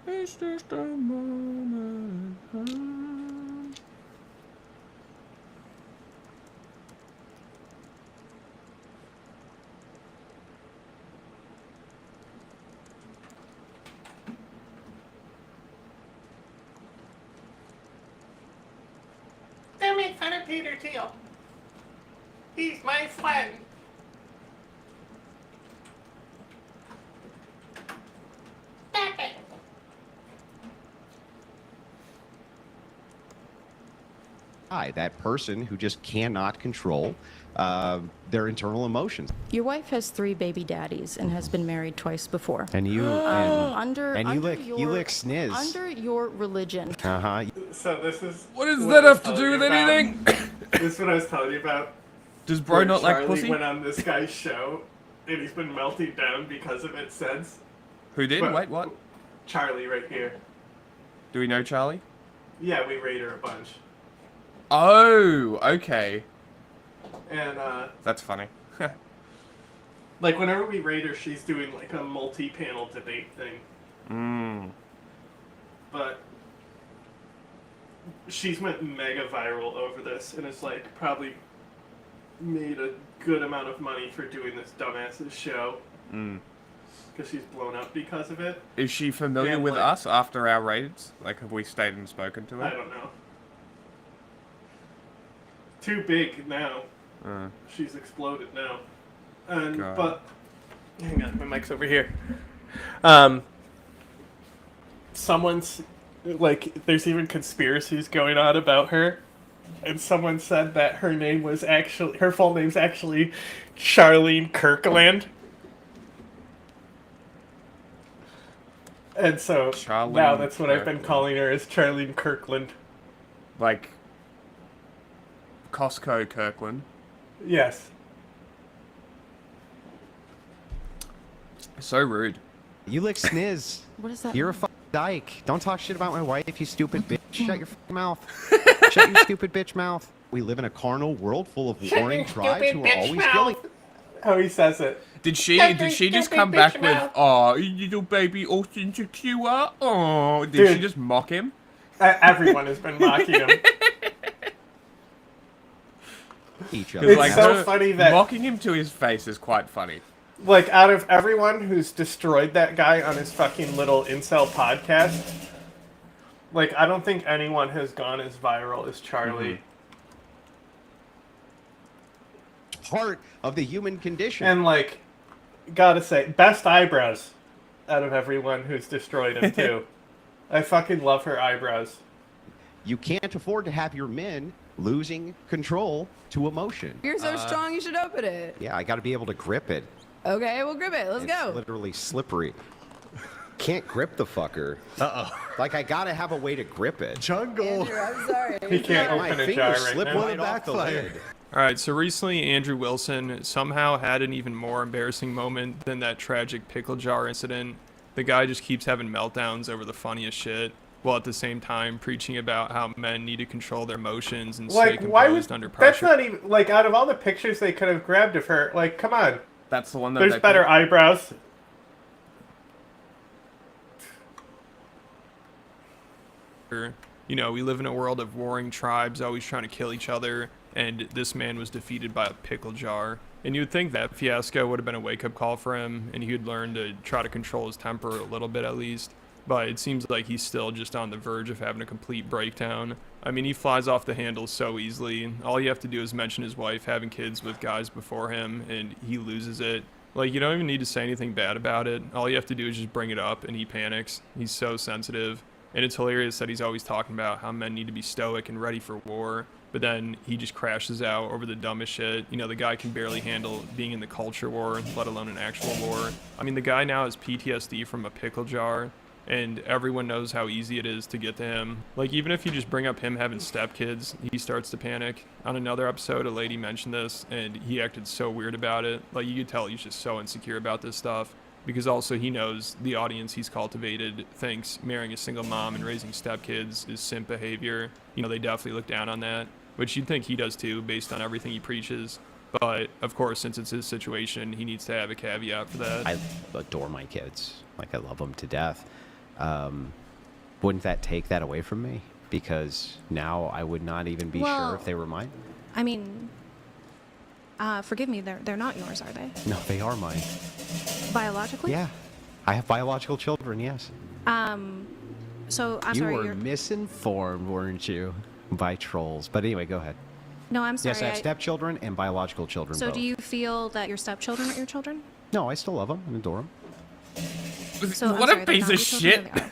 It's just a moment in time. Don't make fun of Peter Thiel. He's my friend. Stop it. That person who just cannot control their internal emotions. Your wife has 3 baby daddies and has been married twice before. And you you lick sniz. Under your religion. Uh-huh. So this is... What does that have to do with anything? This is what I was telling you about. Does bro not like Charlie pussy? went on this guy's show, and he's been melting down because of it since. Who did? But- Wait, what? Charlie right here. Do we know Charlie? Yeah, we rate her a bunch. Oh, okay. And, That's funny. like, whenever we rate her, she's doing, like, a multi-panel debate thing. But she's went mega viral over this, and it's, like, probably made a good amount of money for doing this dumbass's show. Because she's blown up because of it. Is she familiar And, with like, us after our raids? Like, have we stayed and spoken to her? I don't know. Too big now. She's exploded now. And God. but hang on, my mic's over here. Someone's like, there's even conspiracies going on about her, and someone said that her full name's actually Charlene Kirkland. And so Charlene now that's what I've been Kirkland. calling her, is Charlene Kirkland. Like, Costco Kirkland. Yes. So rude. You lick sniz. What is that? You're a fucking dyke. Don't talk shit about my wife, you stupid bitch. Shut your fucking mouth. Shut your stupid bitch mouth. We live in a carnal world full of warring tribes who are always killing. How he says it. Did she just stupid come back bitch with, mouth. oh, little baby Austin Secure? Oh, did she Dude. just mock him? Everyone has been mocking him. Each other. It's Like, so her funny that, mocking him to his face is quite funny. like, out of everyone who's destroyed that guy on his fucking little incel podcast, like, I don't think anyone has gone as viral as Charlie. Part of the human condition. And, like, gotta say, best eyebrows out of everyone who's destroyed him, too. I fucking love her eyebrows. You can't afford to have your men losing control to emotion. You're so strong, you should open it. Yeah, I got to be able to grip it. Okay, we'll grip it. Let's It's go. literally slippery. Can't grip the fucker. Like, I gotta have a way to grip it. Jungle. Andrew, I'm sorry. He can't My open a fingers jar right slip now. right off the lid. Alright, so recently Andrew Wilson somehow had an even more embarrassing moment than that tragic pickle jar incident. The guy just keeps having meltdowns over the funniest shit, while at the same time preaching about how men need to control their emotions and stay Like, why would... composed under That's pressure. not even... Like, out of all the pictures they could have grabbed of her, like, come on. That's the one that There's they better eyebrows. You know, we live in a world of warring tribes always trying to kill each other, and this man was defeated by a pickle jar. And you would think that fiasco would have been a wake-up call for him, and he would learn to try to control his temper a little bit at least. But it seems like he's still just on the verge of having a complete breakdown. I mean, he flies off the handle so easily. All you have to do is mention his wife having kids with guys before him, and he loses it. Like, you don't even need to say anything bad about it. All you have to do is just bring it up, and he panics. He's so sensitive. And it's hilarious that he's always talking about how men need to be stoic and ready for war, but then he just crashes out over the dumbest shit. You know, the guy can barely handle being in the culture war, let alone an actual war. I mean, the guy now has PTSD from a pickle jar, and everyone knows how easy it is to get to him. Like, even if you just bring up him having stepkids, he starts to panic. On another episode, a lady mentioned this, and he acted so weird about it. Like, you could tell he's just so insecure about this stuff. Because also he knows the audience he's cultivated thinks marrying a single mom and raising stepkids is simp behavior. You know, they definitely look down on that, which you'd think he does too, based on everything he preaches. But of course, since it's his situation, he needs to have a caveat for that. I adore my kids. Like, I love them to death. Wouldn't that take that away from me? Because now I would not even be Well, sure if they were mine. I mean, forgive me, they're not yours, are they? No, they are mine. Biologically? Yeah. I have biological children, yes. So, I'm You sorry, were you're... misinformed, weren't you? By trolls. But anyway, go ahead. No, I'm sorry. Yes, I have stepchildren and biological children So both. do you feel that your stepchildren are your children? No, I still love them and adore them. So, I'm What sorry, a they're piece not of your children, shit. or they are?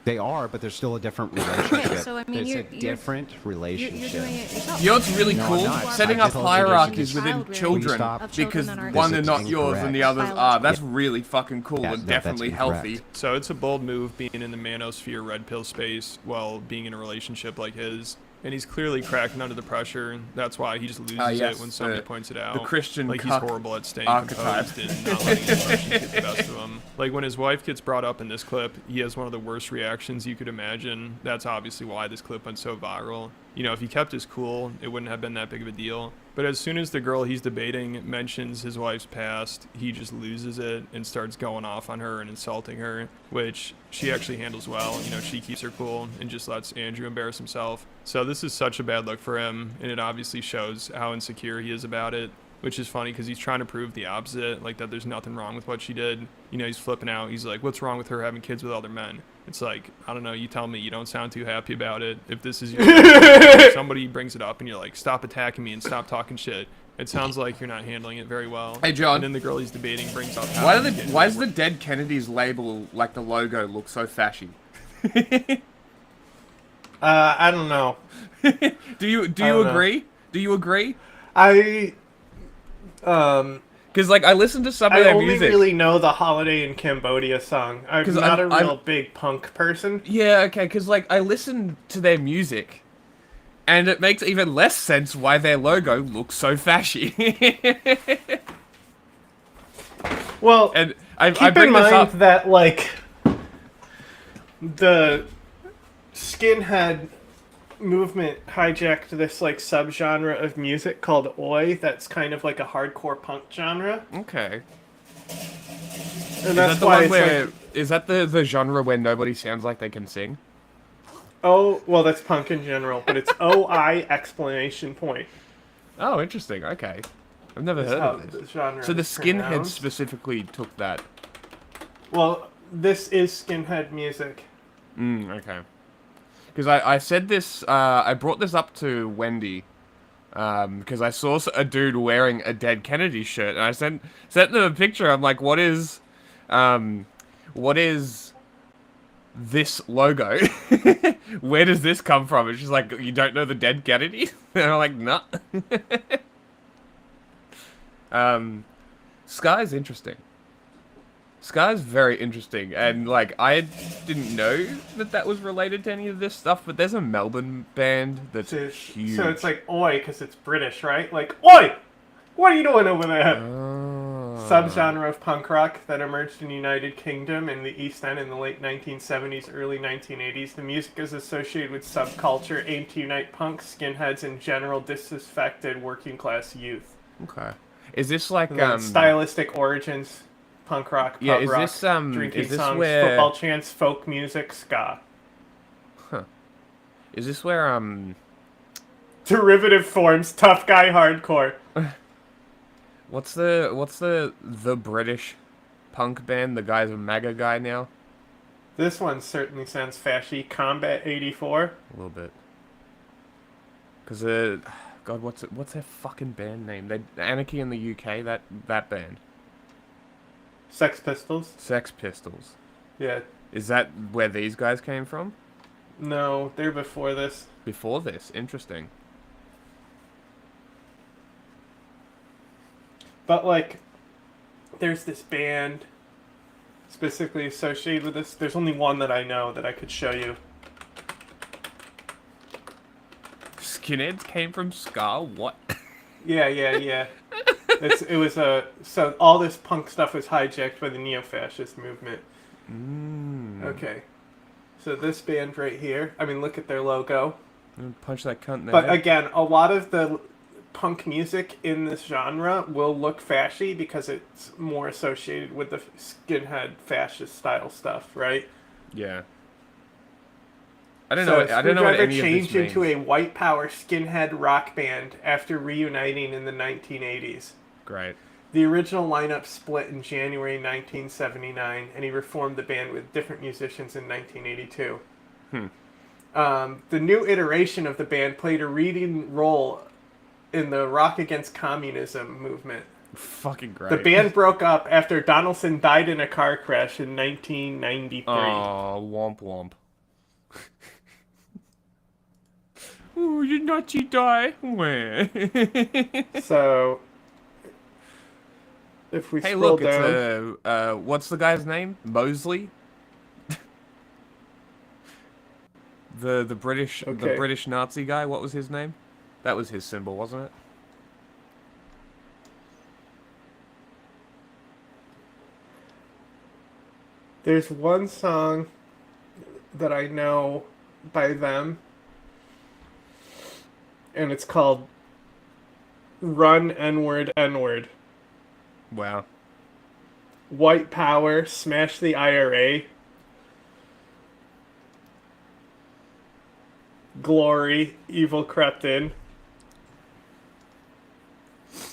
They are, but there's still a different relationship. so, I mean, There's you're- a different relationship. You're doing it yourself. You know what's really No, cool? I'm not. Setting I up just- hierarchies Child within rearing. children Stop. Of children because that are one This are is not yours and the incorrect. others are. That's really fucking cool Yeah, and no, that's definitely incorrect. healthy. So it's a bold move being in the manosphere red pill space while being in a relationship like his. And he's clearly cracking under the pressure. That's why he just loses yes, it when somebody the- points it out. the Christian like he's cuck horrible at staying archetype. composed and not letting his emotions get the best of him. Like when his wife gets brought up in this clip, he has one of the worst reactions you could imagine. That's obviously why this clip went so viral. You know, if he kept his cool, it wouldn't have been that big of a deal. But as soon as the girl he's debating mentions his wife's past, he just loses it and starts going off on her and insulting her, which she actually handles well. You know, she keeps her cool and just lets Andrew embarrass himself. So this is such a bad look for him, and it obviously shows how insecure he is about it, which is funny because he's trying to prove the opposite, like that there's nothing wrong with what she did. You know, he's flipping out. He's like, what's wrong with her having kids with other men? It's like, I don't know, you tell me. You don't sound too happy about it. If this is your if somebody brings it up and you're like, stop attacking me and stop talking shit, it sounds like you're not handling it very well. Hey, John. And then the girl he's debating brings up how Why he's getting does over the dead Kennedys label, like the logo, look so fashy? I don't know. Do you don't know. agree? Do you agree? I Because like I listened to some of I their only music. really know the Holiday in Cambodia song. I'm 'Cause not I'm- a real I'm- big punk person. Yeah, okay, because like I listened to their music, and it makes even less sense why their logo looks so fashy. Well, and I keep bring in this mind up. that like the skinhead movement hijacked this like subgenre of music called oi that's kind of like a hardcore punk genre, Okay. and Is that's that the why one it's where like, is that the genre where nobody sounds like they can sing? oh well, that's punk in general, but it's oi exclamation point. Oh, interesting. Okay, I've never Is heard how of the this. genre So the is skinheads pronounced. specifically took that. Well, this is skinhead music. Okay. Because I said this, I brought this up to Wendy, because I saw a dude wearing a Dead Kennedy shirt, and I sent them a picture. I'm like, what is this logo? Where does this come from? And she's like, you don't know the Dead Kennedy? And I'm like, nah. Sky's interesting. Sky's very interesting, and like I didn't know that was related to any of this stuff. But there's a Melbourne band that's So, huge. so it's like oi because it's British, right? Like oi, what are you doing over there? Oh. Subgenre of punk rock that emerged in the United Kingdom in the East End in the late 1970s, early 1980s. The music is associated with subculture aimed to unite punks, skinheads, and general disaffected working class youth. Okay. Is this like And then stylistic origins: punk rock, pub Yeah, is rock, this, drinking is this songs, where- football chants, folk music, ska. Is this where Derivative forms: tough guy hardcore. what's the British punk band? The guy's a MAGA guy now. This one certainly sounds fashy. Combat 84. A little bit. Cause God, what's their fucking band name? They Anarchy in the UK. That band. Sex Pistols. Sex Pistols. Yeah. Is that where these guys came from? No, they're before this. Before this, interesting. But like, there's this band specifically associated with this. There's only one that I know that I could show you. Skinheads came from ska. What? Yeah. It was so all this punk stuff was hijacked by the neo-fascist movement. Okay. So this band right here, I mean, look at their logo. Punch that cunt in the But head. again, a lot of the punk music in this genre will look fashy because it's more associated with the skinhead fascist style stuff, right? Yeah. I don't know. I don't know what Screwdriver any of this changed means. into a white power skinhead rock band after reuniting in the 1980s. Great. The original lineup split in January 1979, and he reformed the band with different musicians in 1982. The new iteration of the band played a leading role in the Rock Against Communism movement. Fucking great. The band broke up after Donaldson died in a car crash in 1993. Oh, womp womp. Oh, did Nazi die? Where? So, if we Hey, scroll look, down, it's what's the guy's name? Mosley? the British the Okay. British Nazi guy. What was his name? That was his symbol, wasn't it? there's one song that I know by them, and it's called Run N-Word N-Word. Wow. White Power, Smash the IRA, Glory, Evil Crept In.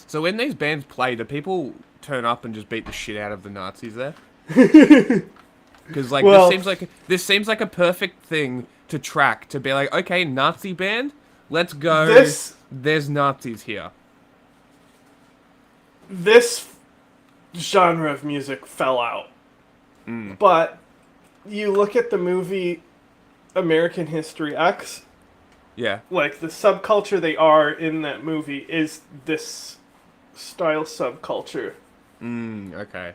So when these bands play, do people turn up and just beat the shit out of the Nazis there? Because like Well- this seems like a perfect thing to track, to be like, okay, Nazi band, let's go. There's Nazis here. This genre of music fell out. But you look at the movie American History X, Yeah. like the subculture they are in that movie is this style subculture. Okay.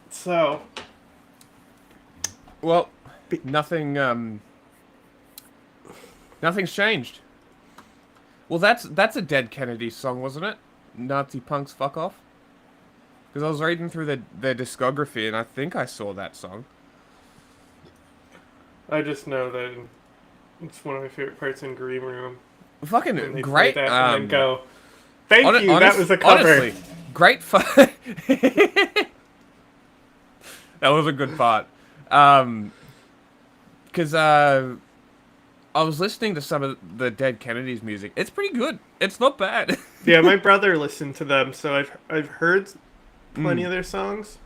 So, Well, nothing. Nothing's changed. Well, that's a Dead Kennedys song, wasn't it? Nazi punks, fuck off. Because I was reading through their discography, and I think I saw that song. I just know that it's one of my favorite parts in Green Room. When Fucking they great. play that and then go, thank you, that honest- was a cover. Honestly, great fun. That was a good part. Because I was listening to some of the Dead Kennedys music. It's pretty good. It's not bad. Yeah, my brother listened to them, so I've heard plenty of their songs.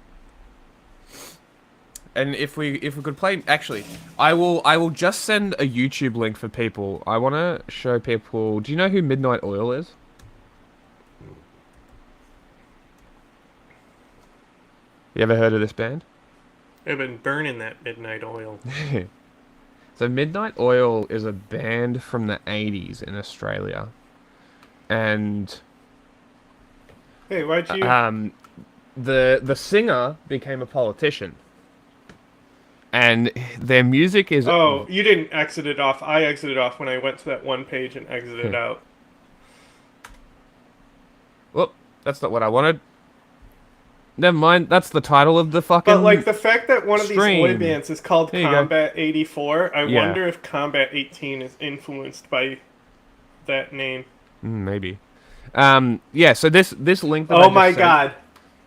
And if we could play, actually, I will just send a YouTube link for people. I want to show people. Do you know who Midnight Oil is? You ever heard of this band? I've been burning that midnight oil. So Midnight Oil is a band from the 80s in Australia. And Hey, why'd you? the singer became a politician. And their music is Oh, you didn't exit it off. I exited off when I went to that one page and exited out. Whoop, that's not what I wanted. Never mind, that's the title of the fucking But like the fact that one of these boy stream. bands is called There you go. Combat 84, I Yeah. wonder if Combat 18 is influenced by that name. Maybe. Yeah, so this link that I Oh just my sent god.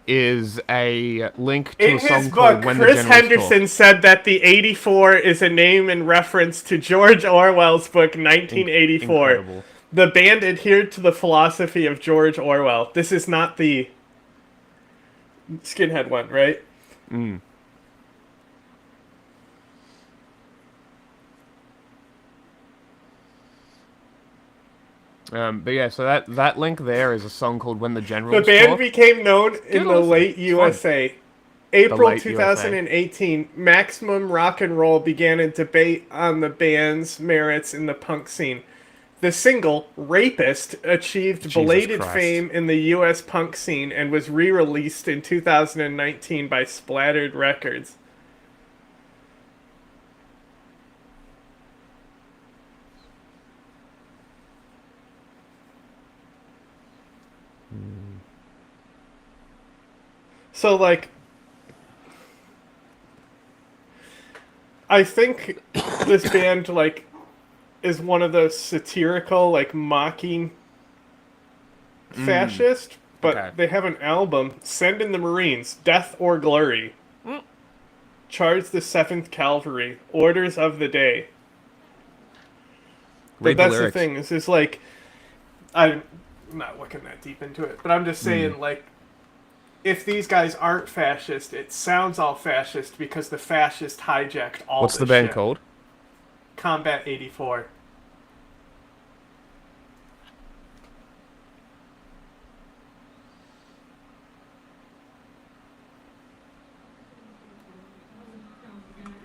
is a link to In a song his called book, When Chris the Generals Henderson said that the 84 is a name in reference to George Orwell's book 1984. Incredible. The band adhered to the philosophy of George Orwell. This is not the skinhead one, right? But yeah, so that link there is a song called When the The Generals band Talk. became known in the listen. late It's fun. USA. April late 2018, Maximum Rock and Roll began a debate on the band's merits in the punk scene. The single, Rapist, achieved belated Christ. fame in the US punk scene and was re-released in 2019 by Splattered Records. So, like, I think this band like is one of those satirical, like mocking fascist, but okay. they have an album, Send in the Marines, Death or Glory. Charge the 7th Cavalry, Orders of the Day. But Read the that's the lyrics. thing, is just like, I'm not looking that deep into it, but I'm just saying, like, if these guys aren't fascist, it sounds all fascist because the fascist hijacked all What's the this band shit. called? Combat 84.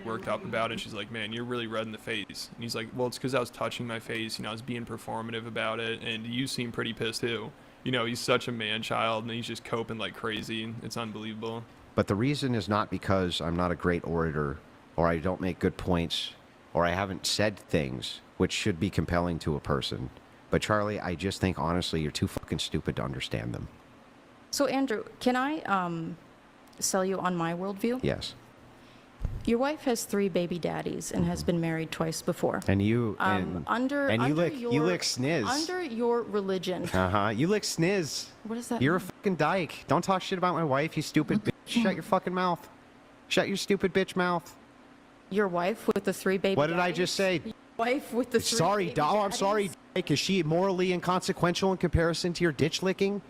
Worked up about it. She's like, man, you're really red in the face. And he's like, well, it's because I was touching my face. I was being performative about it. And you seem pretty pissed too. He's such a man-child, and he's just coping like crazy. It's unbelievable. But the reason is not because I'm not a great orator, or I don't make good points, or I haven't said things which should be compelling to a person. But Charlie, I just think honestly you're too fucking stupid to understand them. So, Andrew, can I sell you on my worldview? Yes. Your wife has 3 baby daddies and has been married twice before. And you Under you lick your, sniz. Under your religion. You lick sniz. What is that? You're a mean? fucking dyke. Don't talk shit about my wife, you stupid bitch. Shut your fucking mouth. Shut your stupid bitch mouth. Your wife with the 3 baby What did I daddies? just say? Your wife with the 3 Sorry, baby doll. I'm sorry, daddies? dyke. Is she morally inconsequential in comparison to your ditch licking?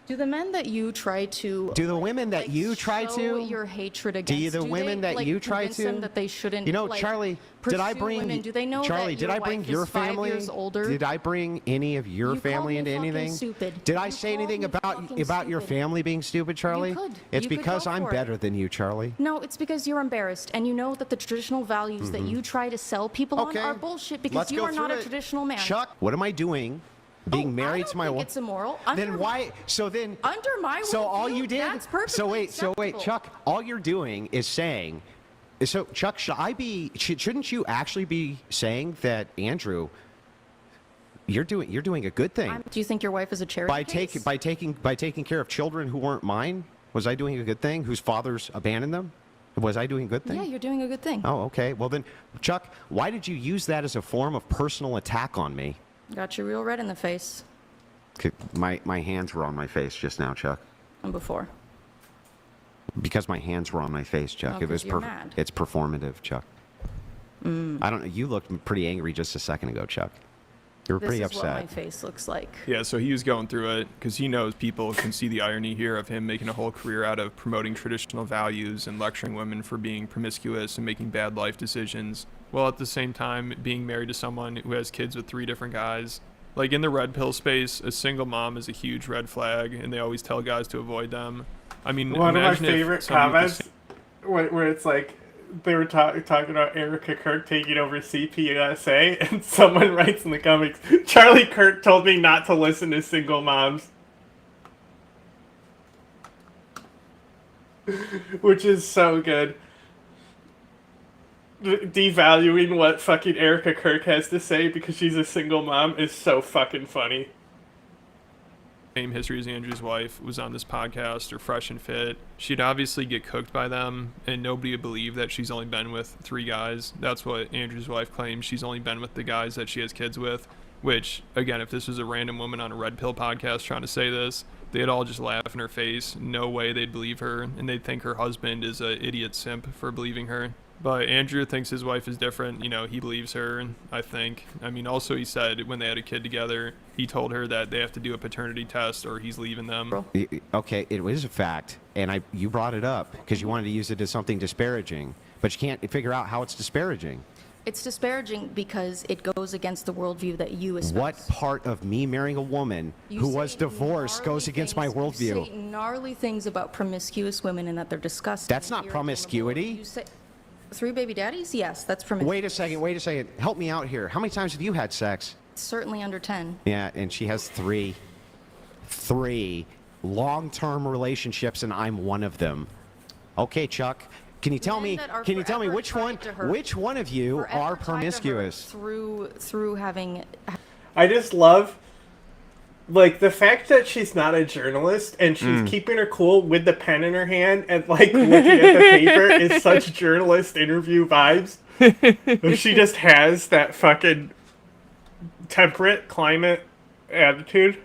Do the men that you try to... Do the women that you try show to? your hatred Do against... you the women they, that you try convince them to? that they shouldn't, You know, like, Charlie, did I pursue bring... women? Do they know Charlie, that did your I bring wife your is 5 family? years older? Did I bring any of your You called family me into fucking anything? stupid. Did I You say called anything me about fucking your stupid. family being stupid, Charlie? could. It's You could because go I'm for it. better than you, Charlie. No, it's because you're embarrassed, and you know that the traditional values that you try to sell people Okay. on are bullshit because Let's you go are not through a it. traditional man. Chuck, what am I doing? Being married to my I don't wife? think it's immoral. Then why? So then. Under my So all worldview, you did. that's perfectly So wait, acceptable. Chuck. All you're doing is saying. So Chuck, shouldn't you actually be saying that Andrew? You're doing a good thing Do you think your wife is a charity by case? taking care of children who weren't mine. Was I doing a good thing? Whose fathers abandoned them? Was I doing a good thing? Yeah, you're doing a good thing. Oh, okay. Well then, Chuck, why did you use that as a form of personal attack on me? Got you real red in the face. My hands were on my face just now, Chuck. And before. Because my hands were on my face, Chuck. Oh, It 'cause was you're mad. It's performative, Chuck. I don't know. You looked pretty angry just a second ago, Chuck. You were This pretty is what my upset. face looks like. Yeah, so he was going through it because he knows people can see the irony here of him making a whole career out of promoting traditional values and lecturing women for being promiscuous and making bad life decisions, while at the same time being married to someone who has kids with 3 different guys. Like in the red pill space, a single mom is a huge red flag, and they always tell guys to avoid them. I mean, One of my imagine if favorite somebody with the comments where it's like they were talking about Erica Kirk taking over CPUSA, and someone writes in the comics, Charlie Kirk told me not to listen to single moms. Which is so good. Devaluing what fucking Erica Kirk has to say because she's a single mom is so fucking funny. same history as Andrew's wife was on this podcast or Fresh and Fit, she'd obviously get cooked by them, and nobody would believe that she's only been with 3 guys. That's what Andrew's wife claims. She's only been with the guys that she has kids with, which, again, if this was a random woman on a Red Pill podcast trying to say this, they'd all just laugh in her face. No way they'd believe her, and they'd think her husband is a idiot simp for believing her. But Andrew thinks his wife is different. He believes her, I think. I mean, also he said when they had a kid together, he told her that they have to do a paternity test or he's leaving them. Okay, it is a fact, and you brought it up because you wanted to use it as something disparaging, but you can't figure out how it's disparaging. It's disparaging because it goes against the worldview that you espouse. What part of me marrying a woman You who say was divorced goes gnarly against my things- worldview? You say gnarly things about promiscuous women and that they're disgusting. That's not irredeemable. promiscuity. You say 3 baby daddies? Yes, that's promiscuous. Wait a second. Help me out here. How many times have you had sex? Certainly under 10. Yeah, and she has 3. 3 long-term relationships, and I'm one of them. Okay, Chuck. Can you tell Men me? that are Can you tell me forever which one? tied to her- Which one of you Forever are tied to her promiscuous? through having I just love, like, the fact that she's not a journalist and she's keeping her cool with the pen in her hand and, like, looking at the paper is such journalist interview vibes. She just has that fucking temperate climate attitude.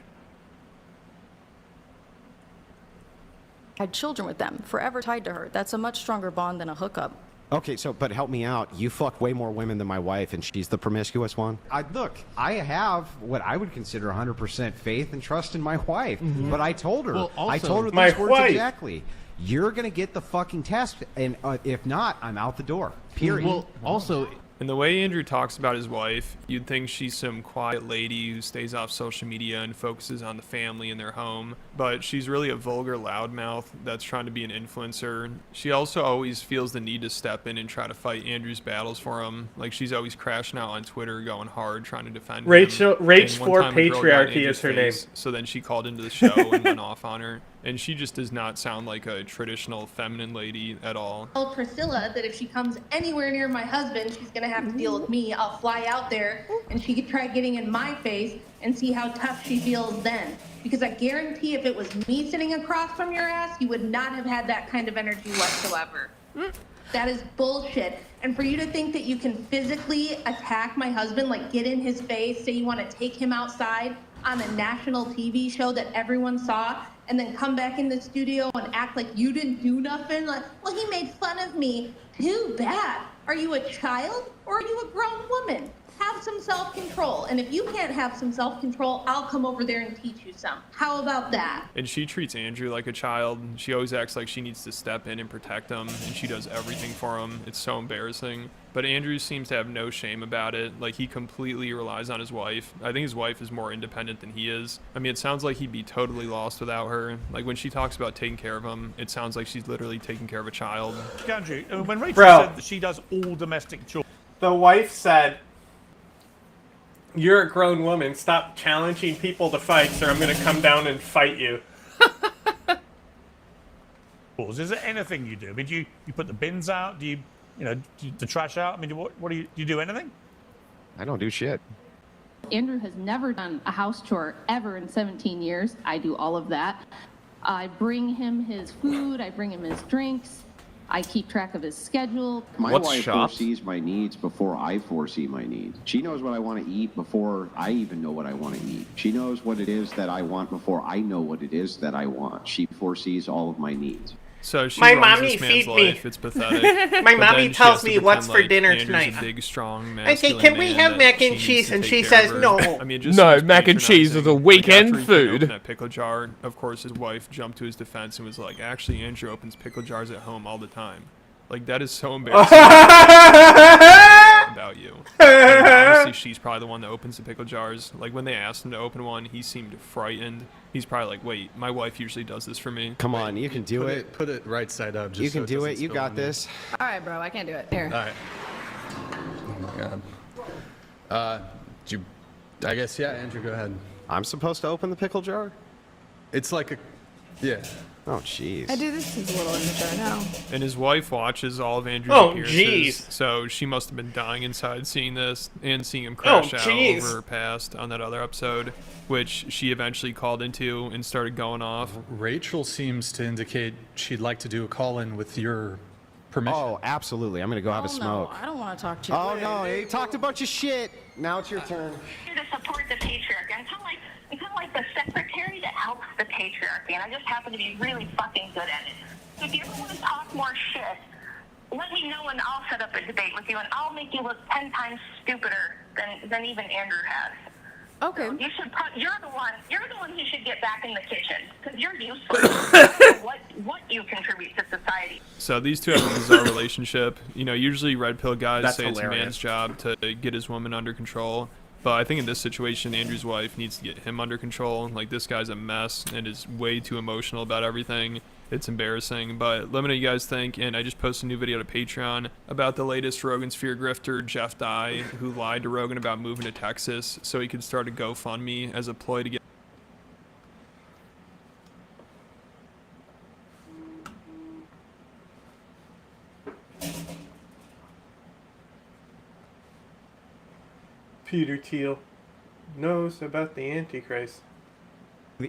Had children with them, forever tied to her. That's a much stronger bond than a hookup. Okay, so, but help me out. You fuck way more women than my wife, and she's the promiscuous one? Look, I have what I would consider 100% faith and trust in my wife. But I told her. Well, also, I told her my these words wife. exactly. You're going to get the fucking test, and if not, I'm out the door. Period. Well, also, And the way Andrew talks about his wife, you'd think she's some quiet lady who stays off social media and focuses on the family and their home, but she's really a vulgar loudmouth that's trying to be an influencer. She also always feels the need to step in and try to fight Andrew's battles for him. Like, she's always crashing out on Twitter, going hard, trying to defend him. Rach And one 4 time a girl got Patriarchy Andrew's is her name. face, so then she called into the show and went off on her. And she just does not sound like a traditional feminine lady at all. Told Priscilla that if she comes anywhere near my husband, she's gonna have to deal with me. I'll fly out there and she could try getting in my face and see how tough she feels then. Because I guarantee if it was me sitting across from your ass, you would not have had that kind of energy whatsoever. That is bullshit. And for you to think that you can physically attack my husband, like get in his face, say you want to take him outside on a national TV show that everyone saw, and then come back in the studio and act like you didn't do nothing, like, well, he made fun of me. Too bad. Are you a child or are you a grown woman? Have some self-control. And if you can't have some self-control, I'll come over there and teach you some. How about that? And she treats Andrew like a child. She always acts like she needs to step in and protect him, and she does everything for him. It's so embarrassing. But Andrew seems to have no shame about it. Like, he completely relies on his wife. I think his wife is more independent than he is. I mean, it sounds like he'd be totally lost without her. Like, when she talks about taking care of him, it sounds like she's literally taking care of a child. Andrew, when Rachel Bro. said that she does all domestic chores, The wife said, "You're a grown woman. Stop challenging people to fights, or I'm going to come down and fight you." is there anything you do? I mean, do you put the bins out? Do you the trash out? I mean, what do you do anything? I don't do shit. Andrew has never done a house chore ever in 17 years. I do all of that. I bring him his food. I bring him his drinks. I keep track of his schedule. My What's wife shop? foresees my needs before I foresee my needs. She knows what I want to eat before I even know what I want to eat. She knows what it is that I want before I know what it is that I want. She foresees all of my needs. So she My runs mommy this man's feed me. life. It's pathetic. My But mommy then she tells has to me what's pretend for like dinner Andrew's tonight. A big, strong, Okay, masculine can we man have that mac and she cheese? needs to And take she care says of her. no. I mean, it just No, seems mac and cheese is a patronizing. Like, weekend after he couldn't food. open that pickle jar, of course, his wife jumped to his defense and was like, "Actually, Andrew opens pickle jars at home all the time." Like, that is so embarrassing about you. And honestly, she's probably the one that opens the pickle jars. Like, when they asked him to open one, he seemed frightened. He's probably like, "Wait, my wife usually does this for me." Come on, you can do it. Put it right side up. Just You so can it do doesn't it. You spill got on you. this. All right, bro, I can't do it. Here. All right. Oh my god. I guess, yeah, Andrew, go ahead. I'm supposed to open the pickle jar? It's like a, yeah. Oh, jeez. I do this is a little immature now. And his wife watches all of Andrew's Oh, appearances, jeez. so she must have been dying inside seeing this and seeing him crash out jeez. over her past on that other episode, which she eventually called into and started going off. Rachel seems to indicate she'd like to do a call-in with your permission. Oh, absolutely. I'm going to go have a Oh, smoke. no, I don't want to talk to you. Oh, no. You talked a bunch of shit. Now it's your turn. Here to support the patriarchy. I'm kind of like the secretary that helps the patriarchy, and I just happen to be really fucking good at it. So if you ever want to talk more shit, let me know and I'll set up a debate with you, and I'll make you look 10 times stupider than even Andrew has. Okay. You should. You're the one who should get back in the kitchen because you're useless. what you contribute to society. So these two have a bizarre relationship. You know, usually red pill guys That's say it's a hilarious. man's job to get his woman under control. But I think in this situation, Andrew's wife needs to get him under control. Like, this guy's a mess and is way too emotional about everything. It's embarrassing, but let me know what you guys think. And I just posted a new video to Patreon about the latest Rogan Sphere grifter, Jeff Dye, who lied to Rogan about moving to Texas so he could start a GoFundMe as a ploy to get Peter Thiel knows about the Antichrist.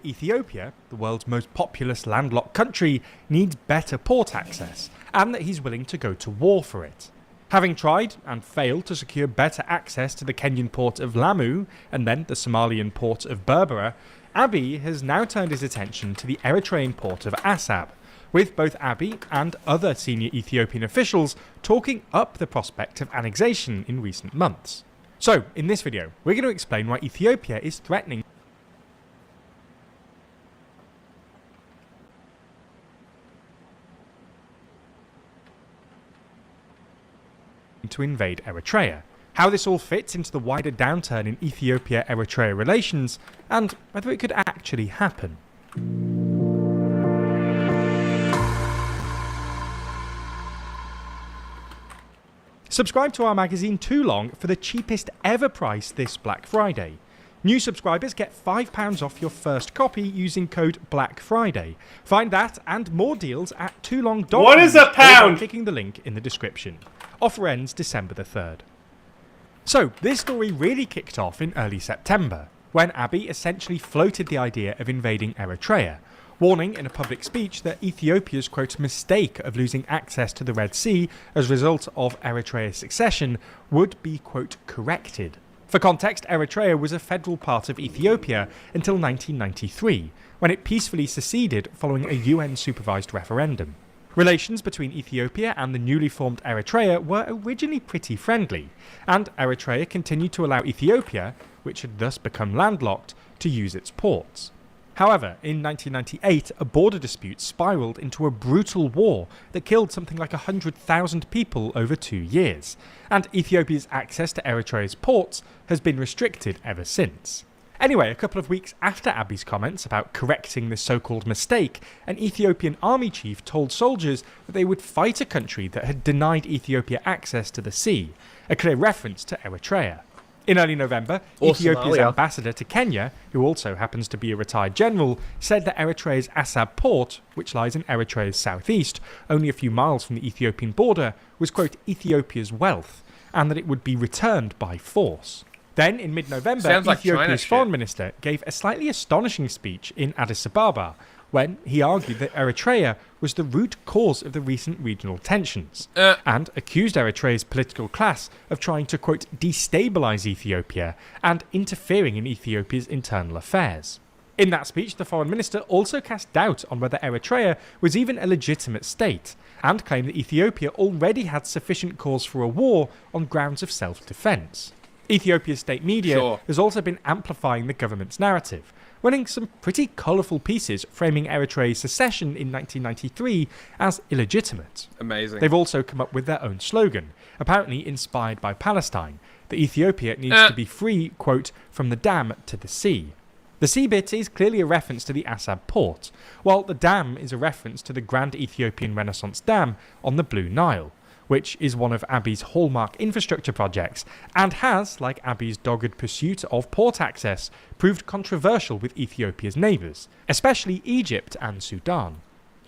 Ethiopia, the world's most populous landlocked country, needs better port access, and that he's willing to go to war for it. Having tried and failed to secure better access to the Kenyan port of Lamu and then the Somalian port of Berbera, Abiy has now turned his attention to the Eritrean port of Assab, with both Abiy and other senior Ethiopian officials talking up the prospect of annexation in recent months. So, in this video, we're going to explain why Ethiopia is threatening to invade Eritrea, how this all fits into the wider downturn in Ethiopia-Eritrea relations, and whether it could actually happen. Subscribe to our magazine Too Long for the cheapest ever price this Black Friday. New subscribers get £5 off your first copy using code BLACKFRIDAY. Find that and more deals at toolong.com. What is a pound? Clicking the link in the description. Offer ends December the 3rd. So, this story really kicked off in early September, when Abiy essentially floated the idea of invading Eritrea, warning in a public speech that Ethiopia's, quote, mistake of losing access to the Red Sea as a result of Eritrea's secession would be, quote, corrected. For context, Eritrea was a federal part of Ethiopia until 1993, when it peacefully seceded following a UN-supervised referendum. Relations between Ethiopia and the newly formed Eritrea were originally pretty friendly, and Eritrea continued to allow Ethiopia, which had thus become landlocked, to use its ports. However, in 1998, a border dispute spiraled into a brutal war that killed something like 100,000 people over 2 years, and Ethiopia's access to Eritrea's ports has been restricted ever since. Anyway, a couple of weeks after Abiy's comments about correcting this so-called mistake, an Ethiopian army chief told soldiers that they would fight a country that had denied Ethiopia access to the sea, a clear reference to Eritrea. In early November, Ethiopia's ambassador to Kenya, who also happens to be a retired general, said that Eritrea's Assab port, which lies in Eritrea's southeast, only a few miles from the Ethiopian border, was, quote, Ethiopia's wealth, and that it would be returned by force. Then, in mid-November, Ethiopia's foreign minister gave a slightly astonishing speech in Addis Ababa, when he argued that Eritrea was the root cause of the recent regional tensions, and accused Eritrea's political class of trying to, quote, destabilize Ethiopia and interfering in Ethiopia's internal affairs. In that speech, the foreign minister also cast doubt on whether Eritrea was even a legitimate state, and claimed that Ethiopia already had sufficient cause for a war on grounds of self-defense. Ethiopia's state media has also been amplifying the government's narrative, running some pretty colourful pieces framing Eritrea's secession in 1993 as illegitimate. Amazing. They've also come up with their own slogan, apparently inspired by Palestine, that Ethiopia needs to be free, quote, from the dam to the sea. The sea bit is clearly a reference to the Assab port, while the dam is a reference to the Grand Ethiopian Renaissance Dam on the Blue Nile, which is one of Abiy's hallmark infrastructure projects, and has, like Abiy's dogged pursuit of port access, proved controversial with Ethiopia's neighbours, especially Egypt and Sudan.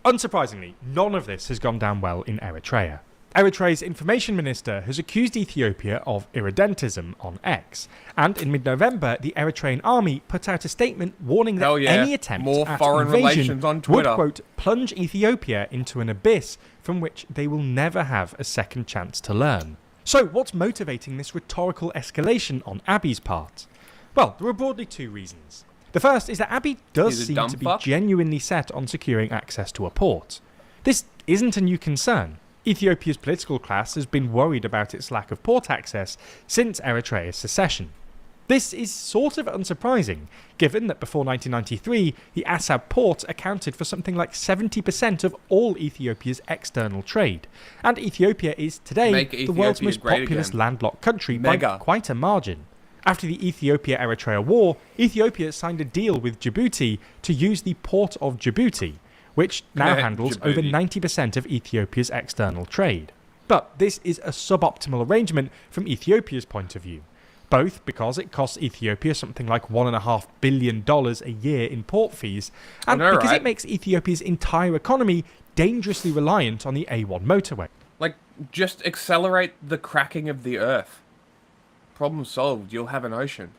Unsurprisingly, none of this has gone down well in Eritrea. Eritrea's information minister has accused Ethiopia of irredentism on X, and in mid-November, the Eritrean army put out a statement warning that any attempt at invasion would, quote, plunge Ethiopia into an abyss from which they will never have a second chance to learn. So, what's motivating this rhetorical escalation on Abiy's part? Well, there are broadly two reasons. The first is that Abiy does seem to be genuinely set on securing access to a port. This isn't a new concern. Ethiopia's political class has been worried about its lack of port access since Eritrea's secession. This is sort of unsurprising, given that before 1993, the Assab port accounted for something like 70% of all Ethiopia's external trade, and Ethiopia is today the world's most populous landlocked country by quite a margin. After the Ethiopia-Eritrea War, Ethiopia signed a deal with Djibouti to use the port of Djibouti, which now handles over 90% of Ethiopia's external trade. But this is a suboptimal arrangement from Ethiopia's point of view, both because it costs Ethiopia something like $1.5 billion a year in port fees, and because it makes Ethiopia's entire economy dangerously reliant on the A1 motorway. Like, just accelerate the cracking of the earth. Problem solved, you'll have an ocean.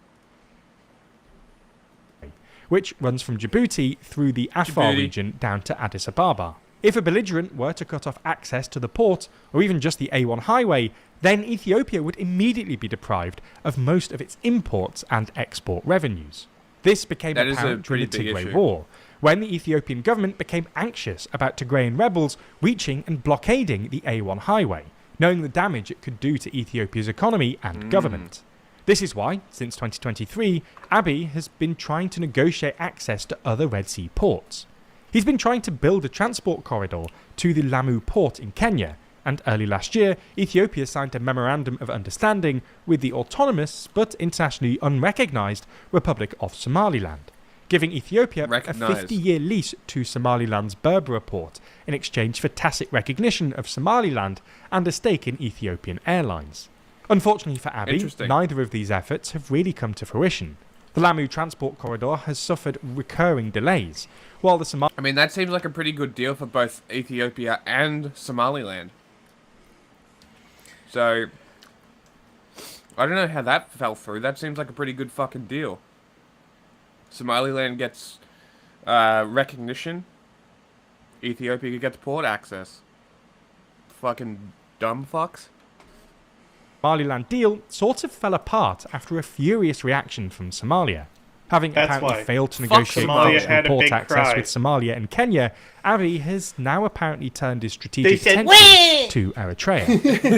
Which runs from Djibouti through the Afar region down to Addis Ababa. If a belligerent were to cut off access to the port, or even just the A1 highway, then Ethiopia would immediately be deprived of most of its imports and export revenues. This became apparent during the Tigray War, when the Ethiopian government became anxious about Tigrayan rebels reaching and blockading the A1 highway, knowing the damage it could do to Ethiopia's economy and government. This is why, since 2023, Abiy has been trying to negotiate access to other Red Sea ports. He's been trying to build a transport corridor to the Lamu port in Kenya, and early last year, Ethiopia signed a memorandum of understanding with the autonomous but internationally unrecognised Republic of Somaliland, giving Ethiopia a 50-year lease to Somaliland's Berbera port in exchange for tacit recognition of Somaliland and a stake in Ethiopian Airlines. Unfortunately for Abiy, neither of these efforts have really come to fruition. The Lamu transport corridor has suffered recurring delays, while the I mean, that seems like a pretty good deal for both Ethiopia and Somaliland. So, I don't know how that fell through. That seems like a pretty good fucking deal. Somaliland gets recognition. Ethiopia gets port access. Fucking dumb fucks. Somaliland deal sort of fell apart after a furious reaction from Somalia. Having apparently failed to negotiate functional port access with Somalia and Kenya, Abiy has now apparently turned his strategic attention to Eritrea.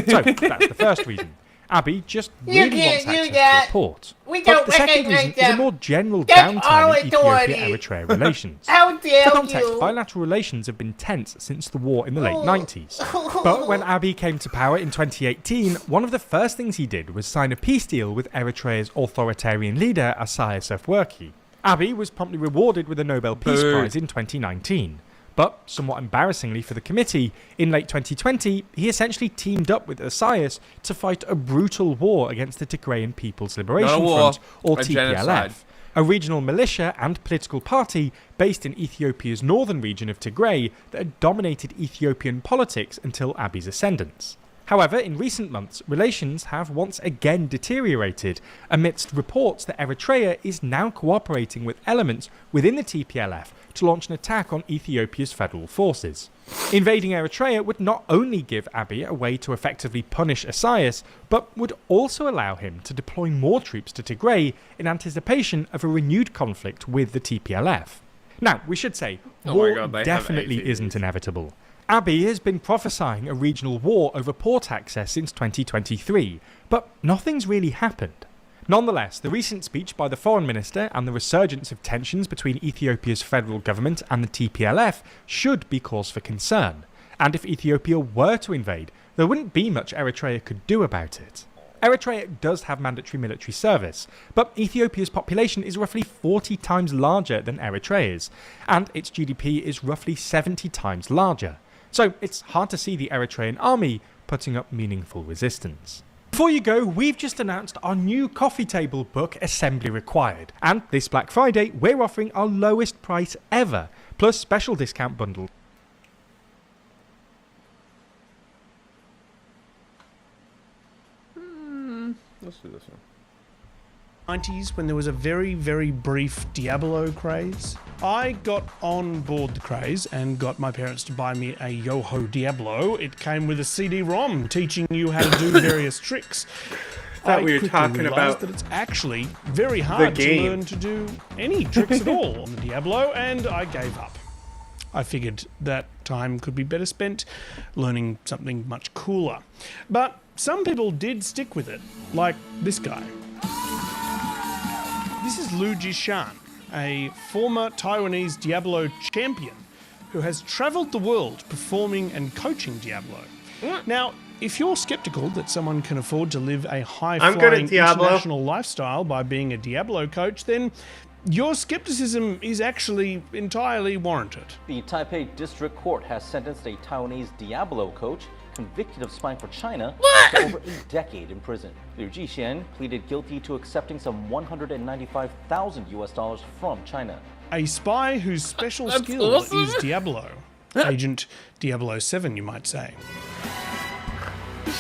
So, that's the first reason. Abiy just really wants access to a port. But the second reason is a more general downturn in Ethiopia-Eritrea relations. For context, bilateral relations have been tense since the war in the late 90s. But when Abiy came to power in 2018, one of the first things he did was sign a peace deal with Eritrea's authoritarian leader, Isaias Afwerki. Abiy was promptly rewarded with a Nobel Peace Prize in 2019. But, somewhat embarrassingly for the committee, in late 2020, he essentially teamed up with Isaias to fight a brutal war against the Tigrayan People's Liberation Front, or TPLF, genocide. A regional militia and political party based in Ethiopia's northern region of Tigray that had dominated Ethiopian politics until Abiy's ascendance. However, in recent months, relations have once again deteriorated amidst reports that Eritrea is now cooperating with elements within the TPLF to launch an attack on Ethiopia's federal forces. Invading Eritrea would not only give Abiy a way to effectively punish Isaias, but would also allow him to deploy more troops to Tigray in anticipation of a renewed conflict with the TPLF. Now, we should say, war definitely isn't inevitable. Abiy has been prophesying a regional war over port access since 2023, but nothing's really happened. Nonetheless, the recent speech by the foreign minister and the resurgence of tensions between Ethiopia's federal government and the TPLF should be cause for concern, and if Ethiopia were to invade, there wouldn't be much Eritrea could do about it. Eritrea does have mandatory military service, but Ethiopia's population is roughly 40 times larger than Eritrea's, and its GDP is roughly 70 times larger. So it's hard to see the Eritrean army putting up meaningful resistance. Before you go, we've just announced our new coffee table book, Assembly Required, and this Black Friday we're offering our lowest price ever, plus special discount bundle. Let's do this one. 90s, when there was a very, very brief Diablo craze. I got on board the craze and got my parents to buy me a Yoho Diablo. It came with a CD-ROM teaching you how to do various tricks. I we were talking about that it's actually very hard to learn to do any tricks at all on the Diablo, and I gave up. I figured that time could be better spent learning something much cooler. But some people did stick with it, like this guy. This is Lu Jishan, a former Taiwanese Diablo champion who has travelled the world performing and coaching Diablo. Now, if you're skeptical that someone can afford to live a high-flying international lifestyle by being a Diablo coach, then your skepticism is actually entirely warranted. The Taipei District Court has sentenced a Taiwanese Diablo coach convicted of spying for China to over a decade in prison. Liu Jixian pleaded guilty to accepting some $195,000 from China. A spy whose special skill is Diablo. Agent Diablo 7, you might say.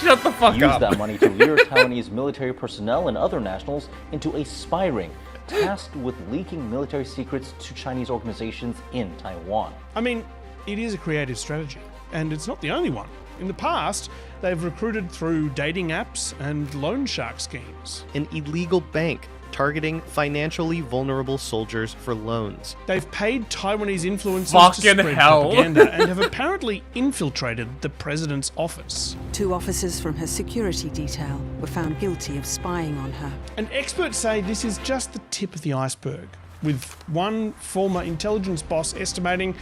Shut the fuck up. Used that money to lure Taiwanese military personnel and other nationals into a spy ring tasked with leaking military secrets to Chinese organizations in Taiwan. I mean, It is a creative strategy, and it's not the only one. In the past, they've recruited through dating apps and loan shark schemes. An illegal bank targeting financially vulnerable soldiers for loans. They've paid Taiwanese influencers to Fucking spread hell. propaganda and have apparently infiltrated the president's office. 2 officers from her security detail were found guilty of spying on her. And experts say this is just the tip of the iceberg, with one former intelligence boss estimating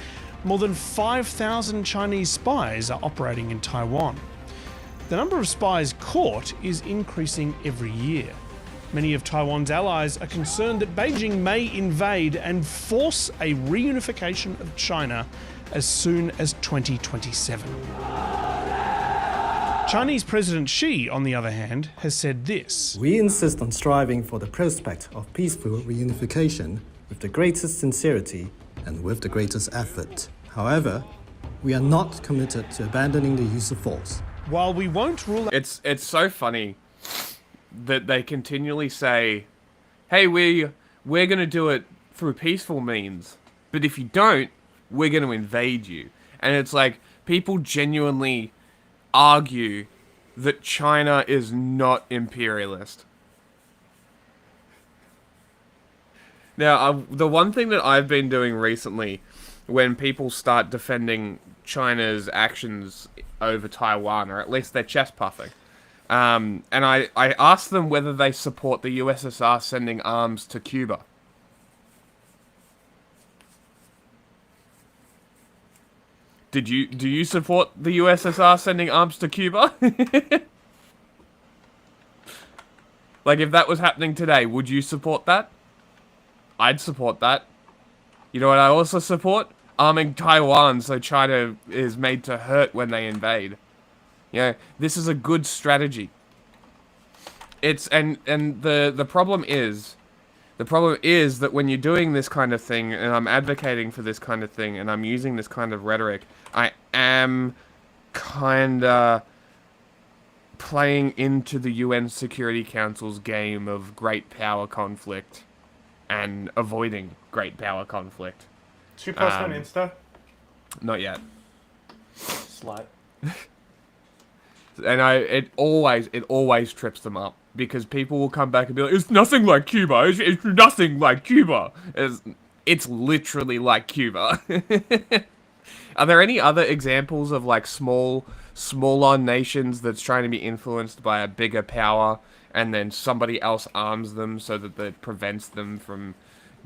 more than 5,000 Chinese spies are operating in Taiwan. The number of spies caught is increasing every year. Many of Taiwan's allies are concerned that Beijing may invade and force a reunification of China as soon as 2027. Chinese President Xi, on the other hand, has said this. We insist on striving for the prospect of peaceful reunification with the greatest sincerity and with the greatest effort. However, we are not committed to abandoning the use of force. While we won't rule out... It's so funny that they continually say, hey, we're going to do it through peaceful means, but if you don't, we're going to invade you. And it's like, people genuinely argue that China is not imperialist. Now, the one thing that I've been doing recently, when people start defending China's actions over Taiwan, or at least they're chest puffing, and I asked them whether they support the USSR sending arms to Cuba. Do you support the USSR sending arms to Cuba? Like, if that was happening today, would you support that? I'd support that. You know what I also support? Arming Taiwan so China is made to hurt when they invade. You know, this is a good strategy. And the problem is that when you're doing this kind of thing, and I'm advocating for this kind of thing, and I'm using this kind of rhetoric, I am kinda playing into the UN Security Council's game of great power conflict and avoiding great power conflict. Did you post on Insta? Not yet. Slut. And it always trips them up, because people will come back and be like, it's nothing like Cuba, it's nothing like Cuba. It's literally like Cuba. Are there any other examples of like smaller nations that's trying to be influenced by a bigger power, and then somebody else arms them so that it prevents them from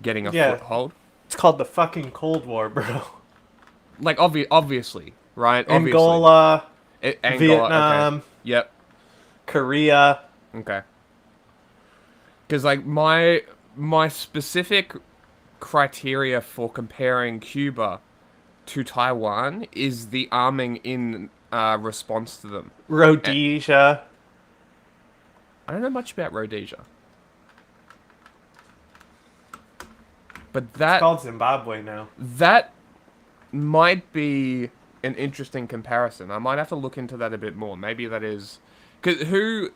getting a foothold? It's called the fucking Cold War, bro. Like, obviously, right? Angola, Angola, Vietnam, okay. Yep. Korea. Okay. Because, like, my specific criteria for comparing Cuba to Taiwan is the arming in response to them. Rhodesia. I don't know much about Rhodesia. But that... It's called Zimbabwe now. That might be an interesting comparison. I might have to look into that a bit more. Maybe that is... Because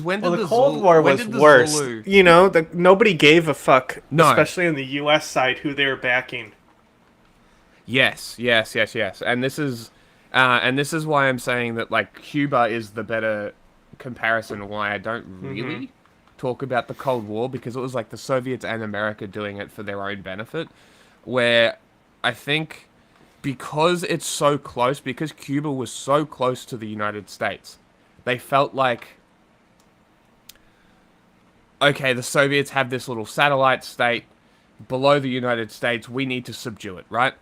when did the Cold War was worse. Zulu... You know, nobody gave a fuck, no. Especially on the U.S. side, who they were backing. Yes. And this is why I'm saying that, like, Cuba is the better comparison. Why I don't really talk about the Cold War, because it was like the Soviets and America doing it for their own benefit. Where I think because it's so close, because Cuba was so close to the United States, they felt like, okay, the Soviets have this little satellite state below the United States, we need to subdue it, right?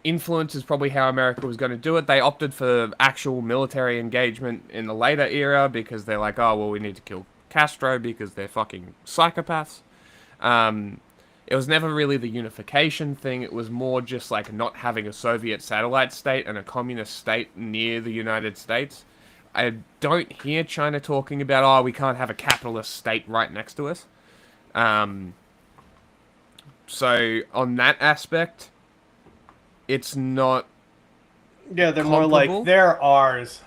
Influence is probably how America was going to do it. They opted for actual military engagement in the later era because they're like, oh, well, we need to kill Castro because they're fucking psychopaths. It was never really the unification thing. It was more just like not having a Soviet satellite state and a communist state near the United States. I don't hear China talking about, oh, we can't have a capitalist state right next to us. So on that aspect, it's not. Yeah, they're comparable. more like they're ours.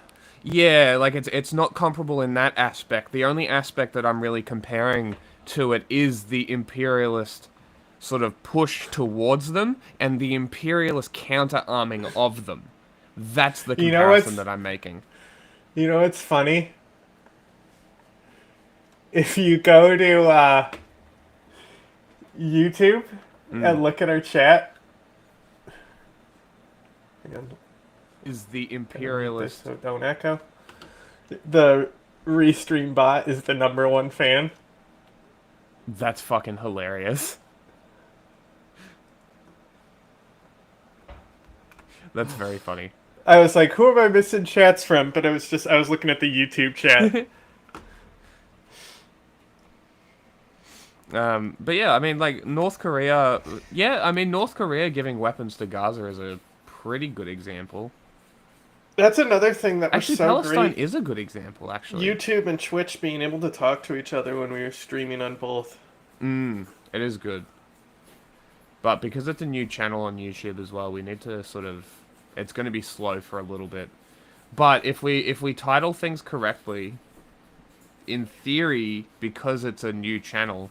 Yeah, like it's not comparable in that aspect. The only aspect that I'm really comparing to it is the imperialist sort of push towards them and the imperialist counter-arming of them. That's the You know comparison what's- that I'm making. You know what's funny? If you go to YouTube and look at our chat, hang on. Is the imperialist... So don't echo. The Restream bot is the #1 fan. That's fucking hilarious. That's very funny. I was like, who am I missing chats from? But I was looking at the YouTube chat. But yeah, I mean, like, North Korea... Yeah, I mean, North Korea giving weapons to Gaza is a pretty good example. That's another thing that was Actually, so Palestine great. is a good example, actually. YouTube and Twitch being able to talk to each other when we were streaming on both. It is good. But because it's a new channel on YouTube as well, we need to sort of... It's going to be slow for a little bit. But if we title things correctly, in theory, because it's a new channel,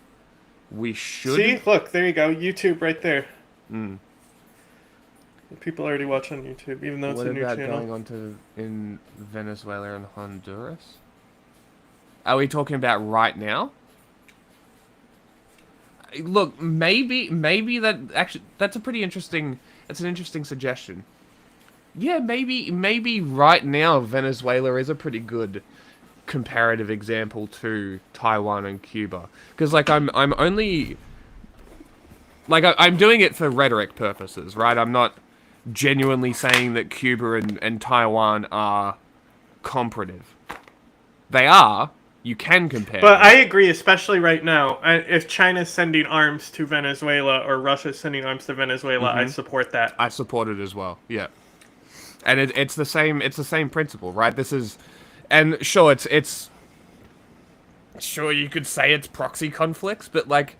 we should... See? Look, there you go. YouTube right there. People already watch on YouTube, even though it's What a new about channel. going on to in Venezuela and Honduras? Are we talking about right now? Look, maybe that actually that's a pretty interesting. That's an interesting suggestion. Yeah, maybe right now Venezuela is a pretty good comparative example to Taiwan and Cuba, because like I'm only like I'm doing it for rhetoric purposes, right? I'm not genuinely saying that Cuba and Taiwan are comparative. They are. You can compare. But them. I agree, especially right now. If China's sending arms to Venezuela or Russia's sending arms to Venezuela, I support that. I support it as well. Yeah, and it's the same. It's the same principle, right? This is, and sure, it's sure you could say it's proxy conflicts, but like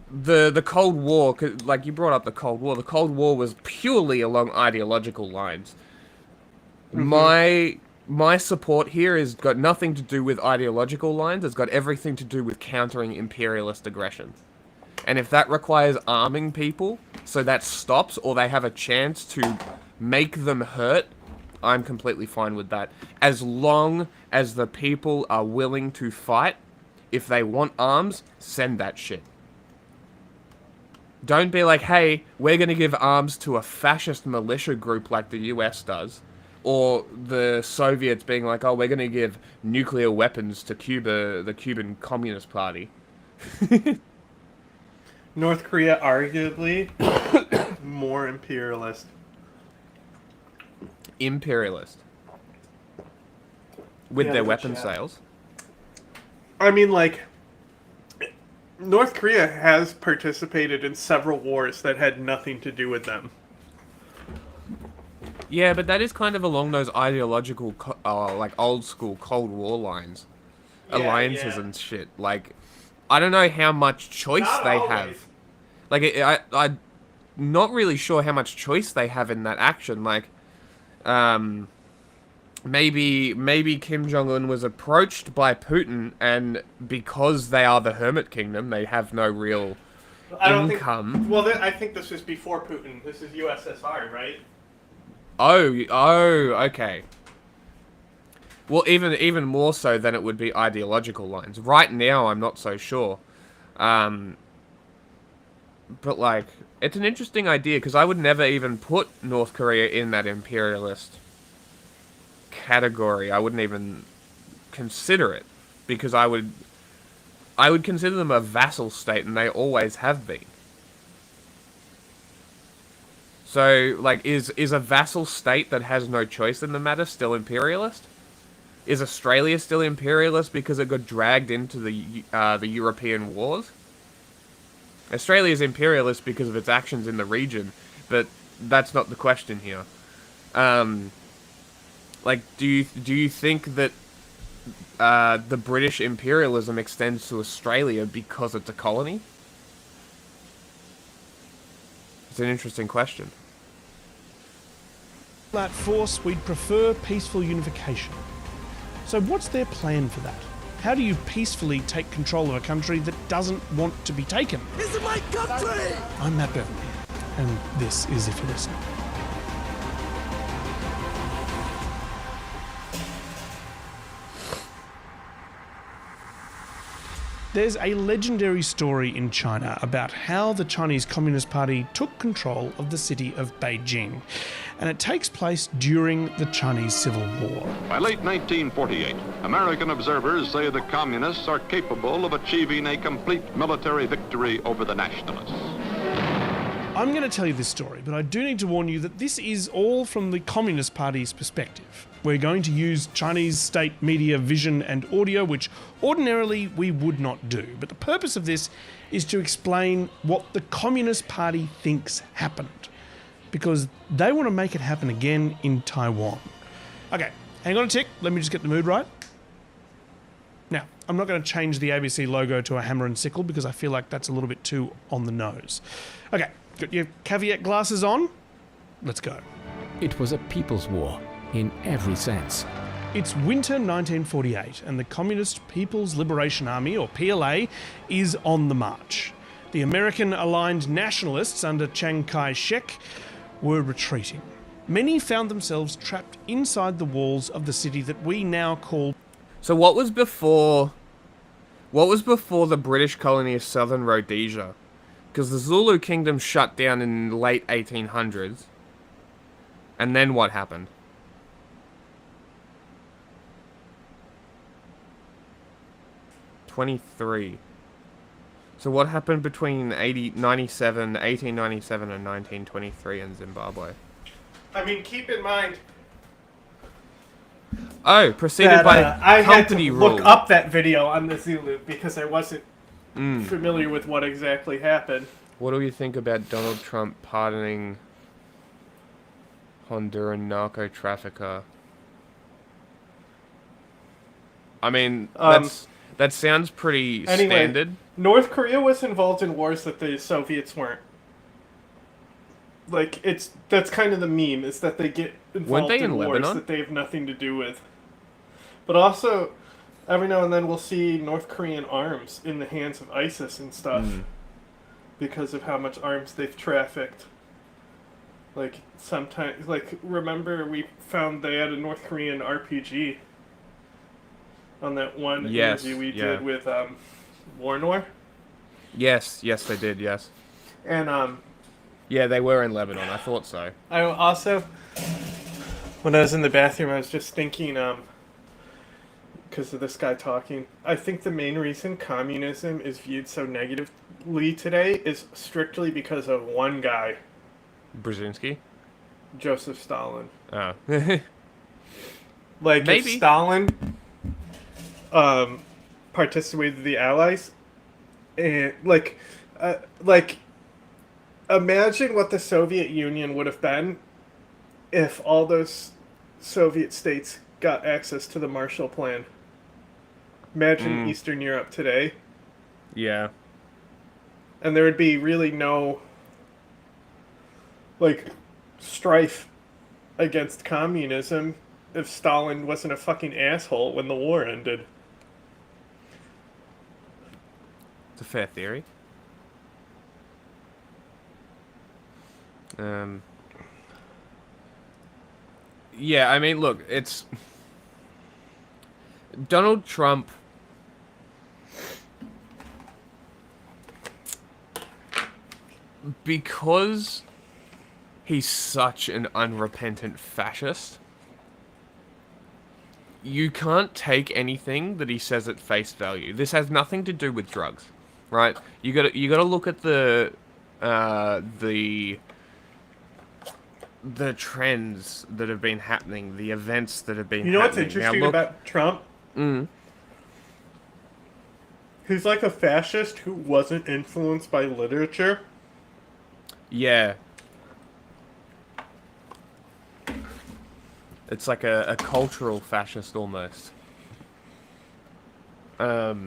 the Cold War, like you brought up the Cold War. The Cold War was purely along ideological lines. My support here has got nothing to do with ideological lines. It's got everything to do with countering imperialist aggression. And if that requires arming people so that stops or they have a chance to make them hurt, I'm completely fine with that. As long as the people are willing to fight, if they want arms, send that shit. Don't be like, hey, we're going to give arms to a fascist militia group like the US does. Or the Soviets being like, oh, we're going to give nuclear weapons to Cuba, the Cuban Communist Party. North Korea, arguably, more imperialist. Imperialist. With Yeah, their the weapon chat. sales. I mean, like, North Korea has participated in several wars that had nothing to do with them. Yeah, but that is kind of along those ideological, like old school Cold War lines. Yeah, Alliances yeah. and shit. Like, I don't know how much choice Not they always. have. Like, I'm not really sure how much choice they have in that action. Like, maybe Kim Jong-un was approached by Putin, and because they are the Hermit Kingdom, they have no real income. I think this was before Putin. This is USSR, right? Oh, okay. Well, even more so than it would be ideological lines. Right now, I'm not so sure. But, like, it's an interesting idea, because I would never even put North Korea in that imperialist category. I wouldn't even consider it, because I would consider them a vassal state, and they always have been. So, like, is a vassal state that has no choice in the matter still imperialist? Is Australia still imperialist because it got dragged into the European wars? Australia is imperialist because of its actions in the region, but that's not the question here. Like, do you think that the British imperialism extends to Australia because it's a colony? It's an interesting question. That force, we'd prefer peaceful unification. So what's their plan for that? How do you peacefully take control of a country that doesn't want to be taken? This is my country! I'm Matt Beverly, and this is If You Listen. There's a legendary story in China about how the Chinese Communist Party took control of the city of Beijing, and it takes place during the Chinese Civil War. By late 1948, American observers say the communists are capable of achieving a complete military victory over the nationalists. I'm going to tell you this story, but I do need to warn you that this is all from the Communist Party's perspective. We're going to use Chinese state media vision and audio, which ordinarily we would not do. But the purpose of this is to explain what the Communist Party thinks happened, because they want to make it happen again in Taiwan. Okay, hang on a tick. Let me just get the mood right. Now, I'm not going to change the ABC logo to a hammer and sickle because I feel like that's a little bit too on the nose. Okay, got your caveat glasses on? Let's go. It was a people's war, in every sense. It's winter 1948, and the Communist People's Liberation Army, or PLA, is on the march. The American-aligned nationalists under Chiang Kai-shek were retreating. Many found themselves trapped inside the walls of the city that we now call... So what was before the British colony of Southern Rhodesia? Because the Zulu kingdom shut down in the late 1800s. And then what happened? '23. So what happened between 1897 and 1923 in Zimbabwe? I mean, keep in mind... Oh, preceded by I had to company rule. look up that video on the Zulu because I wasn't familiar with what exactly happened. What do you think about Donald Trump pardoning Honduran narco trafficker? I mean, that sounds pretty standard. North Korea was involved in wars that the Soviets weren't. Like, that's kind of the meme, is that they get involved in wars Lebanon? that they have nothing to do with. But also, every now and then we'll see North Korean arms in the hands of ISIS and stuff because of how much arms they've trafficked. Like, sometimes, like, remember we found they had a North Korean RPG on that one interview we did with Warnor? Yes, they did, yes. And, yeah, they were in Lebanon, I thought so. I also, when I was in the bathroom, I was just thinking, because of this guy talking, I think the main reason communism is viewed so negatively today is strictly because of one guy. Brzezinski? Joseph Stalin. Oh. Like, maybe. if Stalin participated with the Allies, and, like, imagine what the Soviet Union would have been if all those Soviet states got access to the Marshall Plan. Imagine Eastern Europe today. Yeah. And there would be really no, like, strife against communism if Stalin wasn't a fucking asshole when the war ended. It's a fair theory. Yeah, I mean, look, it's... Donald Trump... Because he's such an unrepentant fascist, you can't take anything that he says at face value. This has nothing to do with drugs, right? You gotta look at the trends that have been happening, the events that have been happening. You know what's interesting about Trump? He's like a fascist who wasn't influenced by literature. Yeah. It's like a cultural fascist almost. But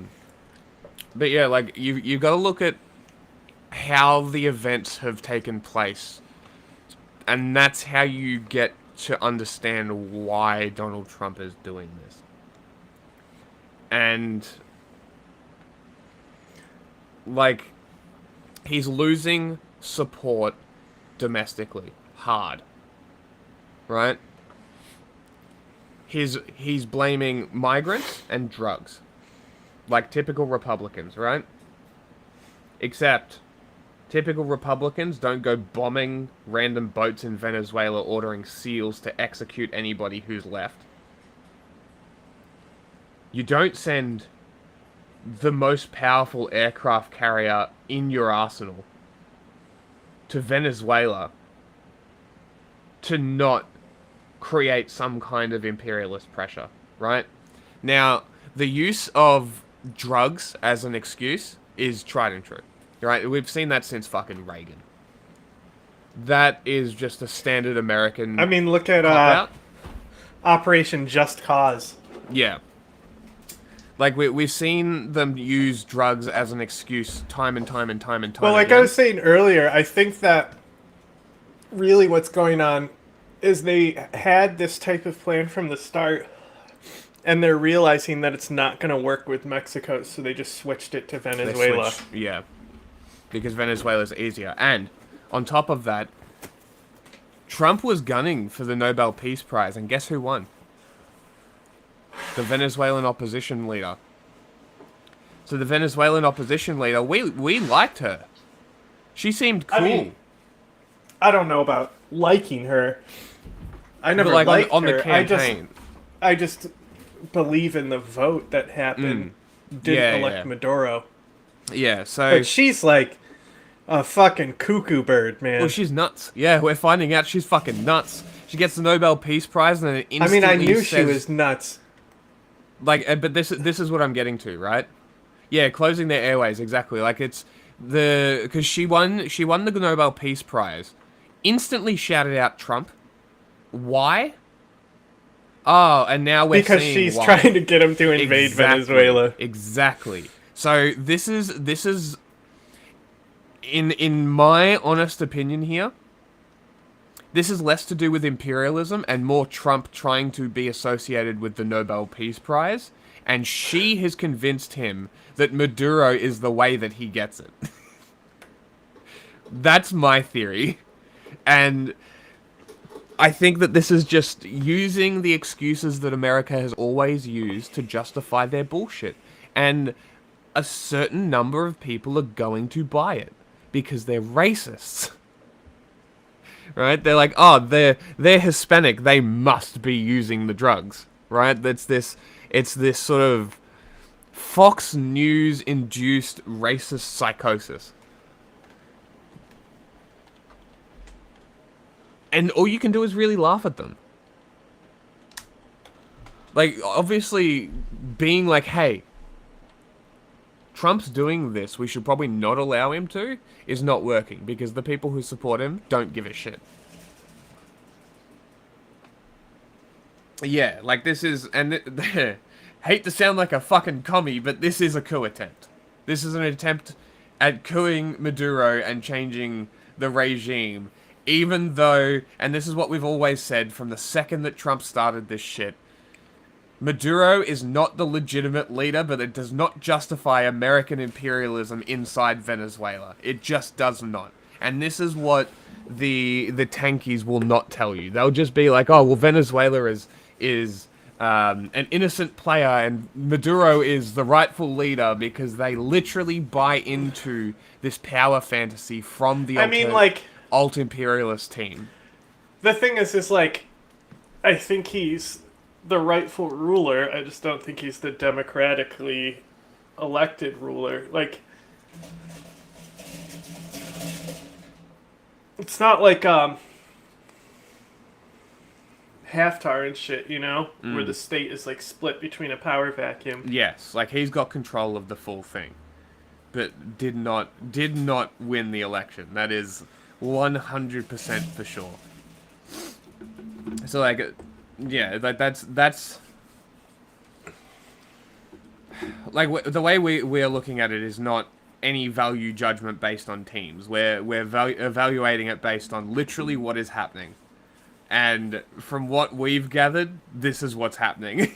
yeah, like you got to look at how the events have taken place, and that's how you get to understand why Donald Trump is doing this. And like, he's losing support domestically hard, right? He's blaming migrants and drugs, like typical Republicans, right? Except typical Republicans don't go bombing random boats in Venezuela, ordering SEALs to execute anybody who's left. You don't send the most powerful aircraft carrier in your arsenal to Venezuela to not create some kind of imperialist pressure, right? Now, the use of drugs as an excuse is tried and true, right? We've seen that since fucking Reagan. That is just a standard American. I mean, look at Operation Just Cause. Yeah. Like, we've seen them use drugs as an excuse time and time and time and time Well, like again. I was saying earlier, I think that really what's going on is they had this type of plan from the start, and they're realizing that it's not going to work with Mexico, so they just switched it to Venezuela. Yeah. Because Venezuela's easier. And, on top of that, Trump was gunning for the Nobel Peace Prize, and guess who won? The Venezuelan opposition leader. So the Venezuelan opposition leader, we liked her. She seemed cool. I mean, I don't know about liking her. I never But, like, liked on her. the campaign. I just believe in the vote that happened. Didn't elect Maduro. Yeah, so... But she's like a fucking cuckoo bird, man. Well, she's nuts. Yeah, we're finding out she's fucking nuts. She gets the Nobel Peace Prize and then I instantly mean, I knew says, she was nuts. Like, but this is what I'm getting to, right? Yeah, closing their airways, exactly. Like, it's because she won the Nobel Peace Prize, instantly shouted out Trump. Why? Oh, and now we're because seeing she's why. trying to get him to invade Venezuela. Exactly. So this is in my honest opinion here. This is less to do with imperialism and more Trump trying to be associated with the Nobel Peace Prize, and she has convinced him that Maduro is the way that he gets it. That's my theory. And I think that this is just using the excuses that America has always used to justify their bullshit. And a certain number of people are going to buy it because they're racists. Right? They're like, oh, they're Hispanic. They must be using the drugs. Right? It's this sort of Fox News induced racist psychosis. And all you can do is really laugh at them. Like, obviously, being like, hey, Trump's doing this, we should probably not allow him to, is not working, because the people who support him don't give a shit. Yeah, like this is, and hate to sound like a fucking commie, but this is a coup attempt. This is an attempt at coupping Maduro and changing the regime, even though, and this is what we've always said from the second that Trump started this shit, Maduro is not the legitimate leader, but it does not justify American imperialism inside Venezuela. It just does not. And this is what the tankies will not tell you. They'll just be like, oh, well, Venezuela is an innocent player and Maduro is the rightful leader, because they literally buy into this power fantasy from the alt-imperialist team. The thing is like, I think he's the rightful ruler. I just don't think he's the democratically elected ruler. Like, it's not like Haftar and shit, you know, where the state is like split between a power vacuum. Yes, like he's got control of the full thing, but did not win the election. That is 100% for sure. So like, yeah, that's like the way we are looking at it is not any value judgment based on teams. We're evaluating it based on literally what is happening, and from what we've gathered, this is what's happening.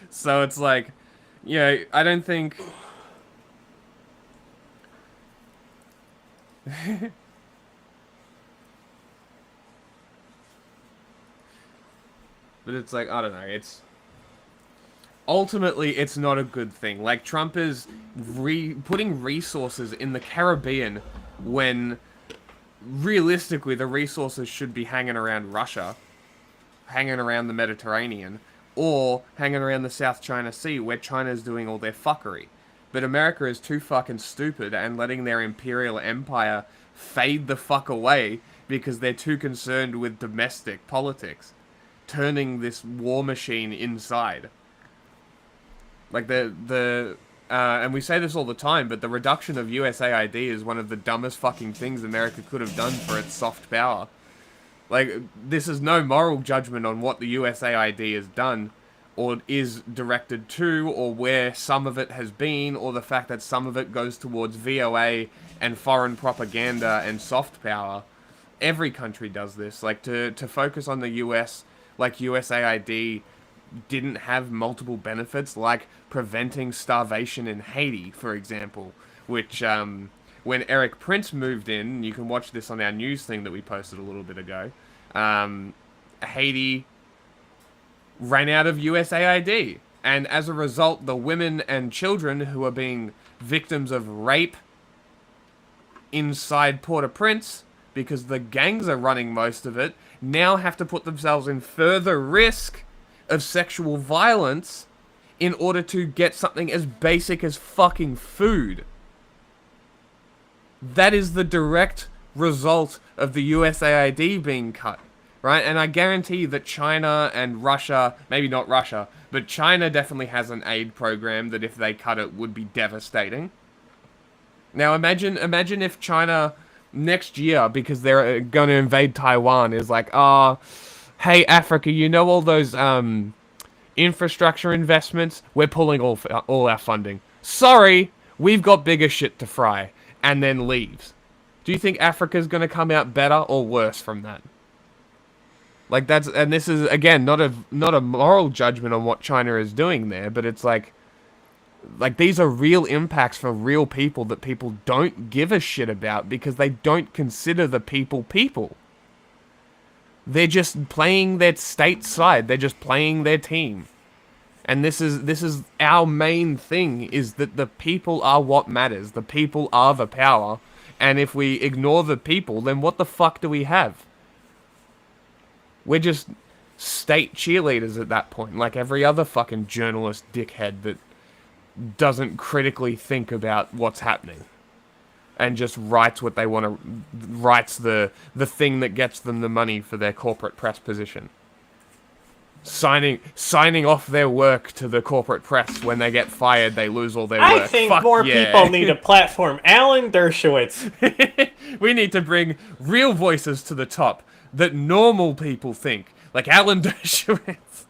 So it's like, I don't think... But it's like, I don't know, it's... Ultimately, it's not a good thing. Like, Trump is putting resources in the Caribbean when, realistically, the resources should be hanging around Russia, hanging around the Mediterranean, or hanging around the South China Sea, where China's doing all their fuckery. But America is too fucking stupid and letting their imperial empire fade the fuck away because they're too concerned with domestic politics, turning this war machine inside. Like, and we say this all the time, but the reduction of USAID is one of the dumbest fucking things America could have done for its soft power. Like, this is no moral judgment on what the USAID has done, or is directed to, or where some of it has been, or the fact that some of it goes towards VOA and foreign propaganda and soft power. Every country does this. Like, to focus on the US, like USAID didn't have multiple benefits, like preventing starvation in Haiti, for example, which, when Eric Prince moved in, you can watch this on our news thing that we posted a little bit ago, Haiti ran out of USAID, and as a result, the women and children who are being victims of rape inside Port-au-Prince, because the gangs are running most of it, now have to put themselves in further risk of sexual violence in order to get something as basic as fucking food. That is the direct result of the USAID being cut, right? And I guarantee that China and Russia, maybe not Russia, but China definitely has an aid program that if they cut it would be devastating. Now imagine if China next year, because they're going to invade Taiwan, is like, hey, Africa, you know all those infrastructure investments? We're pulling all our funding. Sorry, we've got bigger shit to fry. And then leaves. Do you think Africa's going to come out better or worse from that? Like, and this is, again, not a moral judgment on what China is doing there, but it's like these are real impacts for real people that people don't give a shit about because they don't consider the people. They're just playing their state side. They're just playing their team. And this is our main thing, is that the people are what matters. The people are the power. And if we ignore the people, then what the fuck do we have? We're just state cheerleaders at that point, like every other fucking journalist dickhead that doesn't critically think about what's happening. And just writes what they want to... writes the thing that gets them the money for their corporate press position. Signing off their work to the corporate press. When they get fired, they lose all their work. I think more people need a platform. Alan Dershowitz. We need to bring real voices to the top that normal people think. Like Alan Dershowitz.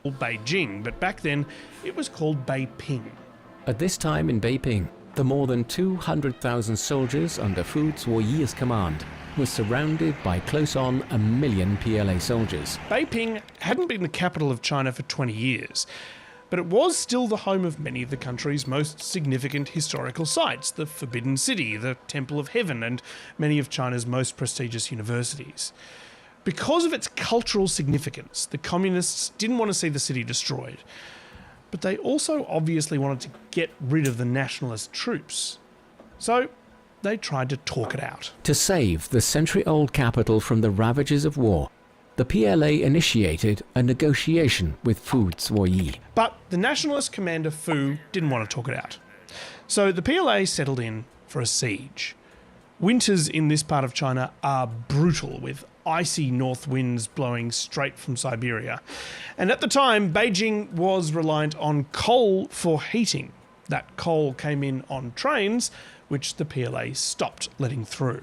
Beijing, but back then it was called Beiping. At this time in Beiping, the more than 200,000 soldiers under Fu Zuoyi's command was surrounded by close on 1 million PLA soldiers. Beiping hadn't been the capital of China for 20 years, but it was still the home of many of the country's most significant historical sites, the Forbidden City, the Temple of Heaven, and many of China's most prestigious universities. Because of its cultural significance, the communists didn't want to see the city destroyed, but they also obviously wanted to get rid of the nationalist troops. So they tried to talk it out. To save the century-old capital from the ravages of war, the PLA initiated a negotiation with Fu Zuoyi. But the nationalist commander Fu didn't want to talk it out. So the PLA settled in for a siege. Winters in this part of China are brutal, with icy north winds blowing straight from Siberia. And at the time, Beijing was reliant on coal for heating. That coal came in on trains, which the PLA stopped letting through.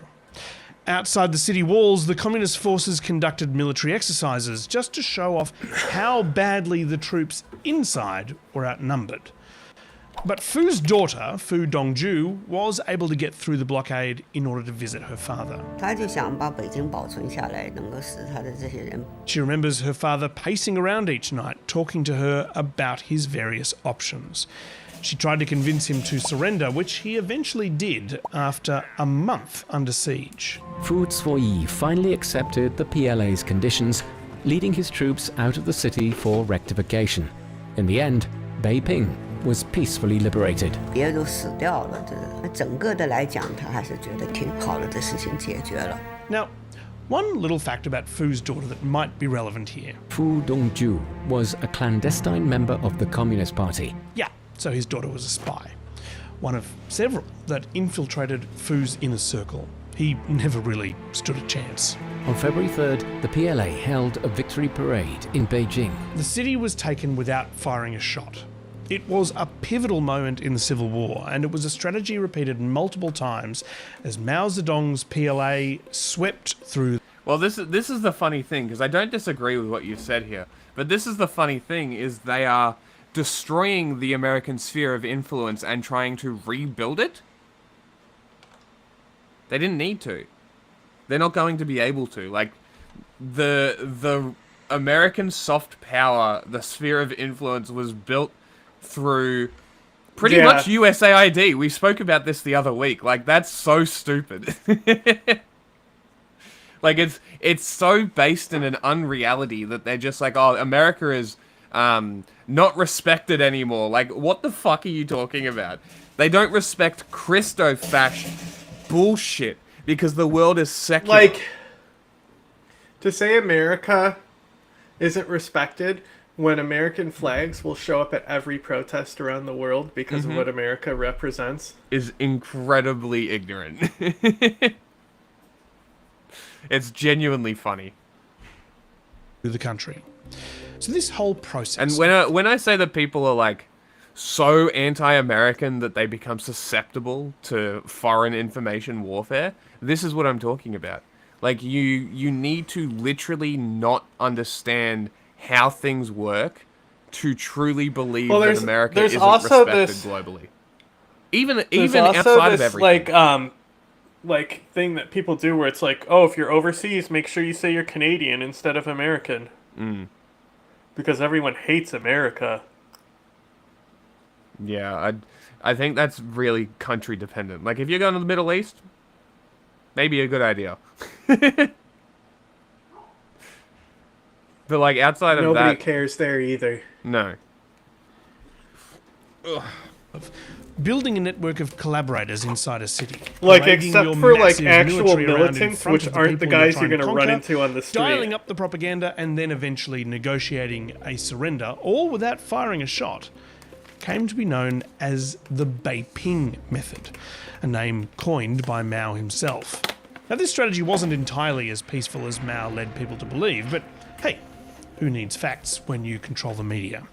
Outside the city walls, the communist forces conducted military exercises just to show off how badly the troops inside were outnumbered. But Fu's daughter, Fu Dongju, was able to get through the blockade in order to visit her father. 他就想把北京保存下来，能够使他的这些人 She remembers her father pacing around each night, talking to her about his various options. She tried to convince him to surrender, which he eventually did after a month under siege. Fu Zuoyi finally accepted the PLA's conditions, leading his troops out of the city for rectification. In the end, Beiping was peacefully liberated. 别人都死掉了，这整个的来讲，他还是觉得挺好的，这事情解决了。 Now, one little fact about Fu's daughter that might be relevant here. Fu Dongju was a clandestine member of the Communist Party. Yeah, so his daughter was a spy. One of several that infiltrated Fu's inner circle. He never really stood a chance. On February 3rd, the PLA held a victory parade in Beijing. The city was taken without firing a shot. It was a pivotal moment in the Civil War, and it was a strategy repeated multiple times as Mao Zedong's PLA swept through. Well, this is the funny thing, because I don't disagree with what you said here, but this is the funny thing, is they are destroying the American sphere of influence and trying to rebuild it. They didn't need to. They're not going to be able to. Like, the American soft power, the sphere of influence was built through pretty much USAID. We spoke about this the other week. Like, that's so stupid. Like, it's so based in an unreality that they're just like, oh, America is not respected anymore. Like, what the fuck are you talking about? They don't respect Christo-fascist bullshit because the world is secular. Like, to say America isn't respected when American flags will show up at every protest around the world because of what America represents is incredibly ignorant. It's genuinely funny. Through the country. So this whole process. And when I say that people are like so anti-American that they become susceptible to foreign information warfare, this is what I'm talking about. Like, you need to literally not understand how things work to truly believe that America isn't respected globally. Even outside of everything. Like thing that people do where it's like, oh, if you're overseas, make sure you say you're Canadian instead of American. Because everyone hates America. Yeah, I think that's really country dependent. Like, if you're going to the Middle East, maybe a good idea. But, like, outside of that... Nobody cares there either. No. Building a network of collaborators inside a city. Like, except for, like, actual militants, which aren't the guys you're going to run into on the street. Dialing up the propaganda and then eventually negotiating a surrender, all without firing a shot, came to be known as the Beiping method, a name coined by Mao himself. Now, this strategy wasn't entirely as peaceful as Mao led people to believe, but hey, who needs facts when you control the media?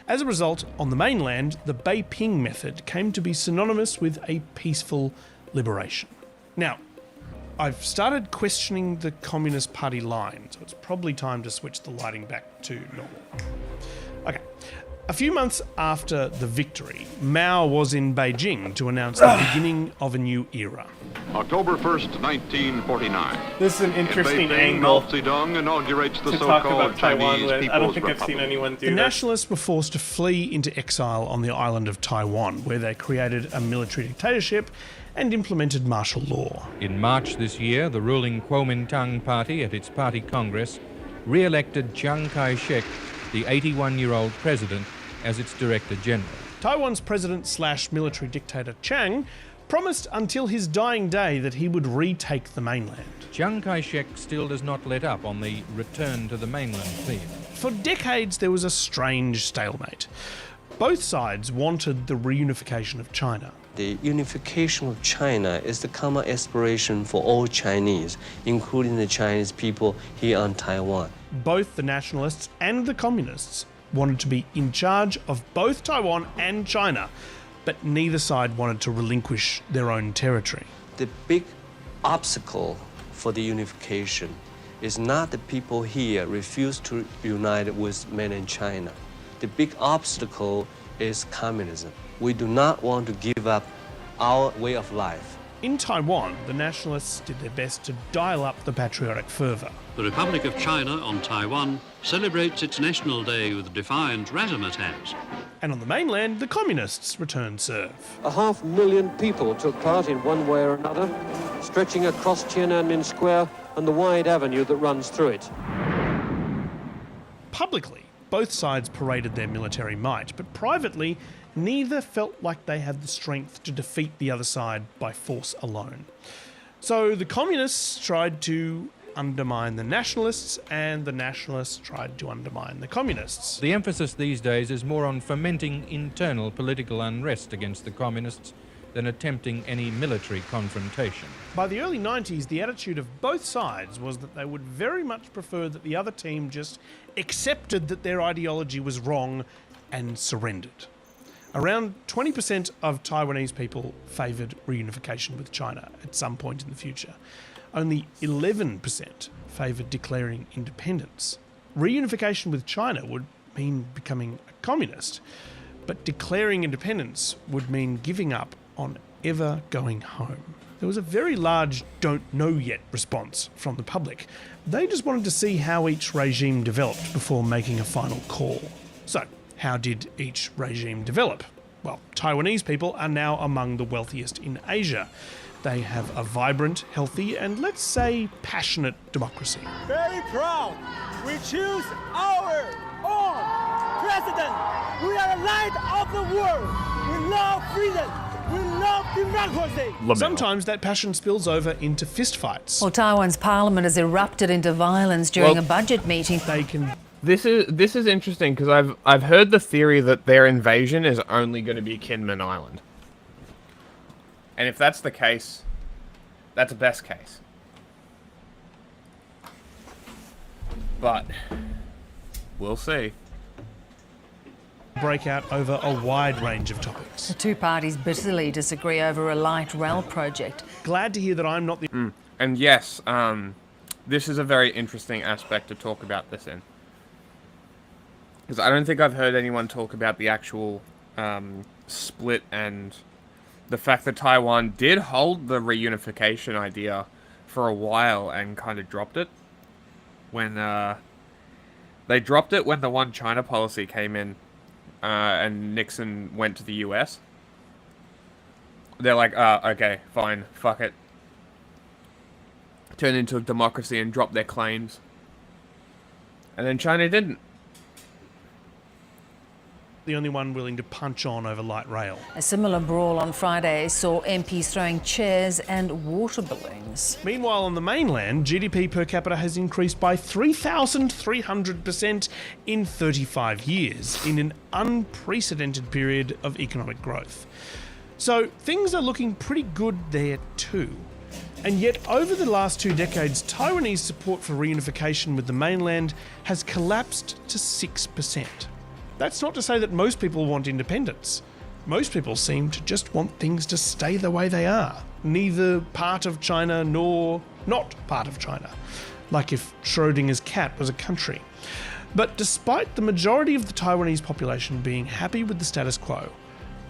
As a result, on the mainland, the Beiping method came to be synonymous with a peaceful liberation. Now, I've started questioning the Communist Party line, so it's probably time to switch the lighting back to normal. Okay. A few months after the victory, Mao was in Beijing to announce the beginning of a new era. October 1st, 1949. This is an interesting angle to talk about Taiwan with. I don't think I've seen anyone do The nationalists were forced to flee into exile on the island of Taiwan, where they created a military dictatorship and implemented martial law. In March this year, the ruling Kuomintang Party at its party congress re-elected Chiang Kai-shek, the 81-year-old president, as its Director General. Taiwan's president/military dictator Chiang promised until his dying day that he would retake the mainland. Chiang Kai-shek still does not let up on the return to the mainland theme. For decades, there was a strange stalemate. Both sides wanted the reunification of China. The unification of China is the common aspiration for all Chinese, including the Chinese people here on Taiwan. Both the nationalists and the communists wanted to be in charge of both Taiwan and China, but neither side wanted to relinquish their own territory. The big obstacle for the unification is not the people here refuse to unite with mainland China. The big obstacle is communism. We do not want to give up our way of life. In Taiwan, the nationalists did their best to dial up the patriotic fervour. The Republic of China on Taiwan celebrates its National Day with defiant razzmatazz. And on the mainland, the communists returned serve. 500,000 people took part in one way or another, stretching across Tiananmen Square and the wide avenue that runs through it. Publicly, both sides paraded their military might, but privately, neither felt like they had the strength to defeat the other side by force alone. So the communists tried to undermine the nationalists, and the nationalists tried to undermine the communists. The emphasis these days is more on fomenting internal political unrest against the communists than attempting any military confrontation. By the early 90s, the attitude of both sides was that they would very much prefer that the other team just accepted that their ideology was wrong and surrendered. Around 20% of Taiwanese people favoured reunification with China at some point in the future. Only 11% favoured declaring independence. Reunification with China would mean becoming a communist, but declaring independence would mean giving up on ever going home. There was a very large don't know yet response from the public. They just wanted to see how each regime developed before making a final call. So, how did each regime develop? Well, Taiwanese people are now among the wealthiest in Asia. They have a vibrant, healthy, and let's say passionate democracy. Very proud. We choose our own president. We are the light of the world. We love freedom. We love democracy. Sometimes that passion spills over into fistfights. Well, Taiwan's parliament has erupted into violence during a budget meeting. They can. This is interesting because I've heard the theory that their invasion is only going to be Kinmen Island. And if that's the case, that's a best case. But we'll see. Break out over a wide range of topics. The two parties bitterly disagree over a light rail project. Glad to hear that I'm not the... And yes, this is a very interesting aspect to talk about this in. Because I don't think I've heard anyone talk about the actual split and the fact that Taiwan did hold the reunification idea for a while and kind of dropped it. When they dropped it when the One China policy came in and Nixon went to the US. They're like, okay, fine, fuck it. Turned into a democracy and dropped their claims. And then China didn't. The only one willing to punch on over light rail. A similar brawl on Friday saw MPs throwing chairs and water balloons. Meanwhile, on the mainland, GDP per capita has increased by 3,300% in 35 years, in an unprecedented period of economic growth. So things are looking pretty good there too. And yet, over the last 2 decades, Taiwanese support for reunification with the mainland has collapsed to 6%. That's not to say that most people want independence. Most people seem to just want things to stay the way they are. Neither part of China nor not part of China. Like if Schrodinger's cat was a country. But despite the majority of the Taiwanese population being happy with the status quo,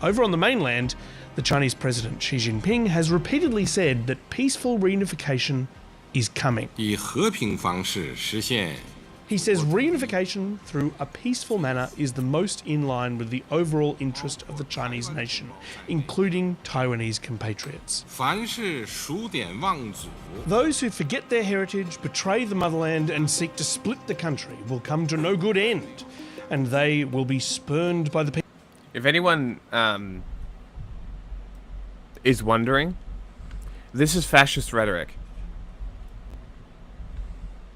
over on the mainland, the Chinese President Xi Jinping has repeatedly said that peaceful reunification is coming. 以和平方式实现 He says reunification through a peaceful manner is the most in line with the overall interest of the Chinese nation, including Taiwanese compatriots. 凡是数典忘祖 Those who forget their heritage, betray the motherland, and seek to split the country will come to no good end, and they will be spurned by the people. If anyone is wondering, this is fascist rhetoric.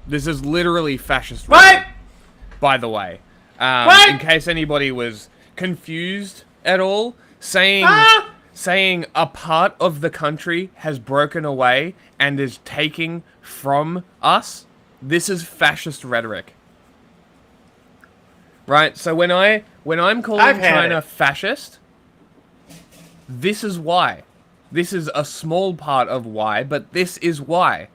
This is literally fascist rhetoric, by the way. In case anybody was confused at all, saying a part of the country has broken away and is taking from us, this is fascist rhetoric. Right? So when I'm calling China fascist, this is why. This is a small part of why, but this is why.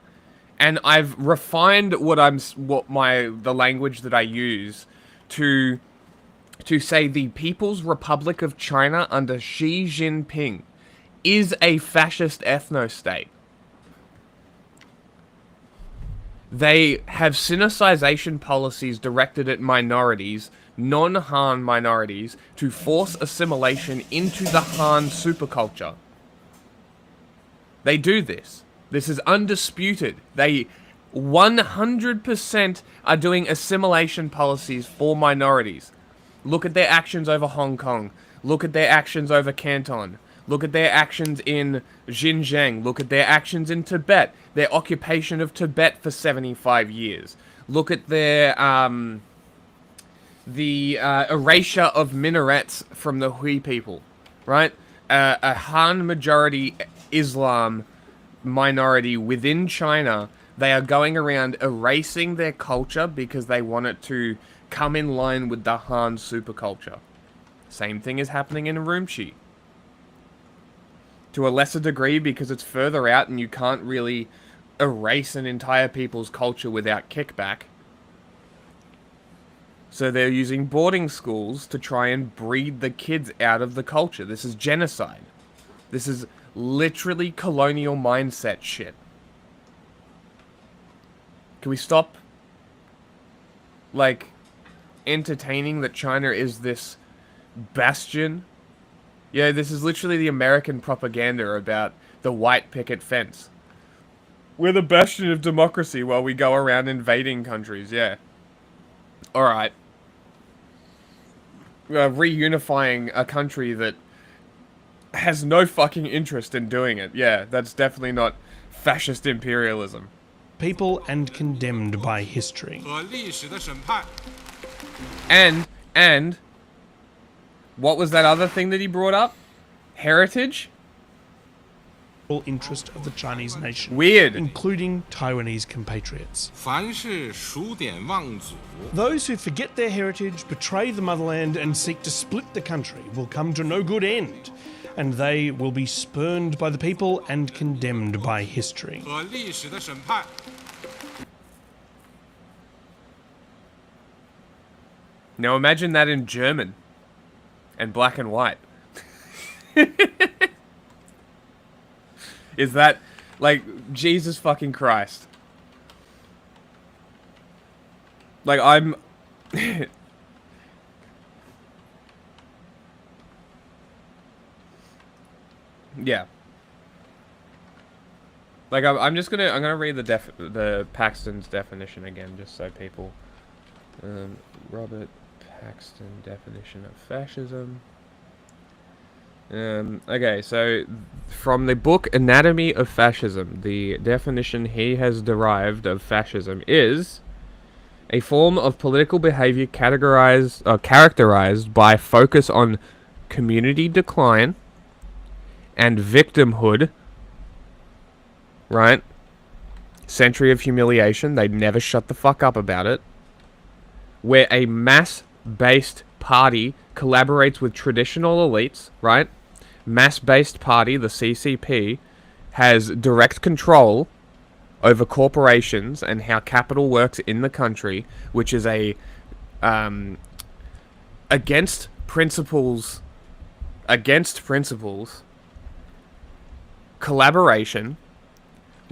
And I've refined the language that I use to to say the People's Republic of China under Xi Jinping is a fascist ethno-state. They have sinicization policies directed at minorities, non-Han minorities, to force assimilation into the Han superculture. They do this. This is undisputed. They 100% are doing assimilation policies for minorities. Look at their actions over Hong Kong. Look at their actions over Canton. Look at their actions in Xinjiang. Look at their actions in Tibet. Their occupation of Tibet for 75 years. Look at their, erasure of minarets from the Hui people. Right? A Han majority Islam minority within China, they are going around erasing their culture because they want it to come in line with the Han superculture. Same thing is happening in Urumqi. To a lesser degree because it's further out and you can't really erase an entire people's culture without kickback. So they're using boarding schools to try and breed the kids out of the culture. This is genocide. This is literally colonial mindset shit. Can we stop, like, entertaining that China is this bastion? Yeah, this is literally the American propaganda about the white picket fence. We're the bastion of democracy while we go around invading countries, yeah. Alright. Reunifying a country that has no fucking interest in doing it. Yeah, that's definitely not fascist imperialism. People and condemned by history. And what was that other thing that he brought up? Heritage? Interest of the Chinese nation. Weird. Including Taiwanese compatriots. Those who forget their heritage, betray the motherland, and seek to split the country will come to no good end. And they will be spurned by the people and condemned by history. Now imagine that in German. And black and white. Is that, like, Jesus fucking Christ. Like, I'm... Yeah. Like, I'm just gonna, I'm gonna read the Paxton's definition again, just so people... Robert Paxton definition of fascism. Okay, so from the book Anatomy of Fascism, the definition he has derived of fascism is a form of political behavior characterized by focus on community decline and victimhood, right? Century of humiliation, they never shut the fuck up about it, where a mass-based party collaborates with traditional elites, right? Mass-based party, the CCP, has direct control over corporations and how capital works in the country, which is a against principles collaboration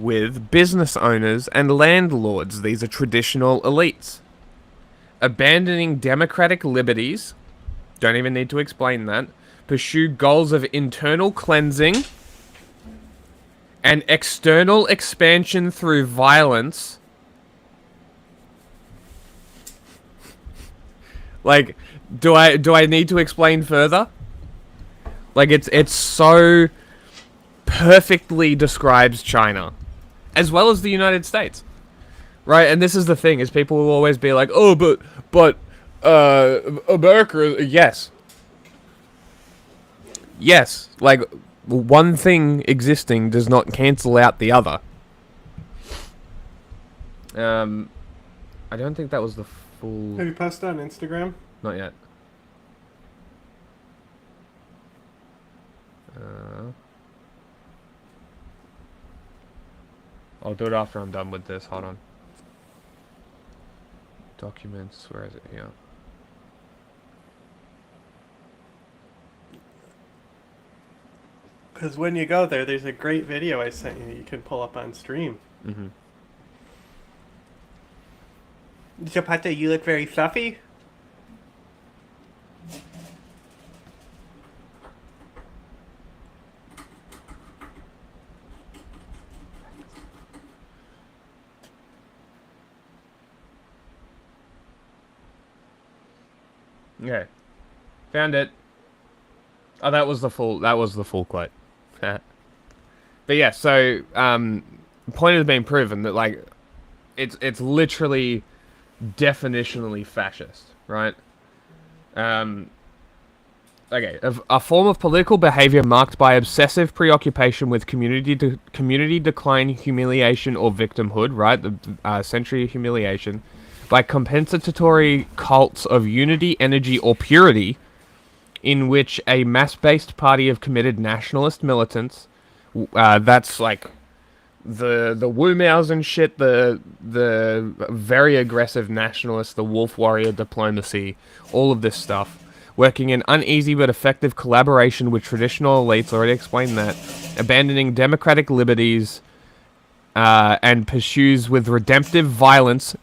with business owners and landlords. These are traditional elites. Abandoning democratic liberties, don't even need to explain that, pursue goals of internal cleansing and external expansion through violence. Like, do I need to explain further? Like, it's so perfectly describes China, as well as the United States. Right, and this is the thing, is people will always be like, oh, but America, yes. Yes, like, one thing existing does not cancel out the other. I don't think that was the full... Have you posted on Instagram? Not yet. I'll do it after I'm done with this, hold on. Documents, where is it? Here. Because when you go there, there's a great video I sent you can pull up on stream. Mm-hmm. Zapata, you look very fluffy. Okay. Found it. Oh, that was the full quote. But yeah, so the point has been proven that like it's literally definitionally fascist, right? Okay, a form of political behavior marked by obsessive preoccupation with community decline, humiliation, or victimhood, right? The century of humiliation, by compensatory cults of unity, energy, or purity, in which a mass-based party of committed nationalist militants, that's like the Wu Maos and shit, the very aggressive nationalists, the wolf warrior diplomacy, all of this stuff, working in uneasy but effective collaboration with traditional elites, already explained that, abandoning democratic liberties, and pursues with redemptive violence,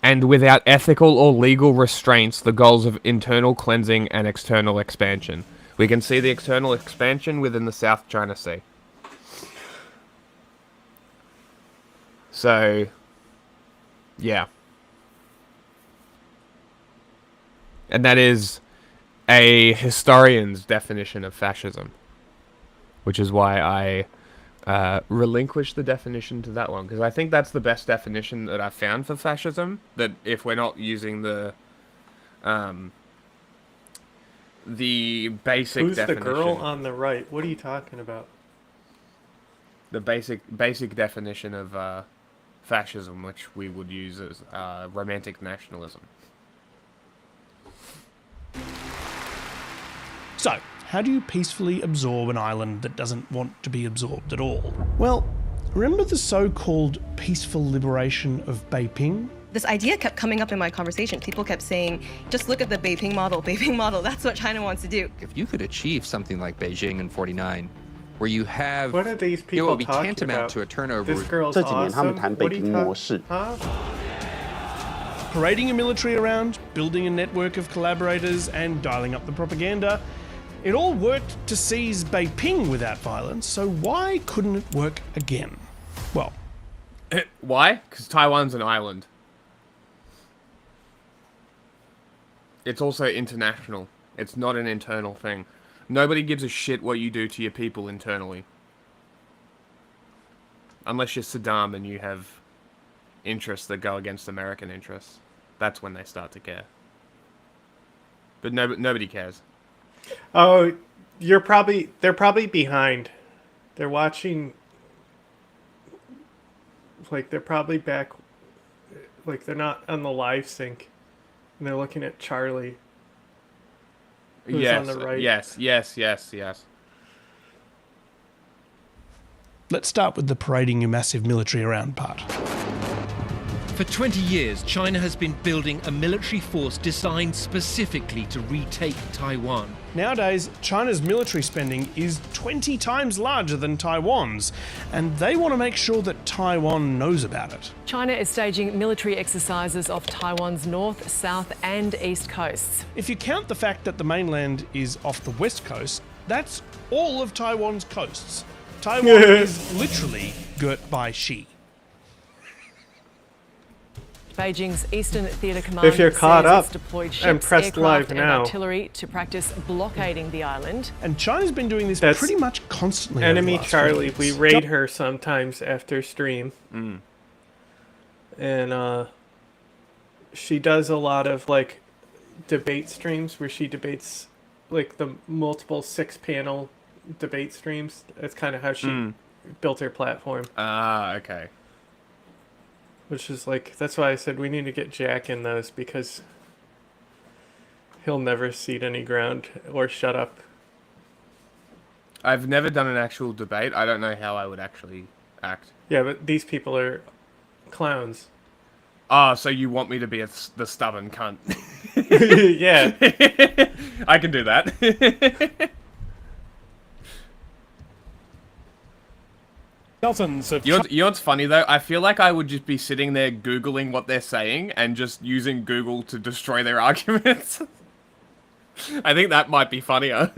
and without ethical or legal restraints, the goals of internal cleansing and external expansion. We can see the external expansion within the South China Sea. So, yeah. And that is a historian's definition of fascism. Which is why I relinquished the definition to that one. Because I think that's the best definition that I've found for fascism. That if we're not using the basic Who's definition. the girl on the right? What are you talking about? The basic definition of fascism, which we would use as romantic nationalism. So, how do you peacefully absorb an island that doesn't want to be absorbed at all? Well, remember the so-called peaceful liberation of Beiping? This idea kept coming up in my conversation. People kept saying, just look at the Beiping model, that's what China wants to do. If you could achieve something like Beijing in 49, where you have, what are these people it would be talking tantamount about? to a turnover. This girl's awesome. What are you Parading a military around, building a network of collaborators, and dialing up the propaganda. It all worked to seize Beiping without violence, so why couldn't it work again? Well, why? Because Taiwan's an island. It's also international. It's not an internal thing. Nobody gives a shit what you do to your people internally. Unless you're Saddam and you have interests that go against American interests. That's when they start to care. But nobody cares. Oh, they're probably behind. They're watching, like they're probably back, like they're not on the live sync, and they're looking at Charlie. Who's on the right. Yes. Let's start with the parading your massive military around part. For 20 years, China has been building a military force designed specifically to retake Taiwan. Nowadays, China's military spending is 20 times larger than Taiwan's, and they want to make sure that Taiwan knows about it. China is staging military exercises off Taiwan's north, south, and east coasts. If you count the fact that the mainland is off the west coast, that's all of Taiwan's coasts. Taiwan is literally girt by Xi. Beijing's Eastern Theatre Command If you're caught up deployed and ships, pressed aircraft, live and now. artillery to practice blockading the island. And China's been doing this That's pretty much constantly. Enemy over the last Charlie. 20 We years. raid her sometimes after stream. And she does a lot of like debate streams where she debates like the multiple 6-panel debate streams. That's kind of how she built her platform. Okay. Which is like, that's why I said we need to get Jack in those, because he'll never cede any ground or shut up. I've never done an actual debate. I don't know how I would actually act. Yeah, but these people are clowns. Ah, so you want me to be the stubborn cunt? Yeah. I can do that. Dozens of... You know what's funny, though? I feel like I would just be sitting there Googling what they're saying and just using Google to destroy their arguments. I think that might be funnier.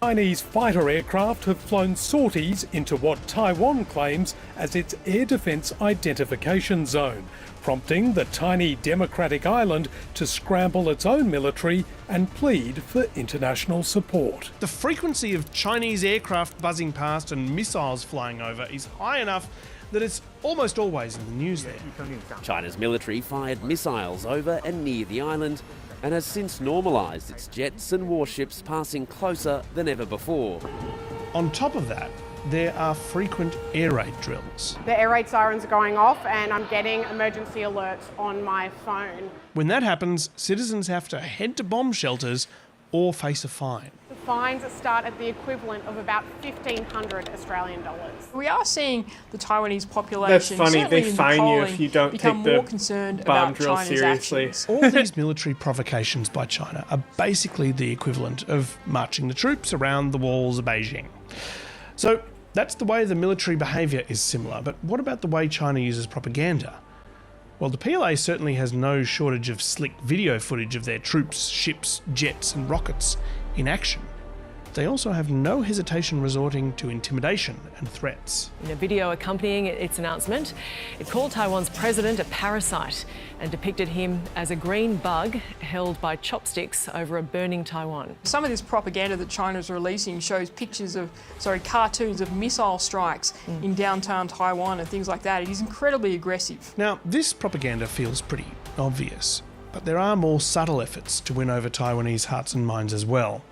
Chinese fighter aircraft have flown sorties into what Taiwan claims as its air defense identification zone, prompting the tiny democratic island to scramble its own military and plead for international support. The frequency of Chinese aircraft buzzing past and missiles flying over is high enough that it's almost always in the news there. China's military fired missiles over and near the island and has since normalised its jets and warships passing closer than ever before. On top of that, there are frequent air raid drills. The air raid sirens are going off and I'm getting emergency alerts on my phone. When that happens, citizens have to head to bomb shelters or face a fine. The fines start at the equivalent of about 1,500 Australian dollars. We are seeing the Taiwanese population, That's funny, they in the fine you polling, if you don't become take more the concerned bomb about drill China's seriously. actions. All these military provocations by China are basically the equivalent of marching the troops around the walls of Beijing. So that's the way the military behaviour is similar, but what about the way China uses propaganda? Well, the PLA certainly has no shortage of slick video footage of their troops, ships, jets and rockets in action. They also have no hesitation resorting to intimidation and threats. In a video accompanying its announcement, it called Taiwan's president a parasite and depicted him as a green bug held by chopsticks over a burning Taiwan. Some of this propaganda that China's releasing shows cartoons of missile strikes in downtown Taiwan and things like that. It is incredibly aggressive. Now, this propaganda feels pretty obvious, but there are more subtle efforts to win over Taiwanese hearts and minds as well.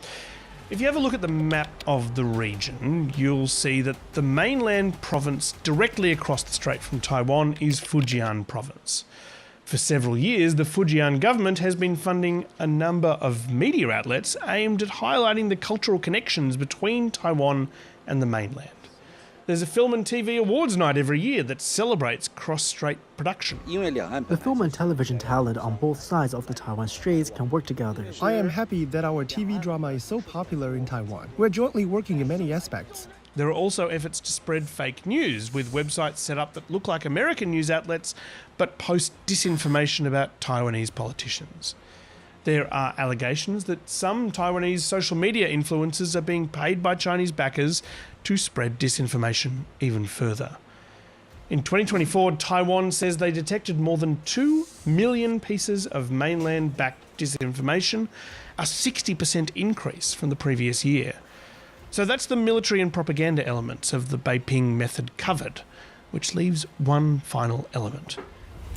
If you have a look at the map of the region, you'll see that the mainland province directly across the strait from Taiwan is Fujian province. For several years, the Fujian government has been funding a number of media outlets aimed at highlighting the cultural connections between Taiwan and the mainland. There's a film and TV awards night every year that celebrates cross-strait production. The film and television talent on both sides of the Taiwan Straits can work together. I am happy that our TV drama is so popular in Taiwan. We're jointly working in many aspects. There are also efforts to spread fake news, with websites set up that look like American news outlets but post disinformation about Taiwanese politicians. There are allegations that some Taiwanese social media influencers are being paid by Chinese backers to spread disinformation even further. In 2024, Taiwan says they detected more than 2 million pieces of mainland-backed disinformation, a 60% increase from the previous year. So that's the military and propaganda elements of the Beiping method covered, which leaves one final element: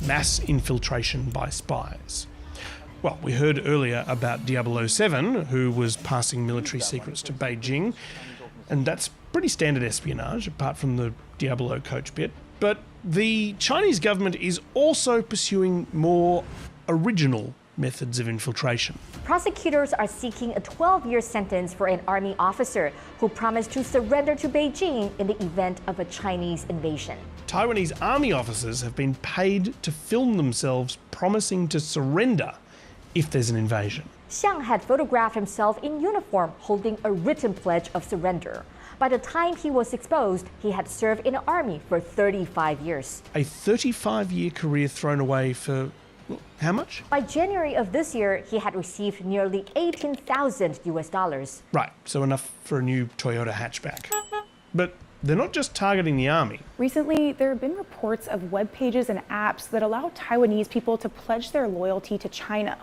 mass infiltration by spies. Well, we heard earlier about Diablo 7, who was passing military secrets to Beijing, and that's pretty standard espionage, apart from the Diablo coach bit. But the Chinese government is also pursuing more original methods of infiltration. Prosecutors are seeking a 12-year sentence for an army officer who promised to surrender to Beijing in the event of a Chinese invasion. Taiwanese army officers have been paid to film themselves promising to surrender if there's an invasion. Xiang had photographed himself in uniform holding a written pledge of surrender. By the time he was exposed, he had served in the army for 35 years. A 35-year career thrown away for how much? By January of this year, he had received nearly $18,000. Right, so enough for a new Toyota hatchback. But they're not just targeting the army. Recently, there have been reports of web pages and apps that allow Taiwanese people to pledge their loyalty to China.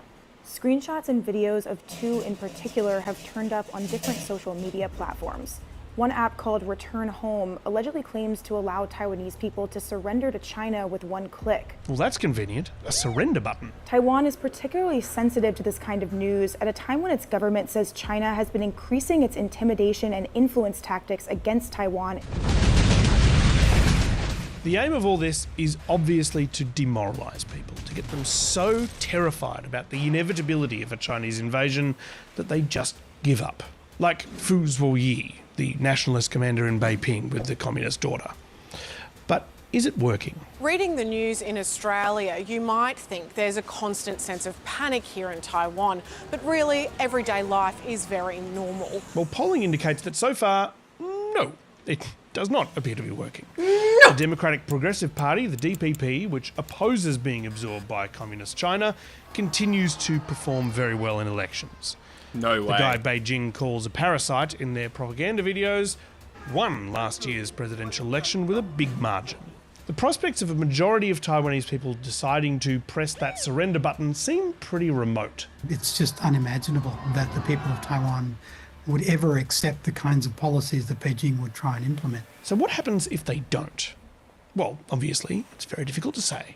Screenshots and videos of two in particular have turned up on different social media platforms. One app called Return Home allegedly claims to allow Taiwanese people to surrender to China with one click. Well, that's convenient. A surrender button. Taiwan is particularly sensitive to this kind of news at a time when its government says China has been increasing its intimidation and influence tactics against Taiwan. The aim of all this is obviously to demoralise people, to get them so terrified about the inevitability of a Chinese invasion that they just give up. Like Fu Zuoyi, the nationalist commander in Beiping with the communist daughter. But is it working? Reading the news in Australia, you might think there's a constant sense of panic here in Taiwan, but really, everyday life is very normal. Well, polling indicates that so far, no, it does not appear to be working. The Democratic Progressive Party, the DPP, which opposes being absorbed by Communist China, continues to perform very well in elections. No way. The guy Beijing calls a parasite in their propaganda videos won last year's presidential election with a big margin. The prospects of a majority of Taiwanese people deciding to press that surrender button seem pretty remote. It's just unimaginable that the people of Taiwan would ever accept the kinds of policies that Beijing would try and implement. So what happens if they don't? Well, obviously, it's very difficult to say.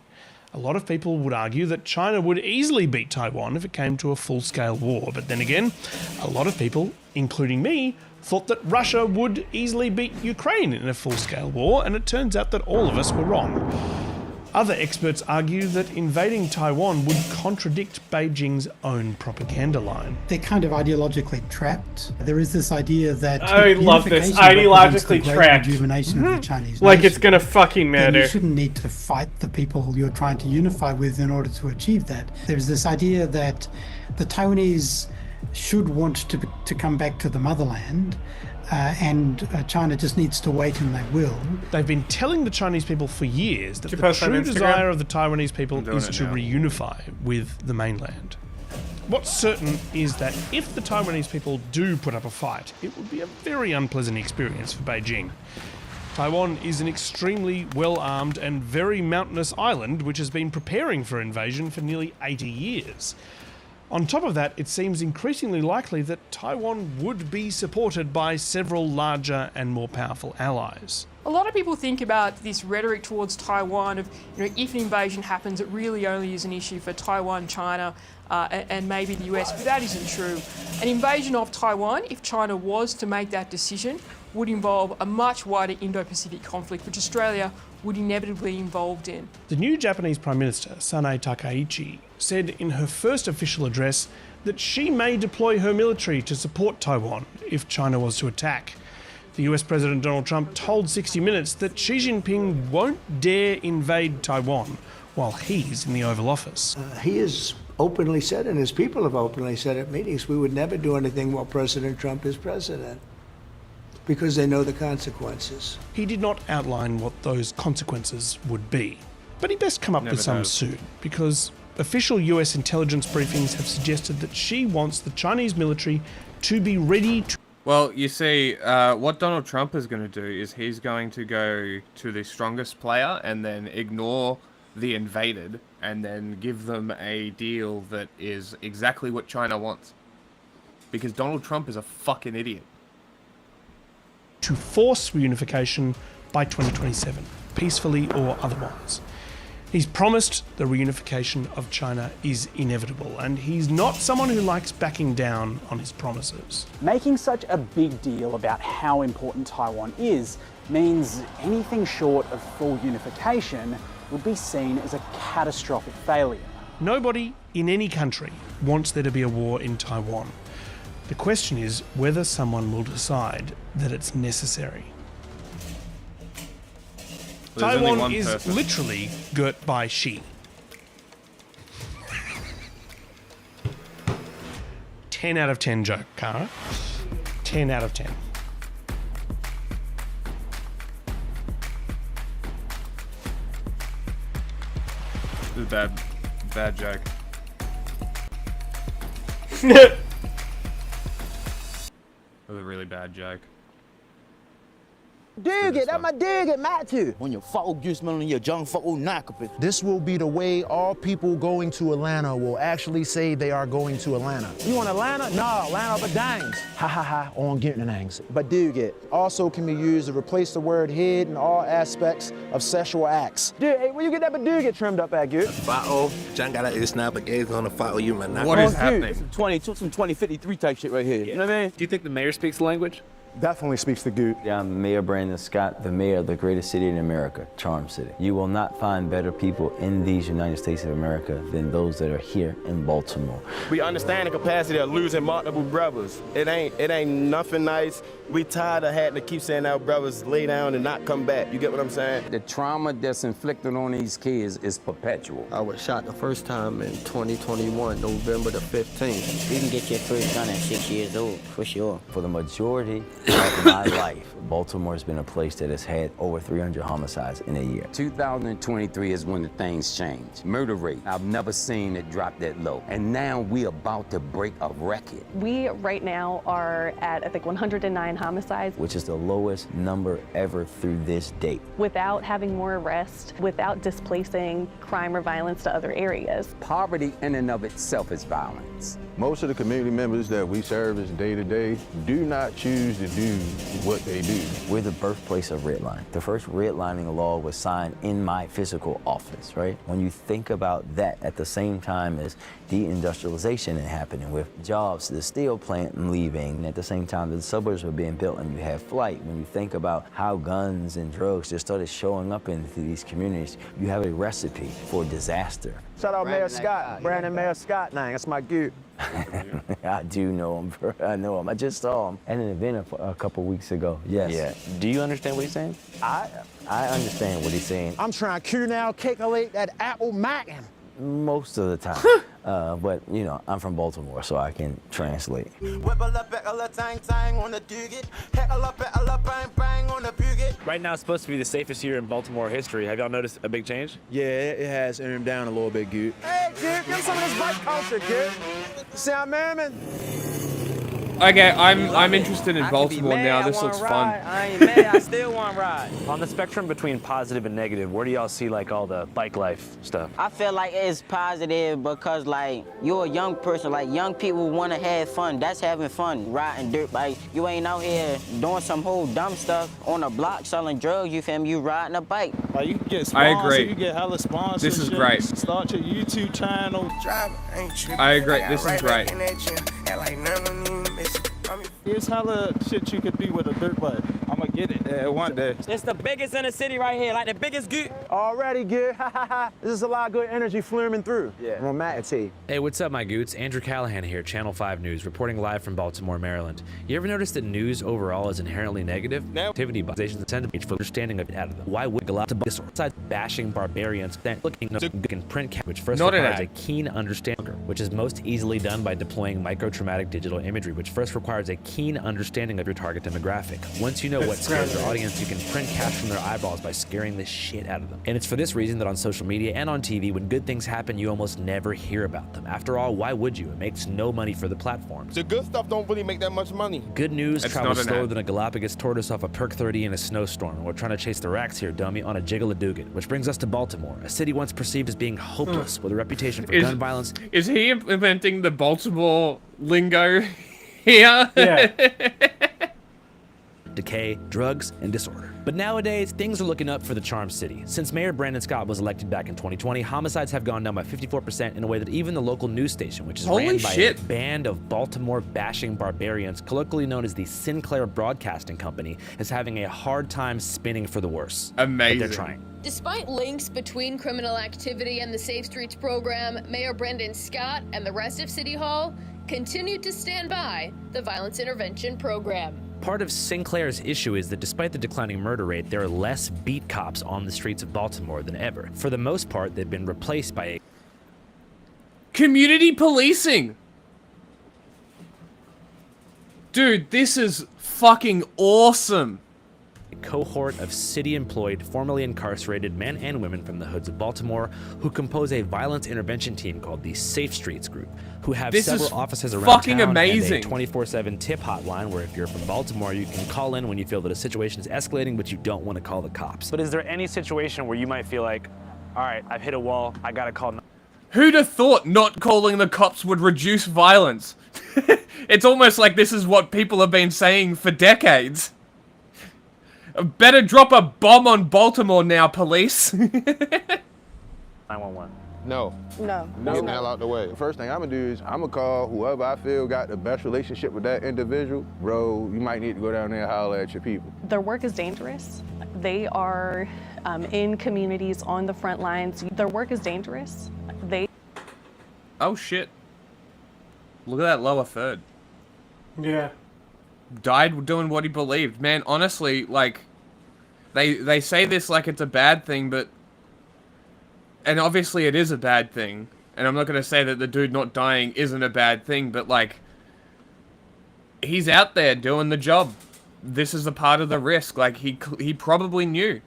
A lot of people would argue that China would easily beat Taiwan if it came to a full-scale war. But then again, a lot of people, including me, thought that Russia would easily beat Ukraine in a full-scale war, and it turns out that all of us were wrong. Other experts argue that invading Taiwan would contradict Beijing's own propaganda line. They're kind of ideologically trapped. There is this idea that I love this. Ideologically trapped. Rejuvenation of the Chinese like nation. It's gonna fucking matter. Then you shouldn't need to fight the people who you're trying to unify with in order to achieve that. There's this idea that the Taiwanese should want to come back to the motherland, and China just needs to wait, and they will. They've been telling the Chinese people for years that the true desire of the Taiwanese people is to reunify with the mainland. What's certain is that if the Taiwanese people do put up a fight, it would be a very unpleasant experience for Beijing. Taiwan is an extremely well-armed and very mountainous island which has been preparing for invasion for nearly 80 years. On top of that, it seems increasingly likely that Taiwan would be supported by several larger and more powerful allies. A lot of people think about this rhetoric towards Taiwan of, if an invasion happens, it really only is an issue for Taiwan, China, and maybe the US, but that isn't true. An invasion of Taiwan, if China was to make that decision, would involve a much wider Indo-Pacific conflict, which Australia would inevitably be involved in. The new Japanese Prime Minister, Sanae Takaichi, said in her first official address that she may deploy her military to support Taiwan if China was to attack. The US President Donald Trump told 60 Minutes that Xi Jinping won't dare invade Taiwan while he's in the Oval Office. He has openly said, and his people have openly said at meetings, we would never do anything while President Trump is president, because they know the consequences. He did not outline what those consequences would be, but he best come up with some soon, because official US intelligence briefings have suggested that Xi wants the Chinese military to be ready to... Well, you see, what Donald Trump is going to do is he's going to go to the strongest player and then ignore the invaded and then give them a deal that is exactly what China wants. Because Donald Trump is a fucking idiot. To force reunification by 2027, peacefully or otherwise. He's promised the reunification of China is inevitable, and he's not someone who likes backing down on his promises. Making such a big deal about how important Taiwan is means anything short of full unification would be seen as a catastrophic failure. Nobody in any country wants there to be a war in Taiwan. The question is whether someone will decide that it's necessary. Taiwan is literally girt by Xi. 10 out of 10 joke, Kara. 10 out of 10. This is a bad joke. That was a really bad joke. Dig it, my dig it, Matthew. On your focus, man, on your young This will be the way all people going to Atlanta will actually say they are going to Atlanta. You want Atlanta? No, Atlanta but dangs. Ha ha ha, on getting the dangs. But dig it also can be used to replace the word head in all aspects of sexual acts. Dude, hey, where you get that but dig it trimmed up at, good? Follow, John got a snap again gonna follow you, man. What is happening? Some 2053 type shit right here. Yeah. You know what I mean? Do you think the mayor speaks the language? definitely speaks to Goot. Yeah, I'm Mayor Brandon Scott, the mayor of the greatest city in America, Charm City. You will not find better people in these United States of America than those that are here in Baltimore. We understand the capacity of losing multiple brothers. It ain't nothing nice. We tired of having to keep saying our brothers lay down and not come back. You get what I'm saying? The trauma that's inflicted on these kids is perpetual. I was shot the first time in 2021, November the 15th. You can get your first gun at 6 years old, for sure. For the majority of my life, Baltimore's been a place that has had over 300 homicides in a year. 2023 is when the things change. Murder rate, I've never seen it drop that low. And now we're about to break a record. We right now are at, I think, 109 homicides. Which is the lowest number ever through this date. Without having more arrests, without displacing crime or violence to other areas. Poverty in and of itself is violence. Most of the community members that we service day to day do not choose to do what they do. We're the birthplace of redlining. The first redlining law was signed in my physical office, right? When you think about that at the same time as deindustrialization happening with jobs, the steel plant leaving, and at the same time the suburbs were being built and you have flight. When you think about how guns and drugs just started showing up into these communities, you have a recipe for disaster. Shout out Mayor Scott, Brandon Mayor Scott, now that's my dude. I do know him, bro. I know him. I just saw him at an event a couple weeks ago. Yes. Yeah. Do you understand what he's saying? I understand what he's saying. I'm trying to cue now, calculate that apple mackin'. Most of the time. But, you know, I'm from Baltimore, so I can translate. Right now, it's supposed to be the safest year in Baltimore history. Have y'all noticed a big change? Yeah, it has earned down a little bit, Goot. Hey, Goot, give some of this bike culture, Goot. See how man? Okay, I'm interested in Baltimore now. This looks fun. I ain't mad. I still want to ride. On the spectrum between positive and negative, where do y'all see like all the bike life stuff? I feel like it's positive because like you're a young person, like young people want to have fun. That's having fun, riding dirt bikes. You ain't out here doing some whole dumb stuff on a block selling drugs, you feel me? You riding a bike. Like you can get I sponsored, agree. you get hella sponsors. This is great. Start your YouTube channel. I agree. This is great. Here's hella shit you could do with a dirt bike. I'ma get it one day. It's the biggest in the city right here, like the biggest Goot. Already good. This is a lot of good energy flowing through. Yeah. I'm Matt T. Hey, what's up, my Goots? Andrew Callahan here, Channel 5 News, reporting live from Baltimore, Maryland. You ever notice that news overall is inherently negative? No. Activity by organizations tend to for understanding of it out of them. Why would Galata besides bashing barbarians then looking in print which first requires a keen understanding, which is most easily done by deploying micro-traumatic digital imagery, which first requires a keen understanding of your target demographic. Once you know what scares your audience, you can print cash from their eyeballs by scaring the shit out of them. And it's for this reason that on social media and on TV, when good things happen, you almost never hear about them. After all, why would you? It makes no money for the platforms. The good stuff don't really make that much money. Good news travels slower than a Galapagos tortoise off a perk 30 in a snowstorm. We're trying to chase the racks here, dummy, on a jiggle-a-doogan. Which brings us to Baltimore, a city once perceived as being hopeless with a reputation for gun violence. Is he implementing the Baltimore lingo here? Yeah. Decay, drugs, and disorder. But nowadays, things are looking up for the Charm City. Since Mayor Brandon Scott was elected back in 2020, homicides have gone down by 54% in a way that even the local news station, which is ran by a band of Baltimore-bashing barbarians, colloquially known as the Sinclair Broadcasting Company, is having a hard time spinning for the worse. Amazing. But they're trying. Despite links between criminal activity and the Safe Streets program, Mayor Brandon Scott and the rest of City Hall continued to stand by the violence intervention program. Part of Sinclair's issue is that despite the declining murder rate, there are less beat cops on the streets of Baltimore than ever. For the most part, they've been replaced by a community policing. Dude, this is fucking awesome. Cohort of city-employed, formerly incarcerated men and women from the hoods of Baltimore who compose a violence intervention team called the Safe Streets Group, who have several offices around fucking town amazing. And a 24/7 tip hotline where if you're from Baltimore, you can call in when you feel that a situation is escalating, but you don't want to call the cops. But is there any situation where you might feel like, all right, I've hit a wall, I gotta call... Who'd have thought not calling the cops would reduce violence? It's almost like this is what people have been saying for decades. Better drop a bomb on Baltimore now, police. 911. No. No. Get the hell out the way. The first thing I'm gonna do is I'm gonna call whoever I feel got the best relationship with that individual. Bro, you might need to go down there and holler at your people. Their work is dangerous. They are in communities on the front lines. Their work is dangerous. Oh shit. Look at that lower third. Yeah. Died doing what he believed. Man, honestly, like, they say this like it's a bad thing, but... And obviously it is a bad thing. And I'm not going to say that the dude not dying isn't a bad thing, but, like... He's out there doing the job. This is a part of the risk. Like, he probably knew.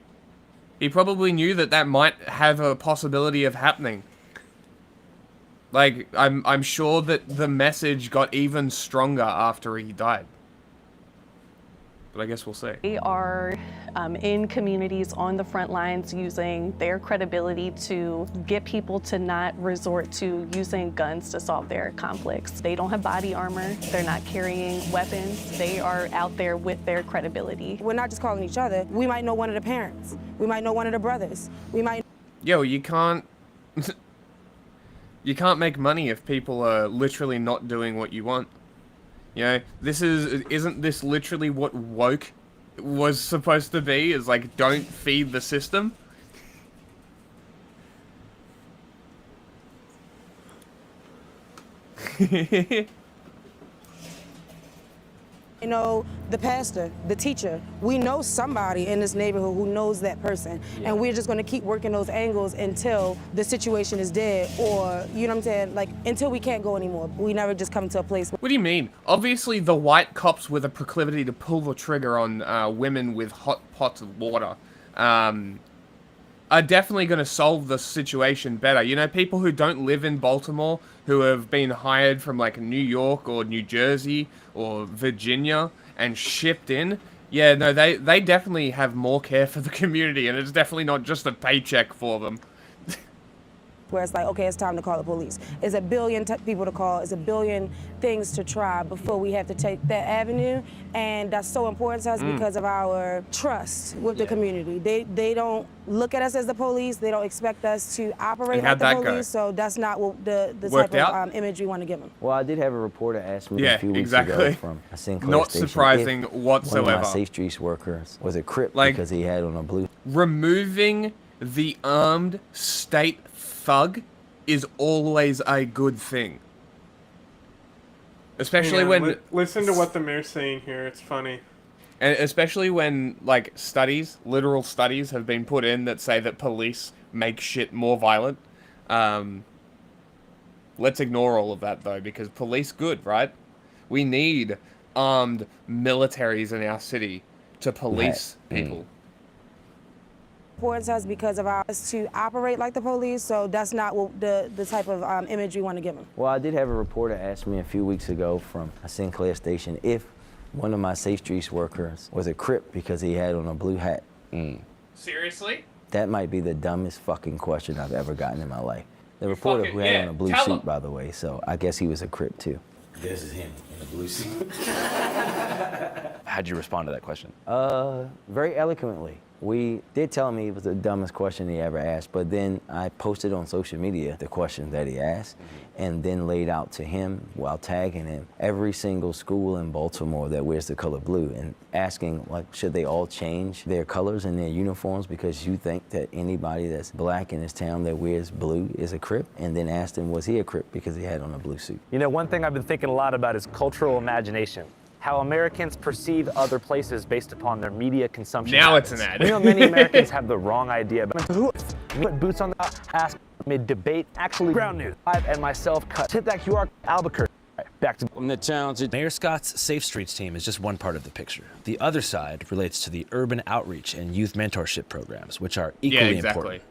He probably knew that that might have a possibility of happening. Like, I'm sure that the message got even stronger after he died. But I guess we'll see. They are in communities on the front lines using their credibility to get people to not resort to using guns to solve their conflicts. They don't have body armor. They're not carrying weapons. They are out there with their credibility. We're not just calling each other. We might know one of the parents. We might know one of the brothers. We might... Yo, you can't... You can't make money if people are literally not doing what you want. You know, isn't this literally what woke was supposed to be? Is like, don't feed the system? You know, the pastor, the teacher, we know somebody in this neighborhood who knows that person. Yeah. And we're just gonna keep working those angles until the situation is dead, or, you know what I'm saying, like, until we can't go anymore. We never just come to a place. What do you mean? Obviously the white cops with a proclivity to pull the trigger on women with hot pots of water are definitely going to solve the situation better. You know, people who don't live in Baltimore, who have been hired from like New York or New Jersey or Virginia and shipped in, yeah, no, they definitely have more care for the community, and it's definitely not just a paycheck for them. Where it's like, okay, it's time to call the police. It's a billion people to call. It's a billion things to try before we have to take that avenue. And that's so important to us because of our trust with the community. They don't look at us as the police. They don't expect us to operate like the police. So that's not what the type of image we want to give them. Well, I did have a reporter ask me a few weeks ago from a Sinclair Not station surprising if whatsoever. One of my Safe Streets workers was a Crip because he had on a blue. Removing the armed state thug is always a good thing. Especially when... Listen to what the mayor's saying here, it's funny. And especially when, like, literal studies have been put in that say that police make shit more violent. Let's ignore all of that, though, because police good, right? We need armed militaries in our city to police people. Important to us because of us to operate like the police, so that's not what the type of image we want to give them. Well, I did have a reporter ask me a few weeks ago from a Sinclair station if one of my Safe Streets workers was a Crip because he had on a blue hat. Seriously? That might be the dumbest fucking question I've ever gotten in my life. The reporter who had on a blue suit, by the way, so I guess he was a Crip too. This is him in a blue suit. How'd you respond to that question? Very eloquently. We did tell him it was the dumbest question he ever asked, but then I posted on social media the question that he asked, and then laid out to him, while tagging him, every single school in Baltimore that wears the color blue, and asking, like, should they all change their colors and their uniforms because you think that anybody that's black in this town that wears blue is a Crip? And then asked him, was he a Crip because he had on a blue suit? You know, one thing I've been thinking a lot about is cultural imagination. How Americans perceive other places based upon their media consumption habits. It's an ad. You know, many Americans have the wrong idea about who put boots on the ask mid-debate. Actually, Ground News. I and myself cut. Hit that QR, Albuquerque. Back to the challenge. Mayor Scott's Safe Streets team is just one part of the picture. The other side relates to the urban outreach and youth mentorship programs, which are equally important.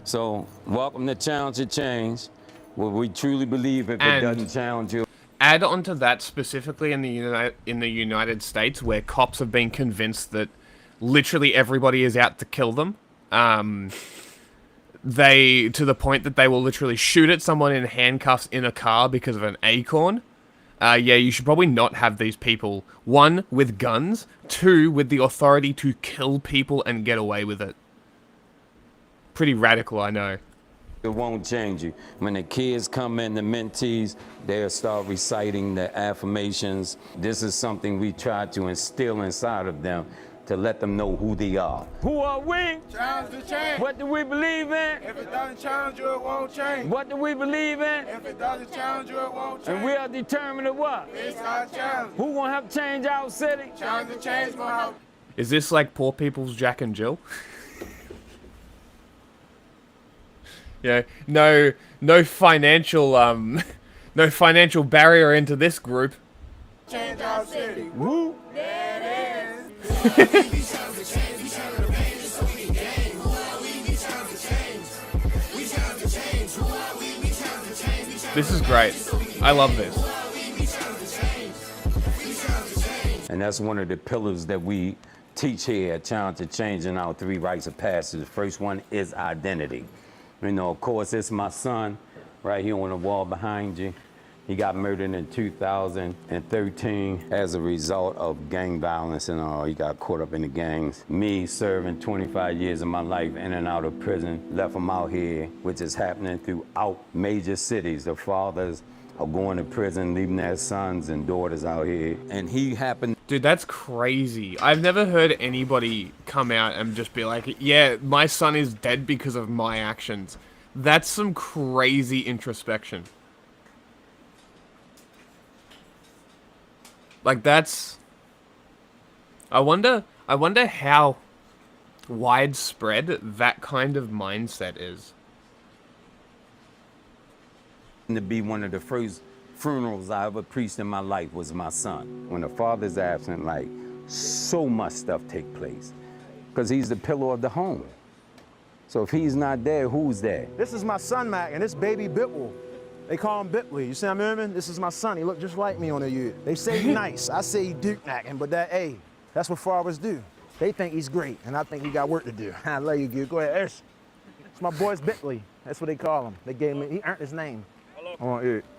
So, welcome to Challenge to Change, where we truly believe if it doesn't challenge you. Add on to that specifically in the United States, where cops have been convinced that literally everybody is out to kill them. To the point that they will literally shoot at someone in handcuffs in a car because of an acorn. Yeah, you should probably not have these people, 1, with guns, 2, with the authority to kill people and get away with it. Pretty radical, I know. It won't change you. When the kids come in, the mentees, they'll start reciting the affirmations. This is something we try to instill inside of them to let them know who they are. Who are we? Challenge the change. What do we believe in? If it doesn't challenge you, it won't change. What do we believe in? If it doesn't challenge you, it won't change. And we are determined to what? It's our challenge. Who gonna help change our city? Challenge the change gonna help. Is this like poor people's Jack and Jill? Yeah, no financial no financial barrier into this group. Change our city. Woo! There it is. This is great. I love this. And that's one of the pillars that we teach here at Challenge to Change in our 3 rites of passage. The first one is identity. You know, of course, it's my son right here on the wall behind you. He got murdered in 2013 as a result of gang violence and all. He got caught up in the gangs. Me serving 25 years of my life in and out of prison, left him out here, which is happening throughout major cities. The fathers are going to prison, leaving their sons and daughters out here. And he happened... Dude, that's crazy. I've never heard anybody come out and just be like, yeah, my son is dead because of my actions. That's some crazy introspection. Like, that's... I wonder how widespread that kind of mindset is. To be one of the first funerals I ever preached in my life was my son. When the father's absent, like, so much stuff take place. Because he's the pillar of the home. So if he's not there, who's there? This is my son, Mac, and this baby Bitwell. They call him Bitley. You see what I mean? This is my son. He look just like me on the youth. They say he nice. I say he Duke knacking, but that, hey, that's what fathers do. They think he's great, and I think he got work to do. I love you, Duke. Go ahead, Ash. It's my boy's Bitley. That's what they call him. They gave me, he earned his name.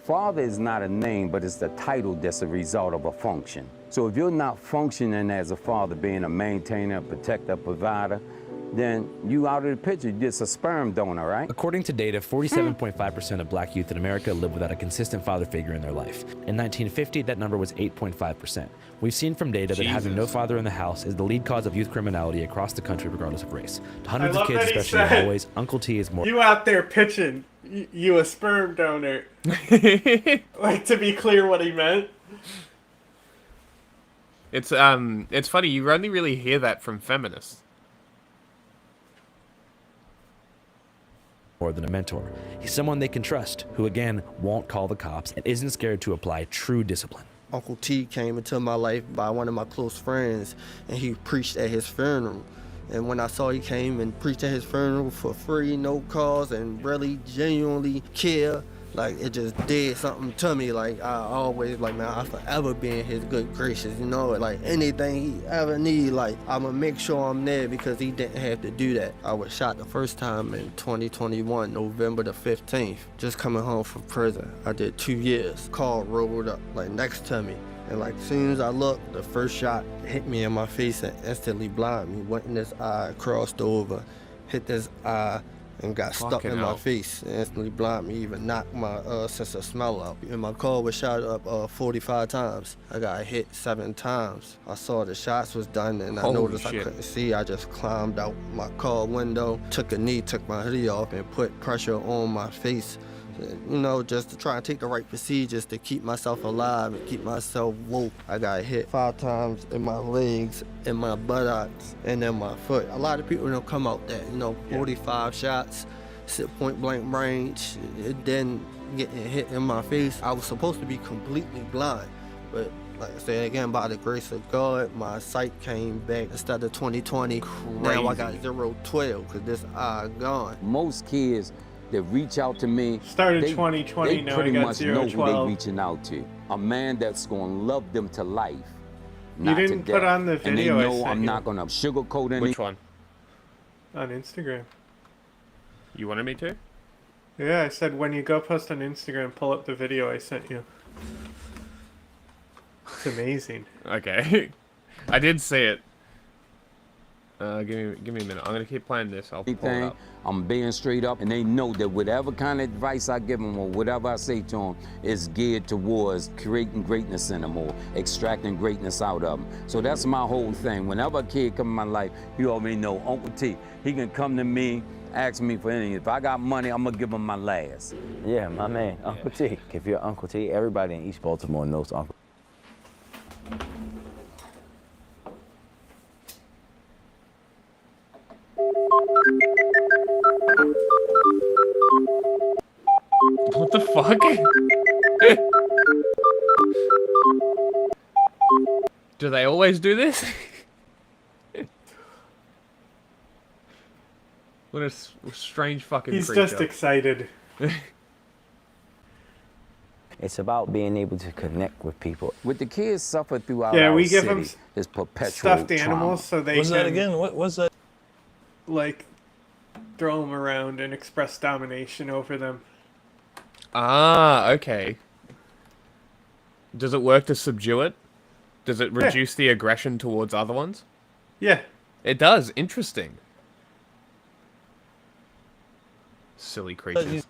Father is not a name, but it's the title that's a result of a function. So if you're not functioning as a father, being a maintainer, a protector, a provider, then you out of the picture. You're just a sperm donor, right? According to data, 47.5% of black youth in America live without a consistent father figure in their life. In 1950, that number was 8.5%. We've seen from data that having no father in the house is the lead cause of youth criminality across the country, regardless of race. To hundreds of kids, especially boys, Uncle T is more... You out there pitching, you a sperm donor. Like, to be clear what he meant. It's funny, you only really hear that from feminists. More than a mentor. He's someone they can trust, who again won't call the cops and isn't scared to apply true discipline. Uncle T came into my life by one of my close friends, and he preached at his funeral. And when I saw he came and preached at his funeral for free, no cost, and really genuinely care, like, it just did something to me. Like, I always, like, man, I'll forever be in his good graces, you know? Like, anything he ever need, like, I'm gonna make sure I'm there because he didn't have to do that. I was shot the first time in 2021, November the 15th, just coming home from prison. I did 2 years. Car rolled up, like, next to me. And, like, as soon as I looked, the first shot hit me in my face and instantly blinded me. Went in this eye, crossed over, hit this eye, and got stuck in my face. Instantly blinded me, even knocked my sense of smell out. And my car was shot up 45 times. I got hit 7 times. I saw the shots was done, and I noticed I couldn't see. I just climbed out my car window, took a knee, took my hoodie off, and put pressure on my face. You know, just to try and take the right procedures to keep myself alive and keep myself woke. I got hit 5 times in my legs, in my buttocks, and in my foot. A lot of people don't come out that, you know, 45 shots, point blank range. It didn't get hit in my face. I was supposed to be completely blind, but like I said, again, by the grace of God, my sight came back. Instead of 20/20, now I got 0/12 because this eye gone. Most kids that reach out to me, started 2020, now I pretty got much know who 0/12. they reaching out to. A man that's gonna love them to life, not You didn't to put death. on the And they video I know sent I'm you. not gonna sugarcoat anything. Which one? On Instagram. You wanted me to? Yeah, I said when you go post on Instagram, pull up the video I sent you. It's amazing. Okay. I did see it. Give me a minute. I'm gonna keep playing this. I'll pull it Thing, up. I'm being straight up, and they know that whatever kind of advice I give them or whatever I say to them is geared towards creating greatness in them or extracting greatness out of them. So that's my whole thing. Whenever a kid come in my life, you already know Uncle T. He can come to me, ask me for anything. If I got money, I'm gonna give him my last. Yeah, my man, Uncle T. If you're Uncle T, everybody in East Baltimore knows Uncle. What the fuck? Do they always do this? What a strange fucking He's creature. just excited. It's about being able to connect with people. What the kids suffer throughout Yeah, our we give city them is perpetual stuffed trauma. animals so they What's can, that again? What's that? like, throw them around and express domination over them. Ah, okay. Does it work to subdue it? Does it reduce the aggression towards other ones? Yeah. It does. Interesting. Silly creatures.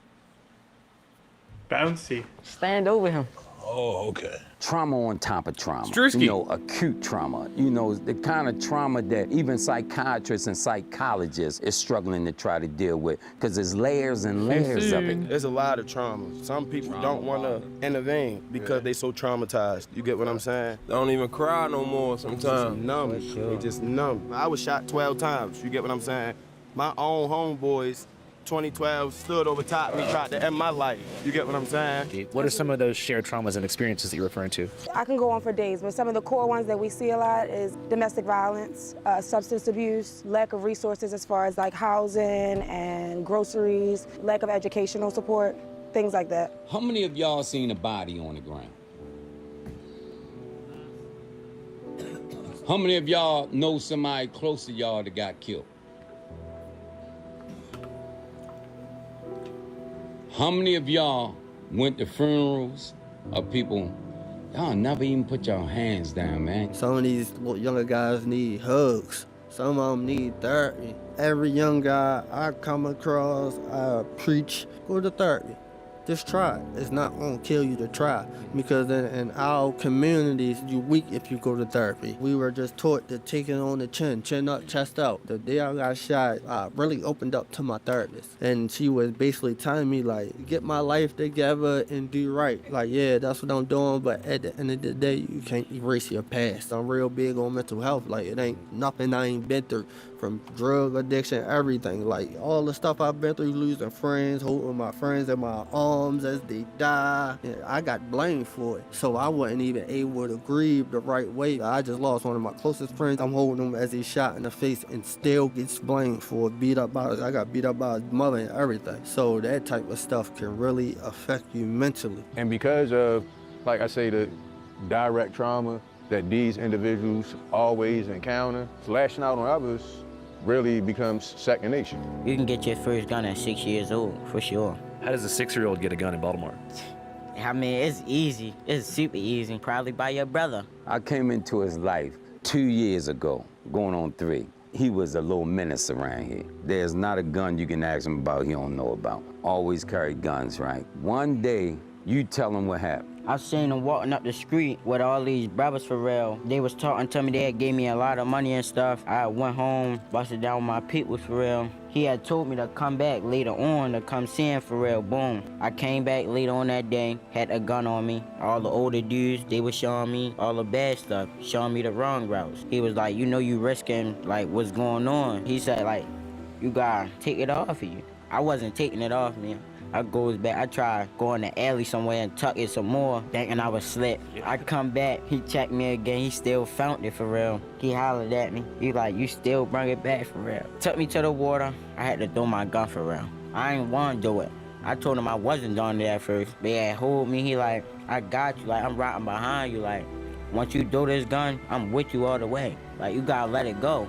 Bouncy. Stand over him. Oh, okay. Trauma on top of trauma. Strusky. You know, acute trauma. You know, the kind of trauma that even psychiatrists and psychologists is struggling to try to deal with because there's layers and layers of it. There's a lot of trauma. Some people don't want to intervene because they so traumatized. You get what I'm saying? They don't even cry no more Just sometimes. numb. They just numb. I was shot 12 times. You get what I'm saying? My own homeboys, 2012, stood over top of me, tried to end my life. You get what I'm saying? What are some of those shared traumas and experiences that you're referring to? I can go on for days, but some of the core ones that we see a lot is domestic violence, substance abuse, lack of resources as far as like housing and groceries, lack of educational support, things like that. How many of y'all seen a body on the ground? How many of y'all know somebody close to y'all that got killed? How many of y'all went to funerals of people? Y'all never even put your hands down, man. Some of these little younger guys need hugs. Some of them need therapy. Every young guy I come across, I preach, go to therapy. Just try it. It's not gonna kill you to try, because in our communities, you're weak if you go to therapy. We were just taught to take it on the chin up, chest out. The day I got shot, I really opened up to my therapist, and she was basically telling me like, get my life together and do right. Like, yeah, that's what I'm doing, but at the end of the day, you can't erase your past. I'm real big on mental health. Like, it ain't nothing I ain't been through. From drug addiction, everything. Like, all the stuff I've been through, losing friends, holding my friends in my arms as they die. Yeah, I got blamed for it. So I wasn't even able to grieve the right way. I just lost one of my closest friends. I'm holding him as he shot in the face and still gets blamed for it. I got beat up by his mother and everything. So that type of stuff can really affect you mentally. And because of, like I say, the direct trauma that these individuals always encounter, lashing out on others really becomes second nature. You can get your first gun at 6 years old, for sure. How does a 6-year-old get a gun in Baltimore? I mean, it's easy. It's super easy. Probably by your brother. I came into his life 2 years ago, going on 3. He was a little menace around here. There's not a gun you can ask him about he don't know about. Always carry guns, right? One day, you tell him what happened. I seen him walking up the street with all these brothers for real. They was talking to me, they had gave me a lot of money and stuff. I went home, busted down with my peoples for real. He had told me to come back later on to come see him for real, boom. I came back later on that day, had a gun on me. All the older dudes, they was showing me all the bad stuff, showing me the wrong routes. He was like, you know you risking like what's going on. He said like, you gotta take it off of you. I wasn't taking it off, man. I goes back, I tried going to alley somewhere and tuck it some more, thinking I was slick. I come back, he checked me again, he still found it for real. He hollered at me, he like, you still bring it back for real. Took me to the water, I had to throw my gun for real. I ain't want to do it. I told him I wasn't doing it at first. But yeah, hold me, he like, I got you, like I'm riding behind you, like, once you do this gun, I'm with you all the way. Like, you gotta let it go.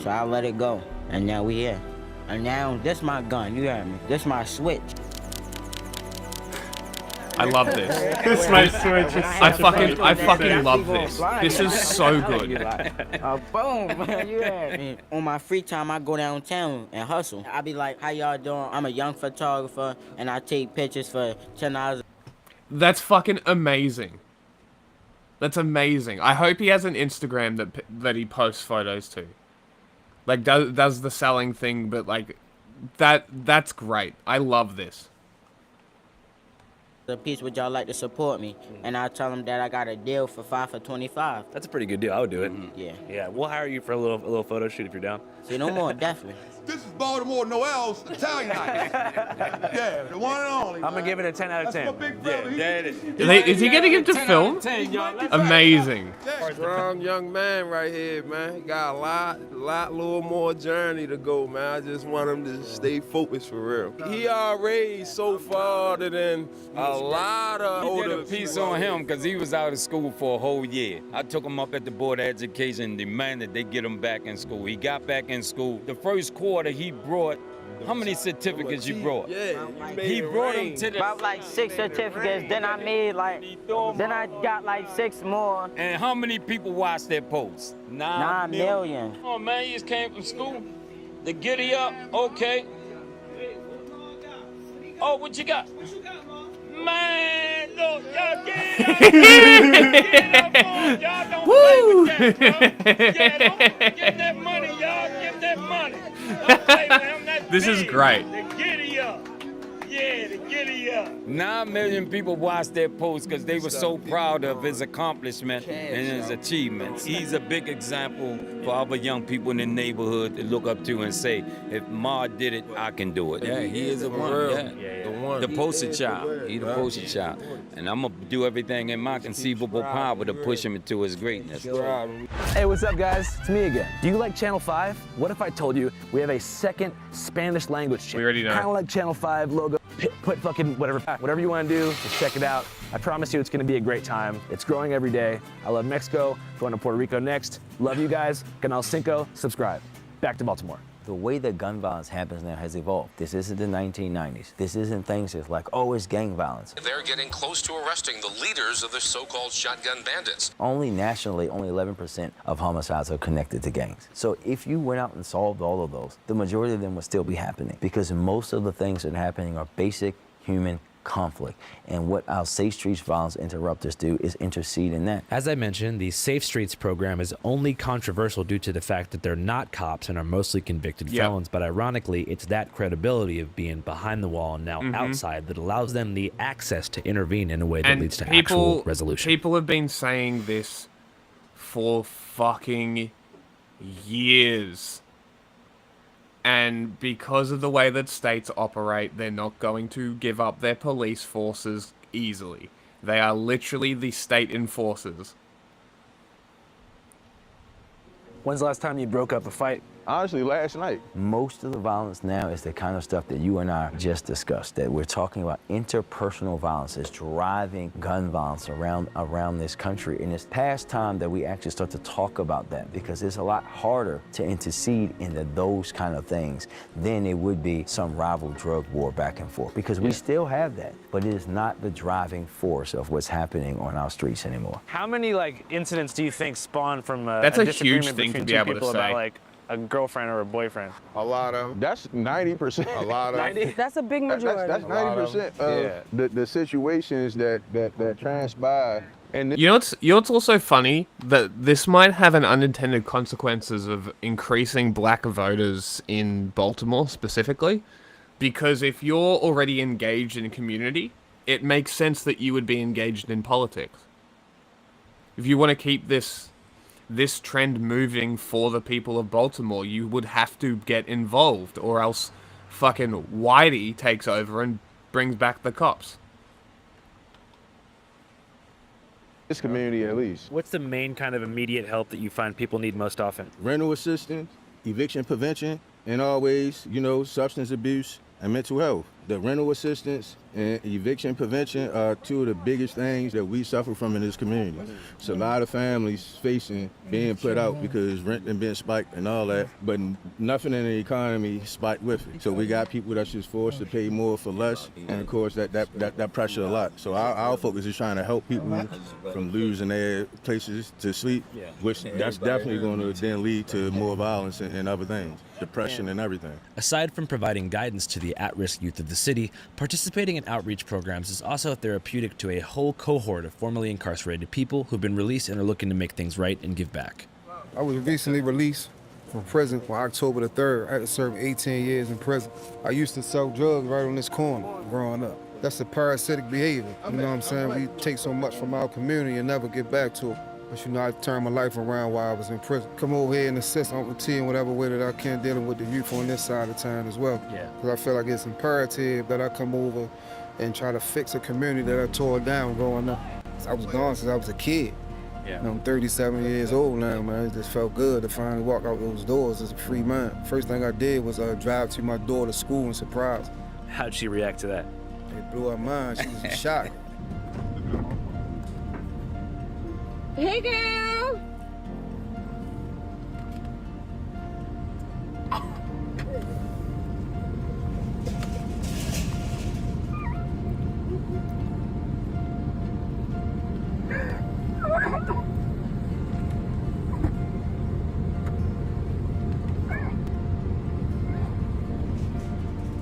So I let it go, and now we here. And now, this my gun, you heard me. This my switch. I love this. This my switch is I such a funny fucking thing. love this. This is so good. Boom, you had me. On my free time, I go downtown and hustle. I be like, how y'all doing? I'm a young photographer, and I take pictures for $10. That's fucking amazing. That's amazing. I hope he has an Instagram that he posts photos to. Like, does the selling thing, but like, that's great. I love this. A piece, would y'all like to support me? And I tell them that I got a deal for 5 for 25. That's a pretty good deal. I would do it. Yeah. Yeah, we'll hire you for a little photo shoot if you're down. See, no more, definitely. This is Baltimore Noel's Italian night. Yeah, the one and only. I'm gonna give it a 10 out of 10. That's my big brother. Is he gonna give to film? Amazing. Strong young man right here, man. He got a little more journey to go, man. I just want him to stay focused for real. He already so farther than a lot of older did a piece on him because he was out of school for a whole year. I took him up at the Board of Education and demanded they get him back in school. He got back in school. The first quarter he brought, how many certificates you brought? Yeah, He brought them to the... About like 6 certificates, then I made like, then I got like 6 more. And how many people watched that post? 9 million. Oh man, you just came from school. The giddy up, okay. Oh, what you got? Man, look, y'all get it up. Get it up, y'all don't play with that, bro. Yeah, don't get that money, y'all. Get that money. Don't play with him. That's This is big. great. The giddy up. Yeah, the giddy up. 9 million people watched that post because they were so proud of his accomplishment and his achievements. He's a big example for other young people in the neighborhood to look up to and say, if Ma did it, I can do it. Yeah, he is a one. Yeah. The one. The poster child. He's the poster child. And I'm going to do everything in my conceivable power to push him into his greatness. Hey, what's up, guys? It's me again. Do you like Channel 5? What if I told you we have a second Spanish language channel? We already know. Kind of like Channel 5 logo. Put fucking whatever you want to do, just check it out. I promise you it's going to be a great time. It's growing every day. I love Mexico. Going to Puerto Rico next. Love you guys. Canal Cinco. Subscribe. Back to Baltimore. The way that gun violence happens now has evolved. This isn't the 1990s. This isn't things that's like, oh, it's gang violence. They're getting close to arresting the leaders of the so-called shotgun bandits. Only nationally, only 11% of homicides are connected to gangs. So if you went out and solved all of those, the majority of them would still be happening because most of the things that are happening are basic human conflict. And what our Safe Streets Violence Interrupters do is intercede in that. As I mentioned, the Safe Streets program is only controversial due to the fact that they're not cops and are mostly convicted felons, but ironically, it's that credibility of being behind the wall and now outside that allows them the access to intervene in a way that leads to actual resolution. People have been saying this for fucking years. And because of the way that states operate, they're not going to give up their police forces easily. They are literally the state enforcers. When's the last time you broke up a fight? Honestly, last night. Most of the violence now is the kind of stuff that you and I just discussed, that we're talking about interpersonal violence is driving gun violence around this country. And it's past time that we actually start to talk about that because it's a lot harder to intercede into those kind of things than it would be some rival drug war back and forth because we still have that, but it is not the driving force of what's happening on our streets anymore. How many incidents do you think spawn from That's a huge thing to be able to say. About, a girlfriend or a boyfriend? A lot of them. That's 90%. A lot of 90? That's a big majority. That's 90% of the situations that transpire. And you know what's also funny? That this might have an unintended consequences of increasing black voters in Baltimore specifically. Because if you're already engaged in community, it makes sense that you would be engaged in politics. If you want to keep this trend moving for the people of Baltimore, you would have to get involved, or else fucking Whitey takes over and brings back the cops. This community, at least. What's the main kind of immediate help that you find people need most often? Rental assistance, eviction prevention, and always, substance abuse and mental health. The rental assistance and eviction prevention are two of the biggest things that we suffer from in this community. So a lot of families facing being put out because rent and being spiked and all that, but nothing in the economy spiked with it. So we got people that's just forced to pay more for less, and of course that pressure a lot. So our focus is trying to help people from losing their places to sleep, which that's definitely going to then lead to more violence and other things, depression and everything. Aside from providing guidance to the at-risk youth of the city, participating in outreach programs is also therapeutic to a whole cohort of formerly incarcerated people who've been released and are looking to make things right and give back. I was recently released from prison on October the 3rd. I had to serve 18 years in prison. I used to sell drugs right on this corner growing up. That's a parasitic behavior. You know what I'm saying? We take so much from our community and never get back to it. But you know, I turned my life around while I was in prison. Come over here and assist Uncle T in whatever way that I can, dealing with the youth on this side of town as well. Because I feel like it's imperative that I come over and try to fix a community that I tore down growing up. I was gone since I was a kid. You know, I'm 37 years old now, man. It just felt good to finally walk out those doors as a free man. First thing I did was drive to my daughter's school and surprise her. How'd she react to that? It blew her mind. She was in shock. Hey, girl.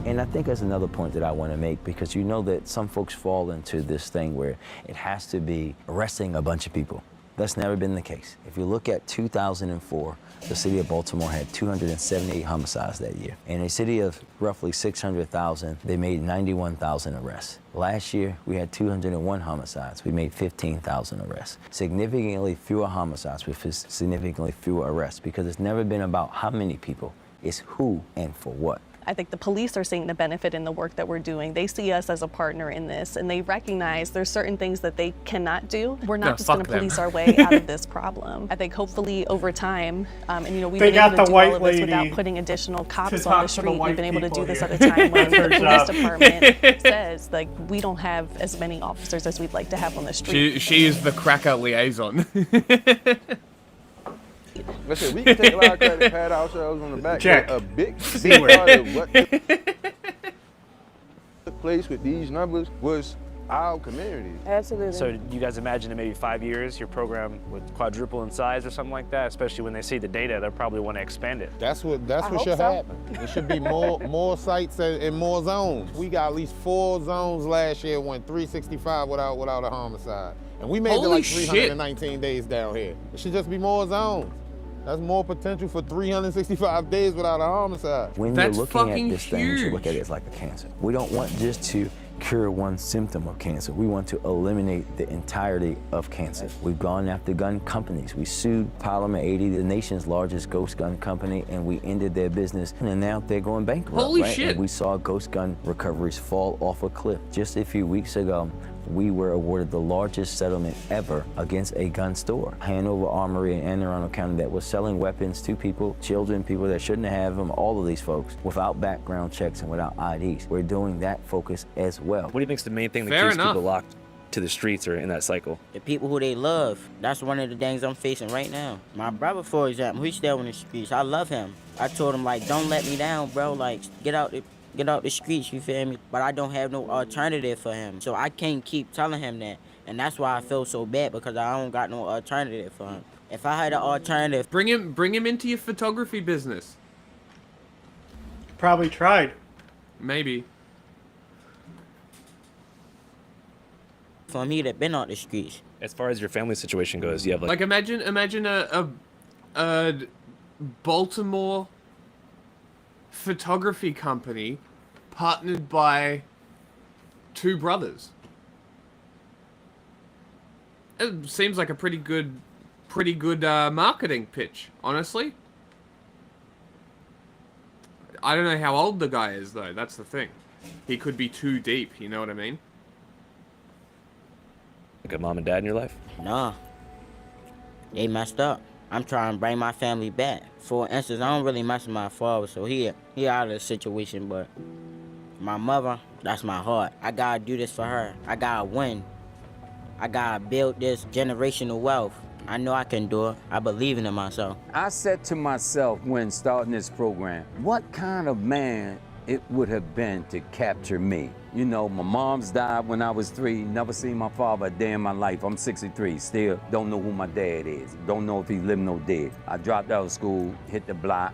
And I think that's another point that I want to make, because you know that some folks fall into this thing where it has to be arresting a bunch of people. That's never been the case. If you look at 2004, the city of Baltimore had 278 homicides that year. In a city of roughly 600,000, they made 91,000 arrests. Last year, we had 201 homicides. We made 15,000 arrests. Significantly fewer homicides with significantly fewer arrests, because it's never been about how many people, it's who and for what. I think the police are seeing the benefit in the work that we're doing. They see us as a partner in this, and they recognize there's certain things that they cannot do. We're not just going to police our way out of this problem. I think hopefully over time, and you know, we've been able to do all of this without putting additional cops on the street. We've been able to do this at a time when the police department says, like, we don't have as many officers as we'd like to have on the street. She is the cracker liaison. Listen, we can take a lot of credit, pat ourselves on the back. Jack. A big part of what took place with these numbers was our community. Absolutely. So you guys imagine in maybe 5 years, your program would quadruple in size or something like that? Especially when they see the data, they'll probably want to expand it. That's what should happen. It should be more sites and more zones. We got at least 4 zones last year, went 365 without a homicide. And we made it like 319 days down here. It should just be more zones. That's more potential for 365 days without a homicide. When you're looking at this thing, you should look at it as like a cancer. We don't want just to cure one symptom of cancer. We want to eliminate the entirety of cancer. We've gone after gun companies. We sued Polymer 80, the nation's largest ghost gun company, and we ended their business, and now they're going bankrupt. Holy right? shit. And we saw ghost gun recoveries fall off a cliff. Just a few weeks ago, we were awarded the largest settlement ever against a gun store, Hanover Armory in Anne Arundel County, that was selling weapons to people, children, people that shouldn't have them, all of these folks, without background checks and without IDs. We're doing that focus as well. What do you think is the main thing that keeps people locked to the streets or in that cycle? The people who they love. That's one of the things I'm facing right now. My brother, for example, he's still in the streets. I love him. I told him, like, don't let me down, bro. Like, get out the streets, you feel me? But I don't have no alternative for him. So I can't keep telling him that. And that's why I feel so bad, because I don't got no alternative for him. If I had an alternative... Bring him into your photography business. Probably tried. Maybe. For me that been out the streets. As far as your family situation goes, you have like imagine a Baltimore photography company partnered by 2 brothers. It seems like a pretty good marketing pitch, honestly. I don't know how old the guy is, though. That's the thing. He could be too deep, you know what I mean? Like a mom and dad in your life? Nah. They messed up. I'm trying to bring my family back. For instance, I don't really mess with my father, so he out of the situation, but My mother, that's my heart. I gotta do this for her. I gotta win. I gotta build this generational wealth. I know I can do it. I believe in myself. I said to myself when starting this program, what kind of man it would have been to capture me? You know, my mom's died when I was 3, never seen my father a day in my life. I'm 63, still don't know who my dad is. Don't know if he's living or dead. I dropped out of school, hit the block,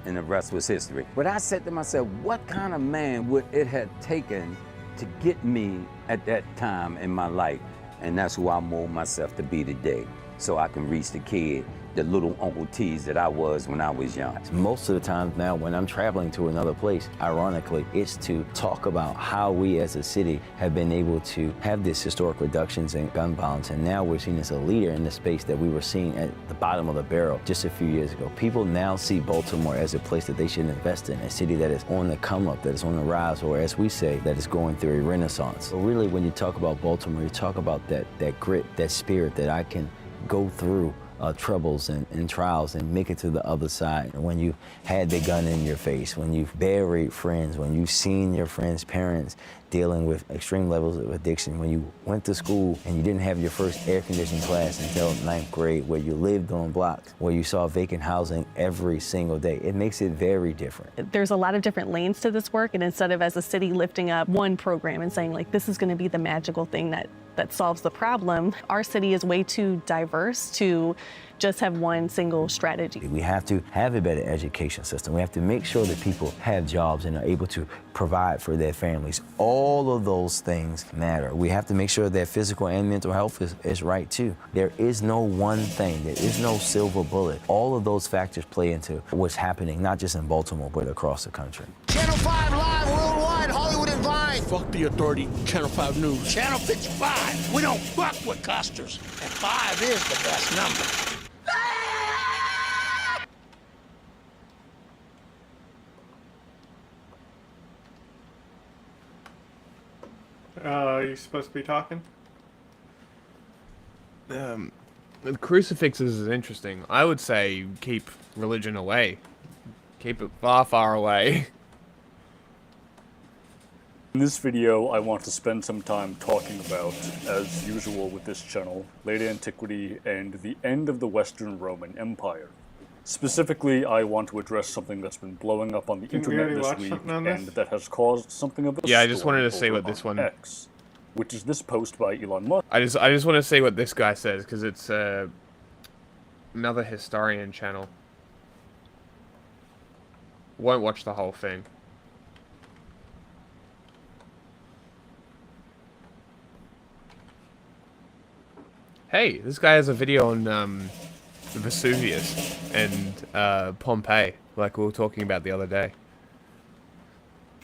and the rest was history. But I said to myself, what kind of man would it have taken to get me at that time in my life? And that's who I mold myself to be today, so I can reach the kid, the little Uncle T's that I was when I was young. Most of the times now when I'm traveling to another place, ironically, it's to talk about how we as a city have been able to have this historic reductions in gun violence, and now we're seen as a leader in the space that we were seen at the bottom of the barrel just a few years ago. People now see Baltimore as a place that they should invest in, a city that is on the come up, that is on the rise, or as we say, that is going through a renaissance. So really, when you talk about Baltimore, you talk about that grit, that spirit that I can go through troubles and trials and make it to the other side. When you had the gun in your face, when you've buried friends, when you've seen your friends' parents dealing with extreme levels of addiction, when you went to school and you didn't have your first air-conditioned class until 9th grade, where you lived on blocks, where you saw vacant housing every single day, it makes it very different. There's a lot of different lanes to this work, and instead of as a city lifting up one program and saying like, this is gonna be the magical thing that solves the problem, our city is way too diverse to just have one single strategy. We have to have a better education system. We have to make sure that people have jobs and are able to provide for their families. All of those things matter. We have to make sure that physical and mental health is right too. There is no one thing, there is no silver bullet. All of those factors play into what's happening, not just in Baltimore, but across the country. Channel 5 live worldwide, Hollywood and Vine. Fuck the authority, Channel 5 News. Channel 55. We don't fuck with custers. And 5 is the best number. You supposed to be talking? The crucifixes is interesting. I would say keep religion away. Keep it far, far away. In this video, I want to spend some time talking about, as usual with this channel, late antiquity and the end of the Western Roman Empire. Specifically, I want to address something that's been blowing up on the internet this week and that has caused something of a Yeah, I just wanted to see what this one... X, which is this post by Elon Musk. I just want to see what this guy says, because it's another historian channel. Won't watch the whole thing. Hey, this guy has a video on Vesuvius and Pompeii, like we were talking about the other day.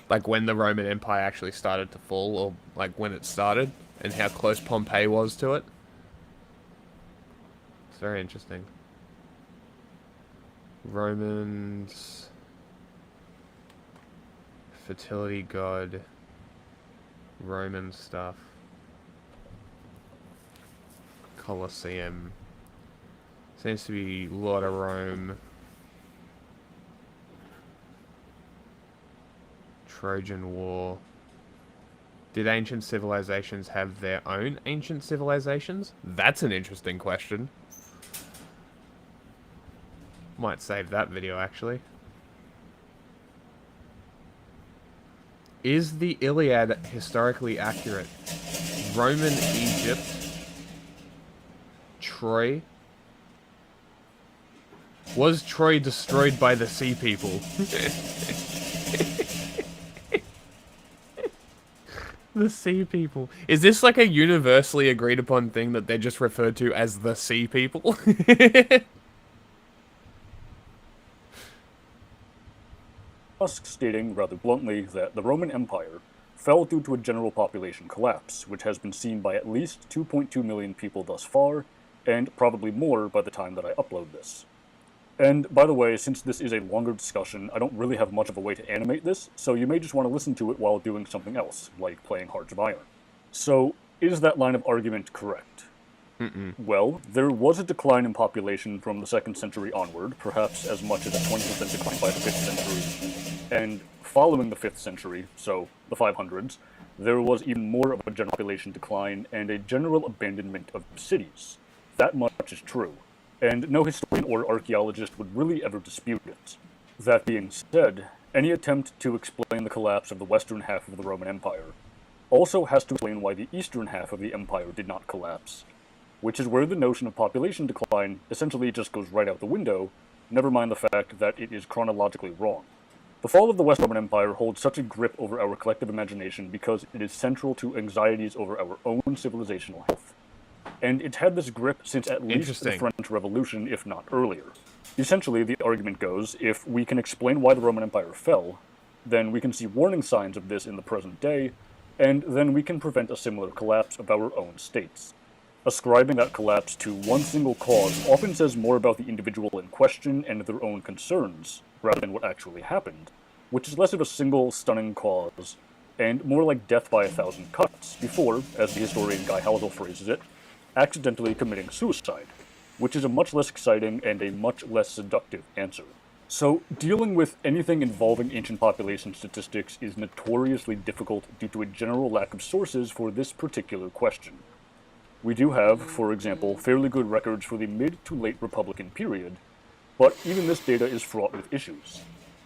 Like when the Roman Empire actually started to fall, or like when it started, and how close Pompeii was to it. It's very interesting. Romans... fertility god... Roman stuff. Colosseum. Seems to be Lord of Rome. Trojan War. Did ancient civilizations have their own ancient civilizations? That's an interesting question. Might save that video, actually. Is the Iliad historically accurate? Roman Egypt. Troy. Was Troy destroyed by the sea people? The sea people. Is this like a universally agreed upon thing that they're just referred to as the sea people? Musk stating rather bluntly that the Roman Empire fell due to a general population collapse, which has been seen by at least 2.2 million people thus far, and probably more by the time that I upload this. And, by the way, since this is a longer discussion, I don't really have much of a way to animate this, so you may just want to listen to it while doing something else, like playing Hearts of Iron. So, is that line of argument correct? Well, there was a decline in population from the 2nd century onward, perhaps as much as a 20% decline by the 5th century, And following the 5th century, so the 500s, there was even more of a general population decline and a general abandonment of cities. That much is true, and no historian or archaeologist would really ever dispute it. That being said, any attempt to explain the collapse of the western half of the Roman Empire also has to explain why the eastern half of the empire did not collapse, which is where the notion of population decline essentially just goes right out the window, never mind the fact that it is chronologically wrong. The fall of the West Roman Empire holds such a grip over our collective imagination because it is central to anxieties over our own civilizational health. And it's had this grip since at least the French Revolution, if not earlier. Essentially, the argument goes, if we can explain why the Roman Empire fell, then we can see warning signs of this in the present day, and then we can prevent a similar collapse of our own states. Ascribing that collapse to one single cause often says more about the individual in question and their own concerns, rather than what actually happened, which is less of a single stunning cause, and more like death by 1,000 cuts, before, as the historian Guy Halsell phrases it, accidentally committing suicide, which is a much less exciting and a much less seductive answer. So, dealing with anything involving ancient population statistics is notoriously difficult due to a general lack of sources for this particular question. We do have, for example, fairly good records for the mid to late Republican period, but even this data is fraught with issues.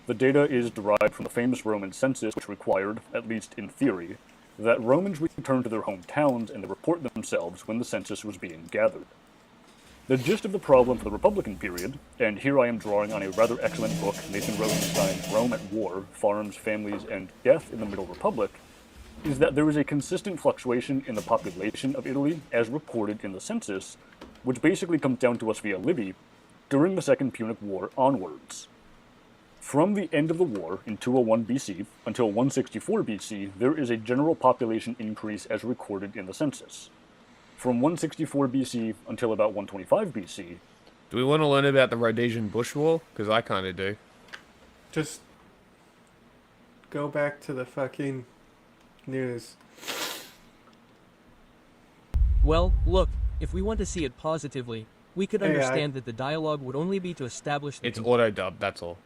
The data is derived from the famous Roman census, which required, at least in theory, that Romans return to their hometowns and report themselves when the census was being gathered. The gist of the problem for the Republican period, and here I am drawing on a rather excellent book Nathan Rosenstein's Rome at War, Farms, Families, and Death in the Middle Republic, is that there is a consistent fluctuation in the population of Italy as recorded in the census, which basically comes down to us via Livy, during the Second Punic War onwards. From the end of the war in 201 BC until 164 BC, there is a general population increase as recorded in the census. From 164 BC until about 125 BC... Do we want to learn about the Rhodesian Bush War? Because I kind of do. Just go back to the fucking news. Well, look, if we want to see it positively, we could Hey, understand that the dialogue would only be to establish the It's auto-dubbed, that's all.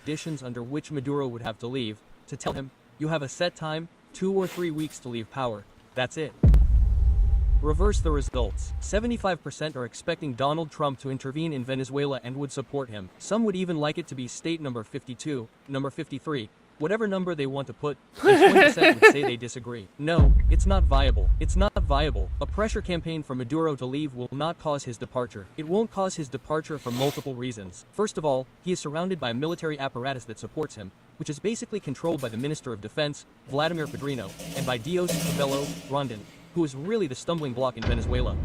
conditions under which Maduro would have to leave, to tell him, you have a set time, 2 or 3 weeks to leave power. That's it. Reverse the results. 75% are expecting Donald Trump to intervene in Venezuela and would support him. Some would even like it to be state number 52, number 53, whatever number they want to put, and 20% would say they disagree. No, it's not viable. It's not viable. A pressure campaign for Maduro to leave will not cause his departure. It won't cause his departure for multiple reasons. First of all, he is surrounded by a military apparatus that supports him, which is basically controlled by the Minister of Defense, Vladimir Pedrino, and by Dios Cabello Rondon, who is really the stumbling block in Venezuela.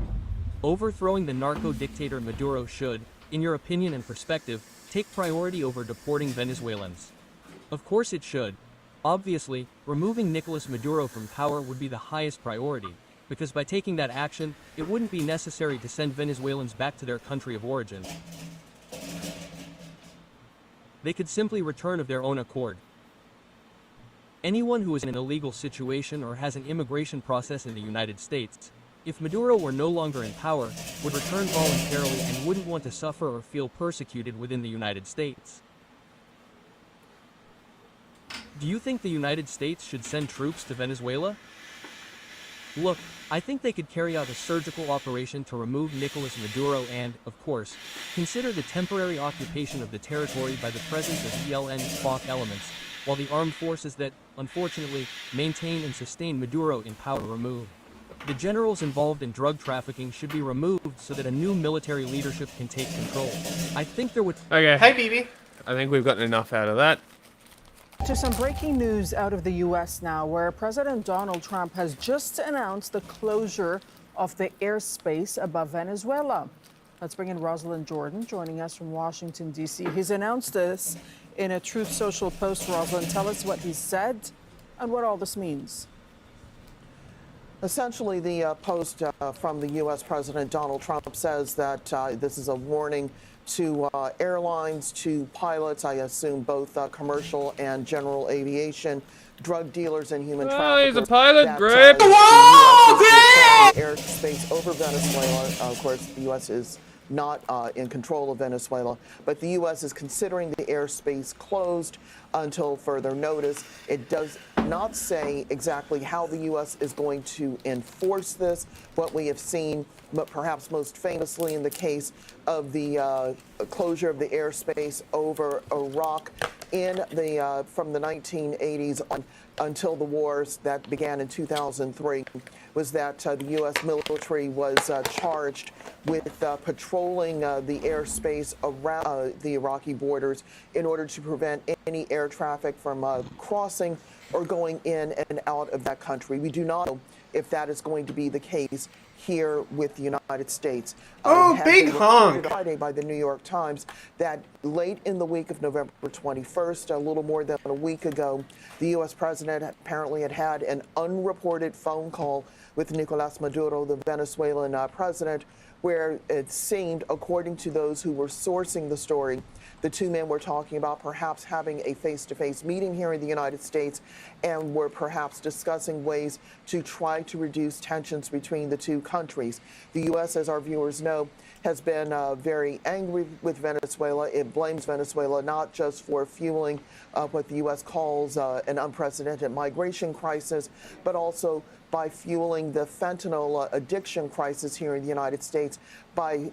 Overthrowing the narco-dictator Maduro should, in your opinion and perspective, take priority over deporting Venezuelans. Of course it should. Obviously, removing Nicolas Maduro from power would be the highest priority, because by taking that action, it wouldn't be necessary to send Venezuelans back to their country of origin. They could simply return of their own accord. Anyone who is in an illegal situation or has an immigration process in the United States, if Maduro were no longer in power, would return voluntarily and wouldn't want to suffer or feel persecuted within the United States. Do you think the United States should send troops to Venezuela? Look, I think they could carry out a surgical operation to remove Nicolas Maduro and, of course, consider the temporary occupation of the territory by the presence of ELN-FARC elements, while the armed forces that, unfortunately, maintain and sustain Maduro in power are removed. The generals involved in drug trafficking should be removed so that a new military leadership can take control. I think there would... Okay. Hi, BB. I think we've gotten enough out of that. To some breaking news out of the U.S. now, where President Donald Trump has just announced the closure of the airspace above Venezuela. Let's bring in Rosalind Jordan, joining us from Washington, D.C. He's announced this in a Truth Social post. Rosalind, tell us what he said and what all this means. Essentially, the post from the U.S. President Donald Trump says that this is a warning to airlines, to pilots, I assume both commercial and general aviation, drug dealers and human traffickers. He's a pilot, Grip! The airspace over Venezuela. Of course, the U.S. is not in control of Venezuela. But the U.S. is considering the airspace closed until further notice. It does not say exactly how the U.S. is going to enforce this. What we have seen, but perhaps most famously in the case of the closure of the airspace over Iraq in the from the 1980s on until the wars that began in 2003, was that the U.S. military was charged with patrolling the airspace around the Iraqi borders in order to prevent any air traffic from crossing or going in and out of that country. We do not know if that is going to be the case here with the United States. Oh, big honk! Friday by the New York Times that late in the week of November 21st, a little more than a week ago, the U.S. president apparently had an unreported phone call with Nicolas Maduro, the Venezuelan president, where it seemed, according to those who were sourcing the story, the two men were talking about perhaps having a face-to-face meeting here in the United States and were perhaps discussing ways to try to reduce tensions between the two countries. The U.S., as our viewers know, has been very angry with Venezuela. It blames Venezuela not just for fueling what the U.S. calls an unprecedented migration crisis, but also by fueling the fentanyl addiction crisis here in the United States by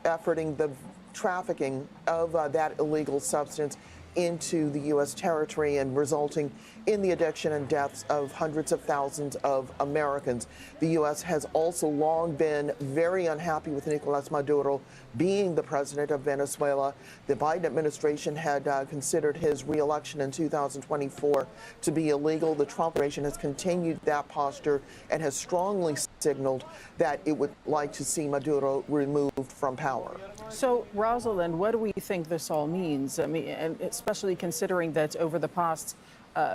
efforting the trafficking of that illegal substance into the U.S. territory and resulting in the addiction and deaths of hundreds of thousands of Americans. The U.S. has also long been very unhappy with Nicolas Maduro being the president of Venezuela. The Biden administration had considered his reelection in 2024 to be illegal. The Trump administration has continued that posture and has strongly signaled that it would like to see Maduro removed from power. So, Rosalind, what do we think this all means? I mean, and especially considering that over the past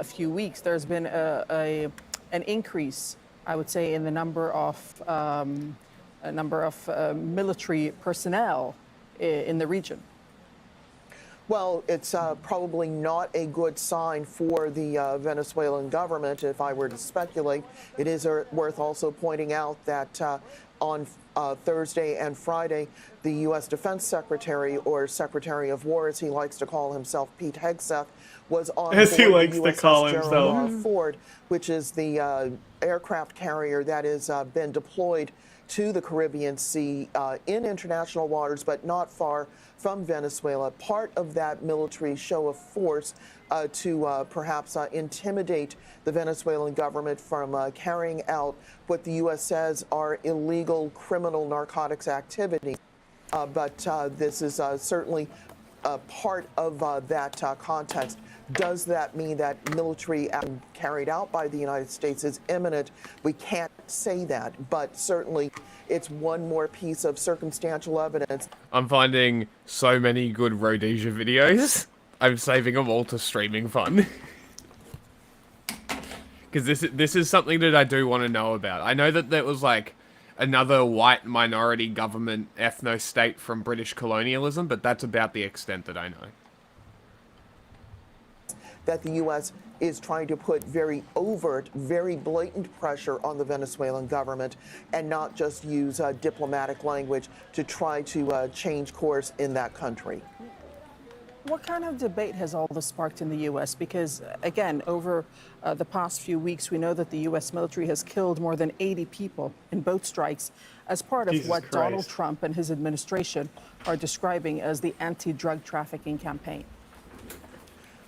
few weeks, there's been an increase, I would say, in the number of military personnel in the region. Well, it's probably not a good sign for the Venezuelan government, if I were to speculate. It is worth also pointing out that on Thursday and Friday, the U.S. Defense Secretary, or Secretary of War, as he likes to call himself, Pete Hegseth, was on board the USS Gerald Ford, which is the aircraft carrier that has been deployed to the Caribbean Sea in international waters, but not far from Venezuela. Part of that military show of force to perhaps intimidate the Venezuelan government from carrying out what the U.S. says are illegal criminal narcotics activity. But this is certainly part of that context. Does that mean that military action carried out by the United States is imminent? We can't say that, but certainly it's one more piece of circumstantial evidence. I'm finding so many good Rhodesia videos. I'm saving them all to streaming fun. Because this is something that I do want to know about. I know that there was like another white minority government ethno-state from British colonialism, but that's about the extent that I know. That the U.S. is trying to put very overt, very blatant pressure on the Venezuelan government and not just use diplomatic language to try to change course in that country. What kind of debate has all this sparked in the U.S.? Because, again, over the past few weeks, we know that the U.S. military has killed more than 80 people in boat strikes as part of what Donald Trump and his administration are describing as the anti-drug trafficking campaign.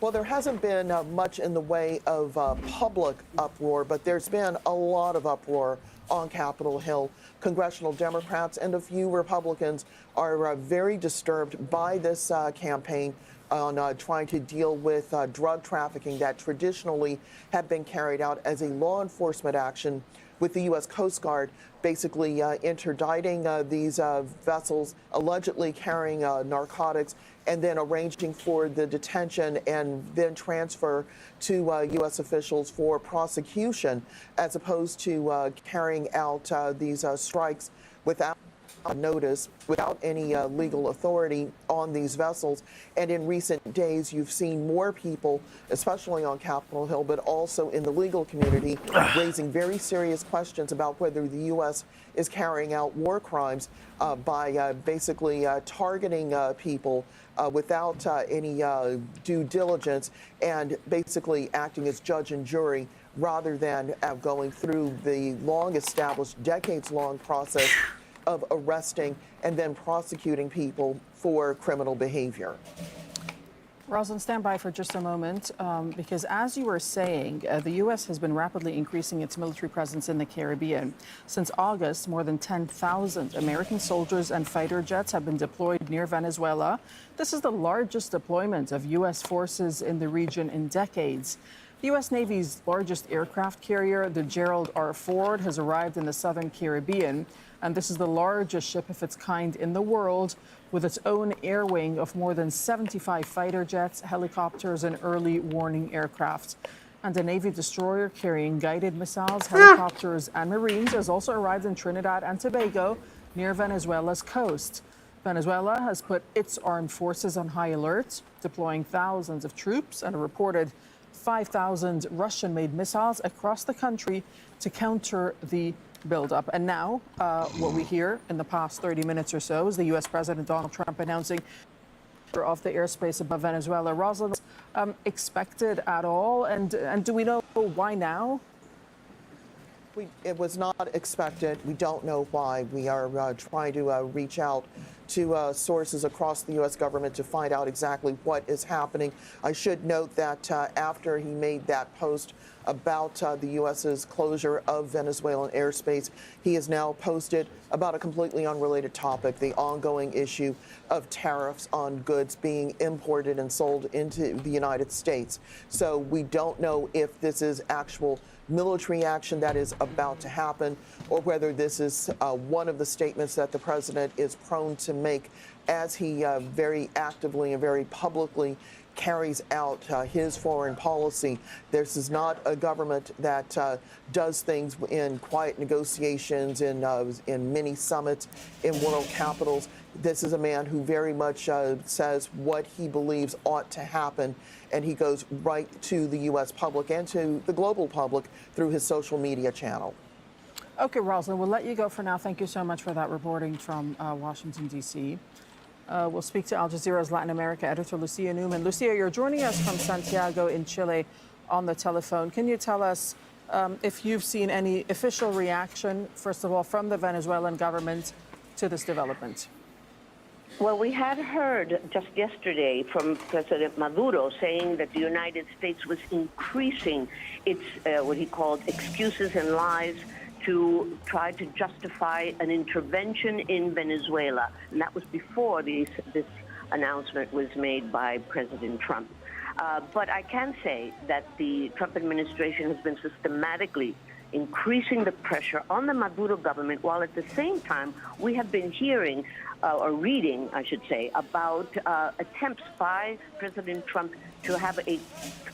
Well, there hasn't been much in the way of public uproar, but there's been a lot of uproar on Capitol Hill. Congressional Democrats and a few Republicans are very disturbed by this campaign on trying to deal with drug trafficking that traditionally have been carried out as a law enforcement action, with the U.S. Coast Guard basically interdicting these vessels allegedly carrying narcotics and then arranging for the detention and then transfer to U.S. officials for prosecution, as opposed to carrying out these strikes without notice, without any legal authority on these vessels. And in recent days, you've seen more people, especially on Capitol Hill, but also in the legal community, raising very serious questions about whether the U.S. is carrying out war crimes by basically targeting people without any due diligence and basically acting as judge and jury rather than going through the long-established, decades-long process of arresting and then prosecuting people for criminal behavior. Rosalind, stand by for just a moment, because as you were saying, the U.S. has been rapidly increasing its military presence in the Caribbean. Since August, more than 10,000 American soldiers and fighter jets have been deployed near Venezuela. This is the largest deployment of U.S. forces in the region in decades. The U.S. Navy's largest aircraft carrier, the Gerald R. Ford, has arrived in the southern Caribbean, and this is the largest ship of its kind in the world, with its own air wing of more than 75 fighter jets, helicopters, and early warning aircraft. And a Navy destroyer carrying guided missiles, helicopters, and Marines has also arrived in Trinidad and Tobago near Venezuela's coast. Venezuela has put its armed forces on high alert, deploying thousands of troops and a reported 5,000 Russian-made missiles across the country to counter the buildup. And now, what we hear in the past 30 minutes or so is the U.S. President Donald Trump announcing of the airspace above Venezuela. Rosalind, expected at all? And do we know why now? It was not expected. We don't know why. We are trying to reach out to sources across the U.S. government to find out exactly what is happening. I should note that after he made that post about the U.S.'s closure of Venezuelan airspace, he has now posted about a completely unrelated topic, the ongoing issue of tariffs on goods being imported and sold into the United States. So we don't know if this is actual military action that is about to happen, or whether this is one of the statements that the president is prone to make as he very actively and very publicly carries out his foreign policy. This is not a government that does things in quiet negotiations, in mini summits, in world capitals. This is a man who very much says what he believes ought to happen, and he goes right to the U.S. public and to the global public through his social media channel. Okay, Rosalind, we'll let you go for now. Thank you so much for that reporting from Washington, D.C. We'll speak to Al Jazeera's Latin America editor, Lucia Newman. Lucia, you're joining us from Santiago in Chile on the telephone. Can you tell us if you've seen any official reaction, first of all, from the Venezuelan government to this development? Well, we had heard just yesterday from President Maduro saying that the United States was increasing its, what he called excuses and lies to try to justify an intervention in Venezuela. And that was before this announcement was made by President Trump. But I can say that the Trump administration has been systematically increasing the pressure on the Maduro government, while at the same time we have been hearing, or reading, I should say, about attempts by President Trump to have a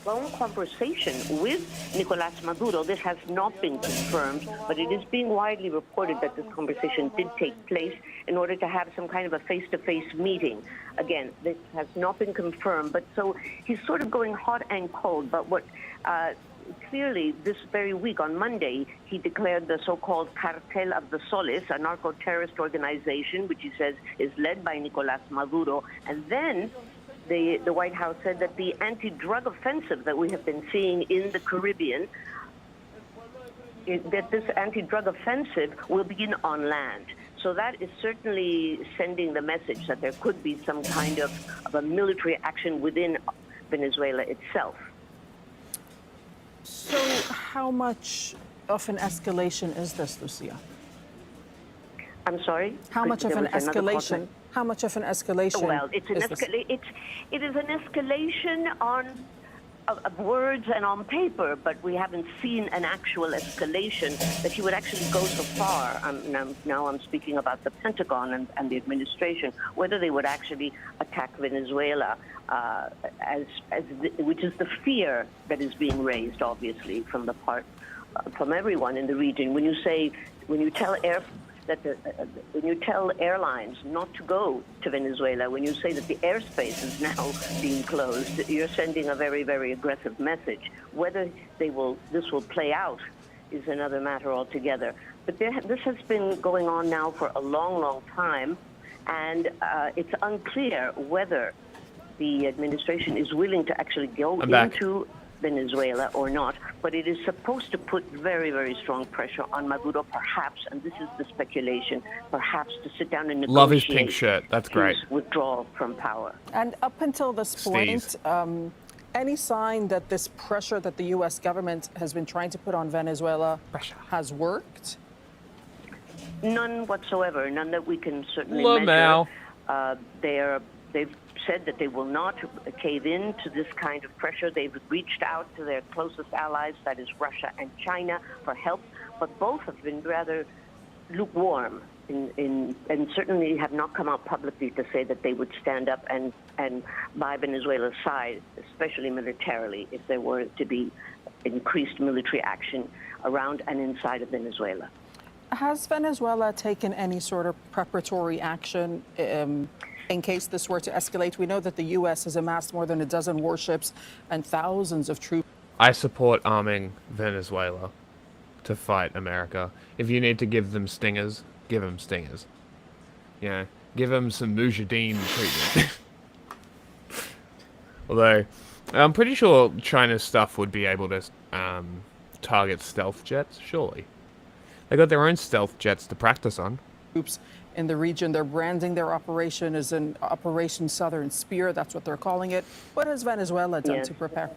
phone conversation with Nicolás Maduro. This has not been confirmed, but it is being widely reported that this conversation did take place in order to have some kind of a face-to-face meeting. Again, this has not been confirmed, but so he's sort of going hot and cold. But what clearly, this very week, on Monday, he declared the so-called Cartel of the Soles, a narco-terrorist organization, which he says is led by Nicolás Maduro. And then the White House said that the anti-drug offensive that we have been seeing in the Caribbean, that this anti-drug offensive will begin on land. So that is certainly sending the message that there could be some kind of a military action within Venezuela itself. So how much of an escalation is this, Lucia? I'm sorry? How much of an escalation? How much of an escalation? Well, it is an escalation of words and on paper, but we haven't seen an actual escalation that he would actually go so far. Now I'm speaking about the Pentagon and the administration, whether they would actually attack Venezuela, which is the fear that is being raised, obviously, from everyone in the region. When you tell that when you tell airlines not to go to Venezuela, when you say that the airspace is now being closed, you're sending a very, very aggressive message. Whether this will play out is another matter altogether. But this has been going on now for a long, long time, and it's unclear whether the administration is willing to actually go into Venezuela or not, but it is supposed to put very, very strong pressure on Maduro, perhaps, and this is the speculation, perhaps to sit down and negotiate. Love his pink shirt. That's great. His withdrawal from power. And up until this point, any sign that this pressure that the U.S. government has been trying to put on Venezuela has worked? None whatsoever. None that we can certainly measure. They've said that they will not cave in to this kind of pressure. They've reached out to their closest allies, that is Russia and China, for help, but both have been rather lukewarm and certainly have not come out publicly to say that they would stand up and by Venezuela's side, especially militarily, if there were to be increased military action around and inside of Venezuela. Has Venezuela taken any sort of preparatory action in case this were to escalate? We know that the U.S. has amassed more than a dozen warships and thousands of troops. I support arming Venezuela to fight America. If you need to give them stingers, give them stingers. You know, give them some Mujahideen treatment. Although, I'm pretty sure China's stuff would be able to target stealth jets, surely. They got their own stealth jets to practice on. Troops in the region. They're branding their operation as an Operation Southern Spear. That's what they're calling it. What has Venezuela done to prepare?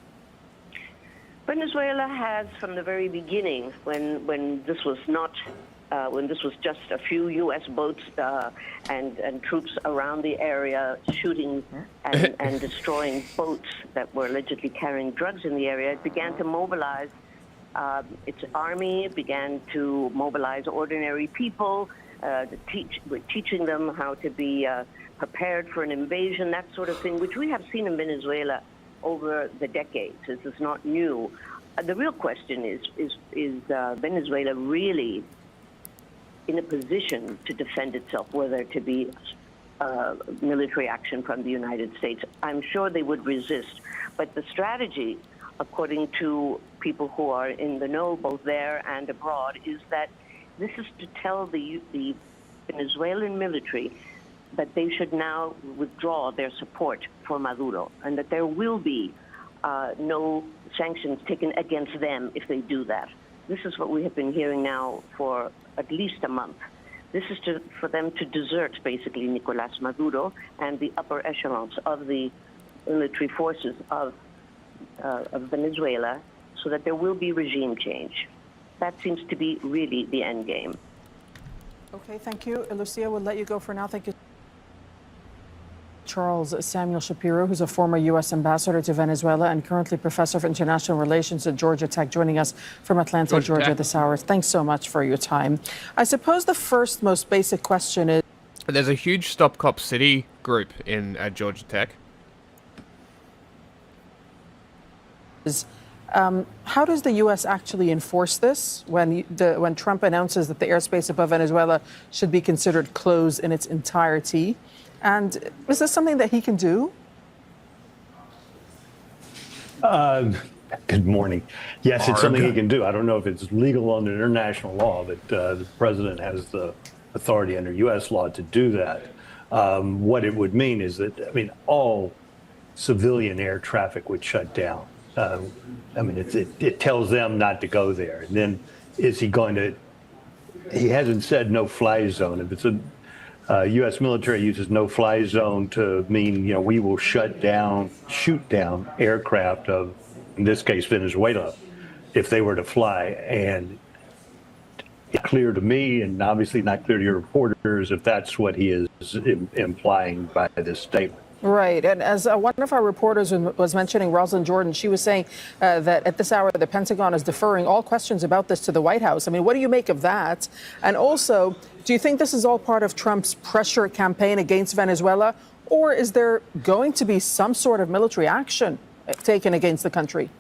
Venezuela has, from the very beginning, when this was not, when this was just a few U.S. boats and troops around the area shooting and destroying boats that were allegedly carrying drugs in the area, it began to mobilize its army, began to mobilize ordinary people. We're teaching them how to be prepared for an invasion, that sort of thing, which we have seen in Venezuela over the decades. This is not new. The real question is Venezuela really in a position to defend itself, whether to be military action from the United States? I'm sure they would resist. But the strategy, according to people who are in the know, both there and abroad, is that this is to tell the Venezuelan military that they should now withdraw their support for Maduro and that there will be no sanctions taken against them if they do that. This is what we have been hearing now for at least a month. This is for them to desert, basically, Nicolás Maduro and the upper echelons of the military forces of Venezuela so that there will be regime change. That seems to be really the end game. Okay, thank you. Lucia, we'll let you go for now. Thank you. Charles Samuel Shapiro, who's a former U.S. ambassador to Venezuela and currently professor of international relations at Georgia Tech, joining us from Atlanta, Georgia this hour. Thanks so much for your time. I suppose the first most basic question is... There's a huge Stop Cop City group at Georgia Tech. How does the U.S. actually enforce this when Trump announces that the airspace above Venezuela should be considered closed in its entirety? And is this something that he can do? Good morning. Yes, it's something he can do. I don't know if it's legal under international law, but the president has the authority under U.S. law to do that. What it would mean is that, all civilian air traffic would shut down. It tells them not to go there. And then is he going to, he hasn't said no fly zone. If it's a U.S. military uses no fly zone to mean, we will shoot down aircraft of, in this case, Venezuela, if they were to fly. And it's clear to me, and obviously not clear to your reporters, if that's what he is implying by this statement. Right. And as one of our reporters was mentioning, Rosalind Jordan, she was saying that at this hour, the Pentagon is deferring all questions about this to the White House. What do you make of that? And also, do you think this is all part of Trump's pressure campaign against Venezuela? Or is there going to be some sort of military action taken against the country?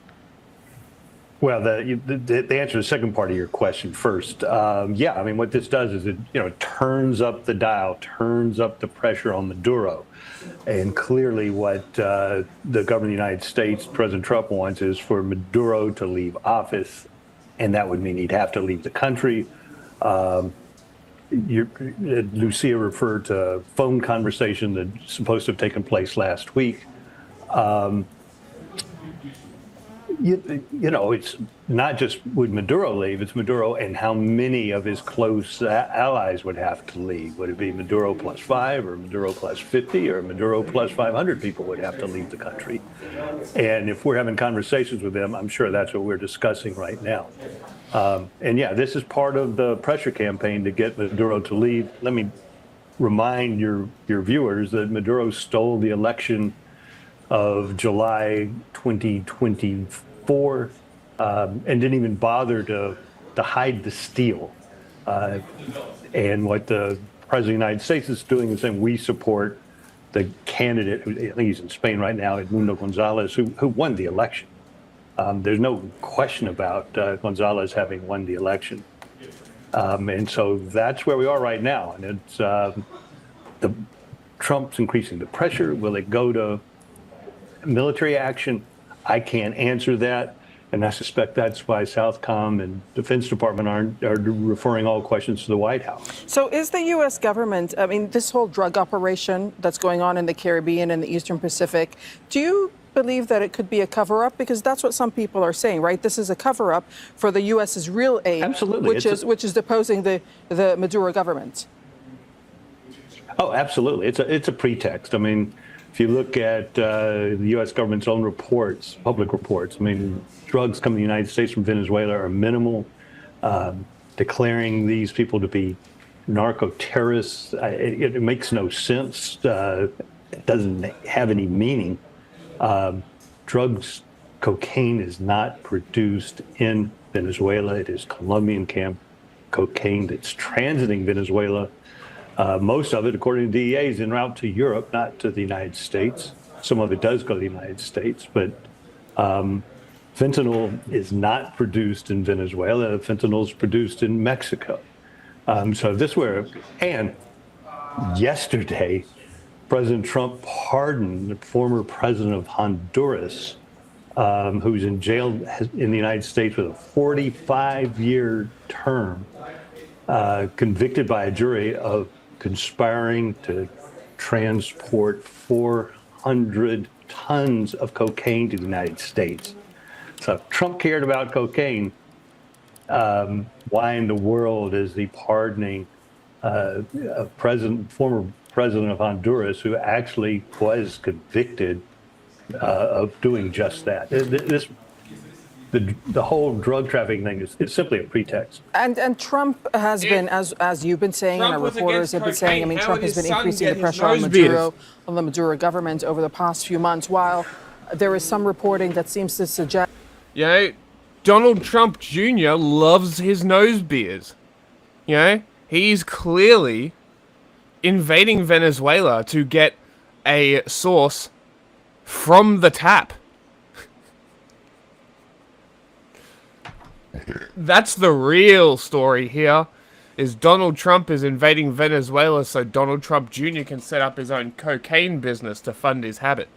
Well, the answer to the second part of your question first. Yeah, I mean, what this does is it turns up the dial, turns up the pressure on Maduro. And clearly what the government of the United States, President Trump, wants is for Maduro to leave office, and that would mean he'd have to leave the country. Lucia referred to a phone conversation that's supposed to have taken place last week. It's not just would Maduro leave, it's Maduro and how many of his close allies would have to leave. Would it be Maduro plus 5 or Maduro plus 50 or Maduro plus 500 people would have to leave the country? And if we're having conversations with them, I'm sure that's what we're discussing right now. And yeah, this is part of the pressure campaign to get Maduro to leave. Let me remind your viewers that Maduro stole the election of July 2024 and didn't even bother to hide the steal. And what the President of the United States is doing is saying we support the candidate, I think he's in Spain right now, Edmundo Gonzalez, who won the election. There's no question about Gonzalez having won the election. And so that's where we are right now. And it's Trump's increasing the pressure. Will it go to military action? I can't answer that. And I suspect that's why Southcom and Defense Department are referring all questions to the White House. So is the U.S. government, I mean, this whole drug operation that's going on in the Caribbean and the Eastern Pacific, do you believe that it could be a cover-up? Because that's what some people are saying, right? This is a cover-up for the U.S.'s real aim, absolutely, which is deposing the Maduro government. Oh, absolutely. It's a pretext. I mean, if you look at the U.S. government's own reports, public reports, I mean, drugs coming to the United States from Venezuela are minimal. Declaring these people to be narco-terrorists, it makes no sense. It doesn't have any meaning. Drugs, cocaine is not produced in Venezuela. It is Colombian cocaine that's transiting Venezuela. Most of it, according to DEA, is en route to Europe, not to the United States. Some of it does go to the United States, but fentanyl is not produced in Venezuela. Fentanyl is produced in Mexico. So this were, and yesterday, President Trump pardoned the former president of Honduras, who's in jail in the United States with a 45-year term, convicted by a jury of conspiring to transport 400 tons of cocaine to the United States. So if Trump cared about cocaine, why in the world is he pardoning a former president of Honduras who actually was convicted of doing just that? The whole drug trafficking thing is simply a pretext. And Trump has been, as you've been saying, and our reporters have been saying, I mean, Trump has been increasing the pressure on the Maduro government over the past few months, while there is some reporting that seems to suggest... You know, Donald Trump Jr. loves his nose beers. You know, he's clearly invading Venezuela to get a source from the tap. That's the real story here, is Donald Trump is invading Venezuela so Donald Trump Jr. can set up his own cocaine business to fund his habit.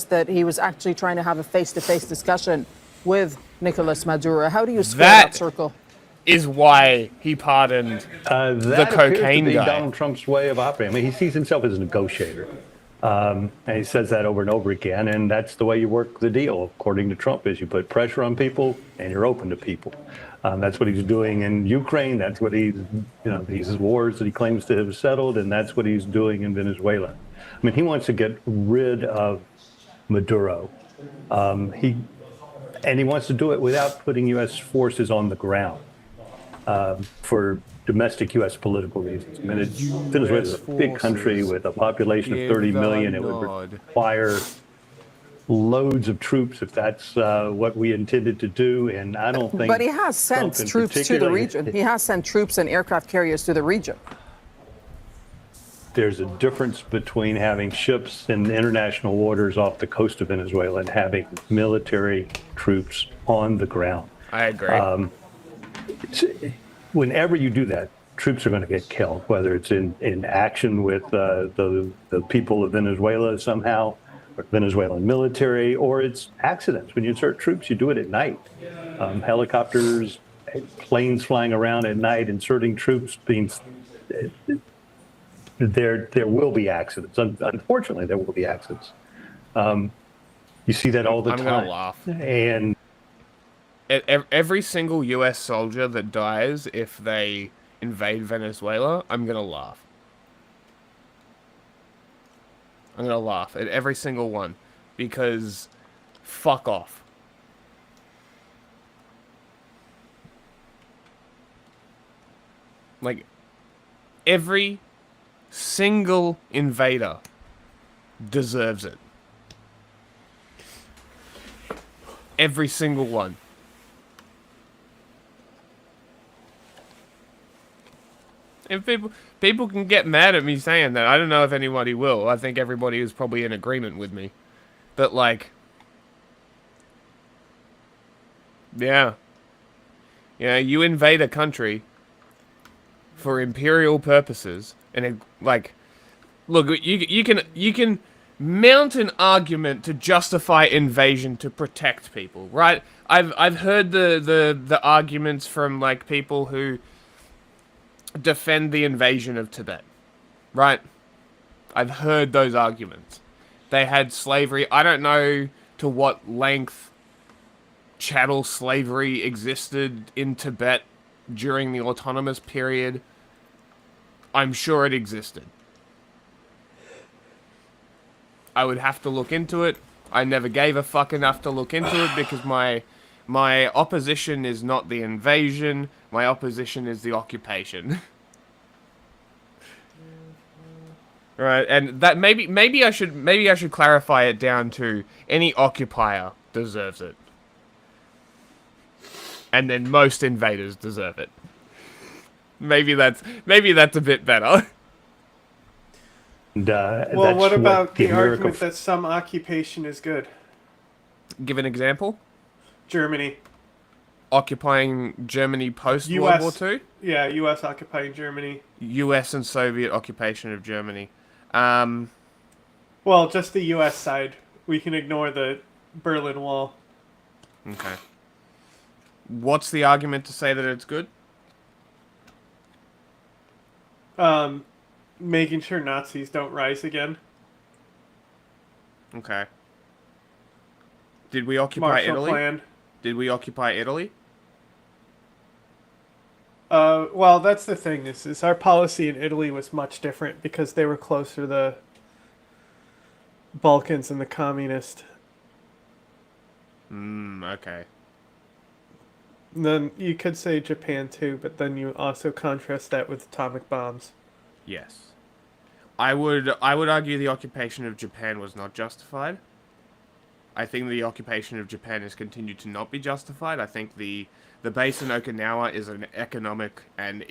That he was actually trying to have a face-to-face discussion with Nicolas Maduro. How do you square that circle? Is why he pardoned the cocaine guy. Donald Trump's way of operating. I mean, he sees himself as a negotiator. And he says that over and over again, and that's the way you work the deal, according to Trump, is you put pressure on people and you're open to people. That's what he's doing in Ukraine. That's what these wars that he claims to have settled, and that's what he's doing in Venezuela. I mean, he wants to get rid of Maduro. He wants to do it without putting U.S. forces on the ground for domestic U.S. political reasons. I mean, Venezuela is a big country with a population of 30 million. It would require loads of troops if that's what we intended to do, and I don't think... But he has sent troops to the region. He has sent troops and aircraft carriers to the region. there's a difference between having ships in international waters off the coast of Venezuela and having military troops on the ground. I agree. Whenever you do that, troops are going to get killed, whether it's in action with the people of Venezuela somehow, or Venezuelan military, or it's accidents. When you insert troops, you do it at night. Helicopters, planes flying around at night, inserting troops, there will be accidents. Unfortunately, there will be accidents. You see that all the time. I'm gonna laugh. And every single U.S. soldier that dies if they invade Venezuela, I'm gonna laugh. I'm gonna laugh at every single one, because fuck off. Like, every single invader deserves it. Every single one. And people can get mad at me saying that. I don't know if anybody will. I think everybody is probably in agreement with me. But, like, yeah. Yeah, you invade a country for imperial purposes, and it, like, look, you can mount an argument to justify invasion to protect people, right? I've heard the arguments from, like, people who defend the invasion of Tibet, right? I've heard those arguments. They had slavery. I don't know to what length chattel slavery existed in Tibet during the autonomous period. I'm sure it existed. I would have to look into it. I never gave a fuck enough to look into it because my opposition is not the invasion. My opposition is the occupation. Right, and that maybe I should clarify it down to any occupier deserves it. And then most invaders deserve it. Maybe that's a bit better. And, well, what about the argument that some occupation is good? Give an example. Germany. Occupying Germany post World War II? Yeah, U.S. occupying Germany. U.S. and Soviet occupation of Germany. Well, just the U.S. side. We can ignore the Berlin Wall. Okay. What's the argument to say that it's good? Making sure Nazis don't rise again. Okay. Did we occupy Marshall Italy? Plan. Did we occupy Italy? Well, that's the thing. Is our policy in Italy was much different because they were closer to the Balkans and the communist. Okay. And then you could say Japan too, but then you also contrast that with atomic bombs. Yes. I would argue the occupation of Japan was not justified. I think the occupation of Japan has continued to not be justified. I think the base in Okinawa is an economic and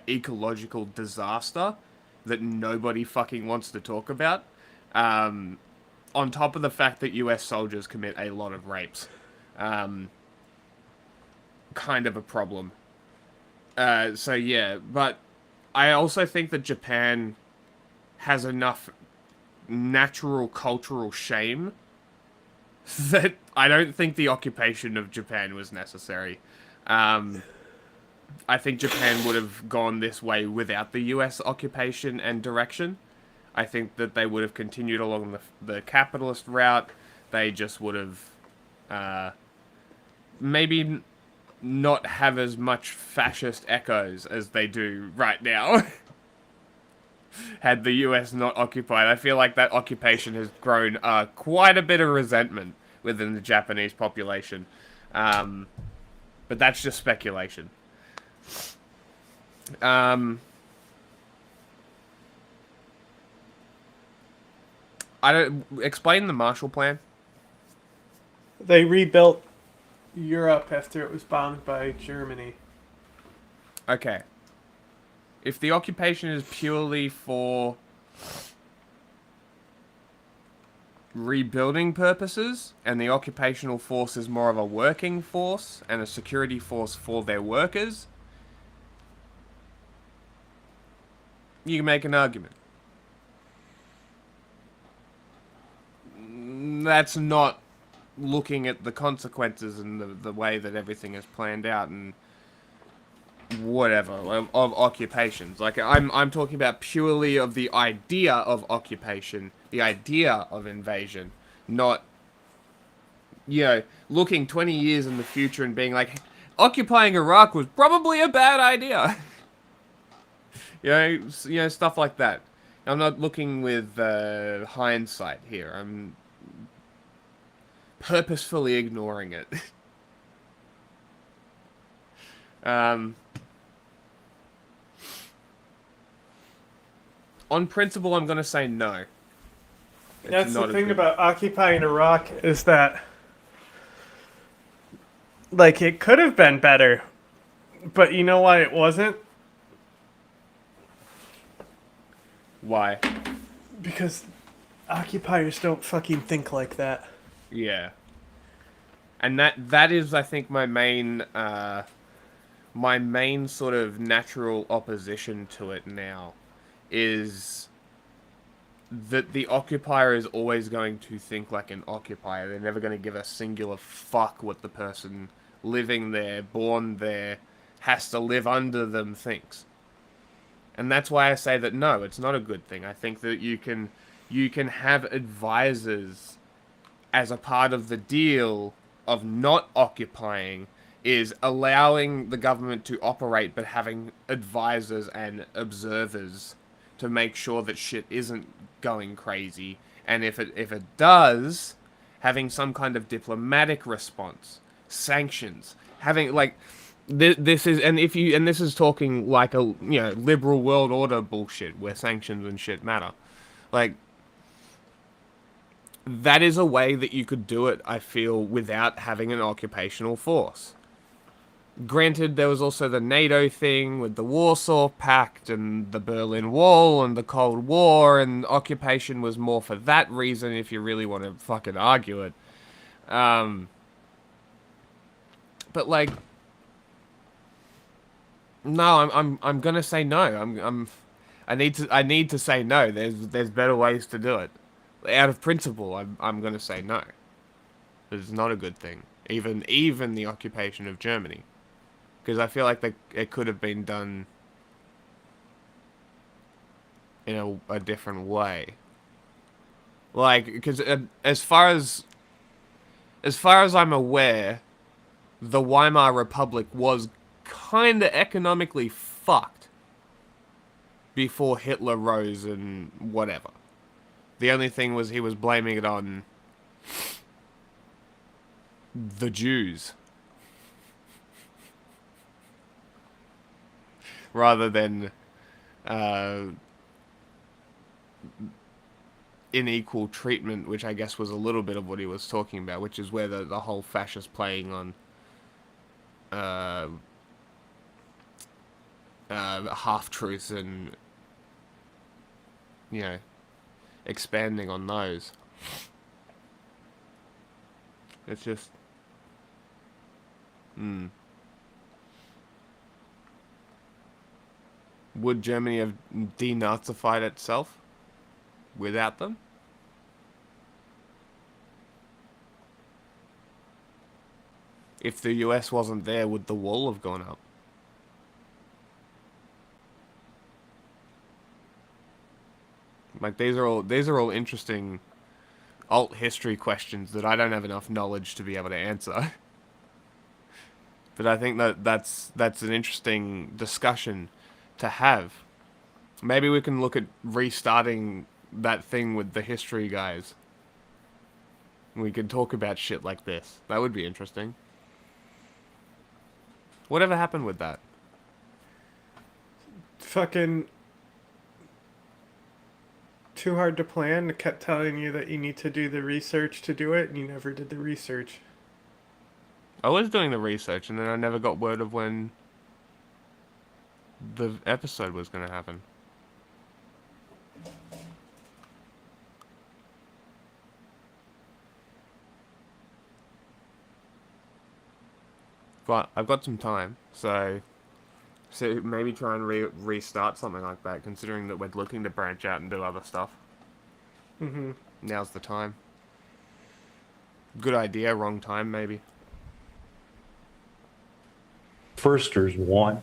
ecological disaster that nobody fucking wants to talk about. On top of the fact that US soldiers commit a lot of rapes. Kind of a problem. So yeah, but I also think that Japan has enough natural cultural shame that I don't think the occupation of Japan was necessary. I think Japan would have gone this way without the US occupation and direction. I think that they would have continued along the capitalist route. They just would have maybe not have as much fascist echoes as they do right now. Had the US not occupied. I feel like that occupation has grown quite a bit of resentment within the Japanese population. But that's just speculation. Explain the Marshall Plan. They rebuilt Europe after it was bombed by Germany. Okay. If the occupation is purely for rebuilding purposes, and the occupational force is more of a working force and a security force for their workers, you can make an argument. That's not looking at the consequences and the way that everything is planned out and whatever of occupations. Like I'm talking about purely of the idea of occupation, the idea of invasion, not, you know, looking 20 years in the future and being like, occupying Iraq was probably a bad idea. you know, stuff like that. I'm not looking with hindsight here. I'm purposefully ignoring it. On principle, I'm going to say no. That's the thing about occupying Iraq is that, like, it could have been better, but you know why it wasn't? Why? Because occupiers don't fucking think like that. Yeah. And that is, I think, my main sort of natural opposition to it now, is that the occupier is always going to think like an occupier. They're never going to give a singular fuck what the person living there, born there, has to live under them thinks. And that's why I say that no, it's not a good thing. I think that you can have advisors as a part of the deal of not occupying, is allowing the government to operate but having advisors and observers to make sure that shit isn't going crazy, and if it does, having some kind of diplomatic response, sanctions, having like this is talking like a, you know, liberal world order bullshit where sanctions and shit matter. Like, that is a way that you could do it, I feel, without having an occupational force. Granted, there was also the NATO thing with the Warsaw Pact and the Berlin Wall and the Cold War, and occupation was more for that reason if you really want to fucking argue it. But like, no, I'm gonna say no. I need to say no. There's better ways to do it. Out of principle, I'm gonna say no. It's not a good thing. Even the occupation of Germany. Because I feel like it could have been done in a different way. Like, because as far as I'm aware, the Weimar Republic was kind of economically fucked before Hitler rose and whatever. The only thing was he was blaming it on the Jews. Rather than unequal treatment, which I guess was a little bit of what he was talking about, which is where the whole fascist playing on half-truths and, you know, expanding on those. It's just... Would Germany have denazified itself without them? If the US wasn't there, would the wall have gone up? Like, these are all interesting alt history questions that I don't have enough knowledge to be able to answer. But I think that's an interesting discussion to have. Maybe we can look at restarting that thing with the history guys. We can talk about shit like this. That would be interesting. Whatever happened with that? Fucking too hard to plan. It kept telling you that you need to do the research to do it, and you never did the research. I was doing the research, and then I never got word of when the episode was going to happen. I've got some time, so maybe try and restart something like that, considering that we're looking to branch out and do other stuff. Mm-hmm. Now's the time. Good idea, wrong time, maybe. Firsters want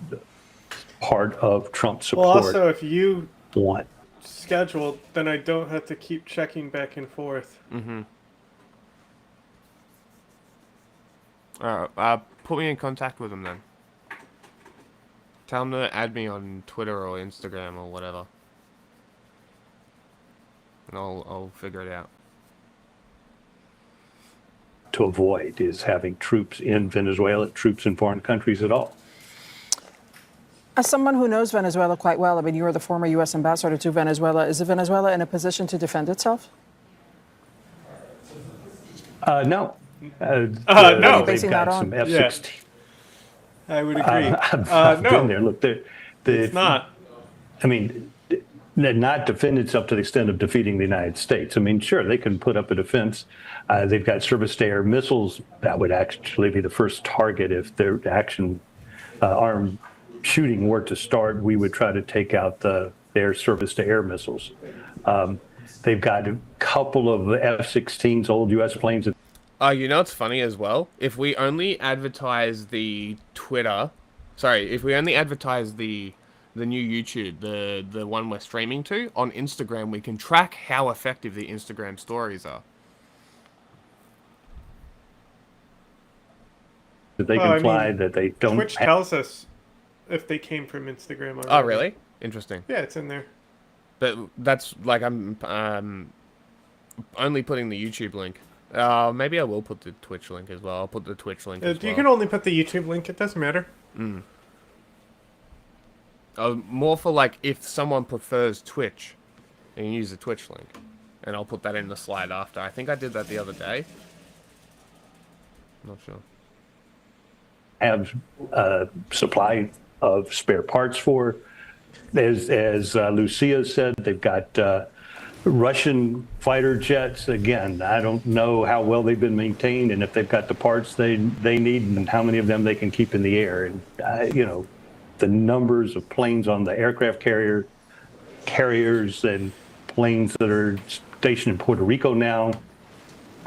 part of Trump support. Well, also, if you want scheduled, then I don't have to keep checking back and forth. Mm-hmm. Put me in contact with them then. Tell them to add me on Twitter or Instagram or whatever. And I'll figure it out. To avoid is having troops in Venezuela, troops in foreign countries at all. As someone who knows Venezuela quite well, I mean, you are the former U.S. ambassador to Venezuela. Is Venezuela in a position to defend itself? No. No. They've got some F-16. I would agree. I've no. been there. Look, It's not. I mean, not defend itself to the extent of defeating the United States. I mean, sure, they can put up a defense. They've got surface-to-air missiles. That would actually be the first target if their armed shooting were to start. We would try to take out their surface-to-air missiles. They've got a couple of F-16s, old U.S. planes. You know what's funny as well? If we only advertise the if we only advertise the new YouTube, the one we're streaming to, on Instagram, we can track how effective the Instagram stories are. That they can fly, that they don't. Twitch tells us if they came from Instagram already. Oh, really? Interesting. Yeah, it's in there. But that's like I'm only putting the YouTube link. Maybe I will put the Twitch link as well. I'll put the Twitch link as well. You can only put the YouTube link. It doesn't matter. More for like if someone prefers Twitch, they can use the Twitch link, and I'll put that in the slide after. I think I did that the other day. Not sure. Have supply of spare parts for. As Lucia said, they've got Russian fighter jets. Again, I don't know how well they've been maintained and if they've got the parts they need and how many of them they can keep in the air. And, the numbers of planes on the aircraft carriers and planes that are stationed in Puerto Rico now,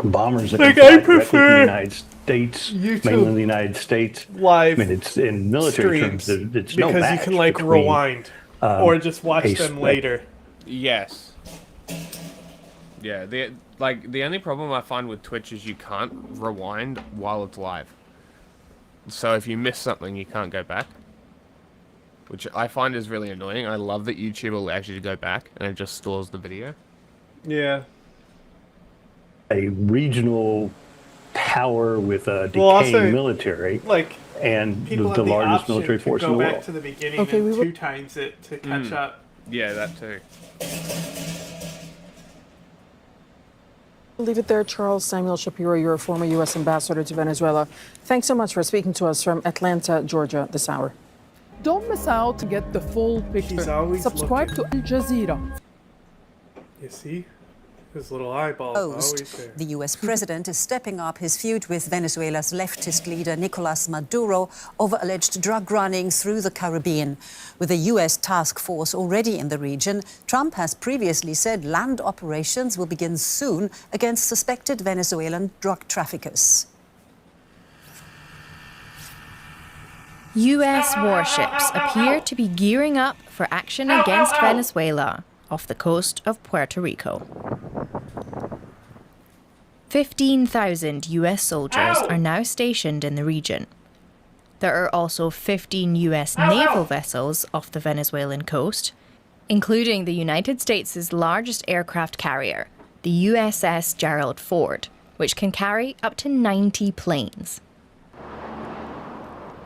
bombers that can fly directly in the United States, mainland the United States. Live. I mean, it's in military terms, it's no because match you can like rewind or just watch them later. Yes. Yeah. The only problem I find with Twitch is you can't rewind while it's live. So if you miss something, you can't go back, which I find is really annoying. I love that YouTube allows you to go back and it just stores the video. Yeah. A regional power with a decaying military, and the largest military force in the world. Go back to the beginning and 2 times it to catch up. Yeah, that too. We'll leave it there. Charles Samuel Shapiro, you're a former U.S. ambassador to Venezuela. Thanks so much for speaking to us from Atlanta, Georgia, this hour. Don't miss out to get the full picture. Subscribe to Al Jazeera. You see? His little eyeball always there. The U.S. president is stepping up his feud with Venezuela's leftist leader Nicolas Maduro over alleged drug running through the Caribbean. With a U.S. task force already in the region, Trump has previously said land operations will begin soon against suspected Venezuelan drug traffickers. U.S. warships appear to be gearing up for action against Venezuela off the coast of Puerto Rico. 15,000 U.S. soldiers are now stationed in the region. There are also 15 U.S. naval vessels off the Venezuelan coast, including the United States' largest aircraft carrier, the USS Gerald Ford, which can carry up to 90 planes.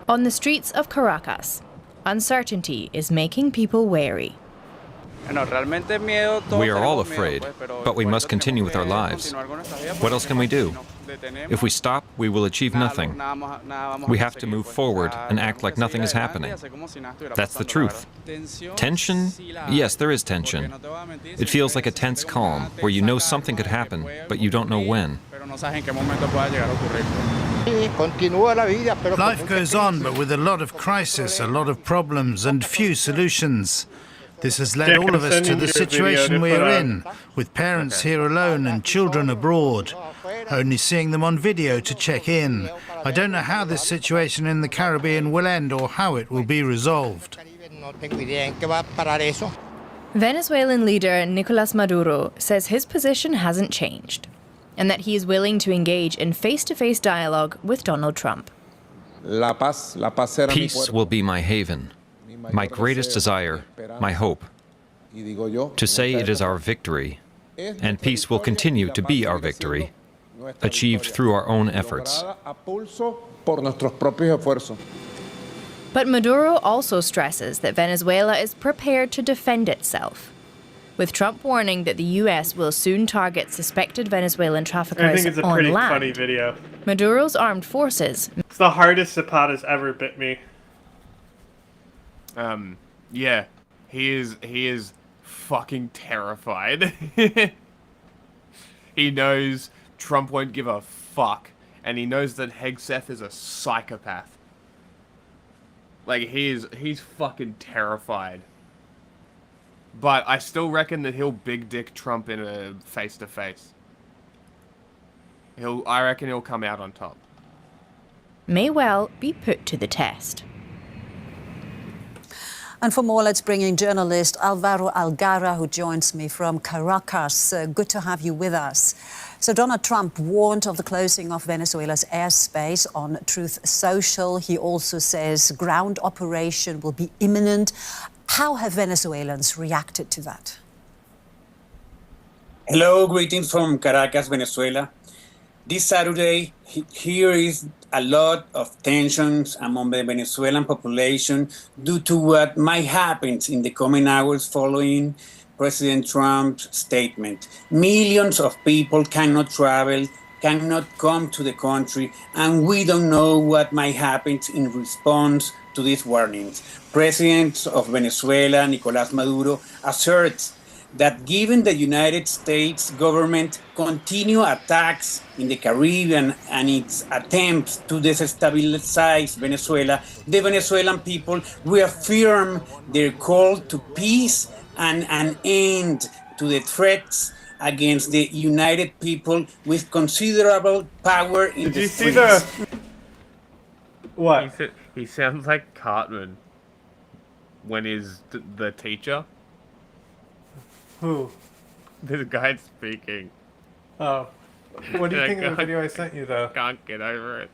On the streets of Caracas, uncertainty is making people wary. We are all afraid, but we must continue with our lives. What else can we do? If we stop, we will achieve nothing. We have to move forward and act like nothing is happening. That's the truth. Tension? Yes, there is tension. It feels like a tense calm, where you know something could happen, but you don't know when. Life goes on, but with a lot of crisis, a lot of problems, and few solutions. This has led all of us to the situation we are in, with parents here alone and children abroad, only seeing them on video to check in. I don't know how this situation in the Caribbean will end or how it will be resolved. Venezuelan leader Nicolas Maduro says his position hasn't changed, and that he is willing to engage in face-to-face dialogue with Donald Trump. Peace will be my haven, my greatest desire, my hope. To say it is our victory, and peace will continue to be our victory, achieved through our own efforts. But Maduro also stresses that Venezuela is prepared to defend itself, with Trump warning that the U.S. will soon target suspected Venezuelan traffickers I think it's a pretty on land. funny video. Maduro's armed forces. It's the hardest Zapata's ever bit me. Yeah, he is fucking terrified. He knows Trump won't give a fuck, and he knows that Hegseth is a psychopath. Like, he's fucking terrified. But I still reckon that he'll big dick Trump in a face-to-face. I reckon he'll come out on top. May well be put to the test. And for more, let's bring in journalist Alvaro Algara, who joins me from Caracas. Good to have you with us. So Donald Trump warned of the closing of Venezuela's airspace on Truth Social. He also says ground operation will be imminent. How have Venezuelans reacted to that? Hello, greetings from Caracas, Venezuela. This Saturday, here is a lot of tensions among the Venezuelan population due to what might happen in the coming hours following President Trump's statement. Millions of people cannot travel, cannot come to the country, and we don't know what might happen in response to these warnings. President of Venezuela, Nicolás Maduro, asserts that given the United States government continued attacks in the Caribbean and its attempts to destabilize Venezuela, the Venezuelan people reaffirm their call to peace and an end to the threats against the united people with considerable power in Did the you streets. see the... What? He sounds like Cartman when he's the teacher. Who? This guy speaking. Oh. What do you think of the video I sent you, though? Can't get over it.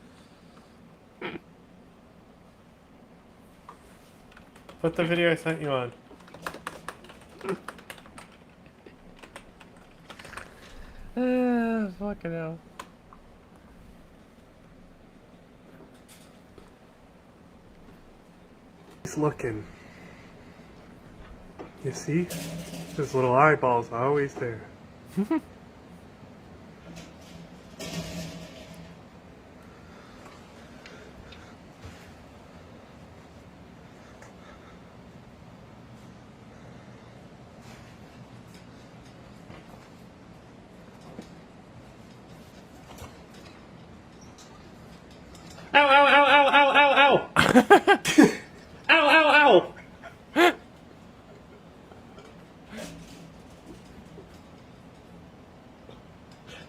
Put the video I sent you on. Fucking hell. He's looking. You see? His little eyeballs are always there. Ow, ow, ow, ow, ow, ow, ow! Ow, ow, ow!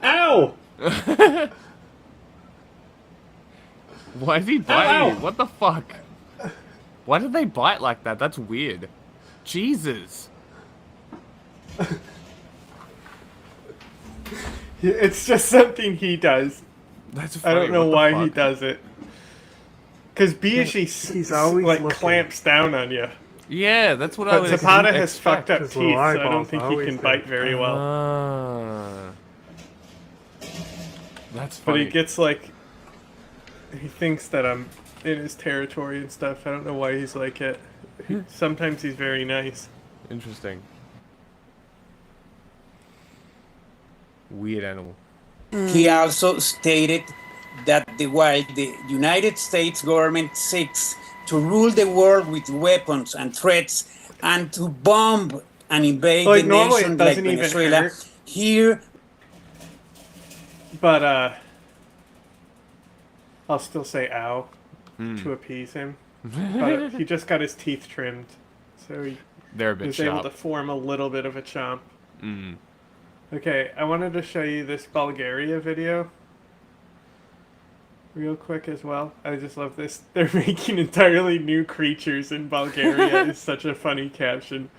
Ow! Why did he bite you? What the fuck? Why did they bite like that? That's weird. Jesus. It's just something he does. That's funny. I don't know What the why fuck? he does it. Because B usually He's always like looking. clamps down on you. Yeah, that's what I But was Zapata has fucked up His teeth, little so I don't eyeballs think are he always can there. bite very well. That's But funny. he gets like... He thinks that I'm in his territory and stuff. I don't know why he's like it. Sometimes he's very nice. Interesting. Weird animal. He also stated that while the United States government seeks to rule the world with weapons and threats and to bomb and invade Like, the normally nation it like doesn't even Venezuela, hurt. here... But, I'll still say ow to appease him. But he just got his teeth trimmed, so he They're a bit was sharp. able to form a little bit of a chomp. Mm. Okay, I wanted to show you this Bulgaria video real quick as well. I just love this. They're making entirely new creatures in Bulgaria is such a funny caption.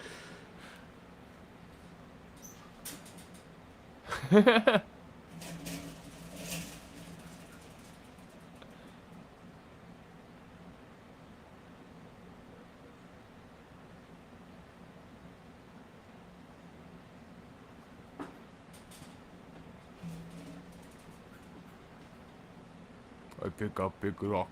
I pick up big rock.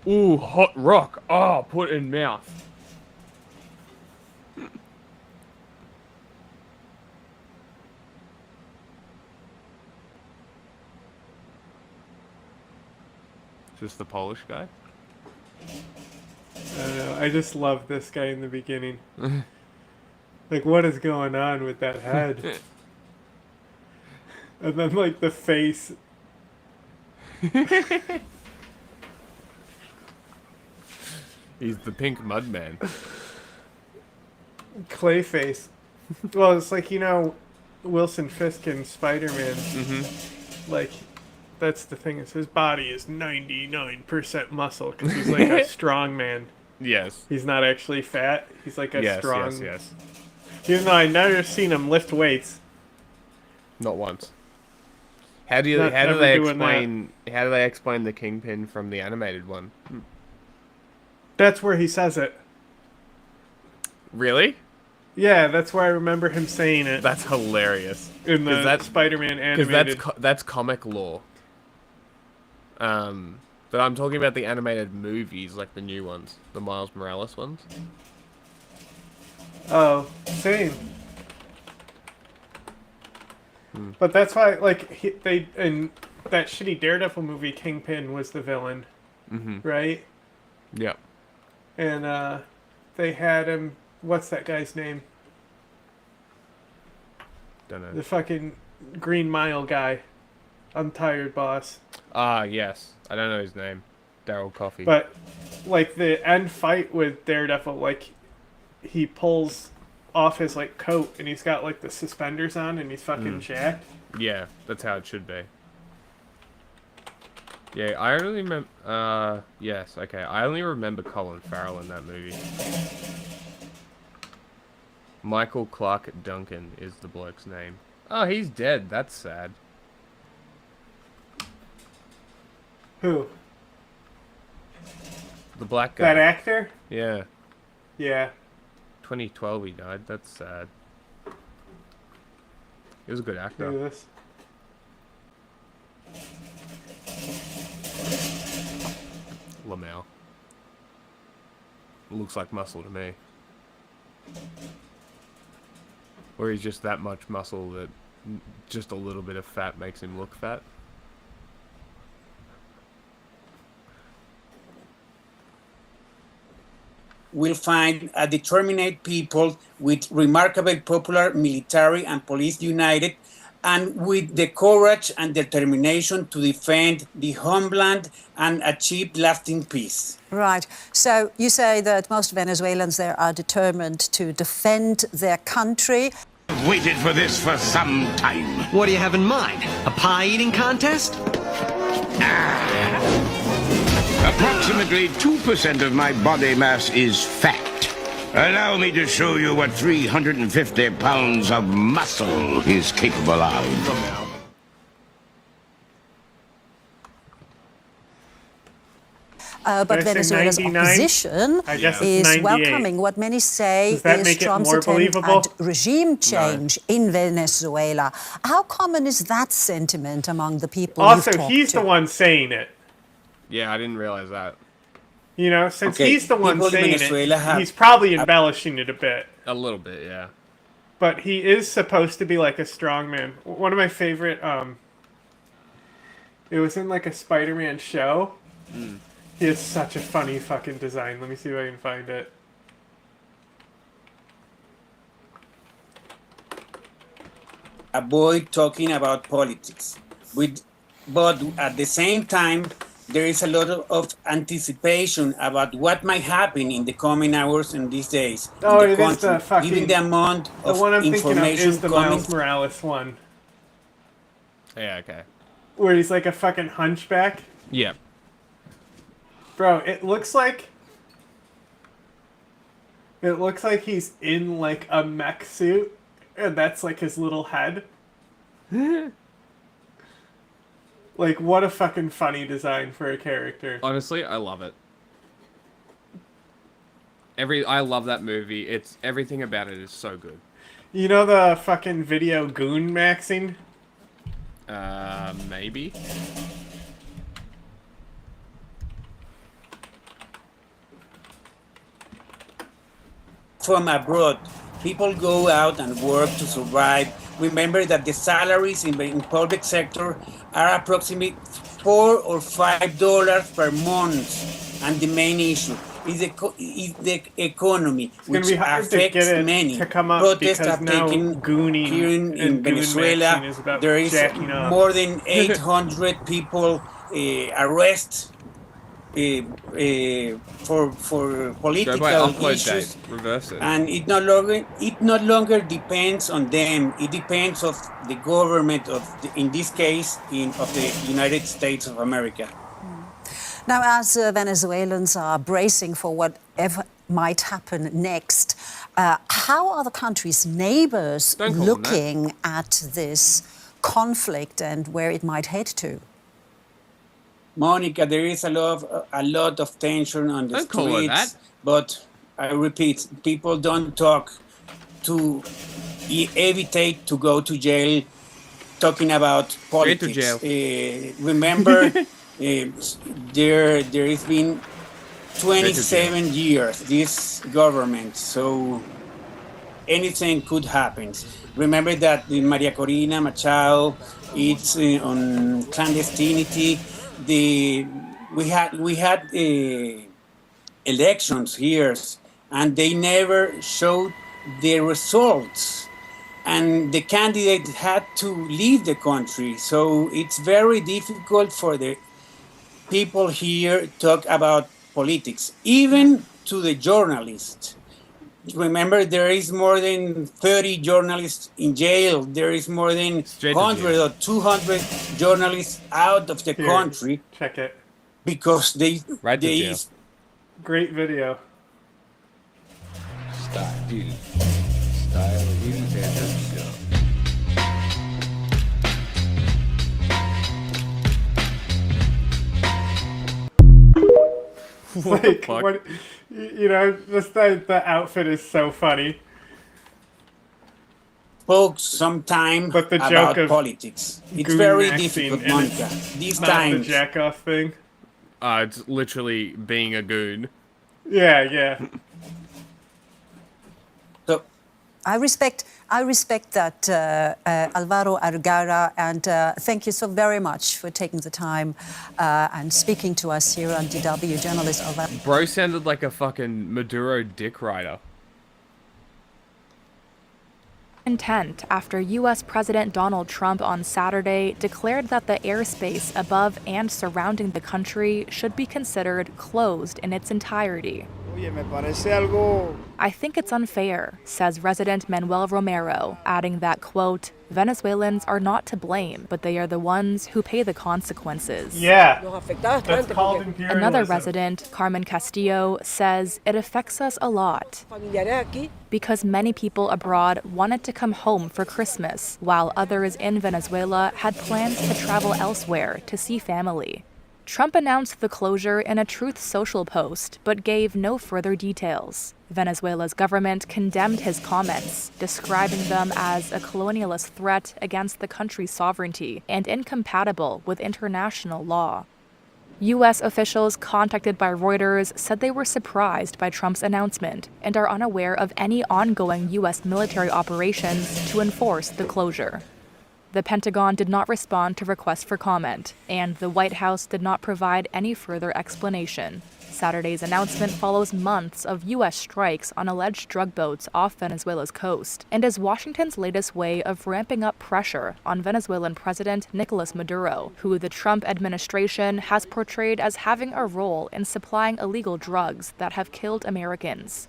Ooh, hot rock. Oh, put in mouth. Is this the Polish guy? I don't know. I just love this guy in the beginning. Like, what is going on with that head? And then, like, the face. He's the pink mud man. Clayface. Well, it's like, you know, Wilson Fisk in Spider-Man. Mm-hmm. Like, that's the thing, is his body is 99% muscle, because he's like a strong man. Yes. He's not actually fat. He's like a strong... Yes. Even though I've never seen him lift weights. Not once. How do they explain the Kingpin from the animated one? That's where he says it. Really? Yeah, that's where I remember him saying it. That's hilarious. In the Spider-Man animated. Because that's comic lore. But I'm talking about the animated movies, like the new ones, the Miles Morales ones. Oh, same. But that's why, like, they in that shitty Daredevil movie, Kingpin was the villain, right? Yep. And they had him. What's that guy's name? Don't know. The fucking Green Mile guy. Untired boss. Ah, yes. I don't know his name. Daryl Coffey. But, like, the end fight with Daredevil, like, he pulls off his, like, coat, and he's got, like, the suspenders on, and he's fucking jacked. Yeah, that's how it should be. Yeah, I only remember... yes, okay. I only remember Colin Farrell in that movie. Michael Clark Duncan is the bloke's name. Oh, he's dead. That's sad. Who? The black guy. That actor? Yeah. Yeah. 2012 he died. That's sad. He was a good actor. Look at this. Lamau. Looks like muscle to me. Or he's just that much muscle that just a little bit of fat makes him look fat. Will find a determined people with remarkable popular military and police united, and with the courage and determination to defend the homeland and achieve lasting peace. Right. So you say that most Venezuelans there are determined to defend their country. I've waited for this for some time. What do you have in mind? A pie-eating contest? Approximately 2% of my body mass is fat. Allow me to show you what 350 pounds of muscle is capable of. But Venezuela's opposition is welcoming what many say is Trump's attempt at regime change in Venezuela. How common is that sentiment among the people you've Also, talked he's to? the one saying it. Yeah, I didn't realize that. You know, since Okay, he's the one people in saying Venezuela it, have- he's probably embellishing it a bit. A little bit, yeah. But he is supposed to be like a strongman. One of my favorite, it was in like a Spider-Man show, He has such a funny fucking design. Let me see if I can find it. Avoid talking about politics. But at the same time, there is a lot of anticipation about what might happen in the coming hours and these days Oh, in the it is the country, fucking... given the amount The of one I'm thinking of information is the coming. Miles Morales one. Yeah, okay. Where he's like a fucking hunchback. Yeah. Bro, it looks like he's in like a mech suit, and that's like his little head. Like, what a fucking funny design for a character. Honestly, I love it. I love that movie. It's everything about it is so good. You know the fucking video Goon Maxing? Maybe. From abroad, people go out and work to survive. Remember that the salaries in the public sector are approximately $4 or $5 per month, and the main issue is the economy, which affects many. Protests have taken here in Venezuela. There is more than 800 people arrested for political issues, and it no longer depends on them. It depends of the government in this case, of the United States of America. Now, as Venezuelans are bracing for whatever might happen next, how are the country's neighbors looking at this conflict and where it might head to? Monica, there is a lot of tension on the streets, but I repeat, people don't talk to evitate to go to jail talking about politics. Remember, there has been 27 years this government, so anything could happen. Remember that Maria Corina Machado, it's on clandestinity. We had elections here, and they never showed the results, and the candidate had to leave the country. So it's very difficult for the people here to talk about politics, even to the journalists. Remember, there is more than 30 journalists in jail. There is more than 100 or 200 journalists out of the country. Check it. Because they Great video. Style, dude. Style, Like, what, you know, just the outfit is so funny. Spoke sometime but the about joke of politics. It's very difficult, and Monica. it's These not times. the jack-off thing. It's literally being a goon. Yeah, yeah. So, I respect that, Alvaro Argara, and thank you so very much for taking the time and speaking to us here on DW, journalist Alvaro. Bro sounded like a fucking Maduro dick rider. Intent after U.S. President Donald Trump on Saturday declared that the airspace above and surrounding the country should be considered closed in its entirety. I think it's unfair, says resident Manuel Romero, adding that, quote, Venezuelans are not to blame, but they are the ones who pay the consequences. Yeah, that's called imperialism. Another resident, Carmen Castillo, says it affects us a lot because many people abroad wanted to come home for Christmas, while others in Venezuela had plans to travel elsewhere to see family. Trump announced the closure in a Truth Social post, but gave no further details. Venezuela's government condemned his comments, describing them as a colonialist threat against the country's sovereignty and incompatible with international law. U.S. officials contacted by Reuters said they were surprised by Trump's announcement and are unaware of any ongoing U.S. military operations to enforce the closure. The Pentagon did not respond to requests for comment, and the White House did not provide any further explanation. Saturday's announcement follows months of U.S. strikes on alleged drug boats off Venezuela's coast, and is Washington's latest way of ramping up pressure on Venezuelan President Nicolas Maduro, who the Trump administration has portrayed as having a role in supplying illegal drugs that have killed Americans.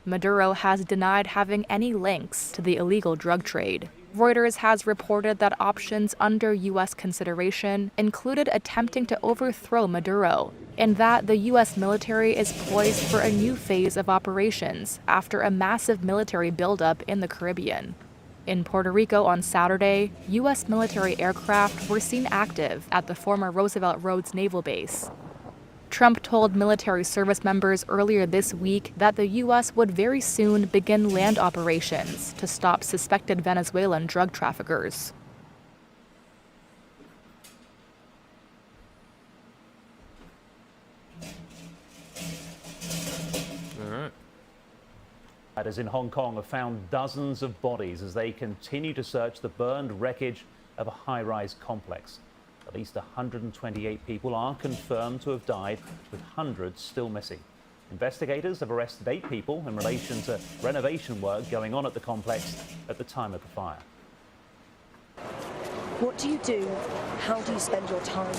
Maduro has denied having any links to the illegal drug trade. Reuters has reported that options under U.S. consideration included attempting to overthrow Maduro, and that the U.S. military is poised for a new phase of operations after a massive military buildup in the Caribbean. In Puerto Rico on Saturday, U.S. military aircraft were seen active at the former Roosevelt Roads Naval Base. Trump told military service members earlier this week that the U.S. would very soon begin land operations to stop suspected Venezuelan drug traffickers. As in Hong Kong have found dozens of bodies as they continue to search the burned wreckage of a high-rise complex. At least 128 people are confirmed to have died, with hundreds still missing. Investigators have arrested 8 people in relation to renovation work going on at the complex at the time of the fire. What do you do? How do you spend your time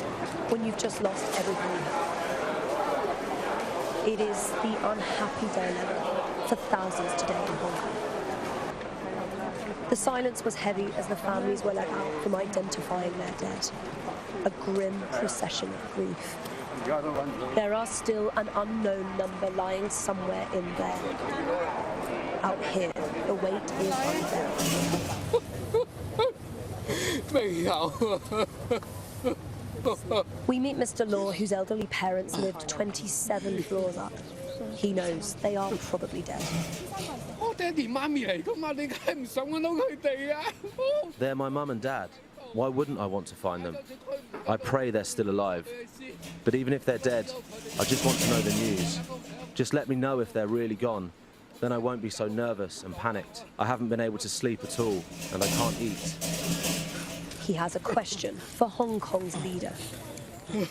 when you've just lost everything? It is the unhappy dilemma for thousands today in Hong Kong. The silence was heavy as the families were let out from identifying their dead. A grim procession of grief. There are still an unknown number lying somewhere in there. Out here, the weight is unbearable. We meet Mr. Law, whose elderly parents lived 27 floors up. He knows they are probably dead. They're my mum and dad. Why wouldn't I want to find them? I pray they're still alive. But even if they're dead, I just want to know the news. Just let me know if they're really gone. Then I won't be so nervous and panicked. I haven't been able to sleep at all, and I can't eat. He has a question for Hong Kong's leader. I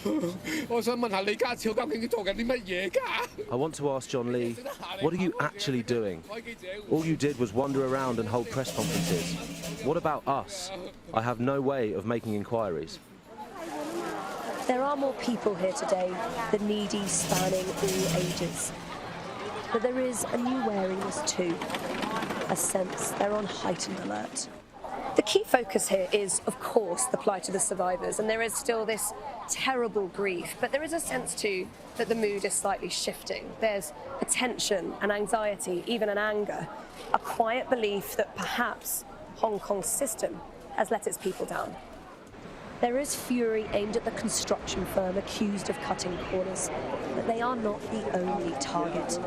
want to ask John Lee, what are you actually doing? All you did was wander around and hold press conferences. What about us? I have no way of making inquiries. There are more people here today, the needy spanning all ages. But there is a new wariness too, a sense they're on heightened alert. The key focus here is, of course, the plight of the survivors, and there is still this terrible grief, but there is a sense too that the mood is slightly shifting. There's a tension, an anxiety, even an anger, a quiet belief that perhaps Hong Kong's system has let its people down. There is fury aimed at the construction firm accused of cutting corners, but they are not the only target.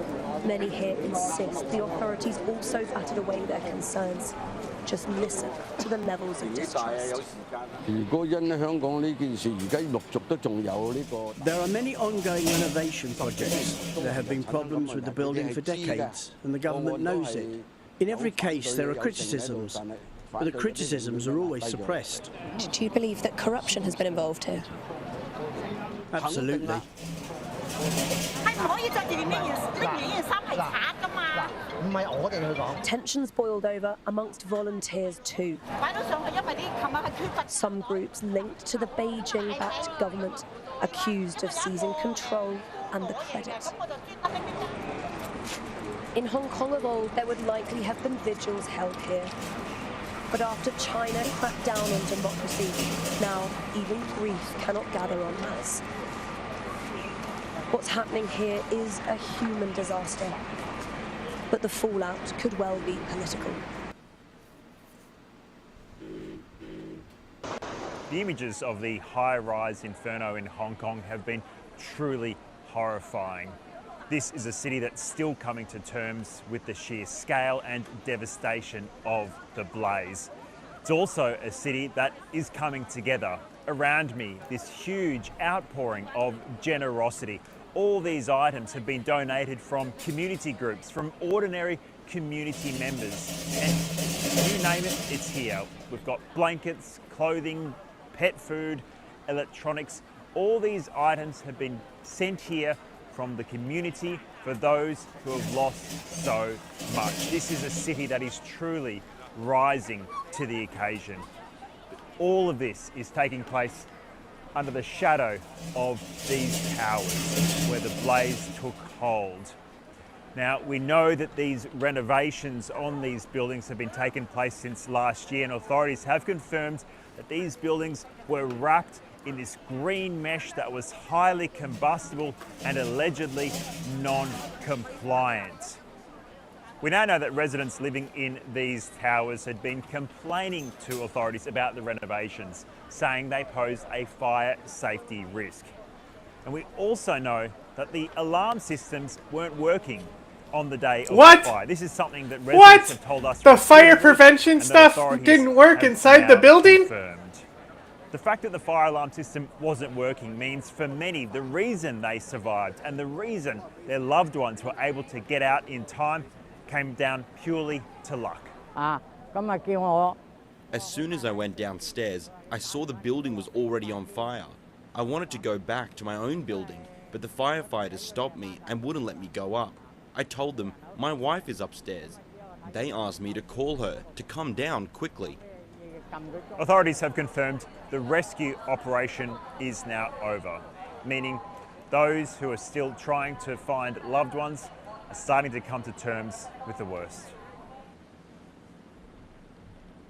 Many here insist the authorities also battered away their concerns. Just listen to the levels of distrust. There are many ongoing renovation projects. There have been problems with the building for decades, and the government knows it. In every case, there are criticisms, but the criticisms are always suppressed. Do you believe that corruption has been involved here? Absolutely. Tensions boiled over amongst volunteers too. Some groups linked to the Beijing-backed government, accused of seizing control and the credit. In Hong Kong of old, there would likely have been vigils held here. But after China cracked down on democracy, now even grief cannot gather en masse. What's happening here is a human disaster, but the fallout could well be political. The images of the high-rise inferno in Hong Kong have been truly horrifying. This is a city that's still coming to terms with the sheer scale and devastation of the blaze. It's also a city that is coming together. Around me, this huge outpouring of generosity, All these items have been donated from community groups, from ordinary community members. And you name it, it's here. We've got blankets, clothing, pet food, electronics. All these items have been sent here from the community for those who have lost so much. This is a city that is truly rising to the occasion. All of this is taking place under the shadow of these towers where the blaze took hold. Now, we know that these renovations on these buildings have been taking place since last year, and authorities have confirmed that these buildings were wrapped in this green mesh that was highly combustible and allegedly non-compliant. We now know that residents living in these towers had been complaining to authorities about the renovations, saying they pose a fire safety risk. And we also know that the alarm systems weren't working on the day of the fire. This is something that residents have told us. The fire prevention stuff didn't work inside the building? Confirmed. The fact that the fire alarm system wasn't working means for many the reason they survived and the reason their loved ones were able to get out in time came down purely to luck. As soon as I went downstairs, I saw the building was already on fire. I wanted to go back to my own building, but the firefighters stopped me and wouldn't let me go up. I told them my wife is upstairs. They asked me to call her to come down quickly. Authorities have confirmed the rescue operation is now over, meaning those who are still trying to find loved ones are starting to come to terms with the worst.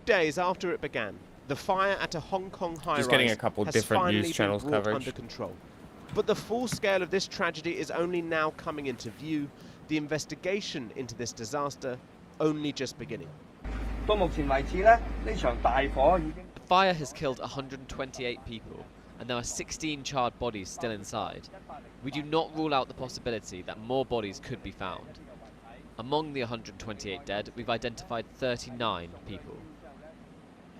Days after it began, the fire at a Hong Kong high-rise Just getting a couple has different finally news channels been brought coverage. under control. But the full scale of this tragedy is only now coming into view, the investigation into this disaster only just beginning. The fire has killed 128 people, and there are 16 charred bodies still inside. We do not rule out the possibility that more bodies could be found. Among the 128 dead, we've identified 39 people.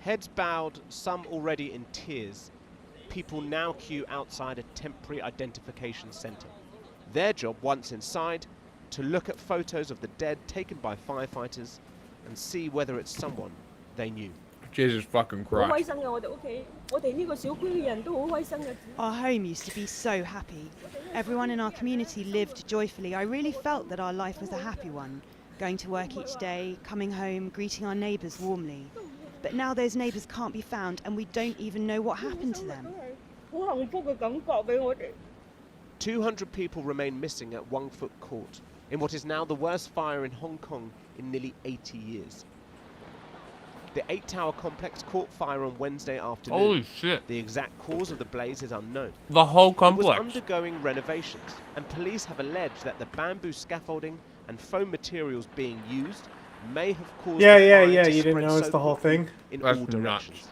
Heads bowed, some already in tears, people now queue outside a temporary identification centre. Their job, once inside, to look at photos of the dead taken by firefighters and see whether it's someone they knew. Jesus fucking Christ. Our home used to be so happy. Everyone in our community lived joyfully. I really felt that our life was a happy one, going to work each day, coming home, greeting our neighbours warmly. But now those neighbours can't be found and we don't even know what happened to them. 200 people remain missing at Wong Fuk Court, in what is now the worst fire in Hong Kong in nearly 80 years. The 8-tower complex caught fire on Wednesday afternoon. Holy shit. The exact cause of the blaze is unknown. The whole complex. It was undergoing renovations, and police have alleged that the bamboo scaffolding and foam materials being used may have caused Yeah, the fire to you didn't spread know it's so the whole quickly thing. in That's all directions.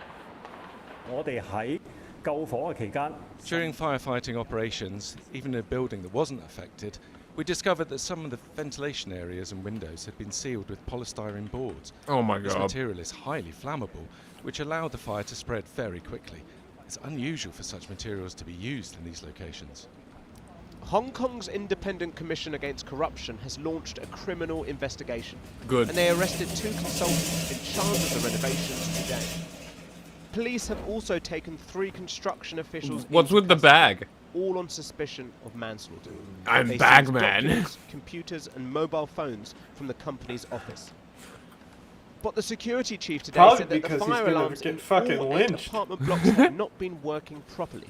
During firefighting operations, even in a building that wasn't affected, we discovered that some of the ventilation areas and windows had been sealed with polystyrene boards. Oh my This God. material is highly flammable, which allowed the fire to spread very quickly. It's unusual for such materials to be used in these locations. Hong Kong's Independent Commission Against Corruption has launched a criminal investigation. Good. And they arrested 2 consultants in charge of the renovations today. Police have also taken 3 construction officials. What's into with the custody, bag? All on suspicion of manslaughter. I'm They bag seized man. documents, computers and mobile phones from the company's office. But the security chief today Probably said that the because he's fire gonna alarms get in fucking all 8 lynched. apartment blocks have not been working properly.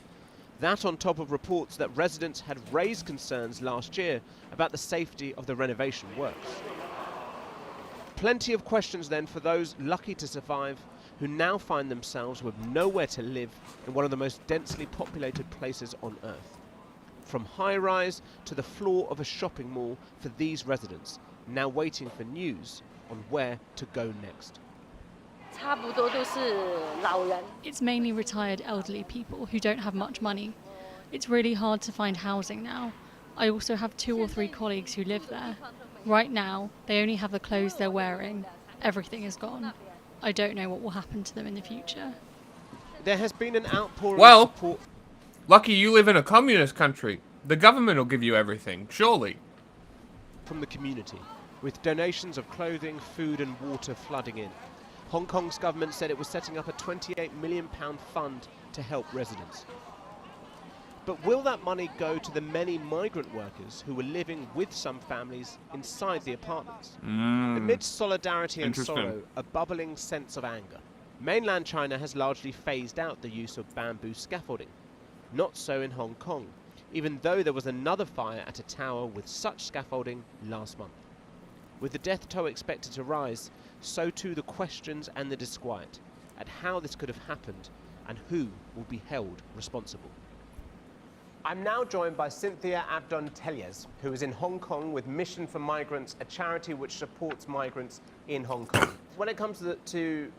That on top of reports that residents had raised concerns last year about the safety of the renovation works. Plenty of questions then for those lucky to survive, who now find themselves with nowhere to live in one of the most densely populated places on Earth. From high-rise to the floor of a shopping mall for these residents, now waiting for news on where to go next. It's mainly retired elderly people who don't have much money. It's really hard to find housing now. I also have 2 or 3 colleagues who live there. Right now, they only have the clothes they're wearing. Everything is gone. I don't know what will happen to them in the future. There has been an outpouring Well, of support. lucky you live in a communist country. The government will give you everything, surely. From the community, with donations of clothing, food and water flooding in. Hong Kong's government said it was setting up a £28 million fund to help residents. But will that money go to the many migrant workers who were living with some families inside the apartments? Amid solidarity and sorrow, a bubbling sense of anger. Mainland China has largely phased out the use of bamboo scaffolding. Not so in Hong Kong, even though there was another fire at a tower with such scaffolding last month. With the death toll expected to rise, so too the questions and the disquiet at how this could have happened and who will be held responsible. I'm now joined by Cynthia Abdon-Telias, who is in Hong Kong with Mission for Migrants, a charity which supports migrants in Hong Kong. When it comes to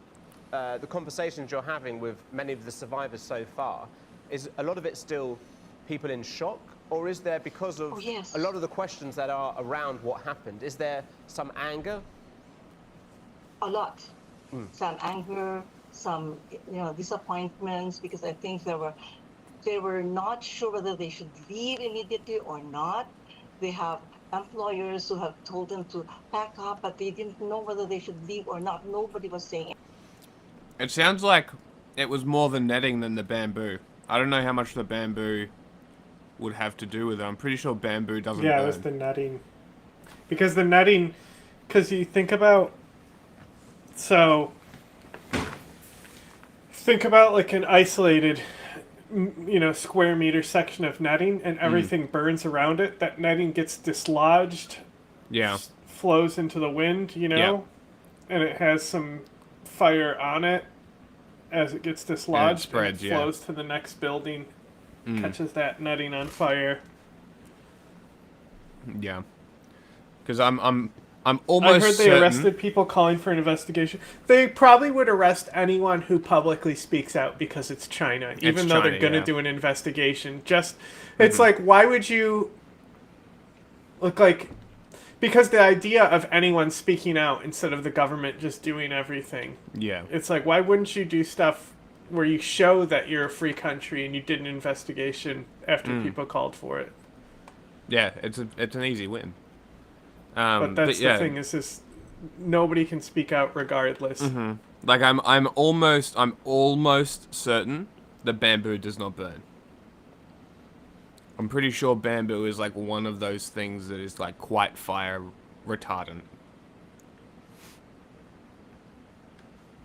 the conversations you're having with many of the survivors so far, is a lot of it still people in shock, or is there, because of a lot of the questions that are around what happened, is there some anger? A lot. Some anger, some disappointments, because I think they were not sure whether they should leave immediately or not. They have employers who have told them to pack up, but they didn't know whether they should leave or not. Nobody was saying it. It sounds like it was more the netting than the bamboo. I don't know how much the bamboo would have to do with it. I'm pretty sure bamboo doesn't burn. It was the netting. Because the netting, because you think about, think about like an isolated, square meter section of netting, and everything burns around it. That netting gets dislodged. Yeah. Flows into the wind, and it has some fire on it as it gets dislodged. Spreads, and it flows to the next building, catches that netting on fire. Yeah. Because I'm almost I heard they arrested people calling for an investigation. They probably would arrest anyone who publicly speaks out because it's China, even though they're going to do an investigation. It's like, why would you look like... Because the idea of anyone speaking out instead of the government just doing everything. Yeah. It's like, why wouldn't you do stuff where you show that you're a free country and you did an investigation after people called for it? Yeah, it's an easy win. But that's the thing, is just nobody can speak out regardless. Like I'm almost certain that bamboo does not burn. I'm pretty sure bamboo is like one of those things that is like quite fire retardant.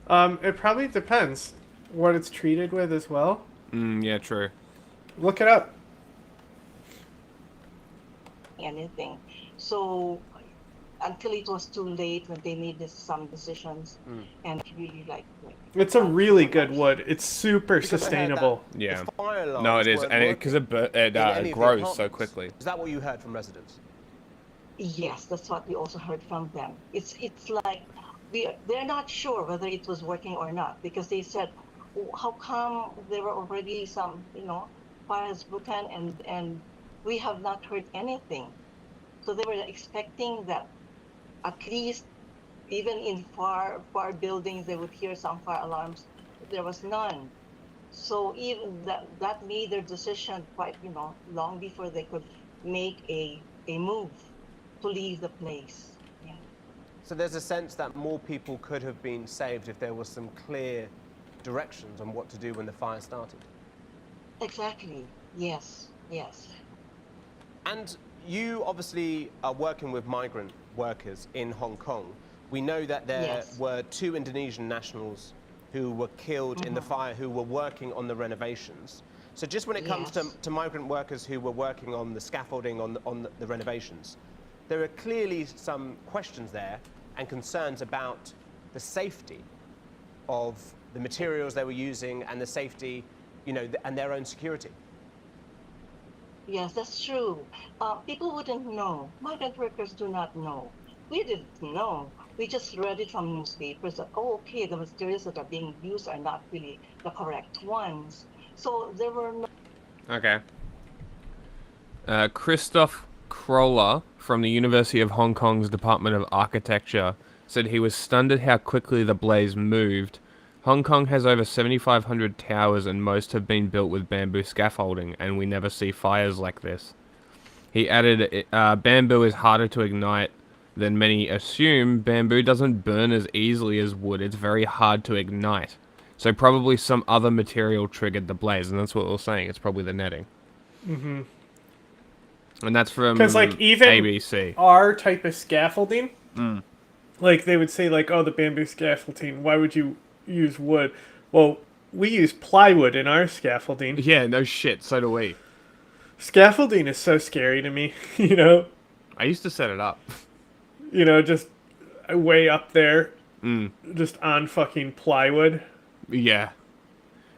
It probably depends what it's treated with as well. Yeah, true. Look it up. Anything. So until it was too late when they made some decisions, and really it's a really good wood. It's super sustainable. Yeah. No, it is, and because it grows so quickly. Is that what you heard from residents? Yes, that's what we also heard from them. It's like they're not sure whether it was working or not, because they said, how come there were already some fires broken and we have not heard anything. So they were expecting that at least even in far buildings they would hear some fire alarms. There was none. So even that made their decision quite long before they could make a move to leave the place. Yeah. So there's a sense that more people could have been saved if there was some clear directions on what to do when the fire started. Exactly. Yes. And you obviously are working with migrant workers in Hong Kong. We know that there were 2 Indonesian nationals who were killed in the fire who were working on the renovations. So just when it comes to migrant workers who were working on the scaffolding on the renovations, there are clearly some questions there and concerns about the safety of the materials they were using and the safety, and their own security. Yes, that's true. People wouldn't know. Migrant workers do not know. We didn't know. We just read it from newspapers that, okay, the materials that are being used are not really the correct ones. So there were no... Okay. Christoph Kroller from the University of Hong Kong's Department of Architecture said he was stunned at how quickly the blaze moved. Hong Kong has over 7,500 towers and most have been built with bamboo scaffolding, and we never see fires like this. He added, bamboo is harder to ignite than many assume. Bamboo doesn't burn as easily as wood. It's very hard to ignite. So probably some other material triggered the blaze, and that's what we're saying. It's probably the netting. Mm-hmm. And that's from Because, like, even ABC. our type of scaffolding, Mm. like, they would say, like, oh, the bamboo scaffolding, why would you use wood? Well, we use plywood in our scaffolding. Yeah, no shit, so do we. Scaffolding is so scary to me, you know? I used to set it up. You know, just way up there, Mm. just on fucking plywood. Yeah.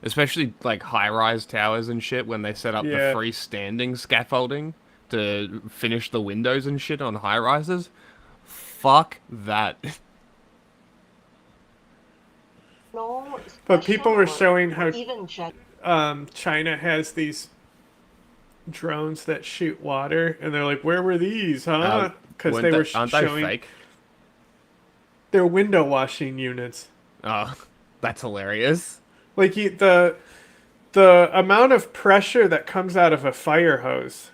Especially, like, high-rise towers and shit when they set up the freestanding scaffolding to finish the windows and shit on high-rises. Fuck that. No, But people were showing how even China has these drones that shoot water, and they're like, where were these, huh? Because they were aren't showing... they fake? They're window washing units. Oh, that's hilarious. Like, the amount of pressure that comes out of a fire hose.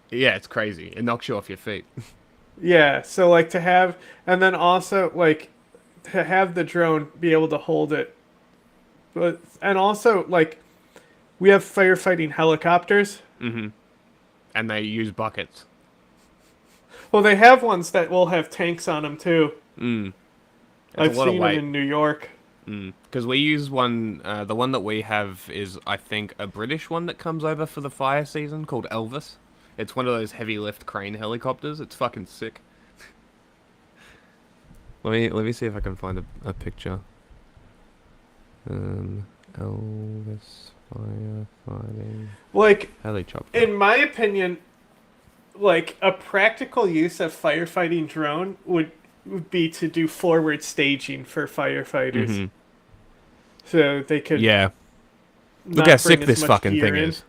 Yeah, it's crazy. It knocks you off your feet. Yeah, so, like, to have... And then also, like, to have the drone be able to hold it. But, and also, like, we have firefighting helicopters. Mm-hmm. And they use buckets. Well, they have ones that will have tanks on them, too. Mm. I've seen them in New York. Because we use one, the one that we have is, I think, a British one that comes over for the fire season called Elvis. It's one of those heavy lift crane helicopters. It's fucking sick. Let me see if I can find a picture. Elvis firefighting. Like, helicopter. In my opinion, like, a practical use of firefighting drone would be to do forward staging for firefighters. Mm-hmm. So they could... Yeah. Look how sick this fucking thing is.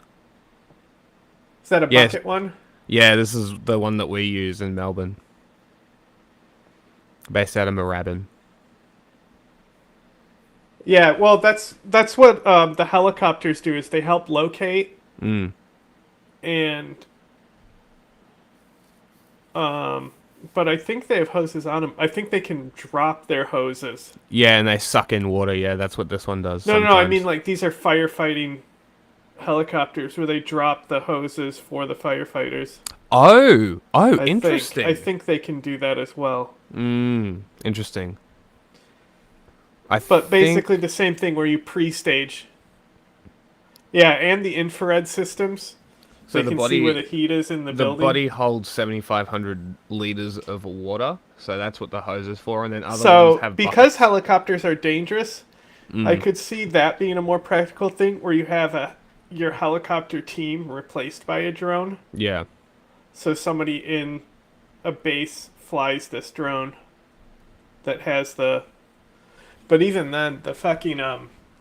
Is that a bucket one? Yeah, this is the one that we use in Melbourne. Based out of Moorabbin. Yeah, well, that's what the helicopters do, is they help locate. Mm. And... but I think they have hoses on them. I think they can drop their hoses. Yeah, and they suck in water. Yeah, that's what this one does. No, I mean, like, these are firefighting helicopters where they drop the hoses for the firefighters. Oh, interesting. I think they can do that as well. Interesting. But basically the same thing where you pre-stage. Yeah, and the infrared systems. So they can see where the heat is in the building. The body holds 7,500 liters of water, so that's what the hose is for. And then other ones have buckets. Because helicopters are dangerous, I could see that being a more practical thing where you have your helicopter team replaced by a drone. Yeah. So somebody in a base flies this drone that has the... But even then, the fucking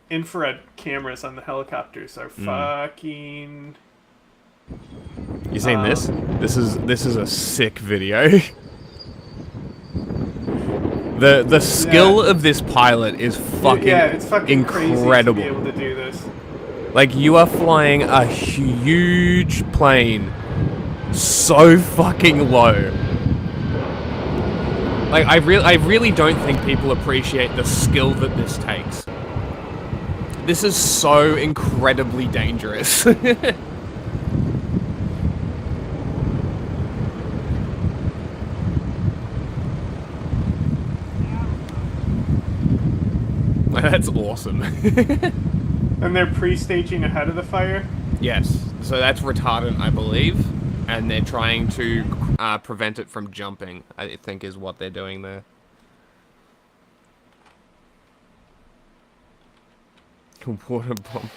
infrared cameras on the helicopters are fucking... You seen this? This is a sick video. The skill of this pilot is fucking it's fucking incredible. crazy to be able to do this. Like, you are flying a huge plane so fucking low. Like, I really don't think people appreciate the skill that this takes. This is so incredibly dangerous. That's awesome. And they're pre-staging ahead of the fire? Yes. So that's retardant, I believe. And they're trying to prevent it from jumping, I think is what they're doing there. Water bomb.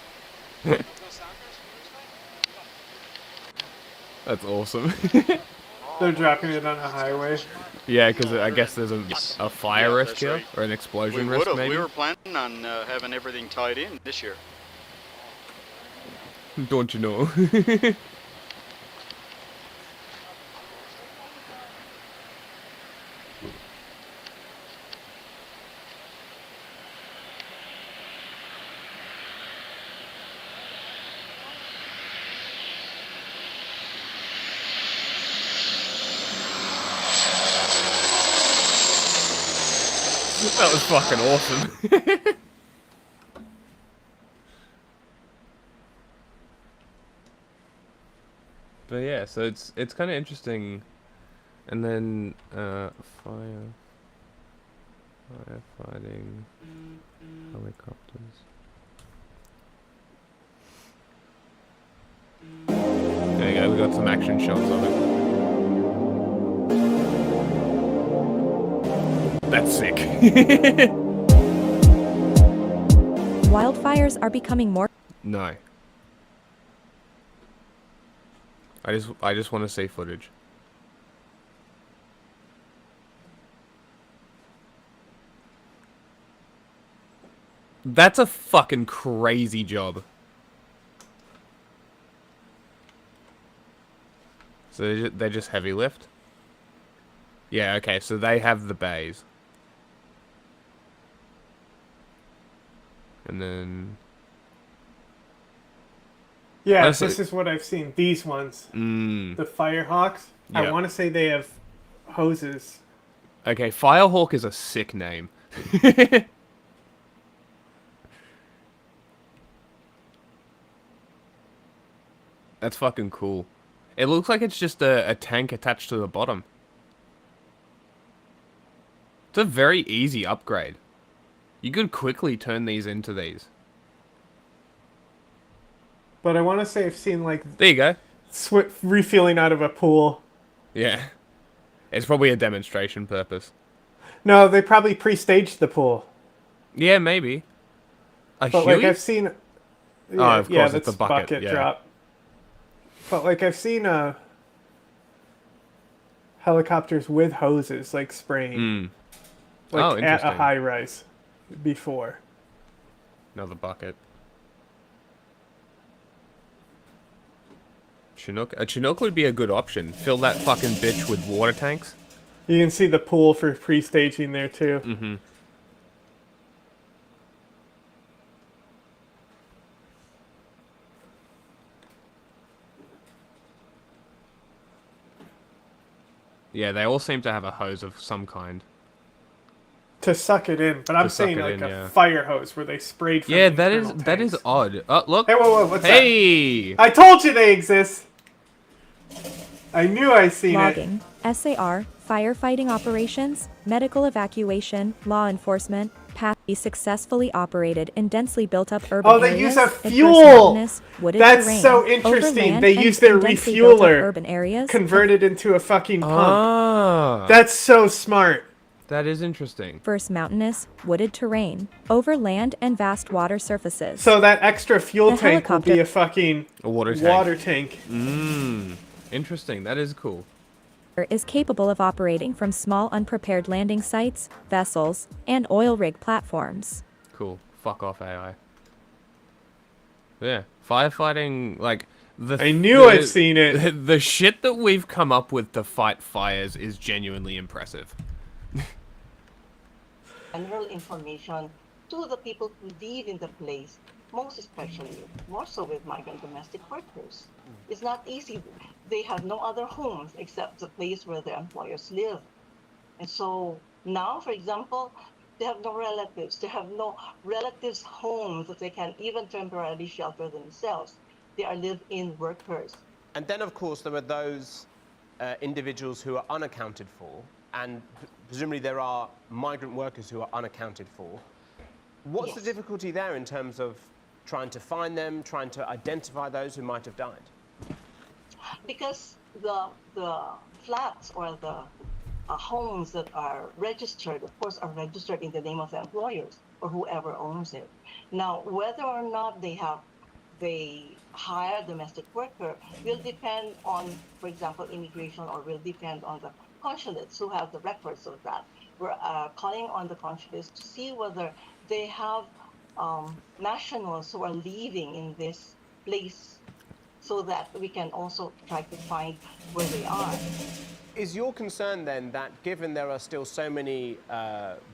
That's awesome. They're dropping it on a highway. Yeah, because I guess there's a fire risk here, right. or an explosion risk maybe. We were planning on having everything tied in this year. Don't you know? That was fucking awesome. But yeah, so it's kind of interesting. And then firefighting, helicopters. There you go. We got some action shots of it. That's sick. Wildfires are becoming more. No. I just want to see footage. That's a fucking crazy job. So they're just heavy lift? Yeah, okay, so they have the bays. And then... Yeah, honestly, this is what I've seen. These ones. The Firehawks. Yeah. I want to say they have hoses. Okay, Firehawk is a sick name. That's fucking cool. It looks like it's just a tank attached to the bottom. It's a very easy upgrade. You could quickly turn these into these. But I want to say I've seen, like... There you go. Refueling out of a pool. Yeah. It's probably a demonstration purpose. No, they probably pre-staged the pool. Yeah, maybe. A But, Huey? like, I've seen... Yeah, oh, of course, yeah, it's that's a bucket. Yeah. drop. But, like, I've seen helicopters with hoses, like, spraying. Like, Oh, at interesting. a high-rise before. Another bucket. Chinook. A Chinook would be a good option. Fill that fucking bitch with water tanks. You can see the pool for pre-staging there, too. Mm-hmm. Yeah, they all seem to have a hose of some kind. To suck it in, but I'm suck saying it like in, a yeah. fire hose where they sprayed from Yeah, the that is internal tanks. odd. Look. Hey, whoa, what's hey! that? I told you they exist! I knew I seen Logging, SAR, firefighting operations, medical evacuation, law enforcement, be successfully operated in densely built-up urban Oh, they areas. use a across fuel! mountainous, wooded That's terrain, so over interesting. land They and use their in densely built-up refueler urban areas. converted into a fucking pump. Ah. That's so smart. That is interesting. Versus mountainous, wooded terrain, over land and vast water surfaces. So that extra fuel The tank will be helicopter- a fucking A water tank. Interesting. That is cool. Is capable of operating from small unprepared landing sites, vessels, and oil rig platforms. Cool. Fuck off, AI. Yeah. Firefighting, like... I knew I'd seen it. The shit that we've come up with to fight fires is genuinely impressive. General information to the people who live in the place, most especially, more so with migrant domestic workers. It's not easy. They have no other homes except the place where their employers live. And so now, for example, they have no relatives. They have no relatives' homes that they can even temporarily shelter themselves. They are live-in workers. And then, of course, there are those individuals who are unaccounted for, and presumably there are migrant workers who are unaccounted for. What's the difficulty there in terms of trying to find them, trying to identify those who might have died? Because the flats or the homes that are registered, of course, are registered in the name of the employers or whoever owns it. Now, whether or not they hire a domestic worker will depend on, for example, immigration, or will depend on the consulates who have the records of that. We're calling on the consulates to see whether they have nationals who are living in this place so that we can also try to find where they are. Is your concern then that given there are still so many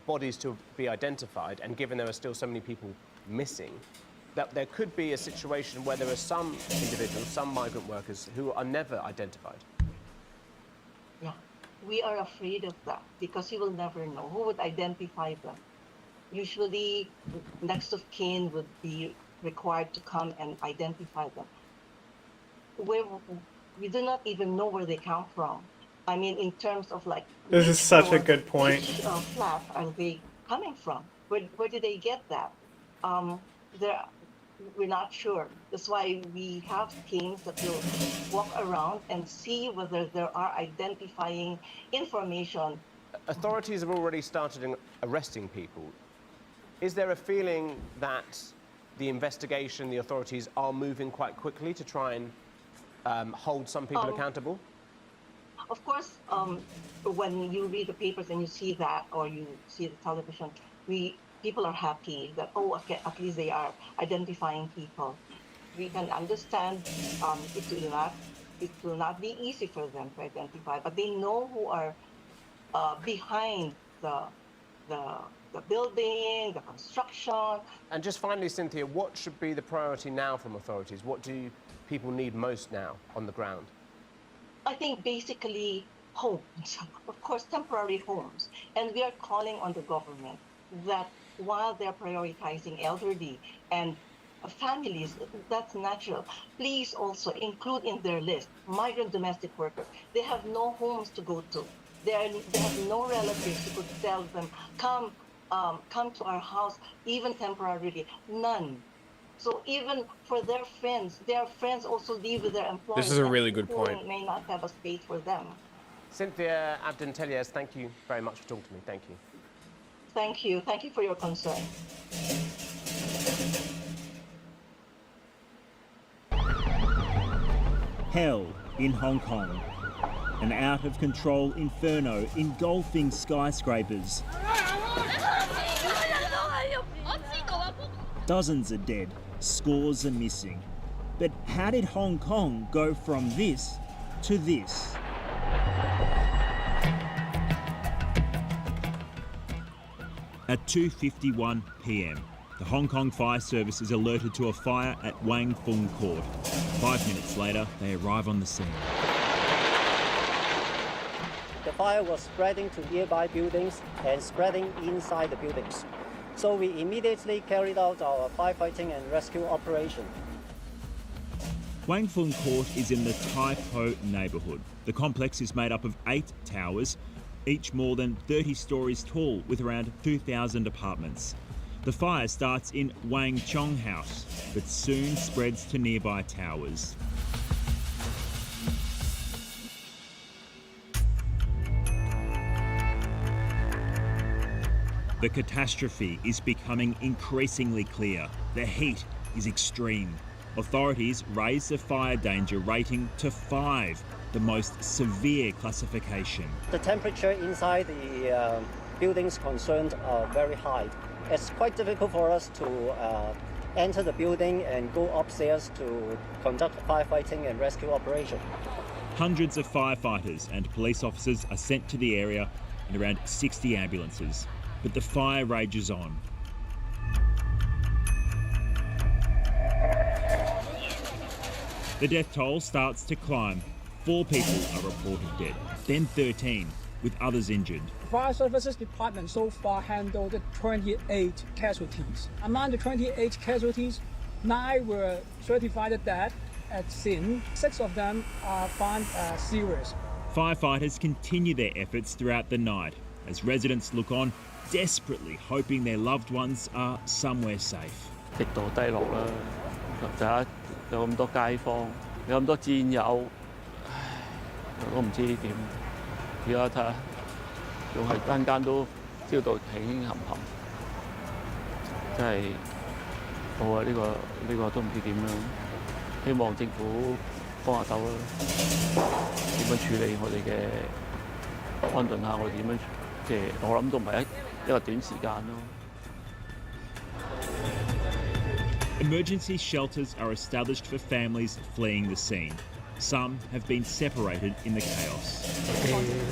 bodies to be identified, and given there are still so many people missing, that there could be a situation where there are some individuals, some migrant workers, who are never identified? Yeah, we are afraid of that because you will never know who would identify them. Usually, next of kin would be required to come and identify them. We do not even know where they come from. I mean, in terms of like, This is such a good point. Which flat are they coming from? Where did they get that? We're not sure. That's why we have teams that will walk around and see whether there are identifying information. Authorities have already started arresting people. Is there a feeling that the investigation, the authorities are moving quite quickly to try and hold some people accountable? Of course, when you read the papers and you see that, or you see the television, people are happy that, oh, okay, at least they are identifying people. We can understand it will not be easy for them to identify, but they know who are behind the building, the construction. And just finally, Cynthia, what should be the priority now from authorities? What do people need most now on the ground? I think basically homes, of course, temporary homes. And we are calling on the government that while they're prioritizing elderly and families, that's natural, please also include in their list migrant domestic workers. They have no homes to go to. They have no relatives who could tell them, come to our house, even temporarily. None. So even for their friends also live with their employers. This is a really good point. Who may not have a space for them. Cynthia Abdin-Telias, thank you very much for talking to me. Thank you. Thank you. Thank you for your concern. Hell in Hong Kong. An out-of-control inferno engulfing skyscrapers. Dozens are dead, scores are missing. But how did Hong Kong go from this to this? At 2:51 p.m, the Hong Kong Fire Service is alerted to a fire at Wang Fung Court. 5 minutes later, they arrive on the scene. The fire was spreading to nearby buildings and spreading inside the buildings. So we immediately carried out our firefighting and rescue operation. Wang Fung Court is in the Tai Po neighbourhood. The complex is made up of 8 towers, each more than 30 stories tall, with around 2,000 apartments. The fire starts in Wang Chong House, but soon spreads to nearby towers. The catastrophe is becoming increasingly clear. The heat is extreme. Authorities raise the fire danger rating to 5, the most severe classification. The temperature inside the buildings concerned are very high. It's quite difficult for us to enter the building and go upstairs to conduct firefighting and rescue operation. Hundreds of firefighters and police officers are sent to the area and around 60 ambulances. But the fire rages on. The death toll starts to climb. 4 people are reported dead, then 13, with others injured. The Fire Services Department so far handled 28 casualties. Among the 28 casualties, 9 were certified dead at scene. 6 of them are found serious. Firefighters continue their efforts throughout the night as residents look on, desperately hoping their loved ones are somewhere safe. 極度低落啦，有咁多街坊，有咁多戰友，我都唔知點。而家睇下，仲係間間都燒到輕輕冚冚，真係我呢個都唔知點樣。希望政府幫下手啦，點樣處理我哋嘅安頓下我哋點樣，即係我諗都唔係一個短時間咯。Emergency shelters are established for families fleeing the scene. Some have been separated in the chaos.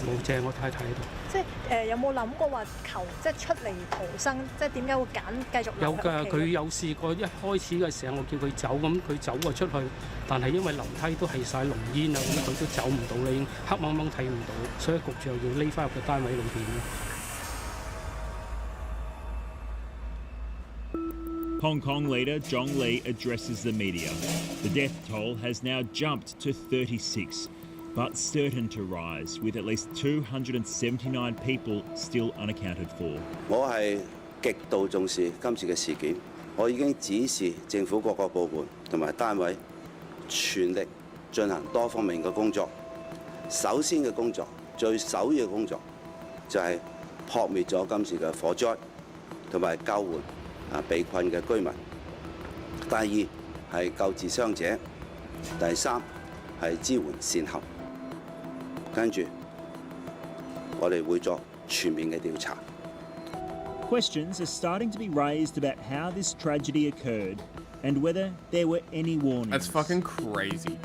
冇借我太太喺度。即係有冇諗過話求即係出嚟逃生？即係點解會揀繼續留喺屋企？有㗎，佢有試過一開始嘅時候，我叫佢走，咁佢走咗出去，但係因為樓梯都係晒濃煙啊，咁佢都走唔到啦，已經黑掹掹睇唔到，所以焗住又要匿翻入個單位裏邊。Hong Kong leader Zhong Li addresses the media. The death toll has now jumped to 36, but certain to rise, with at least 279 people still unaccounted for. 我係極度重視今次嘅事件，我已經指示政府各個部門同埋單位全力進行多方面嘅工作。首先嘅工作，最首要嘅工作就係撲滅咗今次嘅火災，同埋救援被困嘅居民。第二係救治傷者，第三係支援善後。跟住我哋會作全面嘅調查。Questions are starting to be raised about how this tragedy occurred and whether there were any warnings. That's fucking crazy.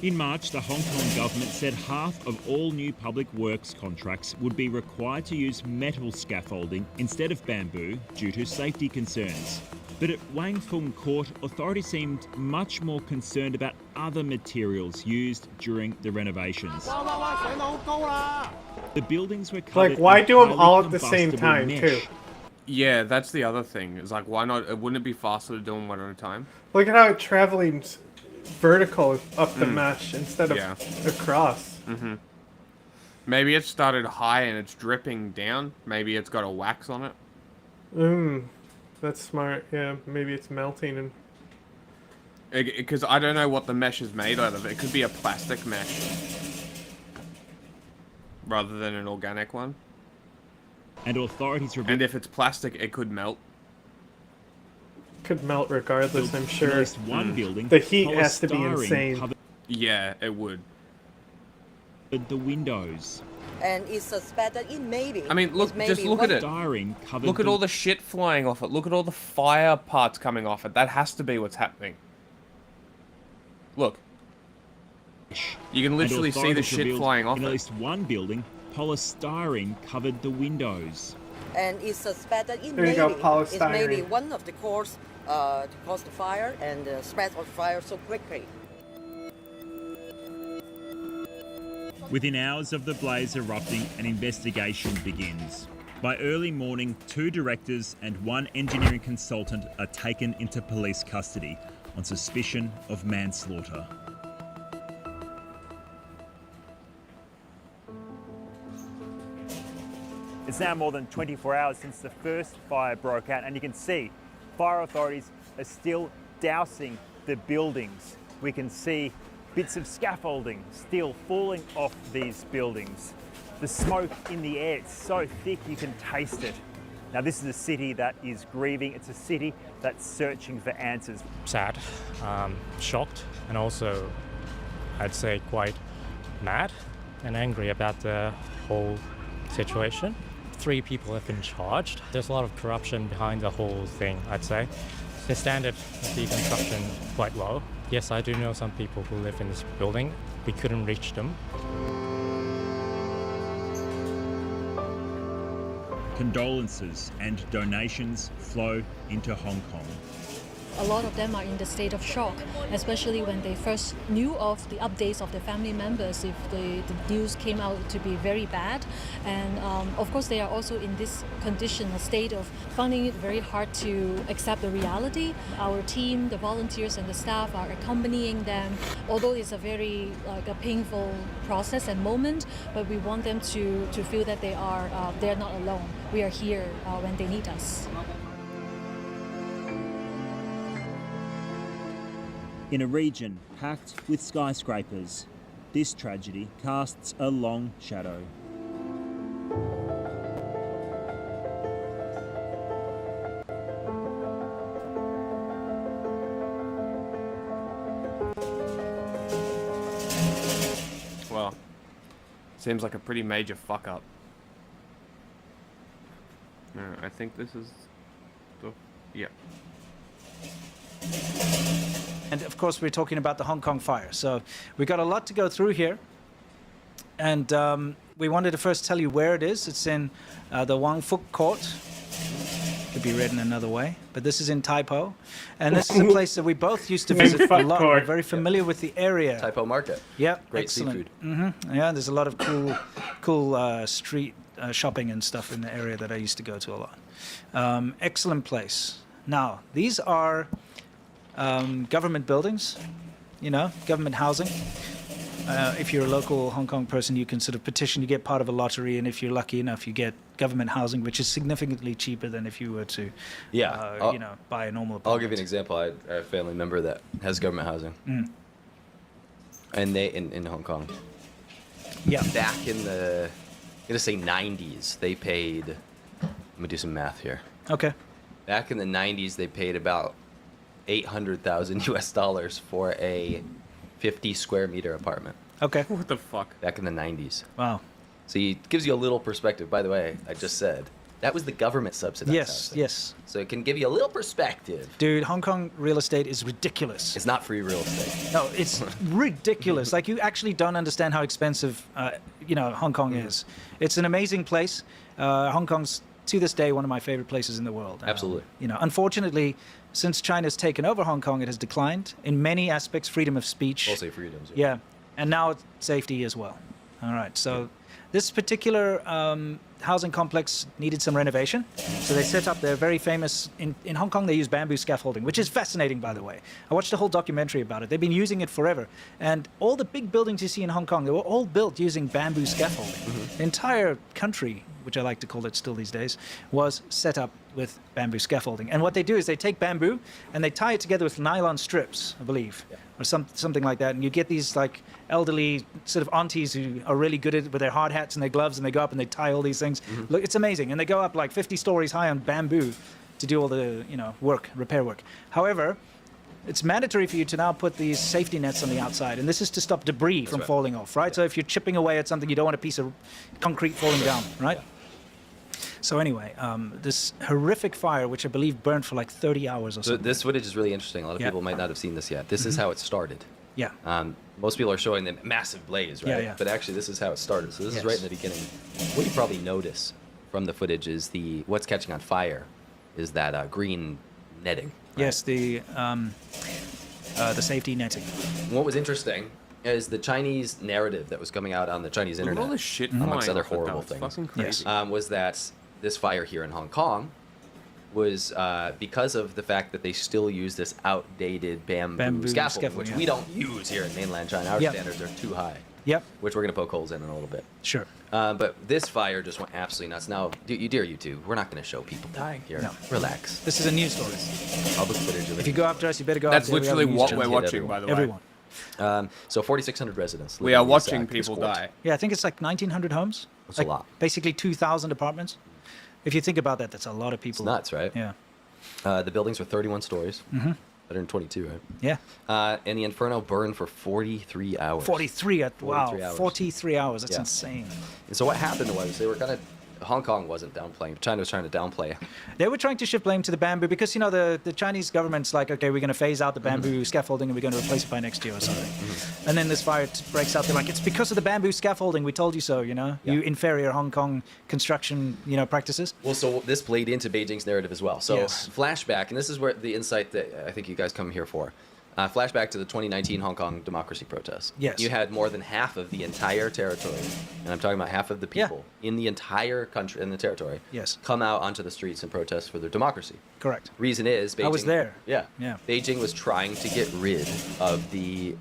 In March, the Hong Kong government said half of all new public works contracts would be required to use metal scaffolding instead of bamboo due to safety concerns. But at Wang Fung Court, authorities seemed much more concerned about other materials used during the renovations. The buildings were covered Like, why in do them highly all at the same combustible time, mesh. too? Yeah, that's the other thing. It's like, why not? Wouldn't it be faster to do them one at a time? Look at how it's traveling vertical up the mesh instead of across. Mm-hmm. Maybe it started high and it's dripping down. Maybe it's got a wax on it. That's smart. Yeah, maybe it's melting and. Because I don't know what the mesh is made out of. It could be a plastic mesh rather than an organic one. And authorities and if it's plastic, it could melt. Could melt regardless, I'm sure. At least one building, the heat has to be insane. Yeah, it would. The windows. And it's suspected it may be. I mean, look, just look at it. Look at all the shit flying off it. Look at all the fire parts coming off it. That has to be what's happening. Look. You can literally see the shit flying off it. In at least one building, polystyrene covered the windows. And it's suspected it There may you go, be. It polystyrene. may be one of the cause to cause the fire and spread of fire so quickly. Within hours of the blaze erupting, an investigation begins. By early morning, 2 directors and 1 engineering consultant are taken into police custody on suspicion of manslaughter. It's now more than 24 hours since the first fire broke out, and you can see fire authorities are still dousing the buildings. We can see bits of scaffolding still falling off these buildings. The smoke in the air, it's so thick you can taste it. Now this is a city that is grieving. It's a city that's searching for answers. Sad, shocked, and also I'd say quite mad and angry about the whole situation. 3 people have been charged. There's a lot of corruption behind the whole thing, I'd say. The standard of the construction quite low. Yes, I do know some people who live in this building. We couldn't reach them. Condolences and donations flow into Hong Kong. A lot of them are in the state of shock, especially when they first knew of the updates of their family members, if the news came out to be very bad. And of course, they are also in this condition, a state of finding it very hard to accept the reality. Our team, the volunteers and the staff are accompanying them, although it's a very a painful process and moment, but we want them to feel that they're not alone. We are here when they need us. In a region packed with skyscrapers, this tragedy casts a long shadow. Well, seems like a pretty major fuck up. I think this is the... yeah. And of course, we're talking about the Hong Kong fire. So we've got a lot to go through here. And we wanted to first tell you where it is. It's in the Wang Fuk Court. Could be read in another way, but this is in Taipo. And this is a place that we both used to visit a lot. We're very familiar with the area. Taipo Market. Yeah, great excellent. seafood. Yeah, there's a lot of cool street shopping and stuff in the area that I used to go to a lot. Excellent place. Now, these are government buildings, government housing. If you're a local Hong Kong person, you can sort of petition, you get part of a lottery, and if you're lucky enough, you get government housing, which is significantly cheaper than if you were to, buy a normal apartment. I'll give you an example. I have a family member that has government housing. And they, in Hong Kong. Yeah. Back in the, I'm going to say 90s, they paid, let me do some math here. Okay. Back in the 90s, they paid about $800,000 US for a 50 square meter apartment. Okay. What the fuck? Back in the 90s. Wow. So it gives you a little perspective. By the way, I just said that was the government subsidized housing. Yes. So it can give you a little perspective. Dude, Hong Kong real estate is ridiculous. It's not free real estate. No, it's ridiculous. Like, you actually don't understand how expensive, Hong Kong is. It's an amazing place. Hong Kong's, to this day, one of my favorite places in the world. Absolutely. Unfortunately, since China's taken over Hong Kong, it has declined in many aspects. Freedom of speech. Mostly freedoms. Yeah, and now it's safety as well. All right, so this particular housing complex needed some renovation. So they set up, they're very famous, in Hong Kong they use bamboo scaffolding, which is fascinating, by the way. I watched a whole documentary about it. They've been using it forever. And all the big buildings you see in Hong Kong, they were all built using bamboo scaffolding. The entire country, which I like to call it still these days, was set up with bamboo scaffolding. And what they do is they take bamboo and they tie it together with nylon strips, I believe, or something like that. And you get these like elderly sort of aunties who are really good at it with their hard hats and their gloves, and they go up and they tie all these things. Look, it's amazing. And they go up like 50 stories high on bamboo to do all the, repair work. However, it's mandatory for you to now put these safety nets on the outside, and this is to stop debris from falling off, right? So if you're chipping away at something, you don't want a piece of concrete falling down, right? So anyway, this horrific fire, which I believe burned for like 30 hours or so. So this footage is really interesting. A lot of people might not have seen this yet. This is how it started. Yeah. Most people are showing the massive blaze, right? Yeah. But actually, this is how it started. So this is right in the beginning. What you probably notice from the footage is what's catching on fire is that green netting. Right? Yes, the safety netting. What was interesting is the Chinese narrative that was coming out on the Chinese internet, all this shit amongst flying other off it, horrible though. It's things, fucking crazy. was that this fire here in Hong Kong was because of the fact that they still use this outdated bamboo scaffolding, which we don't use here in mainland China. Our standards are too high. Yep. Which we're going to poke holes in a little bit. Sure. But this fire just went absolutely nuts. Now, dear YouTube, we're not going to show people dying here. No. Relax. This is a news story. Public footage of it. If you go after us, you better go That's after literally what we're watching, by the way. Everyone. So 4,600 residents. We are watching people die. Yeah, I think it's like 1,900 homes. That's like a lot. Basically 2,000 apartments. If you think about that, that's a lot of people. It's nuts, right? Yeah. The buildings were 31 stories. 122, right? Yeah. And the Inferno burned for 43 hours. 43 hours. 43 hours. That's Yeah. insane. And so what happened was they were kind of, Hong Kong wasn't downplaying. China was trying to downplay. They were trying to shift blame to the bamboo because, the Chinese government's like, okay, we're going to phase out the bamboo scaffolding and we're going to replace it by next year or something. And then this fire breaks out. They're like, it's because of the bamboo scaffolding. We told you so, you inferior Hong Kong construction, practices. Well, so this played into Beijing's narrative as well. So flashback, and this is where the insight that I think you guys come here for. Flashback to the 2019 Hong Kong democracy protests. Yes. You had more than half of the entire territory, and I'm talking about half of the people in the entire country, in the territory, come out onto the streets and protest for their democracy. Correct. Reason is Beijing... I was there. Yeah. Beijing was trying to get rid of the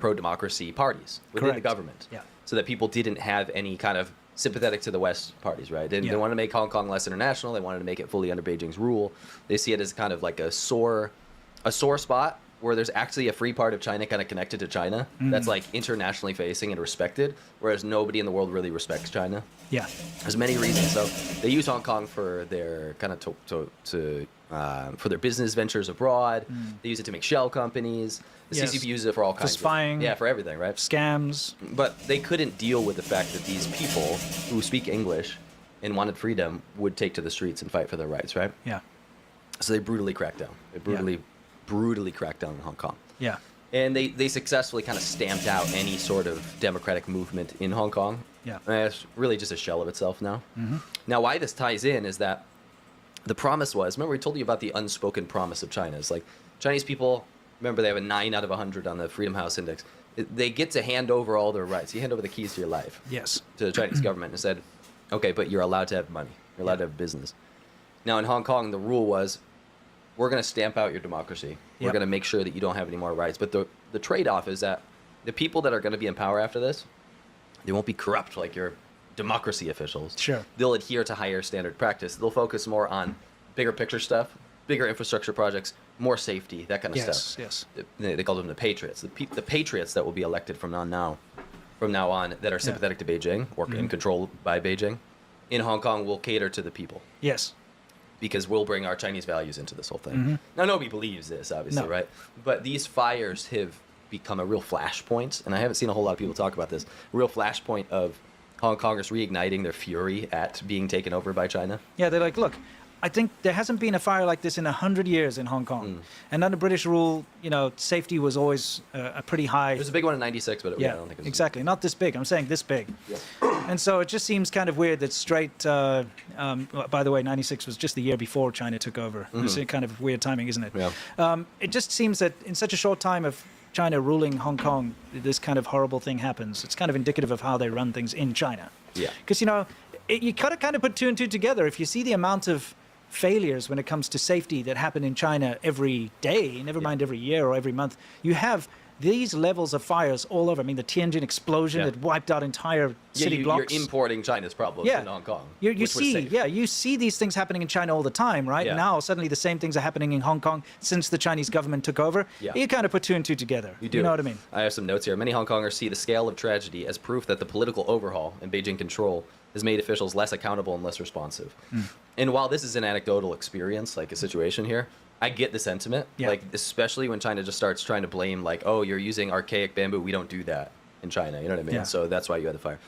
pro-democracy parties within the government. Yeah. So that people didn't have any kind of sympathetic to the West parties, right? They wanted to make Hong Kong less international. They wanted to make it fully under Beijing's rule. They see it as kind of like a sore spot where there's actually a free part of China kind of connected to China that's like internationally facing and respected, whereas nobody in the world really respects China. Yeah. There's many reasons. So they use Hong Kong for their kind of for their business ventures abroad. They use it to make shell companies. The CCP uses it for all kinds of spying. For everything, right? Scams. But they couldn't deal with the fact that these people who speak English and wanted freedom would take to the streets and fight for their rights, right? Yeah. So they brutally cracked down. They brutally cracked down in Hong Kong. Yeah. And they successfully kind of stamped out any sort of democratic movement in Hong Kong. Yeah. And it's really just a shell of itself now. Mm-hmm. Now, why this ties in is that the promise was, remember we told you about the unspoken promise of China. It's like Chinese people, remember they have a 9 out of 100 on the Freedom House Index. They get to hand over all their rights. You hand over the keys to your life. Yes. To the Chinese government and said, okay, but you're allowed to have money. You're allowed to have business. Now, in Hong Kong, the rule was, we're going to stamp out your democracy. We're Yep. going to make sure that you don't have any more rights. But the trade-off is that the people that are going to be in power after this, they won't be corrupt like your democracy officials. Sure. They'll adhere to higher standard practice. They'll focus more on bigger picture stuff, bigger infrastructure projects, more safety, that kind of stuff. Yes. They called them the patriots. The patriots that will be elected from now on that are sympathetic to Beijing or in control by Beijing in Hong Kong will cater to the people. Yes. Because we'll bring our Chinese values into this whole thing. Mhm. Now, nobody believes this, obviously, No. right? But these fires have become a real flashpoint, and I haven't seen a whole lot of people talk about this, a real flashpoint of Hong Kongers reigniting their fury at being taken over by China. Yeah, they're like, look, I think there hasn't been a fire like this in 100 years in Hong Kong. And under British rule, safety was always a pretty high. It was a big one in 96, but I don't think it was... Exactly. Not this big. I'm saying this big. Yeah. And so it just seems kind of weird that straight, by the way, 96 was just the year before China took over. It's a kind of weird timing, isn't it? Yeah. It just seems that in such a short time of China ruling Hong Kong, this kind of horrible thing happens. It's kind of indicative of how they run things in China. Yeah. Because, you gotta kind of put two and two together. If you see the amount of failures when it comes to safety that happen in China every day, never mind every year or every month, you have these levels of fires all over. I mean, the Tianjin explosion that wiped out entire city blocks. You're importing China's problems in Hong Kong. You see these things happening in China all the time, right? Yeah. Now suddenly the same things are happening in Hong Kong since the Chinese government took over. Yeah. You kind of put two and two together. You do. You know what I mean? I have some notes here. Many Hong Kongers see the scale of tragedy as proof that the political overhaul and Beijing control has made officials less accountable and less responsive. And while this is an anecdotal experience, like a situation here, I get the sentiment. Yeah. Like, especially when China just starts trying to blame, like, oh, you're using archaic bamboo. We don't do that in China. You know what I mean? Yeah. So that's why you had the fire.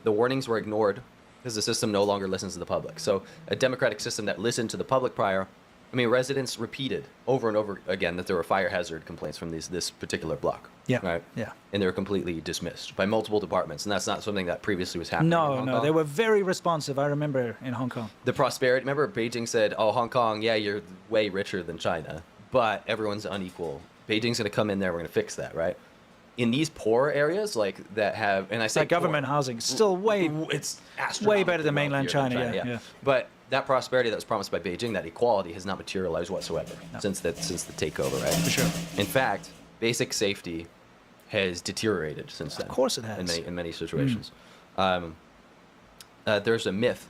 The warnings were ignored because the system no longer listens to the public. So a democratic system that listened to the public prior, I mean, residents repeated over and over again that there were fire hazard complaints from this particular block. Yeah. Right. Yeah. And they were completely dismissed by multiple departments, and that's not something that previously was happening. in Hong No, Kong. they were very responsive. I remember in Hong Kong. The prosperity. Remember, Beijing said, "Oh, Hong Kong, yeah, you're way richer than China, but everyone's unequal. Beijing's going to come in there. We're going to fix that, right?" In these poor areas, like that have, and I say Like government housing, still way better than mainland China. Yeah. But that prosperity that was promised by Beijing, that equality, has not materialized whatsoever since the takeover, right? For sure. In fact, basic safety has deteriorated since then. Of course it has. In many situations. There's a myth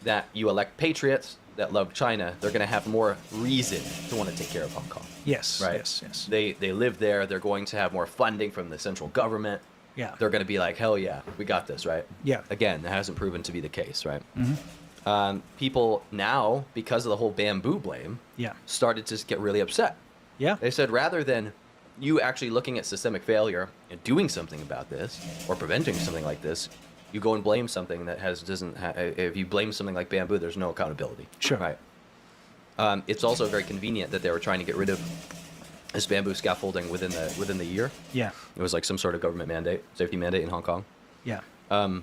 that you elect patriots that love China, they're going to have more reason to want to take care of Hong Kong. Yes. Right? Yes. They live there. They're going to have more funding from the central government. Yeah. They're going to be like, hell yeah, we got this, right? Yeah. Again, that hasn't proven to be the case, right? Mm-hmm. People now, because of the whole bamboo blame, Yeah. started to get really upset. Yeah. They said, rather than you actually looking at systemic failure and doing something about this or preventing something like this, you go and blame something that if you blame something like bamboo, there's no accountability. Sure. Right. It's also very convenient that they were trying to get rid of this bamboo scaffolding within the year. Yeah. It was like some sort of government mandate, safety mandate in Hong Kong. Yeah. And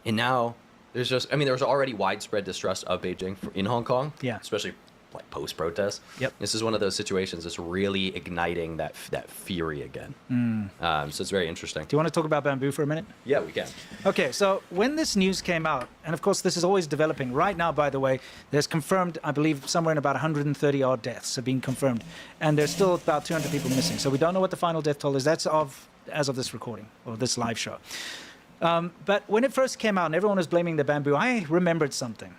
now there was already widespread distrust of Beijing in Hong Kong. Yeah. Especially like post-protest. Yep. This is one of those situations that's really igniting that fury again. So it's very interesting. Do you want to talk about bamboo for a minute? Yeah, we can. Okay, so when this news came out, and of course this is always developing. Right now, by the way, there's confirmed, I believe, somewhere in about 130 odd deaths have been confirmed, and there's still about 200 people missing. So we don't know what the final death toll is. That's as of this recording or this live show. But when it first came out and everyone was blaming the bamboo, I remembered something.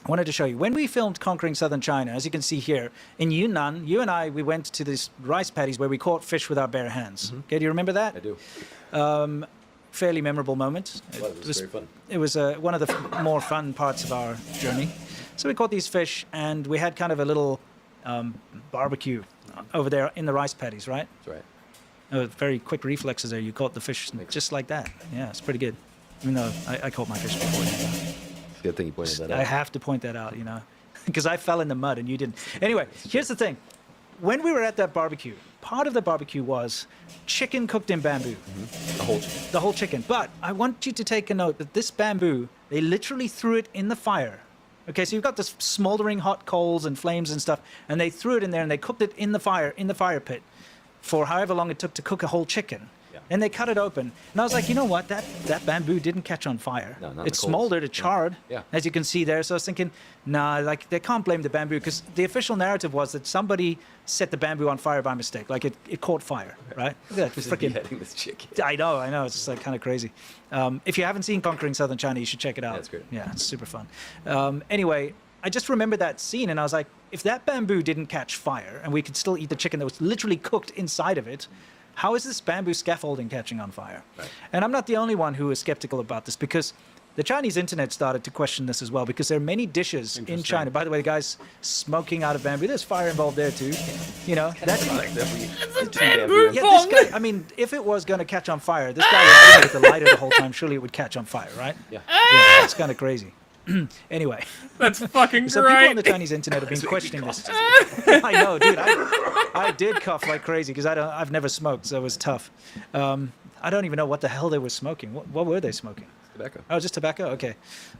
I wanted to show you. When we filmed Conquering Southern China, as you can see here, in Yunnan, you and I, we went to these rice paddies where we caught fish with our bare hands. Okay, do you remember that? I do. Fairly memorable moment. Well, it was very fun. It was one of the more fun parts of our journey. So we caught these fish, and we had kind of a little barbecue over there in the rice paddies, right? That's right. Very quick reflexes there. You caught the fish just like that. Yeah, it's pretty good. Even though I caught my fish before. It's a good thing you pointed that out. I have to point that out, because I fell in the mud and you didn't. Anyway, here's the thing. When we were at that barbecue, part of the barbecue was chicken cooked in bamboo. The whole chicken. The whole chicken. But I want you to take a note that this bamboo, they literally threw it in the fire. Okay, so you've got this smoldering hot coals and flames and stuff, and they threw it in there and they cooked it in the fire pit for however long it took to cook a whole chicken. And they cut it open. And I was like, you know what? That bamboo didn't catch on fire. No, not it smoldered, it charred, Yeah. as you can see there. So I was thinking, nah, like they can't blame the bamboo because the official narrative was that somebody set the bamboo on fire by mistake. Like it caught fire, right? Look at that freaking beheading this chicken. I know. It's just like kind of crazy. If you haven't seen Conquering Southern China, you should check it out. That's great. Yeah, it's super fun. Anyway, I just remember that scene and I was like, if that bamboo didn't catch fire and we could still eat the chicken that was literally cooked inside of it, how is this bamboo scaffolding catching on fire? Right. And I'm not the only one who is skeptical about this because the Chinese internet started to question this as well because there are many dishes in China. By the way, the guy's smoking out of bamboo. There's fire involved there too. You know, that's bamboo yeah, this guy, I mean, if it was going to catch on fire, this guy was with the lighter the whole time. Surely it would catch on fire, right? Yeah. It's kind of crazy. Anyway, that's fucking so great. People on the Chinese internet have been questioning this. I know, dude. I did cough like crazy because I've never smoked, so it was tough. I don't even know what the hell they were smoking. What were they smoking? Tobacco. Oh, just tobacco. Okay.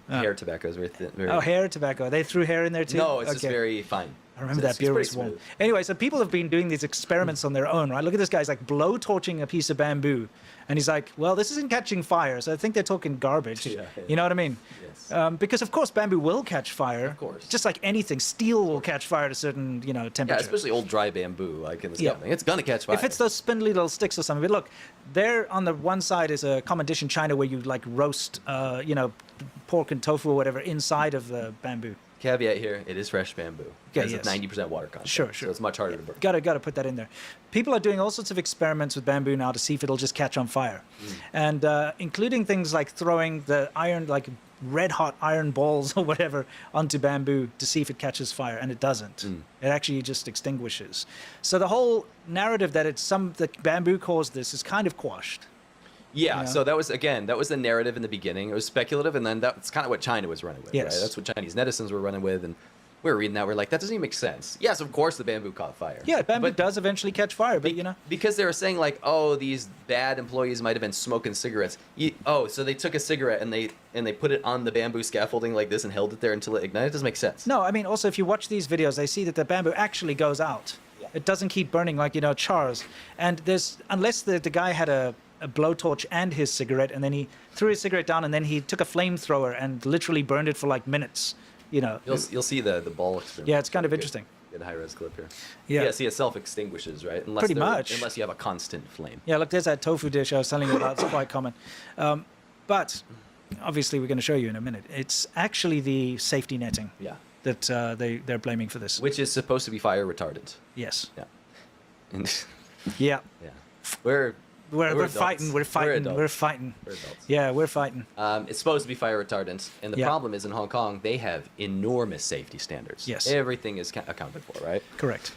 Hair tobacco is very thin. Oh, hair tobacco. They threw hair in there too. No, it's just very fine. I remember that beer was warm. Anyway, so people have been doing these experiments on their own, right? Look at this guy's like blow torching a piece of bamboo. And he's like, well, this isn't catching fire. So I think they're talking garbage. Yeah. You know what I mean? Yes. Because, of course, bamboo will catch fire. Of course. Just like anything. Steel will catch fire at a certain, temperature. Yeah, especially old dry bamboo, like in the scaffolding. It's going to catch fire. If it's those spindly little sticks or something. But look, there on the one side is a common dish in China where you like roast, pork and tofu or whatever inside of the bamboo. Caveat here, it is fresh bamboo. Yeah, it's 90% water content. Sure. So it's much harder to burn. Got to put that in there. People are doing all sorts of experiments with bamboo now to see if it'll just catch on fire. And including things like throwing the iron, like red hot iron balls or whatever onto bamboo to see if it catches fire, and it doesn't. It actually just extinguishes. So the whole narrative that that bamboo caused this is kind of quashed. Yeah, so that was the narrative in the beginning. It was speculative, and then that's kind of what China was running with, right? That's what Chinese netizens were running with, and we were reading that. We're like, that doesn't even make sense. Yes, of course the bamboo caught fire. Yeah, bamboo does eventually catch fire, but because they were saying like, oh, these bad employees might have been smoking cigarettes. So they took a cigarette and they put it on the bamboo scaffolding like this and held it there until it ignited. It doesn't make sense. No, I mean, also if you watch these videos, they see that the bamboo actually goes out. It doesn't keep burning like chars. And unless the guy had a blowtorch and his cigarette, and then he threw his cigarette down, and then he took a flamethrower and literally burned it for like minutes. You'll see the ball experiment. Yeah, it's kind of interesting. Get a high-res clip here. Yeah, see, it self-extinguishes, right? Pretty much. Unless you have a constant flame. Yeah, look, there's that tofu dish I was telling you about. It's quite common. But obviously, we're going to show you in a minute. It's actually the safety netting. Yeah. That they're blaming for this. Which is supposed to be fire retardant. Yes. Yeah. Yeah. We're fighting. We're fighting. We're We're fighting. We're adults. Yeah, we're fighting. It's supposed to be fire retardant, and the problem is in Hong Kong they have enormous safety standards. Yes. Everything is accounted for, right? Correct.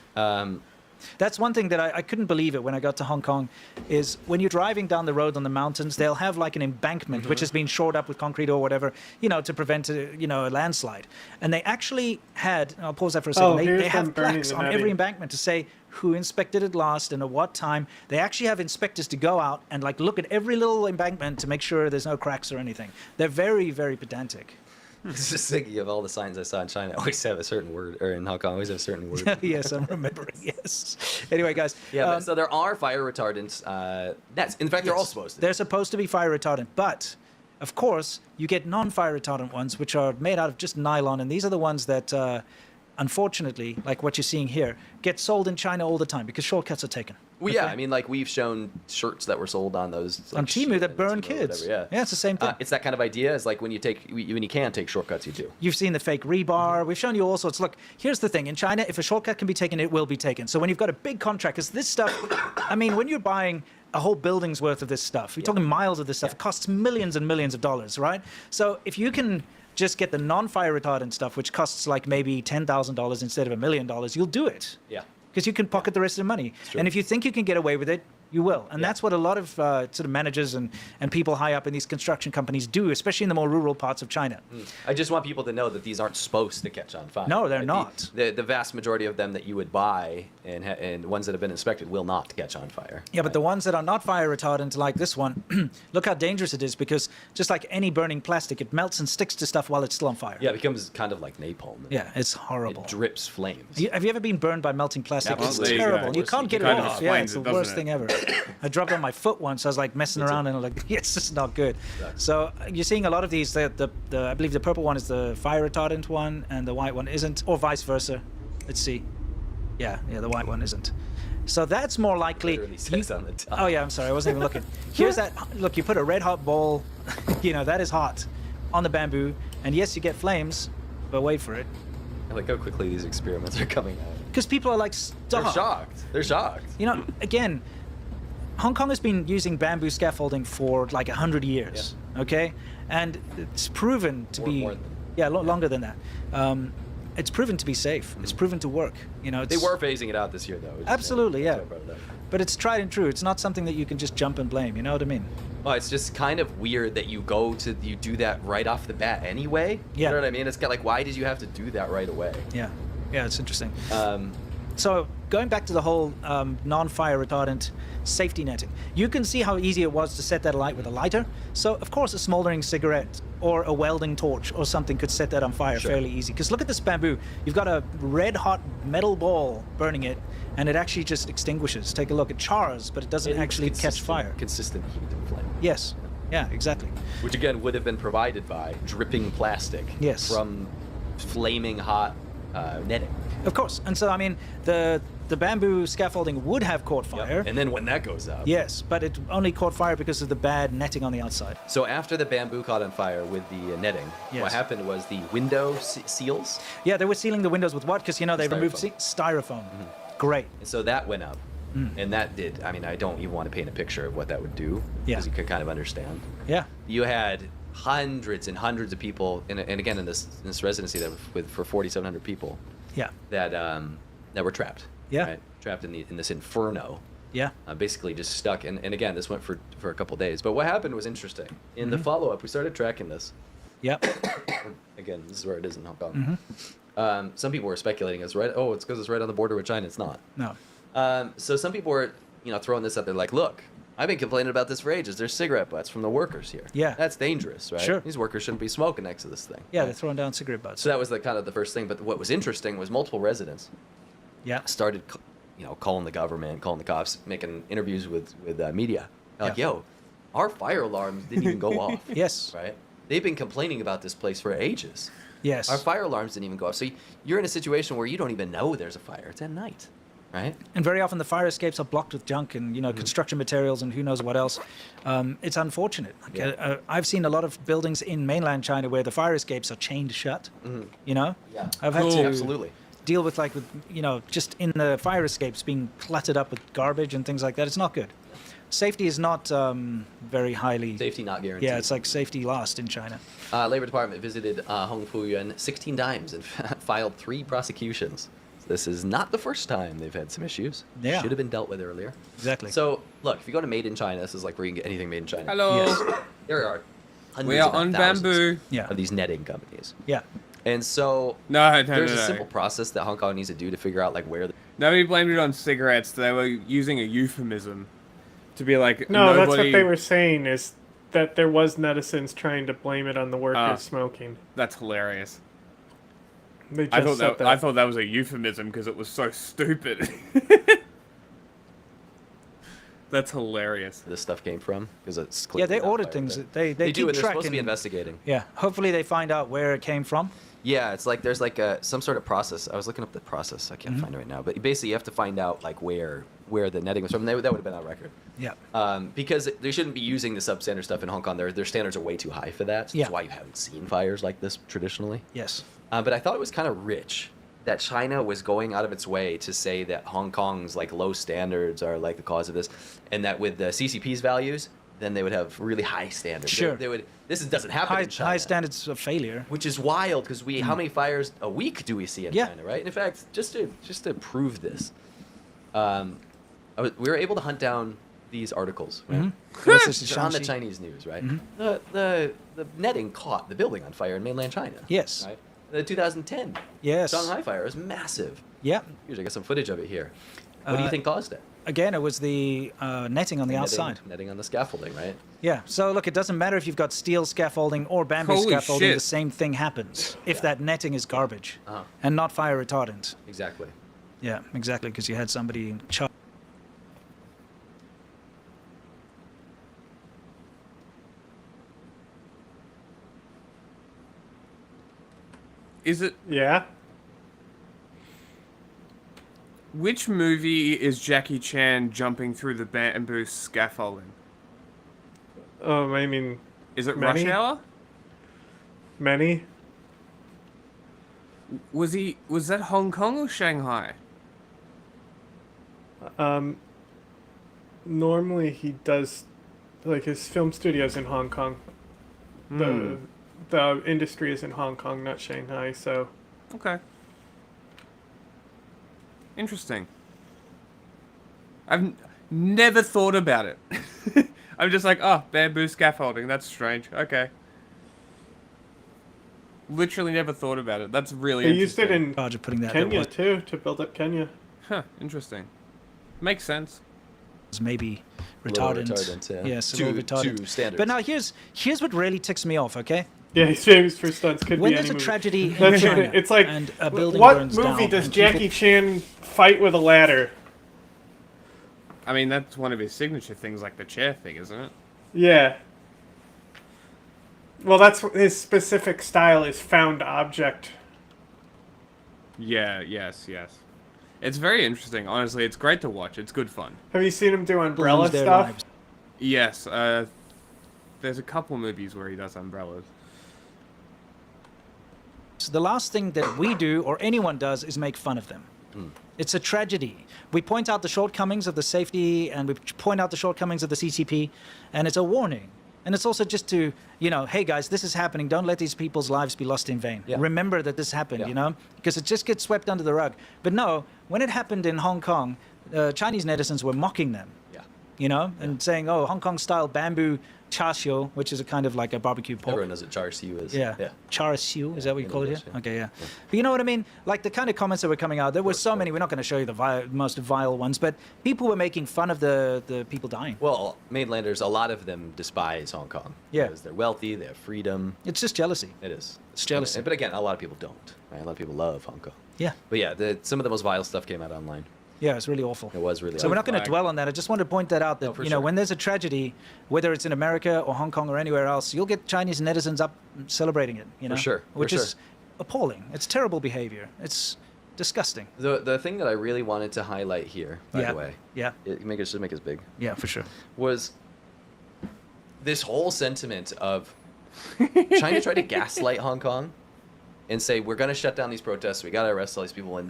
That's one thing that I couldn't believe it when I got to Hong Kong, is when you're driving down the road on the mountains, they'll have like an embankment which has been shored up with concrete or whatever, to prevent a landslide. And they actually had, I'll pause that for a second, they have plaques on every embankment to say who inspected it last and at what time. They actually have inspectors to go out and like look at every little embankment to make sure there's no cracks or anything. They're very, very pedantic. Just thinking of all the signs I saw in China, always have a certain word, or in Hong Kong, always have a certain word. Yes, I'm remembering. Yes. Anyway, guys. Yeah. So there are fire retardants. In fact, they're all supposed to. They're supposed to be fire retardant, but of course, you get non-fire retardant ones, which are made out of just nylon, and these are the ones that, unfortunately, like what you're seeing here, get sold in China all the time because shortcuts are taken. Well, yeah, I mean, like we've shown shirts that were sold on those on Temu that burn kids. Whatever, yeah, it's the same thing. It's that kind of idea. It's like when you can take shortcuts, you do. You've seen the fake rebar. We've shown you all sorts. Look, here's the thing: in China, if a shortcut can be taken, it will be taken. So when you've got a big contract, because this stuff, I mean, when you're buying a whole building's worth of this stuff, you're talking miles of this stuff. It costs millions and millions of dollars, right? So if you can just get the non-fire retardant stuff, which costs like maybe $10,000 instead of $1 million, you'll do it. Yeah. Because you can pocket the rest of the money. And if you think you can get away with it, You will. And that's what a lot of sort of managers and people high up in these construction companies do, especially in the more rural parts of China. I just want people to know that these aren't supposed to catch on fire. No, they're not. The vast majority of them that you would buy and ones that have been inspected will not catch on fire. Yeah, but the ones that are not fire retardant, like this one, look how dangerous it is, because just like any burning plastic, it melts and sticks to stuff while it's still on fire. Yeah, it becomes kind of like napalm. Yeah, it's horrible. It drips flames. Have you ever been burned by melting plastic? Yeah, it's there you terrible. go. You can't get it kind of off. Yeah, explains it's the it, worst doesn't thing ever. I dropped on my foot once. I was like messing around and like, yeah, it's just not good. So you're seeing a lot of these. I believe the purple one is the fire retardant one, and the white one isn't, or vice versa. Let's see. Yeah, the white one isn't. So that's more likely. Literally says on the top. Oh yeah, I'm sorry, I wasn't even looking. Here's that. Look, you put a red hot ball, that is hot, on the bamboo, and yes, you get flames, but wait for it. I like how quickly these experiments are coming out. Because people are like, stop. They're shocked. Again, Hong Kong has been using bamboo scaffolding for like 100 years, okay? And it's proven to be... More longer than that. It's proven to be safe. It's proven to work. They were phasing it out this year, though. Absolutely, yeah. But it's tried and true. It's not something that you can just jump and blame, you know what I mean? Well, it's just kind of weird that you do that right off the bat anyway. Yeah. You know what I mean? It's like, why did you have to do that right away? Yeah, it's interesting. So going back to the whole non-fire retardant safety netting, you can see how easy it was to set that alight with a lighter. So of course a smoldering cigarette or a welding torch or something could set that on fire fairly easy. Because look at this bamboo. You've got a red hot metal ball burning it, and it actually just extinguishes. Take a look. It chars, but it doesn't actually catch fire. Consistent heat and flame. Yes. Yeah, exactly. Which again would have been provided by dripping plastic from flaming hot netting. Of course. And so, I mean, the bamboo scaffolding would have caught fire. Yep. And then when that goes out. Yes, but it only caught fire because of the bad netting on the outside. So after the bamboo caught on fire with the netting, what happened was the window seals. Yeah, they were sealing the windows with what? Because, they removed styrofoam. Great. And so that went up. And that did, I don't even want to paint a picture of what that would do. Because you could kind of understand. Yeah. You had hundreds and hundreds of people, and again in this residency for 4,700 people. Yeah. That were trapped. Yeah. Right? Trapped in this inferno. Yeah. Basically just stuck. And again, this went for a couple days. But what happened was interesting. In the follow-up, we started tracking this. Yep. Again, this is where it is in Hong Kong. Some people were speculating it's because it's right on the border with China. It's not. No. So some people were, throwing this up there like, look, I've been complaining about this for ages. There's cigarette butts from the workers here. Yeah. That's dangerous, right? Sure. These workers shouldn't be smoking next to this thing. Yeah, right? they're throwing down cigarette butts. So that was kind of the first thing. But what was interesting was multiple residents started, calling the government, calling the cops, making interviews with media. They're like, yo, our fire alarms didn't even go off. Yes. Right? They've been complaining about this place for ages. Yes. Our fire alarms didn't even go off. So you're in a situation where you don't even know there's a fire. It's at night. Right? And very often the fire escapes are blocked with junk and construction materials and who knows what else. It's unfortunate. I've seen a lot of buildings in mainland China where the fire escapes are chained shut. Yeah. I've had to absolutely deal with just in the fire escapes being cluttered up with garbage and things like that. It's not good. Safety is not very highly... Safety not guaranteed. Yeah, it's like safety lost in China. Labor Department visited Hong Fuyuan 16 times and filed 3 prosecutions. This is not the first time they've had some issues. Yeah. Should have been dealt with earlier. Exactly. So, look, if you go to Made in China, this is like where you can get anything made in China. Hello. Yes. There are hundreds We are of on thousands bamboo. of these netting companies. Yeah. And so there's a simple process that Hong Kong needs to do to figure out where... Nobody blamed it on cigarettes. They were using a euphemism to be like, No, nobody... that's what they were saying, is that there was netizens trying to blame it on the workers smoking. That's hilarious. They just I thought that was a euphemism because it was so stupid. That's hilarious. This stuff came from because it's Yeah, they ordered things. They do, keep and they're tracking. supposed to be investigating. Yeah, hopefully they find out where it came from. Yeah, it's like there's some sort of process. I was looking up the process. I can't find it right now. But basically, you have to find out where the netting was from. That would have been on record. Yeah. Because they shouldn't be using the substandard stuff in Hong Kong. Their standards are way too high for that. So that's why you haven't seen fires like this traditionally. Yes. But I thought it was kind of rich that China was going out of its way to say that Hong Kong's low standards are the cause of this, and that with the CCP's values, then they would have really high standards. Sure. They would. This doesn't happen in China. High standards of failure. Which is wild because how many fires a week do we see in China, right? And in fact, just to prove this, we were able to hunt down these articles, right? Mm-hmm. On the Chinese news, right? The netting caught the building on fire in mainland China. Yes. Right? The 2010 Shanghai fire is massive. Yeah. Here's I got some footage of it here. What do you think caused it? Again, it was the netting on the outside. Netting on the scaffolding, right? Yeah. So look, it doesn't matter if you've got steel scaffolding or bamboo Holy scaffolding. shit. The same thing happens if that netting is garbage and not fire retardant. Exactly. Yeah, exactly, because you had somebody charged. Is it? Yeah. Which movie is Jackie Chan jumping through the bamboo scaffolding? I mean... Is it many? Rush Hour? Many? Was that Hong Kong or Shanghai? Normally he does, like, his film studio's in Hong Kong. The industry is in Hong Kong, not Shanghai, so... Okay. Interesting. I've never thought about it. I'm just like, oh, bamboo scaffolding. That's strange. Okay. Literally never thought about it. That's really They used interesting. it in Charge of putting that Kenya, too, to build up Kenya. Huh, interesting. Makes sense. Maybe Little retardant. retardant, yeah. Yes, a little retardant. To standards. But now here's what really ticks me off, okay? Yeah, he's famous for stunts. Could When be there's any a movie. tragedy in That's China it. It's like, and a building what burns movie down does and Jackie people- Chan fight with a ladder? I mean, that's one of his signature things, like the chair thing, isn't it? Yeah. Well, that's his specific style is found object. Yeah, yes. It's very interesting. Honestly, it's great to watch. It's good fun. Have you seen him do umbrella Lose their stuff? lives. Yes, there's a couple movies where he does umbrellas. So the last thing that we do or anyone does is make fun of them. It's a tragedy. We point out the shortcomings of the safety and we point out the shortcomings of the CCP, and it's a warning. And it's also just to, hey guys, this is happening. Don't let these people's lives be lost in vain. Yeah. Remember that this happened, because it just gets swept under the rug. But no, when it happened in Hong Kong, Chinese netizens were mocking them. And saying, oh, Hong Kong style bamboo char siu, which is a kind of like a barbecue pork. Everyone knows what char siu is. Yeah. Char siu, is that what you call it here? Okay, yeah. But you know what I mean? Like the kind of comments that were coming out, there were so many. We're not going to show you the most vile ones, but people were making fun of the people dying. Well, mainlanders, a lot of them despise Hong Kong. Yeah. Because they're wealthy, they have freedom. It's just jealousy. It is. It's jealousy. But again, a lot of people don't. Right? A lot of people love Hong Kong. Yeah. But yeah, some of the most vile stuff came out online. Yeah, it's really awful. It was really So we're not going to dwell on that. I just want to point that out that, for sure. when there's a tragedy, whether it's in America or Hong Kong or anywhere else, you'll get Chinese netizens up celebrating it, For sure, for Which is sure. appalling. It's terrible behavior. It's disgusting. The thing that I really wanted to highlight here, by the way, should make us big. Yeah, for sure. Was this whole sentiment of China tried to gaslight Hong Kong and say we're going to shut down these protests, we got to arrest all these people, and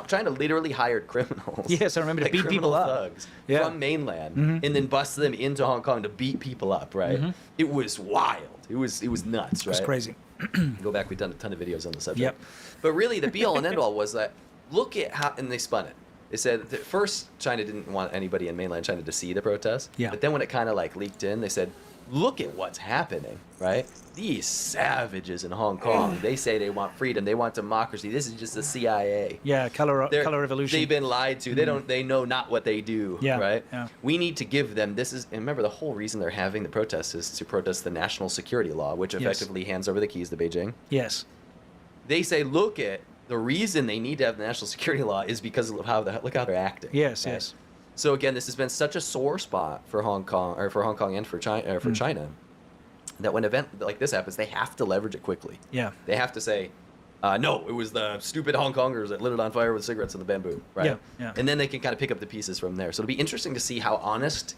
China literally hired criminals. Yes, I remember to like beat people criminal up. thugs Yeah. from mainland, Mhm. and then bust them into Hong Kong to beat people up. Right? Mhm. It was wild. It was nuts. It Right? was crazy. Go back. We've done a ton of videos on the subject. Yep. But really, the be all and end all was that look at how, and they spun it. They said that first China didn't want anybody in mainland China to see the protests. Yeah. But then when it kind of like leaked in, they said, look at what's happening, right? These savages in Hong Kong, they say they want freedom, they want democracy. This is just the CIA. Yeah, color revolution. They've been lied to. They know not what they do, Yeah, right? yeah. We need to give them, and remember the whole reason they're having the protests is to protest the national security law, which Yes. effectively hands over the keys to Beijing. Yes. They say, look at the reason they need to have the national security law is because of look how they're acting. Yes, right? yes. So again, this has been such a sore spot for Hong Kong and for China, that when an event like this happens, they have to leverage it quickly. Yeah. They have to say, no, it was the stupid Hong Kongers that lit it on fire with cigarettes in the bamboo, right? Yeah, yeah. And then they can kind of pick up the pieces from there. So it'll be interesting to see how honest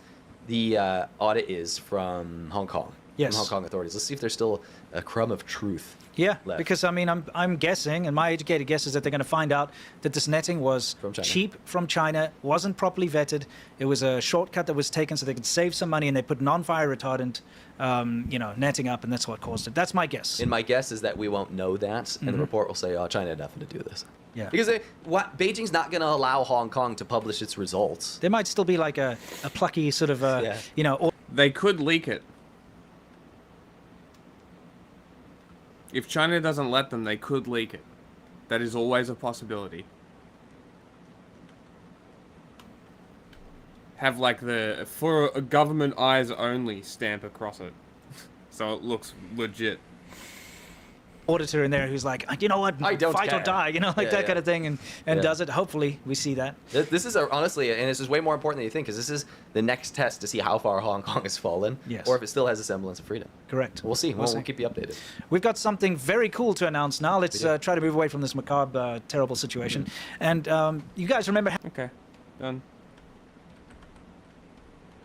the audit is from Hong Kong. Yes. from Hong Kong authorities. Let's see if there's still a crumb of truth. Yeah, left. because I mean, I'm guessing, and my educated guess is that they're going to find out that this netting was cheap from China, wasn't properly vetted. It was a shortcut that was taken so they could save some money, and they put non-fire retardant, netting up, and that's what caused it. That's my guess. And my guess is that we won't know that, and the report will say, "Oh, China had nothing to do with this." Yeah. Because Beijing's not going to allow Hong Kong to publish its results. There might still be like a plucky sort of, They could leak it. If China doesn't let them, they could leak it. That is always a possibility. Have like the "for government eyes only" stamp across it, so it looks legit. auditor in there who's like, you know what, I don't fight care. or die, that kind of thing, and does it. Hopefully, we see that. This is honestly, and this is way more important than you think, because this is the next test to see how far Hong Kong has fallen, Yes. or if it still has a semblance of freedom. Correct. We'll see. We'll see. keep you updated. We've got something very cool to announce now. Let's try to move away from this macabre, terrible situation. And you guys remember? Okay, done.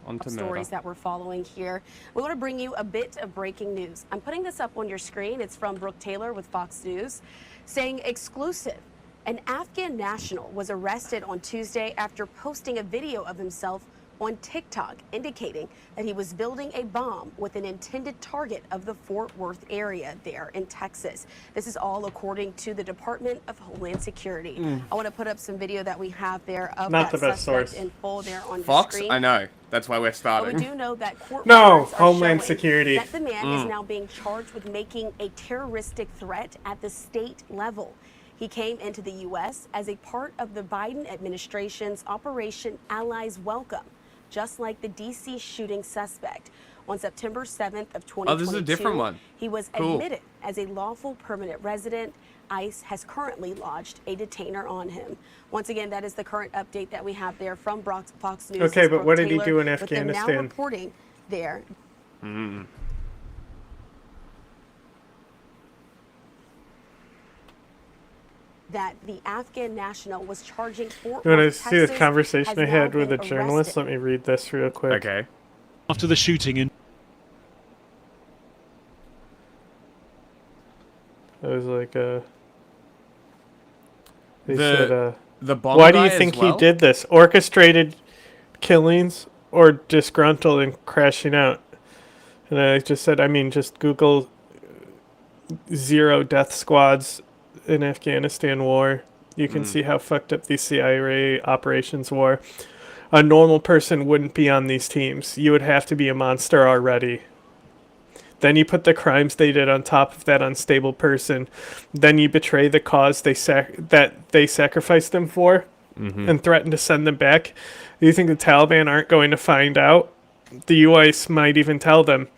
On to stories that we're following here. We want to bring you a bit of breaking news. I'm putting this up on your screen. It's from Brooke Taylor with Fox News, saying exclusive. An Afghan national was arrested on Tuesday after posting a video of himself on TikTok indicating that he was building a bomb with an intended target of the Fort Worth area there in Texas. This is all according to the Department of Homeland Security. I want to put up some video that we have there of Not that the best suspect source. in full there on Fox? your screen. I know. That's why we're But starting. we do know that court No, records are Homeland showing Security. that the man is now being charged with making a terroristic threat at the state level. He came into the U.S. as a part of the Biden administration's Operation Allies Welcome, just like the D.C. shooting suspect. On September 7th of 2022, Oh, this is a different one. he was Cool. admitted as a lawful permanent resident. ICE has currently lodged a detainer on him. Once again, that is the current update that we have there from Fox News. Okay, It's but Brooke what did he Taylor do in with them now Afghanistan? reporting there that the Afghan national was charging Fort You want to Worth, see the Texas, conversation I has had now with a been journalist? arrested. Let me read this real quick. Okay. After the shooting in It was like they The- said, the bomb why do guy you as think well? he did this? Orchestrated killings or disgruntled and crashing out? And I just said, I mean, just Google 0 death squads in Afghanistan war. You can see how fucked up these CIA operations were. A normal person wouldn't be on these teams. You would have to be a monster already. Then you put the crimes they did on top of that unstable person. Then you betray the cause that they sacrificed them for and threaten to send them back. Do you think the Taliban aren't going to find out? The US might even tell them.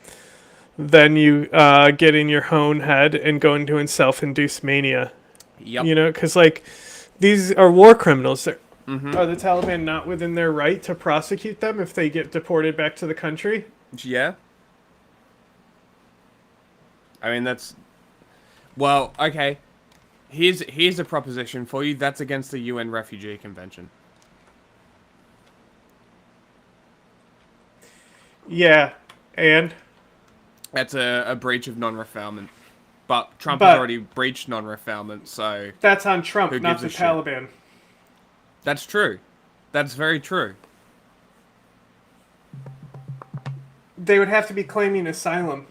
Then you get in your own head and go into a self-induced mania. Yep. You know, because like these are war criminals. Are Mhm. the Taliban not within their right to prosecute them if they get deported back to the country? Yeah. I mean, that's... Well, okay. Here's a proposition for you. That's against the UN Refugee Convention. Yeah, and? That's a breach of non-refoulement. But Trump has already breached non-refoulement, so... That's on Trump, who not gives the a shit? Taliban. That's true. That's very true. They would have to be claiming asylum.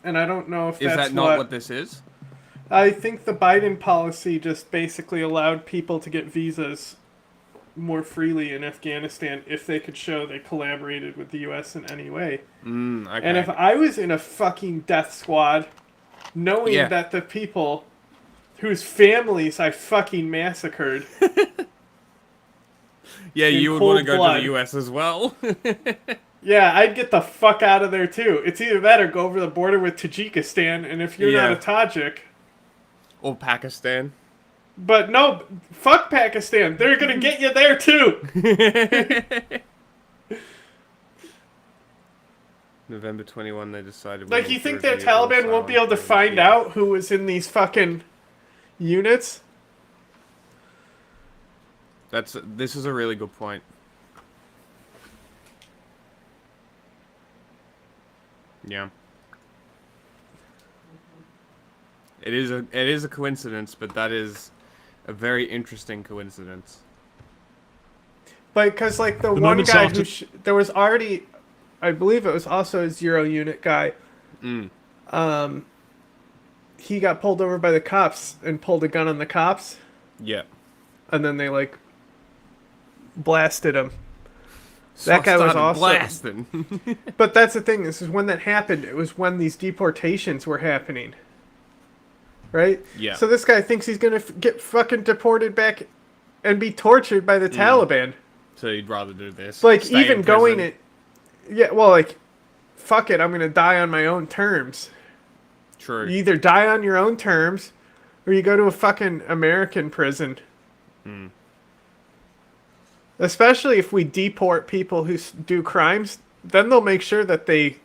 And I don't know if Is that's that not what this is? I think the Biden policy just basically allowed people to get visas more freely in Afghanistan if they could show they collaborated with the U.S. in any way. Okay. And if I was in a fucking death squad, knowing Yeah. that the people whose families I fucking massacred... Yeah, in you would want to cold go blood. to the US as well. Yeah, I'd get the fuck out of there too. It's either that or go over the border with Tajikistan, and if you're not Yeah. a Tajik... Or Pakistan. But no, fuck Pakistan. They're gonna get you there too. November 21, they decided... we Like, need you to think the review all Taliban won't be able to asylum find claims. out who was in these fucking units? This is a really good point. Yeah. It is a coincidence, but that is a very interesting coincidence. But because like the one guy who there was already, I believe it was also a 0 unit guy. He got pulled over by the cops and pulled a gun on the cops. Yeah. And then they like blasted him. That guy was also blasting. But that's the thing. This is when that happened. It was when these deportations were happening. Right? Yeah. So this guy thinks he's gonna get fucking deported back and be tortured by the Taliban. So you'd rather do this. Like, Stay even in going prison. it... Yeah, well, like, fuck it, I'm gonna die on my own terms. True. You either die on your own terms, or you go to a fucking American prison. Especially if we deport people who do crimes, then they'll make sure that they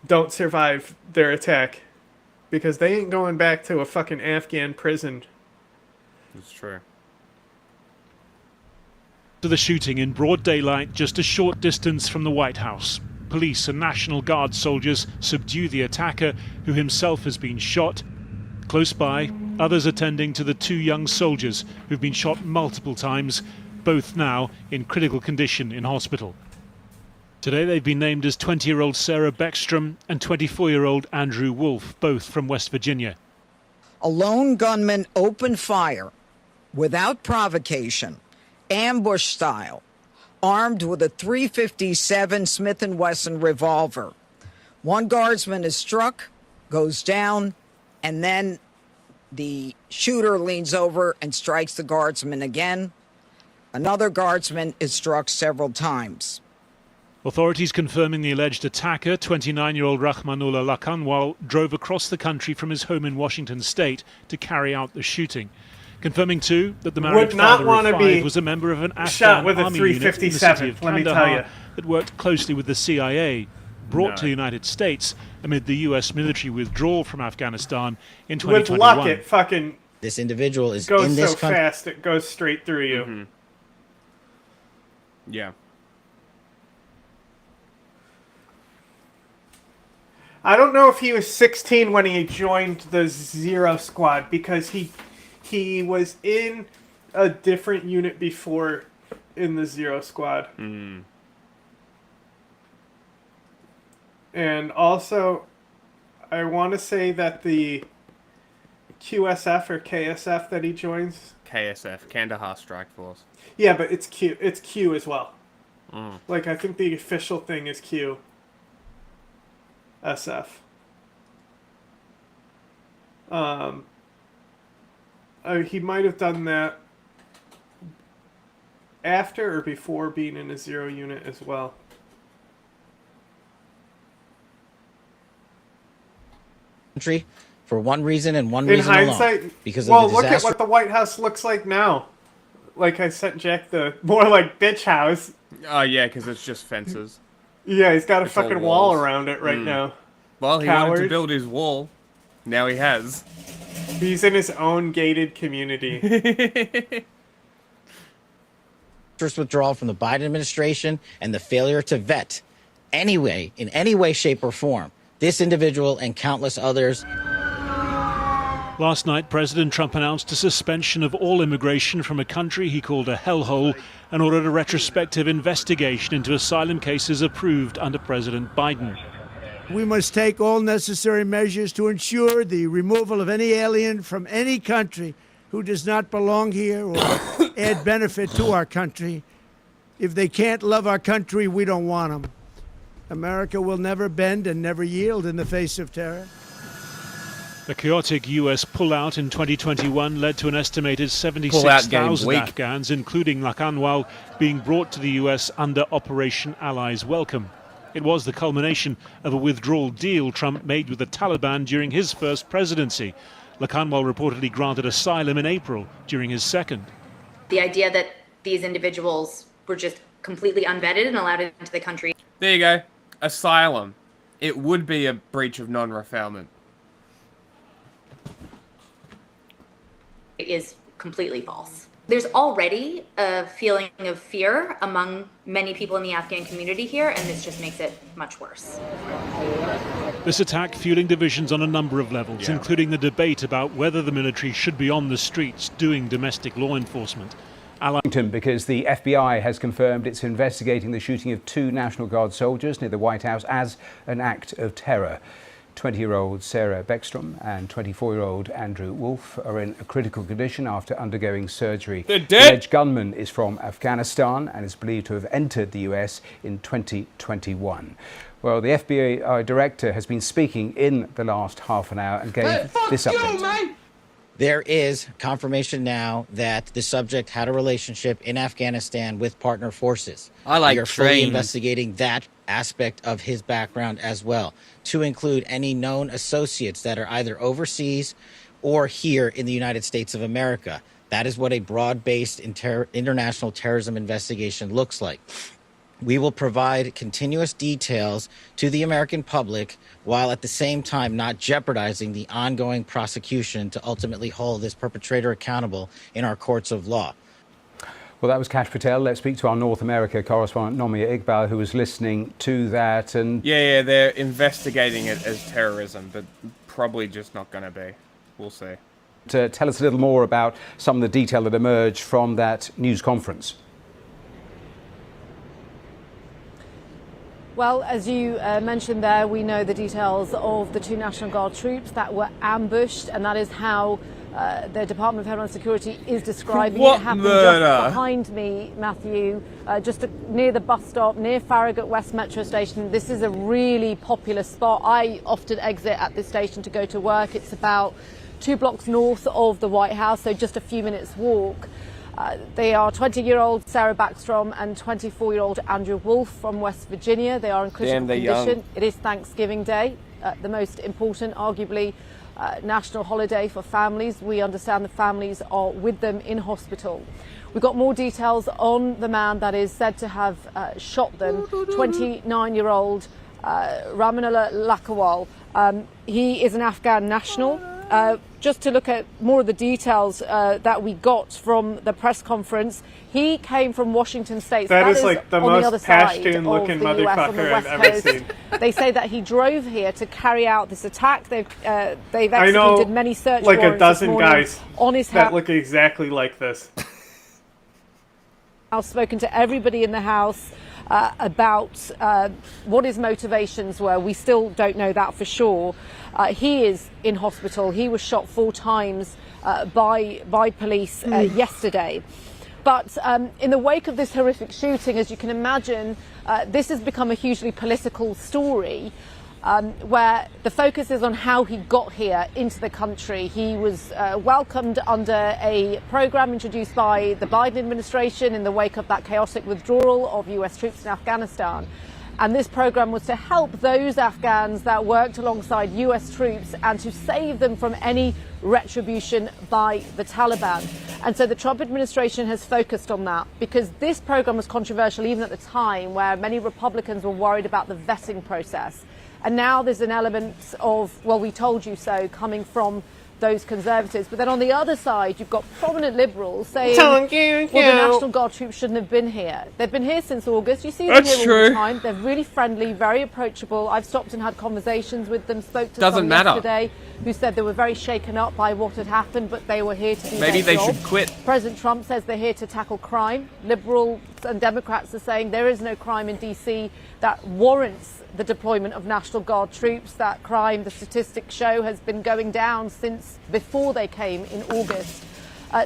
don't survive their attack. Because they ain't going back to a fucking Afghan prison. It's true. To the shooting in broad daylight just a short distance from the White House. Police and National Guard soldiers subdue the attacker, who himself has been shot. Close by, others attending to the 2 young soldiers who've been shot multiple times, both now in critical condition in hospital. Today they've been named as 20-year-old Sarah Beckstrom and 24-year-old Andrew Wolf, both from West Virginia. A lone gunman opened fire without provocation, ambush style, armed with a .357 Smith & Wesson revolver. One guardsman is struck, goes down, and then the shooter leans over and strikes the guardsman again. Another guardsman is struck several times. Authorities confirming the alleged attacker, 29-year-old Rahmanullah Lakanwal, drove across the country from his home in Washington state to carry out the shooting. Confirming, too, that the married father of 5 was a member of an Afghan army unit in the city of Kandahar that worked closely with the CIA, brought to the United States amid the U.S. military withdrawal from Afghanistan in 2021. With luck, it fucking this individual is goes in this so fast it goes straight through you. Yeah. I don't know if he was 16 when he joined the 0 squad, because he was in a different unit before in the 0 squad. And also, I want to say that the QSF or KSF that he joins... KSF, Kandahar Strike Force. Yeah, but it's Q as well. Like, I think the official thing is Q. SF. He might have done that after or before being in a 0 unit as well. country for one reason and one reason hindsight, alone. Because well, of the look disaster. at what the White House looks like now. Like I sent Jack the more like bitch house. Oh yeah, because it's just fences. Yeah, he's got a It's all fucking wall walls. around it right now. Well, he wanted to build his wall. Now he has. He's in his own gated community. First withdrawal from the Biden administration and the failure to vet anyway, in any way, shape, or form, this individual and countless others. Last night, President Trump announced a suspension of all immigration from a country he called a hellhole and ordered a retrospective investigation into asylum cases approved under President Biden. We must take all necessary measures to ensure the removal of any alien from any country who does not belong here or add benefit to our country. If they can't love our country, we don't want them. America will never bend and never yield in the face of terror. The chaotic U.S. pullout in 2021 led to an estimated 76,000 Afghans, including Lakanwal, being brought to the U.S. under Operation Allies Welcome. It was the culmination of a withdrawal deal Trump made with the Taliban during his first presidency. Lakanwal reportedly granted asylum in April during his second. The idea that these individuals were just completely unvetted and allowed into the country. There you go. Asylum. It would be a breach of non-refoulement. Is completely false. There's already a feeling of fear among many people in the Afghan community here, and this just makes it much worse. This attack fueling divisions on a number of levels, including the debate about whether the military should be on the streets doing domestic law enforcement. Because the FBI has confirmed it's investigating the shooting of 2 National Guard soldiers near the White House as an act of terror. 20-year-old Sarah Beckstrom and 24-year-old Andrew Wolf are in a critical condition after undergoing surgery. They're dead. The alleged gunman is from Afghanistan and is believed to have entered the US in 2021. Well, the FBI director has been speaking in the last half an hour and gave this update. There is confirmation now that the subject had a relationship in Afghanistan with partner forces. I like We are fully trains. investigating that aspect of his background as well, to include any known associates that are either overseas or here in the United States of America. That is what a broad-based international terrorism investigation looks like. We will provide continuous details to the American public while at the same time not jeopardizing the ongoing prosecution to ultimately hold this perpetrator accountable in our courts of law. Well, that was Kash Patel. Let's speak to our North America correspondent, Nomia Iqbal, who was listening to that. And Yeah, they're investigating it as terrorism, but probably just not going to be. We'll see. to tell us a little more about some of the detail that emerged from that news conference. Well, as you mentioned there, we know the details of the 2 National Guard troops that were ambushed, and that is how the Department of Homeland Security is describing it. Happened just behind me, Matthew, just near the bus stop, near Farragut West Metro Station. This is a really popular spot. I often exit at this station to go to work. It's about 2 blocks north of the White House, so just a few minutes walk. They are 20-year-old Sarah Backstrom and 24-year-old Andrew Wolf from West Virginia. They are in critical condition. Young. It is Thanksgiving Day, the most important, arguably, national holiday for families. We understand the families are with them in hospital. We've got more details on the man that is said to have shot them, 29-year-old Ramanullah Lakhwal. He is an Afghan national. Just to look at more of the details that we got from the press conference, he came from Washington State. That is like the most Pashtun-looking motherfucker I've ever seen. They say that he drove here to carry out this attack. They've executed many search like warrants a dozen this morning guys on his that look exactly like this. I've spoken to everybody in the house about what his motivations were. We still don't know that for sure. He is in hospital. He was shot 4 times by police yesterday. But in the wake of this horrific shooting, as you can imagine, this has become a hugely political story where the focus is on how he got here into the country. He was welcomed under a program introduced by the Biden administration in the wake of that chaotic withdrawal of US troops in Afghanistan. And this program was to help those Afghans that worked alongside US troops and to save them from any retribution by the Taliban. And so the Trump administration has focused on that because this program was controversial even at the time, where many Republicans were worried about the vetting process. And now there's an element of, well, we told you so, coming from those conservatives. But then on the other side, you've got prominent liberals saying, well, the National Guard troops shouldn't have been here. They've been here since August. You see them here all the time. They're really friendly, very approachable. I've stopped and had conversations with them, spoke to some yesterday who said they were very shaken up by what had happened, but they were here to do Maybe their they job. should quit. President Trump says they're here to tackle crime. Liberals and Democrats are saying there is no crime in DC that warrants the deployment of National Guard troops. That crime, the statistics show, has been going down since before they came in August.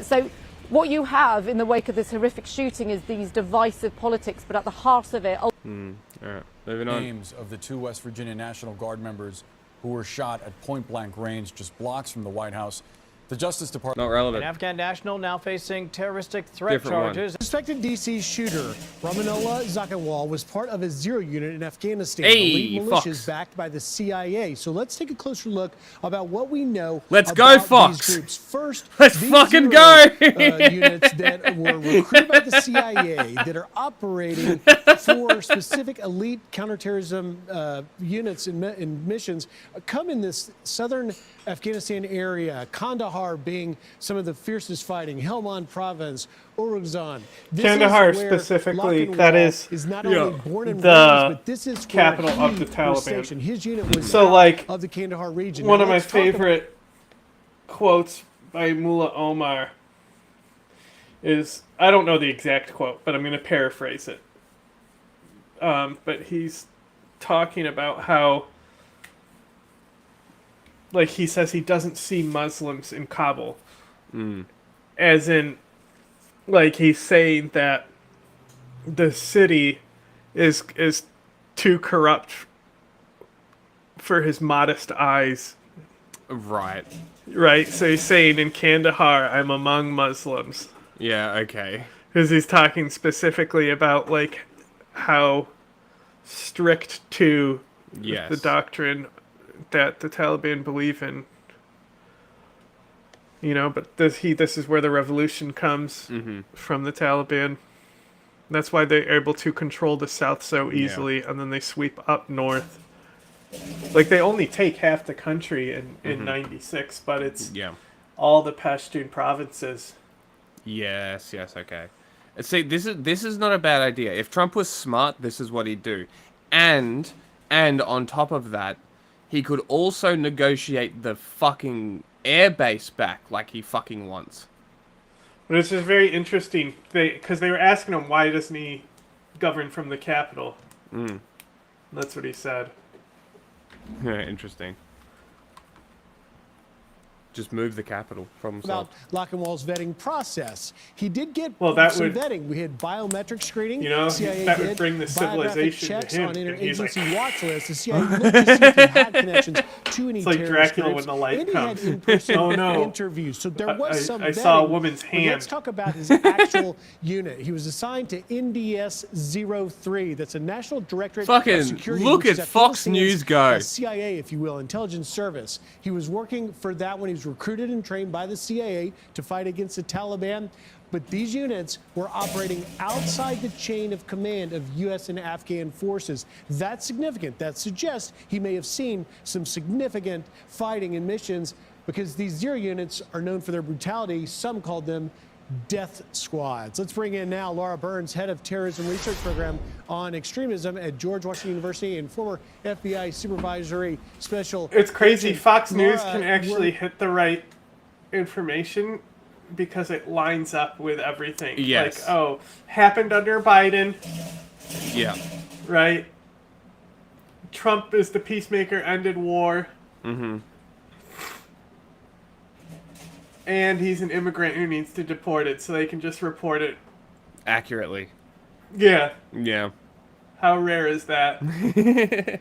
So what you have in the wake of this horrific shooting is these divisive politics, but at the heart of it... All right, moving on. Names of the 2 West Virginia National Guard members who were shot at point-blank range just blocks from the White House. The Justice Department... Not relevant. An Afghan national now facing terroristic threat charges. Suspected DC shooter Ramanullah Lakhwal was part of a zero unit in Afghanistan, Hey, elite militias backed by the CIA. So let's take a closer look about what we know Let's go, about Fox. these groups. First, Let's these fucking zero, go. units that were recruited by the CIA that are operating for specific elite counterterrorism units in missions come in this southern Afghanistan area, Kandahar, Kandahar being some of the fiercest fighting, Helmand Province, Uruzgan. Kandahar specifically, that is not only born and the raised, but this is capital where of the he was Taliban. stationed. His unit was So, out like, of the Kandahar region. One Now, of my let's talk about- favorite quotes by Mullah Omar is, I don't know the exact quote, but I'm going to paraphrase it. But he's talking about how, like, he says he doesn't see Muslims in Kabul. As in, like, he's saying that the city is too corrupt for his modest eyes. Right. Right, so he's saying in Kandahar, I'm among Muslims. Yeah, okay. Because he's talking specifically about, like, how strict to the doctrine that the Taliban believe in. You know, but this is where the revolution comes from the Taliban. That's why they're able to control the south so easily, and then they sweep up north. Like, they only take half the country in 96, but it's all the Pashtun provinces. Yes, okay. See, this is not a bad idea. If Trump was smart, this is what he'd do. And on top of that, he could also negotiate the fucking airbase back like he fucking wants. But it's just very interesting, because they were asking him, why doesn't he govern from the capital? That's what he said. Interesting. Just move the capital from about Lochinwall's vetting process. He did get some vetting. We had biometric screening. You know, CIA that did would bring the biographic civilization checks to him. on And he's like, interagency watch lists. The CIA looked to see if he had connections to any it's like terrorist Dracula groups, when the light and comes. he had in-person Oh, no. interviews. So there was some I vetting. saw a woman's But hand. let's talk about his actual unit. He was assigned to NDS-03. That's a National Directorate Fucking of Security. look which is at Fox Afghanistan's, News go. CIA, if you will, intelligence service. He was working for that when he was recruited and trained by the CIA to fight against the Taliban. But these units were operating outside the chain of command of U.S. and Afghan forces. That's significant. That suggests he may have seen some significant fighting in missions, because these zero units are known for their brutality. Some called them death squads. Let's bring in now Laura Burns, head of terrorism research program on extremism at George Washington University and former FBI supervisory special. It's crazy. agent. Fox News Laura, can actually we're- hit the right information because it lines up with everything. Yes. Like, happened under Biden. Yeah. Right? Trump is the peacemaker, ended war. And he's an immigrant who needs to deport it, so they can just report it Accurately. Yeah. Yeah. How rare is that?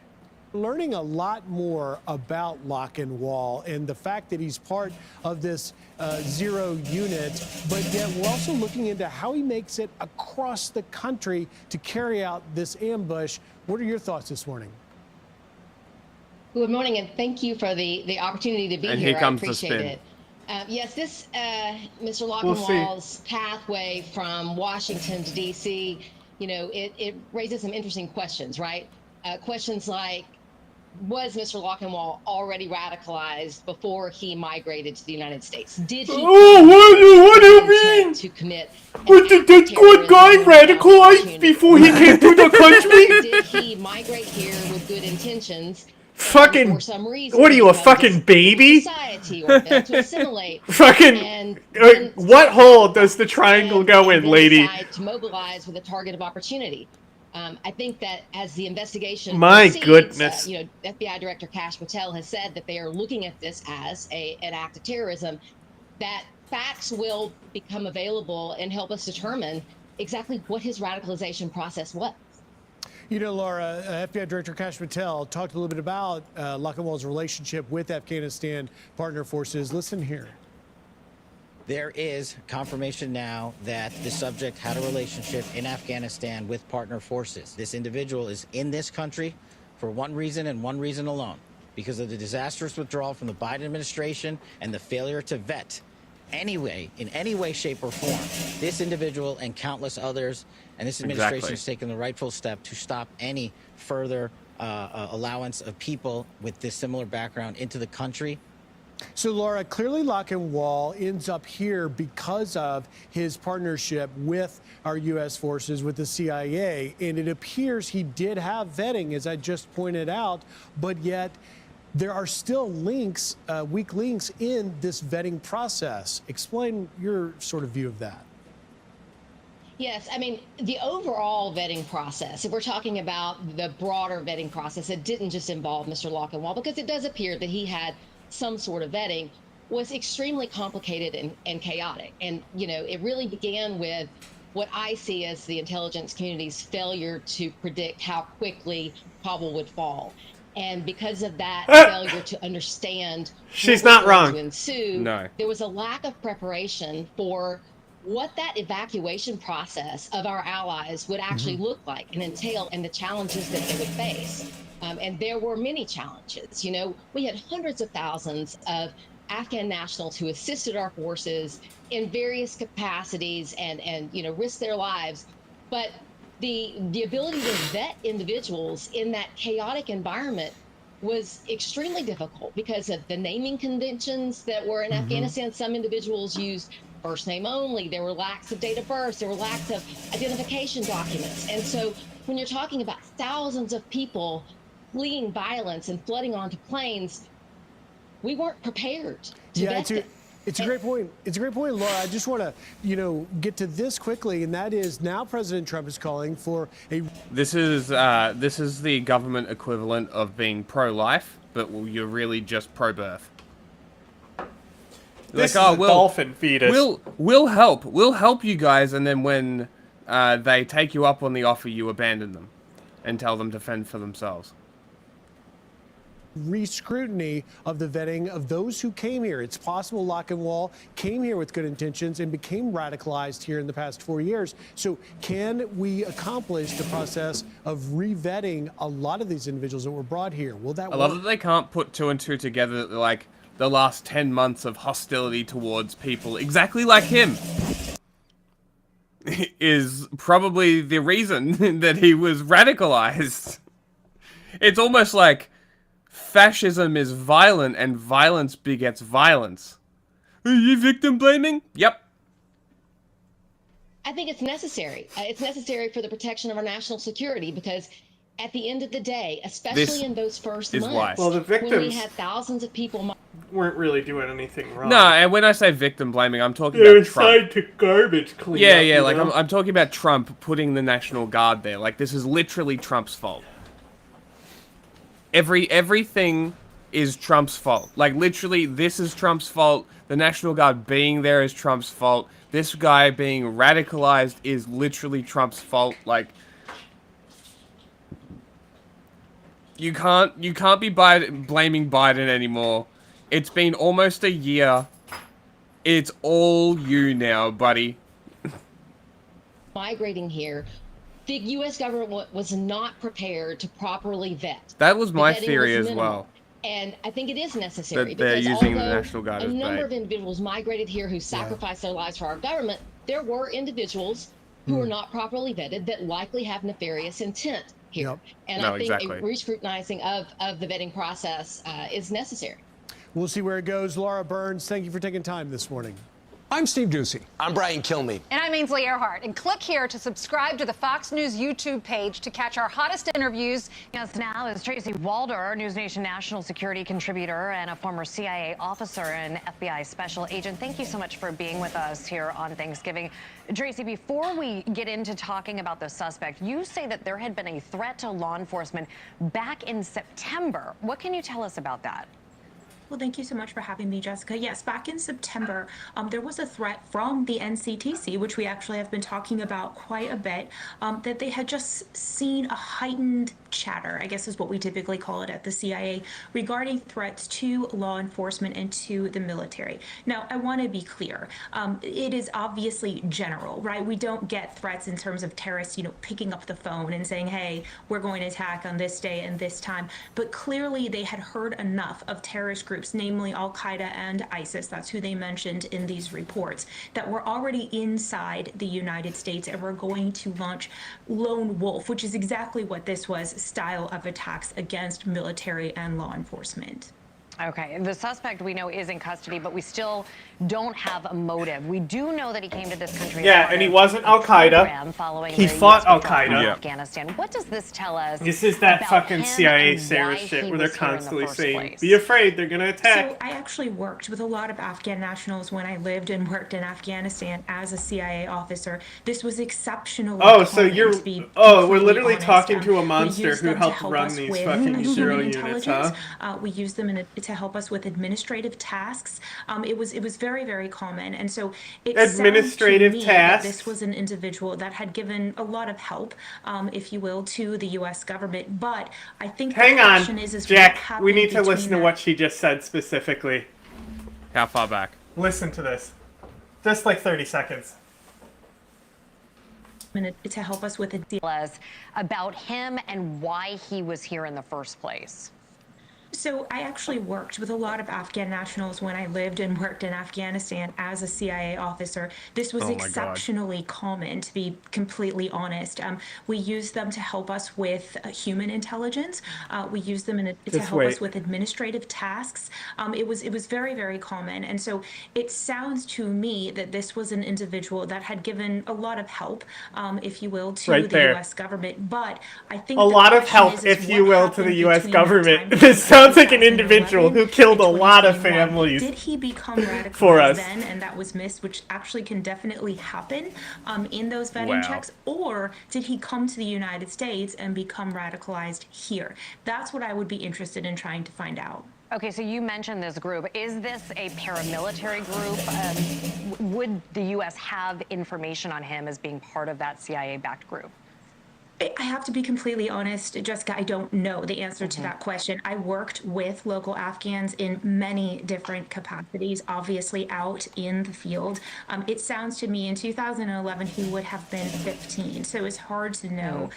Learning a lot more about Lochinwall and the fact that he's part of this zero unit, but yet we're also looking into how he makes it across the country to carry out this ambush. What are your thoughts this morning? Good morning, and thank you for the opportunity to be And here. here comes I the appreciate spin. it. Yes, this Mr. We'll see. Lochinwall's pathway from Washington to D.C., you know, it raises some interesting questions, right? Questions like, was Mr. Lochinwall already radicalized before he migrated to the United States? Did he? What do you mean? To commit? Was the good guy radicalized before he came to the country? Did he migrate here with good intentions? Fucking. For some reason, What are you, a fucking baby? Society or failed to assimilate. Fucking. And What hole does the triangle go in, lady? decide to mobilize with a target of opportunity. I think that as the investigation My proceeds, goodness. you know, FBI Director Kash Patel has said that they are looking at this as an act of terrorism. That facts will become available and help us determine exactly what his radicalization process was. You know, Laura, FBI Director Kash Patel talked a little bit about Lochinwall's relationship with Afghanistan partner forces. Listen here. There is confirmation now that the subject had a relationship in Afghanistan with partner forces. This individual is in this country for one reason and one reason alone, because of the disastrous withdrawal from the Biden administration and the failure to vet in any way, shape, or form, this individual and countless others, and this administration has taken the rightful step to stop any further allowance of people with this similar background into the country. So, Laura, clearly Lockenwall ends up here because of his partnership with our U.S. forces, with the CIA. And it appears he did have vetting, as I just pointed out, but yet there are still links, weak links in this vetting process. Explain your sort of view of that. Yes, I mean, the overall vetting process, if we're talking about the broader vetting process, it didn't just involve Mr. Lockenwall, because it does appear that he had some sort of vetting, was extremely complicated and chaotic. And, you know, it really began with what I see as the intelligence community's failure to predict how quickly Kabul would fall. And because of that failure to understand She's what was not going wrong. to ensue, No. there was a lack of preparation for what that evacuation process of our allies would actually look like and entail, and the challenges that they would face. And there were many challenges. You know, we had hundreds of thousands of Afghan nationals who assisted our forces in various capacities and you know, risked their lives. But the ability to vet individuals in that chaotic environment was extremely difficult because of the naming conventions that were in Afghanistan. Some individuals used first name only. There were lacks of date of birth. There were lacks of identification documents. And so when you're talking about thousands of people fleeing violence and flooding onto planes, we weren't prepared to vet them. It's a great point. It's a great point, Laura. I just want to, you know, get to this quickly, and that is now President Trump is calling for a. This is the government equivalent of being pro-life, but you're really just pro-birth. This is a dolphin fetus. We'll help you guys, and then when they take you up on the offer, you abandon them and tell them to fend for themselves. Re-scrutiny of the vetting of those who came here. It's possible Lockenwall came here with good intentions and became radicalized here in the past 4 years. So can we accomplish the process of re-vetting a lot of these individuals that were brought here? Will that work? I love that they can't put two and two together, like the last 10 months of hostility towards people exactly like him is probably the reason that he was radicalized. It's almost like fascism is violent and violence begets violence. Are you victim blaming? Yep. I think it's necessary. It's necessary for the protection of our national security, because at the end of the day, especially in those first months, well, the victims when we had thousands of people weren't really doing anything wrong. No, and when I say victim blaming, I'm talking They're about Trump. assigned to garbage cleanup. Yeah, like I'm talking about Trump putting the National Guard there. Like, this is literally Trump's fault. Everything is Trump's fault. Like, literally, this is Trump's fault. The National Guard being there is Trump's fault. This guy being radicalized is literally Trump's fault. Like, you can't be blaming Biden anymore. It's been almost a year. It's all you now, buddy. migrating here, the U.S. government was not prepared to properly vet. That was my The vetting theory was as minimal. well. And I think it is necessary, That they're because using the although National Guard a as number bait. of individuals migrated here who sacrificed their lives for our government, there were individuals who were not properly vetted that likely have nefarious intent here. And No, I think exactly. a re-scrutinizing of the vetting process is necessary. We'll see where it goes. Laura Burns, thank you for taking time this morning. I'm Steve Doocy. I'm Brian Kilmeade. And I'm Ainsley Earhart. And click here to subscribe to the Fox News YouTube page to catch our hottest interviews. Yes, now is Tracy Walder, News Nation national security contributor and a former CIA officer and FBI special agent. Thank you so much for being with us here on Thanksgiving. Tracy, before we get into talking about the suspect, you say that there had been a threat to law enforcement back in September. What can you tell us about that? Well, thank you so much for having me, Jessica. Yes, back in September, there was a threat from the NCTC, which we actually have been talking about quite a bit, that they had just seen a heightened chatter, I guess is what we typically call it at the CIA, regarding threats to law enforcement and to the military. Now, I want to be clear. It is obviously general, right? We don't get threats in terms of terrorists, picking up the phone and saying, hey, we're going to attack on this day and this time. But clearly they had heard enough of terrorist groups, namely Al-Qaeda and ISIS, that's who they mentioned in these reports, that were already inside the United States and were going to launch lone wolf, which is exactly what this was, style of attacks against military and law enforcement. Okay, the suspect we know is in custody, but we still don't have a motive. We do know that he came to this country. Yeah, and he wasn't Al-Qaeda. He fought Al-Qaeda. Afghanistan. What does this tell us? This is that about fucking him CIA and Sarah why shit he where they're was here in the constantly first saying, place? be afraid, they're gonna attack. So I actually worked with a lot of Afghan nationals when I lived and worked in Afghanistan as a CIA officer. This was exceptionally Oh, so common, you're... to be Oh, we're completely literally honest. talking to a We monster used who them to helped help run us these with fucking Zero human units, huh? intelligence. We used them to help us with administrative tasks. It was very, very common. And so it Administrative sounds to me that tasks? this was an individual that had given a lot of help, if you will, to the U.S. government. But I think Hang the question on, is Jack, what we happened need to between listen to that what she just said specifically. How far back? Listen to this. Just like 30 seconds. minute to help us with a deal. About him and why he was here in the first place. So I actually worked with a lot of Afghan nationals when I lived and worked in Afghanistan as a CIA officer. This was exceptionally common, to be completely honest. We used them to help us with human intelligence. We used them to help us with administrative tasks. It was very, very common. And so it sounds to me that this was an individual that had given a lot of help, if you will, to the U.S. government. But I think a lot of help, if you will, to the U.S. government. This sounds like an individual who killed a lot of families. Did he become radicalized for us then, and that was missed, which actually can definitely happen in those vetting checks, or did he come to the United States and become radicalized here? That's what I would be interested in trying to find out. Okay, so you mentioned this group. Is this a paramilitary group? Would the U.S. have information on him as being part of that CIA-backed group? I have to be completely honest, Jessica, I don't know the answer to that question. I worked with local Afghans in many different capacities, obviously out in the field. It sounds to me in 2011 he would have been 15, so it's hard to know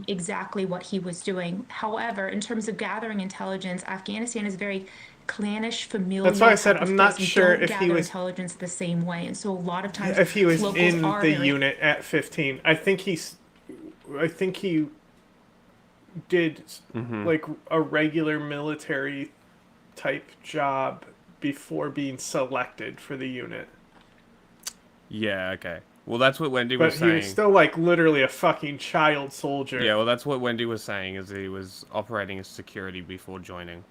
exactly what he was doing. However, in terms of gathering intelligence, Afghanistan is very clannish, familial. That's why I said I'm not sure if he was intelligence the same way, and so a lot of times if he was in the very unit at 15. I think he did like a regular military type job before being selected for the unit. Yeah, okay. Well, that's what Wendy was saying. But he was still like literally a fucking child soldier. Yeah, well, that's what Wendy was saying, is he was operating as security before joining.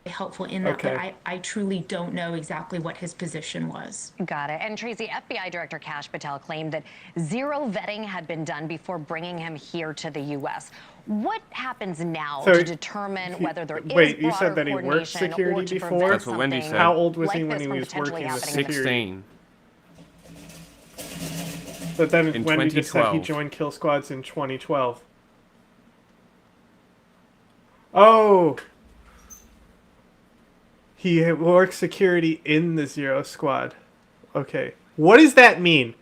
helpful in that, but I truly don't know exactly what his position was. Got it. And Tracy, FBI Director Kash Patel claimed that zero vetting had been done before bringing him here to the U.S. What happens now to determine whether there is Wait, you broader said that he worked security before? That's what Wendy said. How old was he when he was working as security? 16. But then in Wendy just said he 2012. joined Kill Squads in 2012. Oh! He worked security in the Zero Squad. Okay. What does that mean?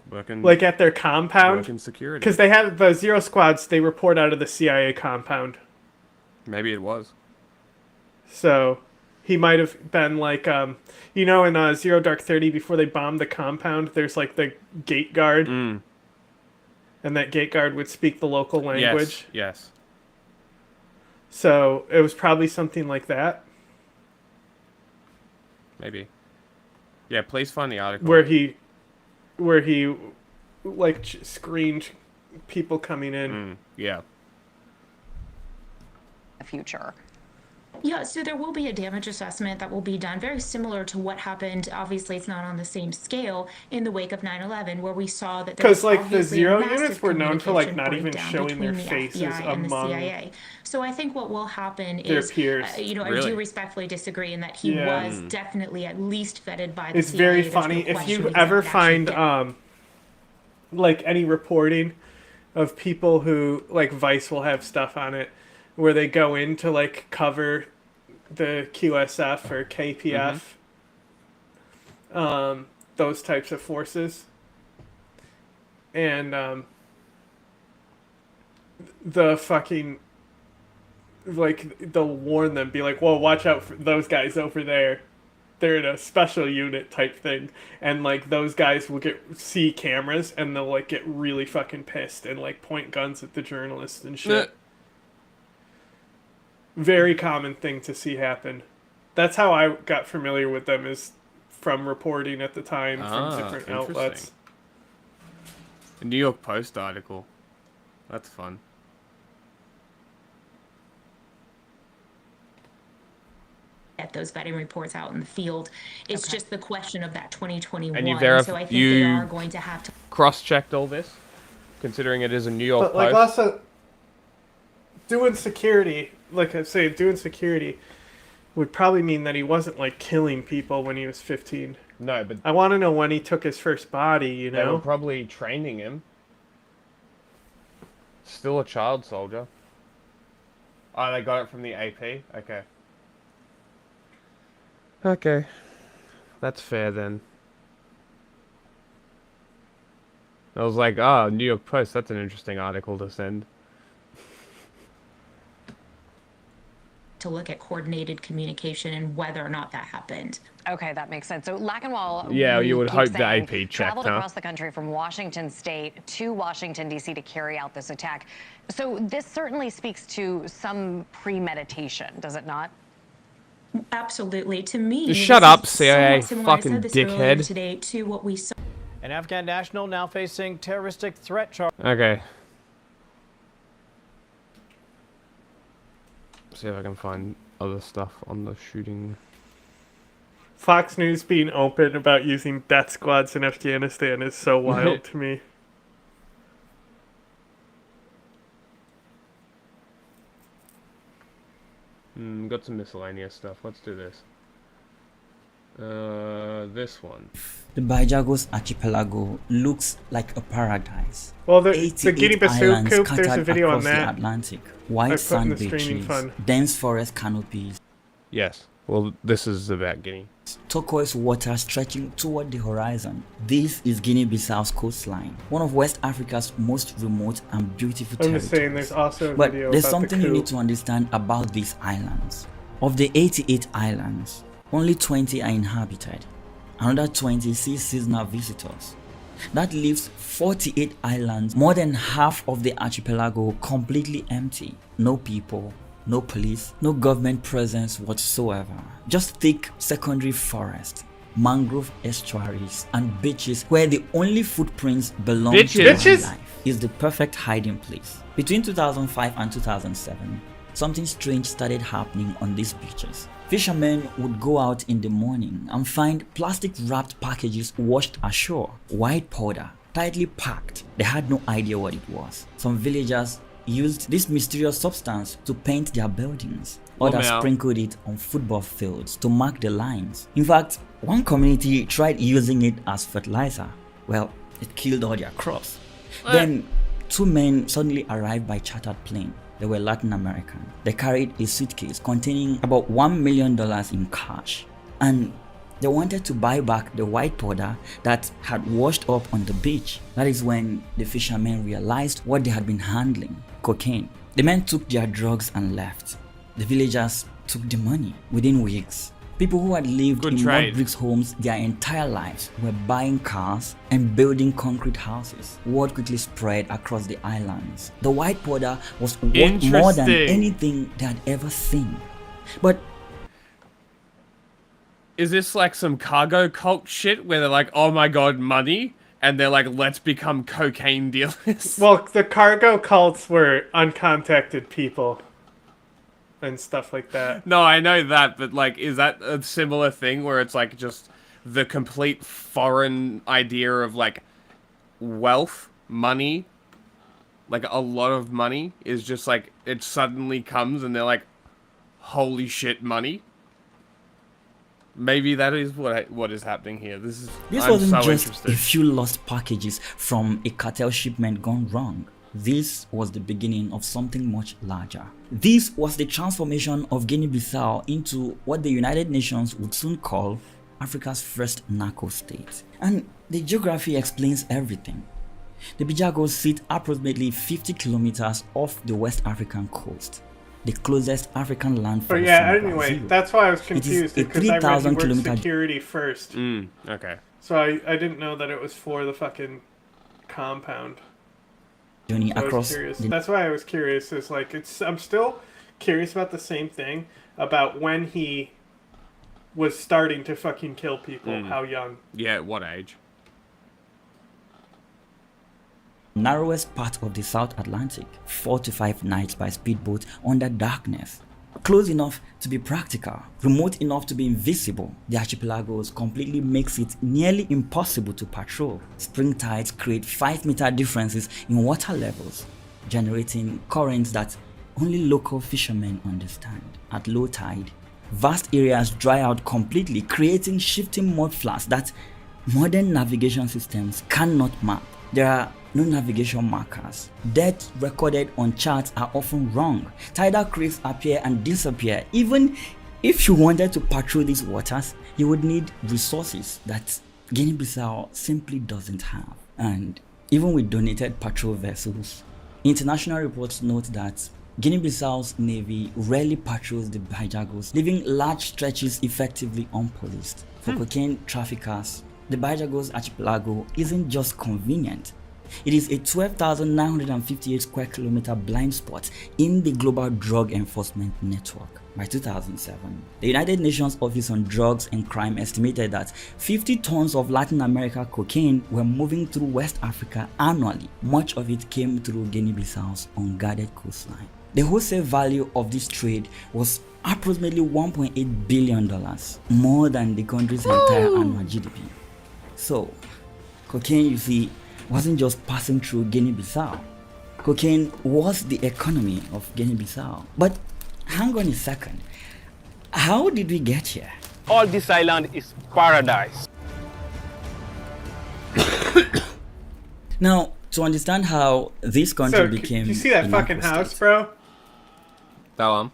Working, like at their compound? Working security. Because they have the Zero Squads, they report out of the CIA compound. Maybe it was. So, he might have been like, you know, in Zero Dark 30, before they bombed the compound, there's like the gate guard. And that gate guard would speak the local language. Yes. So, it was probably something like that. Maybe. Yeah, please find the article. Where he like screened people coming in. Yeah. The future. Yeah, so there will be a damage assessment that will be done, very similar to what happened. Obviously, it's not on the same scale in the wake of 9/11, where we saw that there was like the obviously Zero massive units were known for like not even breakdown showing their between the faces FBI and the among CIA. So I think what will happen their is, peers. you know, I Really? do respectfully disagree in that he was definitely at least vetted by the It's CIA. very There's no funny if question you he's ever actually find like any reporting of people who like Vice will have stuff on it where they go in to like cover the QSF or KPF, those types of forces, and the fucking like they'll warn them, be like, "Whoa, watch out for those guys over there," they're in a special unit type thing, and like those guys will see cameras and they'll like get really fucking pissed and like point guns at the journalists and shit. Very common thing to see happen. That's how I got familiar with them, is from reporting at the time from different outlets. A New York Post article. That's fun. Get those vetting reports out in the field. It's just the question of that 2021. And you So I think they are going to have to cross-checked all this, considering it is a New York But like Post. also doing security, like I say, doing security would probably mean that he wasn't like killing people when he was 15. No, but I want to know when he took his first body, you they know? were probably training him. Still a child soldier. Oh, they got it from the AP? Okay. Okay. That's fair then. I was like, oh, New York Post, that's an interesting article to send. to look at coordinated communication and whether or not that happened. Okay, that makes sense. So Lackenwall, yeah, you would keep hope the saying, AP checked, traveled huh? across the country from Washington State to Washington, D.C. to carry out this attack. So this certainly speaks to some premeditation, does it not? Absolutely. To me, Just shut up, CIA, somewhat similar, fucking I said this earlier dickhead. today, to what we saw. An Afghan national now facing terroristic threat charge. Okay. See if I can find other stuff on the shooting. Fox News being open about using death squads in Afghanistan is so wild to me. Got some miscellaneous stuff. Let's do this. This one. The Bajagos archipelago looks like a paradise. Well, the 88 Guinea-Bissau islands coup, there's a scattered video on across the that. Atlantic. I White put in sand the streaming beaches, fund. dense forest canopies, Yes. Well, this is about Guinea. turquoise water stretching toward the horizon. This is Guinea-Bissau's coastline, one of West Africa's most remote and beautiful I'm territories. just saying, there's also a But video there's about something the you coup. need to understand about these islands. Of the 88 islands, only 20 are inhabited. Another 20 see seasonal visitors. That leaves 48 islands, more than half of the archipelago, completely empty. No people, no police, no government presence whatsoever. Just thick secondary forest, mangrove estuaries, and beaches where the only footprints belong to wildlife. Is the perfect hiding place. Between 2005 and 2007, something strange started happening on these beaches. Fishermen would go out in the morning and find plastic wrapped packages washed ashore. White powder, tightly packed. They had no idea what it was. Some villagers used this mysterious substance to paint their buildings. Others sprinkled it on football fields to mark the lines. In fact, one community tried using it as fertilizer. Well, it killed all their crops. Then, two men suddenly arrived by chartered plane. They were Latin American. They carried a suitcase containing about $1 million in cash. And they wanted to buy back the white powder that had washed up on the beach. That is when the fishermen realized what they had been handling: cocaine. The men took their drugs and left. The villagers took the money. Within weeks, people who had lived in mud bricks homes their entire lives were buying cars and building concrete houses. Word quickly spread across the islands. The white powder was worth more than anything they had ever seen. But is this like some cargo cult shit where they're like, oh my god, money? And they're like, let's become cocaine dealers? Well, the cargo cults were uncontacted people and stuff like that. No, I know that, but like, is that a similar thing where it's like just the complete foreign idea of like wealth, money, like a lot of money is just like, it suddenly comes and they're like, holy shit, money? Maybe that is what is happening here. This wasn't so just interested. a few lost packages from a cartel shipment gone wrong. This was the beginning of something much larger. This was the transformation of Guinea-Bissau into what the United Nations would soon call Africa's first narco state. And the geography explains everything. The Bajagos sit approximately 50 kilometers off the West African coast. the closest African landform. But yeah, from anyway, Brazil. that's why I was It confused, is a because I read 3,000 the word kilometer security first. Okay. So I didn't know that it was for the fucking compound. journey So across That's why I was curious. Is like I'm still curious about the same thing about when he was starting to fucking kill people. How young? Yeah, at what age? narrowest part of the South Atlantic, 4 to 5 nights by speedboat under darkness. Close enough to be practical, remote enough to be invisible, the archipelagos completely makes it nearly impossible to patrol. Spring tides create 5-meter differences in water levels, generating currents that only local fishermen understand. At low tide, vast areas dry out completely, creating shifting mudflats that modern navigation systems cannot map. There are no navigation markers. Depths recorded on charts are often wrong. Tidal creeks appear and disappear. Even if you wanted to patrol these waters, you would need resources that Guinea-Bissau simply doesn't have. And even with donated patrol vessels, international reports note that Guinea-Bissau's navy rarely patrols the Bajagos, leaving large stretches effectively unpoliced. For cocaine traffickers, the Bajagos archipelago isn't just convenient. It is a 12,958 square kilometer blind spot in the global drug enforcement network. By 2007, the United Nations Office on Drugs and Crime estimated that 50 tons of Latin America cocaine were moving through West Africa annually. Much of it came through Guinea-Bissau's unguarded coastline. The wholesale value of this trade was approximately $1.8 billion, more than the country's entire annual GDP. So, cocaine, you see, wasn't just passing through Guinea-Bissau. Cocaine was the economy of Guinea-Bissau. But hang on a second. How did we get here? All this island is paradise. Now, to understand how this country became... Do you see that fucking house, bro? That one?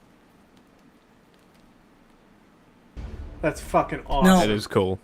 That's fucking awesome. Now, that is cool.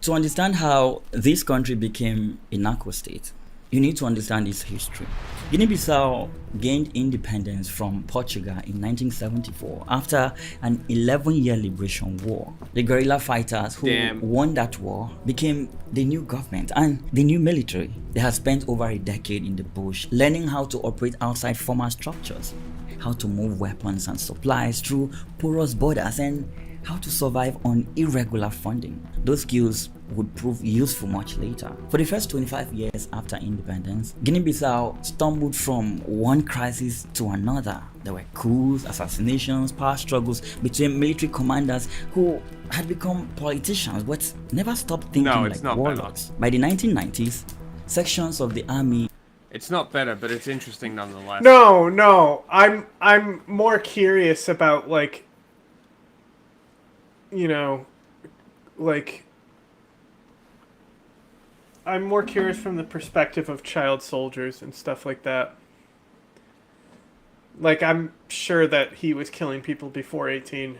To understand how this country became a narco state, you need to understand its history. Guinea-Bissau gained independence from Portugal in 1974 after an 11-year liberation war. The guerrilla fighters who won that war became the new government and the new military. They had spent over a decade in the bush learning how to operate outside formal structures, how to move weapons and supplies through porous borders, and how to survive on irregular funding. Those skills would prove useful much later. For the first 25 years after independence, Guinea-Bissau stumbled from one crisis to another. There were coups, assassinations, power struggles between military commanders who had become politicians but never stopped thinking like warlords. By the 1990s, sections of the army... It's not better, but it's interesting nonetheless. No, I'm more curious about, like, you know, like, I'm more curious from the perspective of child soldiers and stuff like that. Like, I'm sure that he was killing people before 18.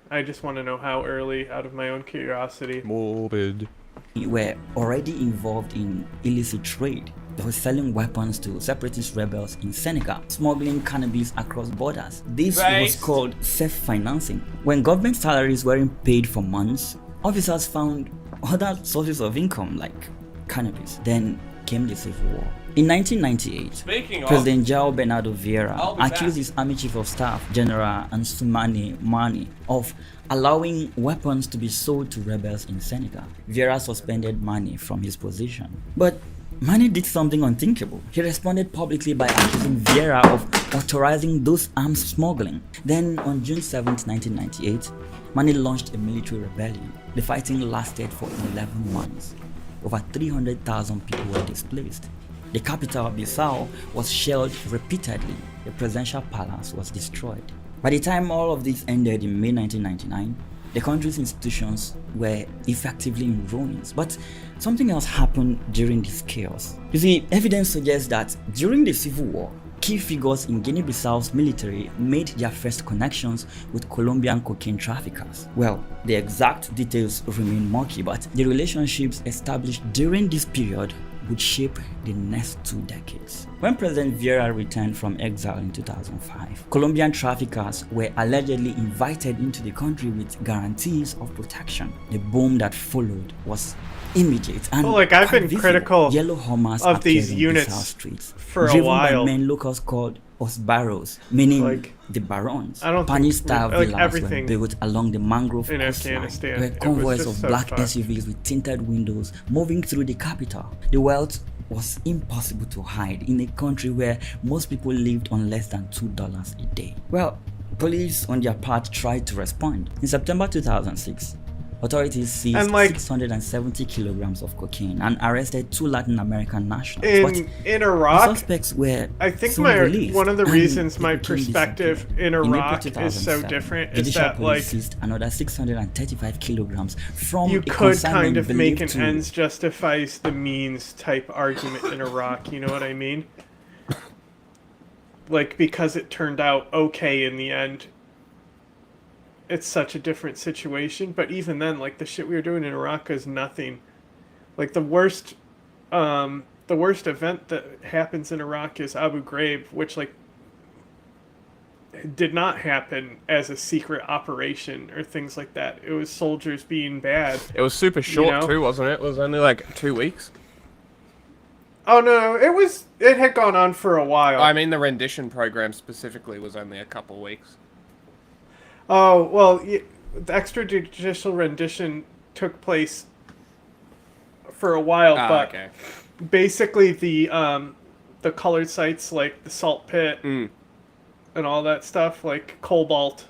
I just want to know how early, out of my own curiosity. Morbid. Were already involved in illicit trade. They were selling weapons to separatist rebels in Senegal, smuggling cannabis across borders. This was called self-financing. When government salaries weren't paid for months, officers found other sources of income like cannabis. Then came the Civil War. In 1998, President João Bernardo Vieira accused his army chief of staff, General Ansoumani Mani, of allowing weapons to be sold to rebels in Senegal. Vieira suspended Mani from his position. But Mani did something unthinkable. He responded publicly by accusing Vieira of authorizing those arms smuggling. Then, on June 7, 1998, Mani launched a military rebellion. The fighting lasted for 11 months. Over 300,000 people were displaced. The capital, Bissau, was shelled repeatedly. The presidential palace was destroyed. By the time all of this ended in May 1999, the country's institutions were effectively in ruins. But something else happened during this chaos. You see, evidence suggests that during the Civil War, key figures in Guinea-Bissau's military made their first connections with Colombian cocaine traffickers. Well, the exact details remain murky, but the relationships established during this period would shape the next 2 decades. When President Vieira returned from exile in 2005, Colombian traffickers were allegedly invited into the country with guarantees of protection. The boom that followed was immediate and I've been critical yellow Hummers of these units streets, for a driven while. by men locals called Os Barros, meaning the barons. Spanish-style villas were built along the mangrove in coastline. Afghanistan. There were convoys of so black fun. SUVs with tinted windows moving through the capital. The wealth was impossible to hide in a country where most people lived on less than $2 a day. Well, police on their part tried to respond. In September 2006, authorities seized 670 kilograms of cocaine and arrested 2 Latin American nationals. In Iraq, the suspects were I think released, one of the and reasons my they became perspective in Iraq is so different is that seized another 635 kilograms from you a could kind of make believed an to ends justifies the means type argument in Iraq. You know what I mean? Because it turned out okay in the end. It's such a different situation, but even then, the shit we were doing in Iraq is nothing. The worst event that happens in Iraq is Abu Ghraib, which did not happen as a secret operation or things like that. It was soldiers being bad. It was super short too, wasn't it? It was only 2 weeks. Oh no, it had gone on for a while. I mean, the rendition program specifically was only a couple weeks. Oh, well, the extrajudicial rendition took place for a while, but basically the colored sites like the salt pit and all that stuff, like cobalt,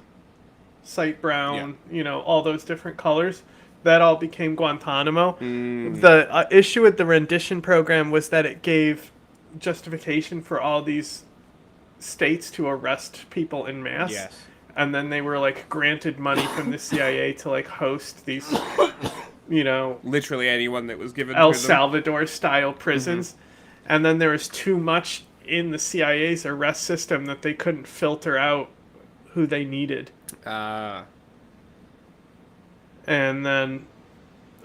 site brown, all those different colors, that all became Guantanamo. The issue with the rendition program was that it gave justification for all these states to arrest people en masse. Yes. And then they were granted money from the CIA to host these, literally anyone that was given El to them. Salvador style prisons. And then there was too much in the CIA's arrest system that they couldn't filter out who they needed. And then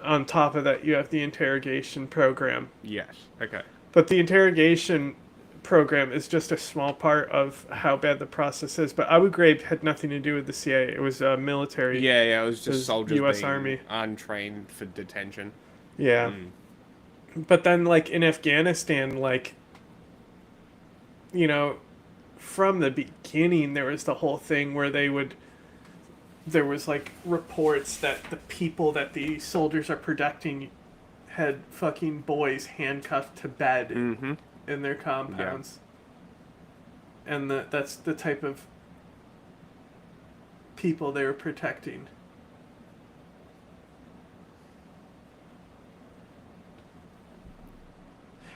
on top of that, you have the interrogation program. Yes. Okay. But the interrogation program is just a small part of how bad the process is. But Abu Ghraib had nothing to do with the CIA. It was military. Yeah, it was just soldiers U.S. being Army untrained for detention. Yeah. But then, in Afghanistan, from the beginning, there was the whole thing where there was, reports that the people that the soldiers are protecting had fucking boys handcuffed to bed in their compounds. Yeah. And that's the type of people they were protecting.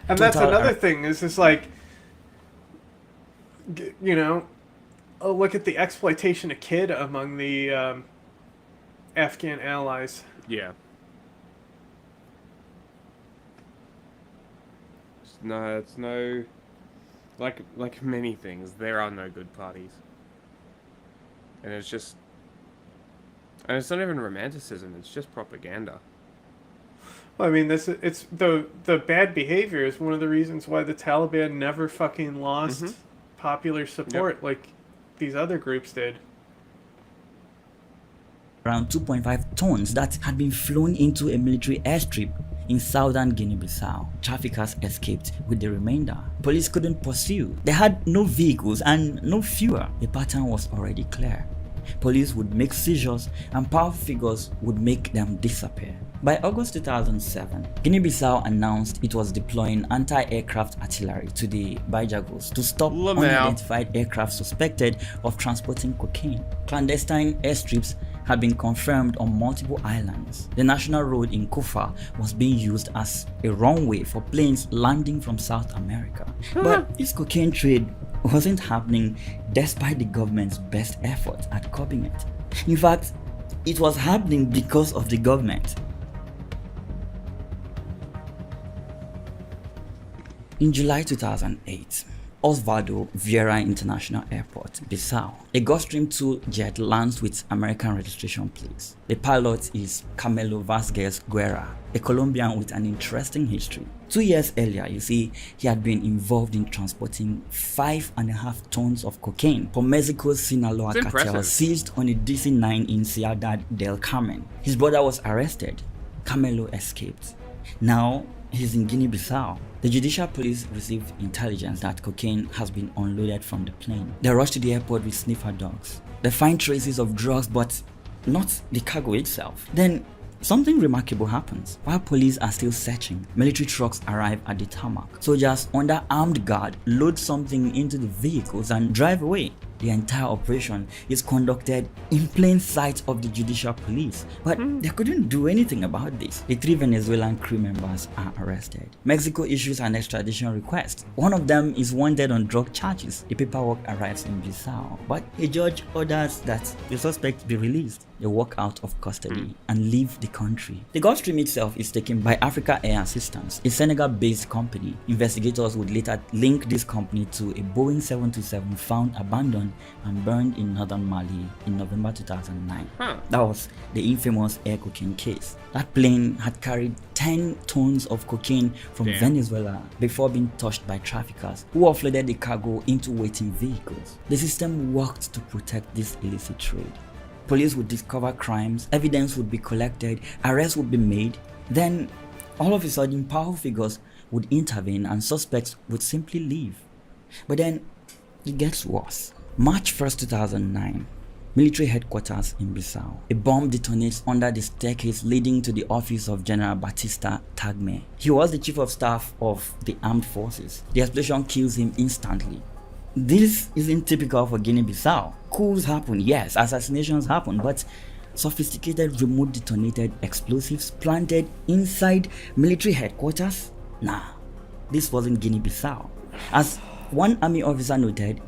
And that's another thing, is look at the exploitation of kid among the Afghan allies. Yeah. No, it's no... Like many things, there are no good parties. And it's just... And it's not even romanticism, it's just propaganda. Well, I mean, it's the bad behavior is one of the reasons why the Taliban never fucking lost popular support like these other groups did. Around 2.5 tons that had been flown into a military airstrip in southern Guinea-Bissau. Traffickers escaped with the remainder. Police couldn't pursue. They had no vehicles and no fuel. The pattern was already clear. Police would make seizures and power figures would make them disappear. By August 2007, Guinea-Bissau announced it was deploying anti-aircraft artillery to the Bajagos to stop unidentified aircraft suspected of transporting cocaine. Clandestine airstrips had been confirmed on multiple islands. The national road in Kufa was being used as a runway for planes landing from South America. But this cocaine trade wasn't happening despite the government's best efforts at curbing it. In fact, it was happening because of the government. In July 2008, Osvaldo Vieira International Airport, Bissau. A Gulfstream 2 jet lands with American registration plates. The pilot is Camilo Vazquez Guerra, a Colombian with an interesting history. 2 years earlier, you see, he had been involved in transporting 5.5 tons of cocaine from Mexico's Sinaloa It's cartel impressive. seized on a DC-9 in Ciudad del Carmen. His brother was arrested. Camelo escaped. Now, he's in Guinea-Bissau. The judicial police received intelligence that cocaine has been unloaded from the plane. They rush to the airport with sniffer dogs. They find traces of drugs, but not the cargo itself. Then something remarkable happens. While police are still searching, military trucks arrive at the tarmac. Soldiers under armed guard load something into the vehicles and drive away. The entire operation is conducted in plain sight of the judicial police, but they couldn't do anything about this. The 3 Venezuelan crew members are arrested. Mexico issues an extradition request. One of them is wanted on drug charges. The paperwork arrives in Bissau, but a judge orders that the suspect be released. They walk out of custody and leave the country. The Gulfstream itself is taken by Africa Air Systems, a Senegal-based company. Investigators would later link this company to a Boeing 727 found abandoned and burned in northern Mali in November 2009. That was the infamous air cocaine case. That plane had carried 10 tons of cocaine from Venezuela before being touched by traffickers who offloaded the cargo into waiting vehicles. The system worked to protect this illicit trade. Police would discover crimes, evidence would be collected, arrests would be made. Then, all of a sudden, powerful figures would intervene and suspects would simply leave. But then, it gets worse. March 1st, 2009, military headquarters in Bissau. A bomb detonates under the staircase leading to the office of General Batista Tagme. He was the chief of staff of the armed forces. The explosion kills him instantly. This isn't typical for Guinea-Bissau. Coups happen, yes, assassinations happen, but sophisticated remote detonated explosives planted inside military headquarters? Nah, this wasn't Guinea-Bissau. As one army officer noted,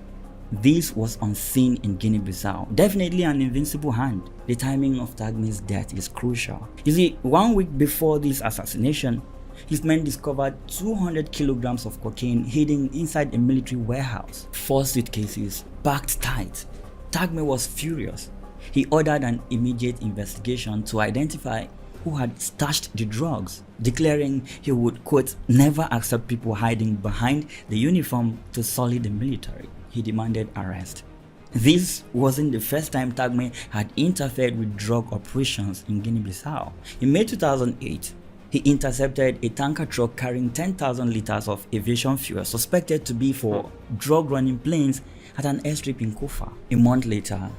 this was unseen in Guinea-Bissau. Definitely an invincible hand. The timing of Tagme's death is crucial. You see, 1 week before this assassination, his men discovered 200 kilograms of cocaine hidden inside a military warehouse. 4 suitcases, packed tight. Tagme was furious. He ordered an immediate investigation to identify who had stashed the drugs, declaring he would, quote, never accept people hiding behind the uniform to sully the military. He demanded arrest. This wasn't the first time Tagme had interfered with drug operations in Guinea-Bissau. In May 2008, he intercepted a tanker truck carrying 10,000 liters of aviation fuel suspected to be for drug-running planes at an airstrip in Kofa. A month later,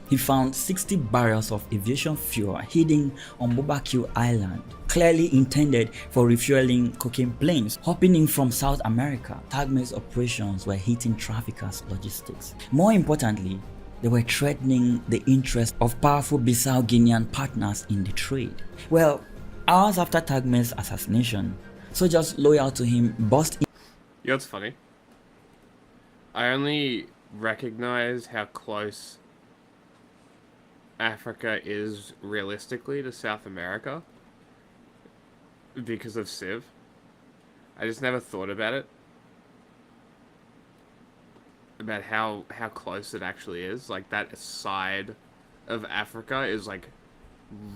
he found 60 barrels of aviation fuel hidden on Barbecue Island, clearly intended for refueling cocaine planes hopping in from South America. Tagme's operations were hitting traffickers' logistics. More importantly, they were threatening the interests of powerful Bissau-Guinean partners in the trade. Well, hours after Tagme's assassination, soldiers loyal to him burst in. You know what's funny? I only recognize how close Africa is realistically to South America because of Civ. I just never thought about it. About how close it actually is. Like, that side of Africa is, like,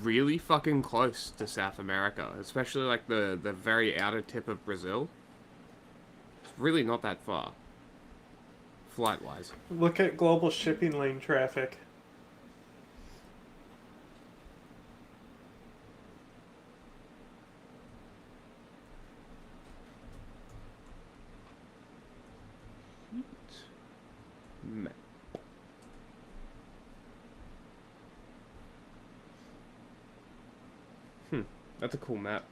really fucking close to South America. Especially, like, the very outer tip of Brazil. It's really not that far. Flight-wise. Look at global shipping lane traffic. Map. That's a cool map.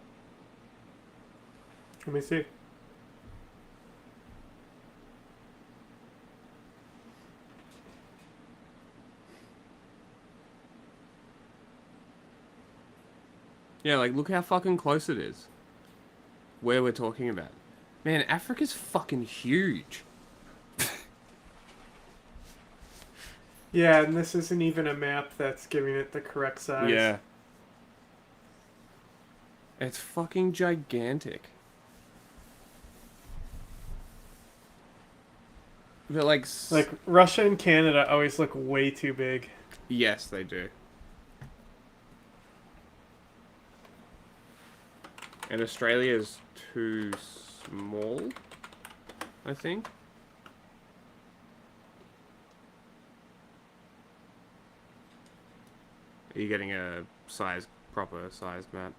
Let me see. Yeah, like, look how fucking close it is. Where we're talking about. Man, Africa's fucking huge. Yeah, and this isn't even a map that's giving it the correct size. Yeah. It's fucking gigantic. But like Russia and Canada always look way too big. Yes, they do. And Australia's too small, I think. Are you getting a proper size map?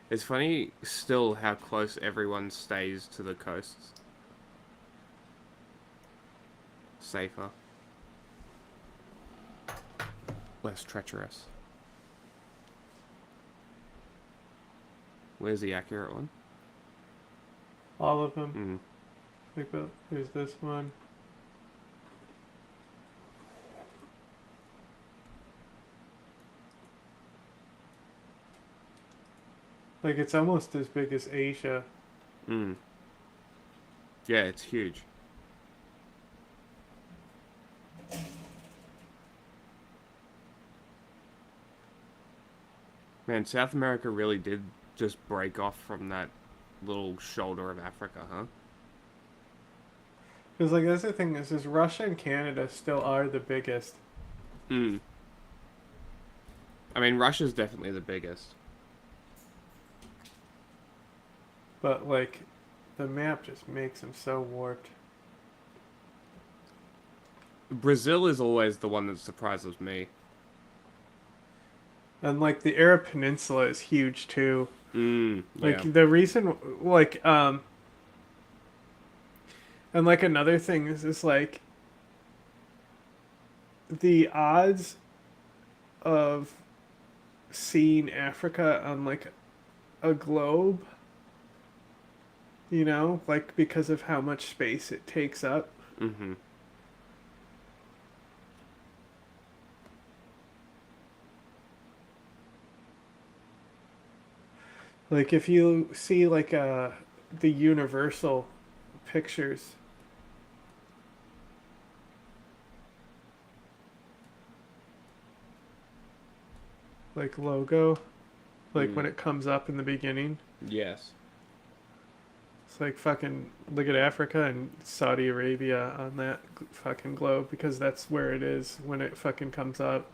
It's funny still how close everyone stays to the coasts. Safer. Less treacherous. Where's the accurate one? All of them. Like, there's this one. Like, it's almost as big as Asia. Yeah, it's huge. Man, South America really did just break off from that little shoulder of Africa, huh? Because, like, that's the thing is Russia and Canada still are the biggest. I mean, Russia's definitely the biggest. But, like, the map just makes them so warped. Brazil is always the one that surprises me. And, like, the Arab Peninsula is huge, too. Like, yeah. the reason, like, and, like, another thing is like, the odds of seeing Africa on, like, a globe, you know, like, because of how much space it takes up. Like, if you see, like, the Universal pictures, like, logo, like, when it comes up in the beginning. Yes. It's like fucking look at Africa and Saudi Arabia on that fucking globe, because that's where it is when it fucking comes up.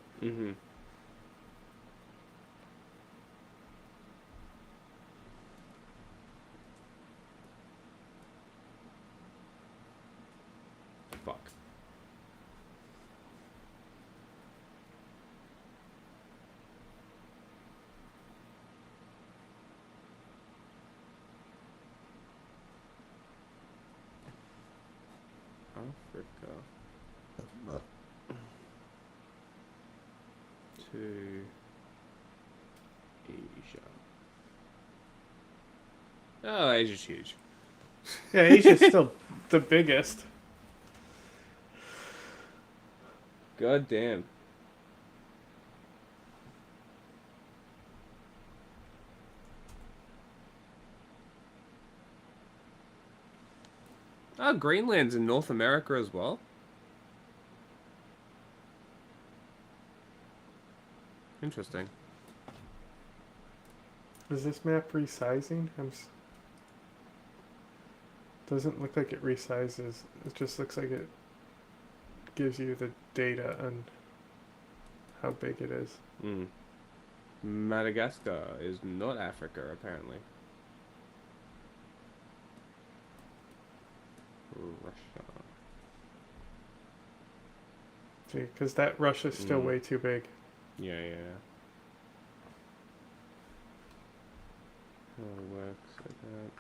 Fuck. Africa to Asia. Oh, Asia's huge. Yeah, Asia's still the biggest. God damn. Oh, Greenland's in North America as well. Interesting. Is this map resizing? Doesn't look like it resizes. It just looks like it gives you the data on how big it is. Madagascar is not Africa, apparently. Russia. See, because that Russia's still way too big. Yeah. How it works like that.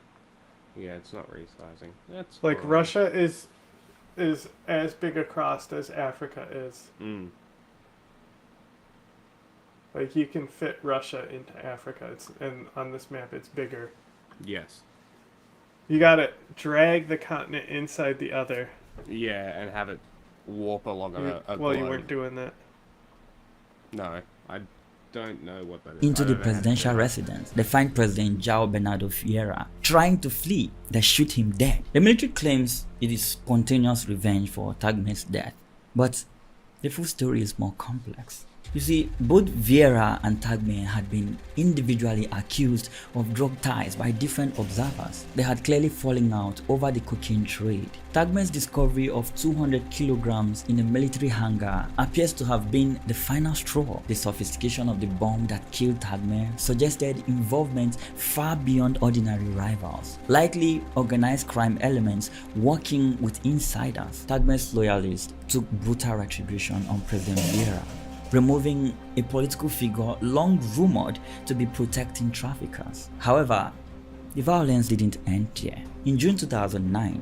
Yeah, it's not resizing. That's like fine. Russia is as big across as Africa is. Like, you can fit Russia into Africa, and on this map it's bigger. Yes. You gotta drag the continent inside the other. Yeah, and have it warp along a Well, you globe. weren't doing that. No, I don't know what that is. Into the presidential residence, they find President João Bernardo Vieira trying to flee. They shoot him dead. The military claims it is spontaneous revenge for Tagme's death, but the full story is more complex. You see, both Vieira and Tagme had been individually accused of drug ties by different observers. They had clearly fallen out over the cocaine trade. Tagme's discovery of 200 kilograms in a military hangar appears to have been the final straw. The sophistication of the bomb that killed Tagme suggested involvement far beyond ordinary rivals, likely organized crime elements working with insiders. Tagme's loyalists took brutal retribution on President Vieira, removing a political figure long rumored to be protecting traffickers. However, the violence didn't end there. In June 2009,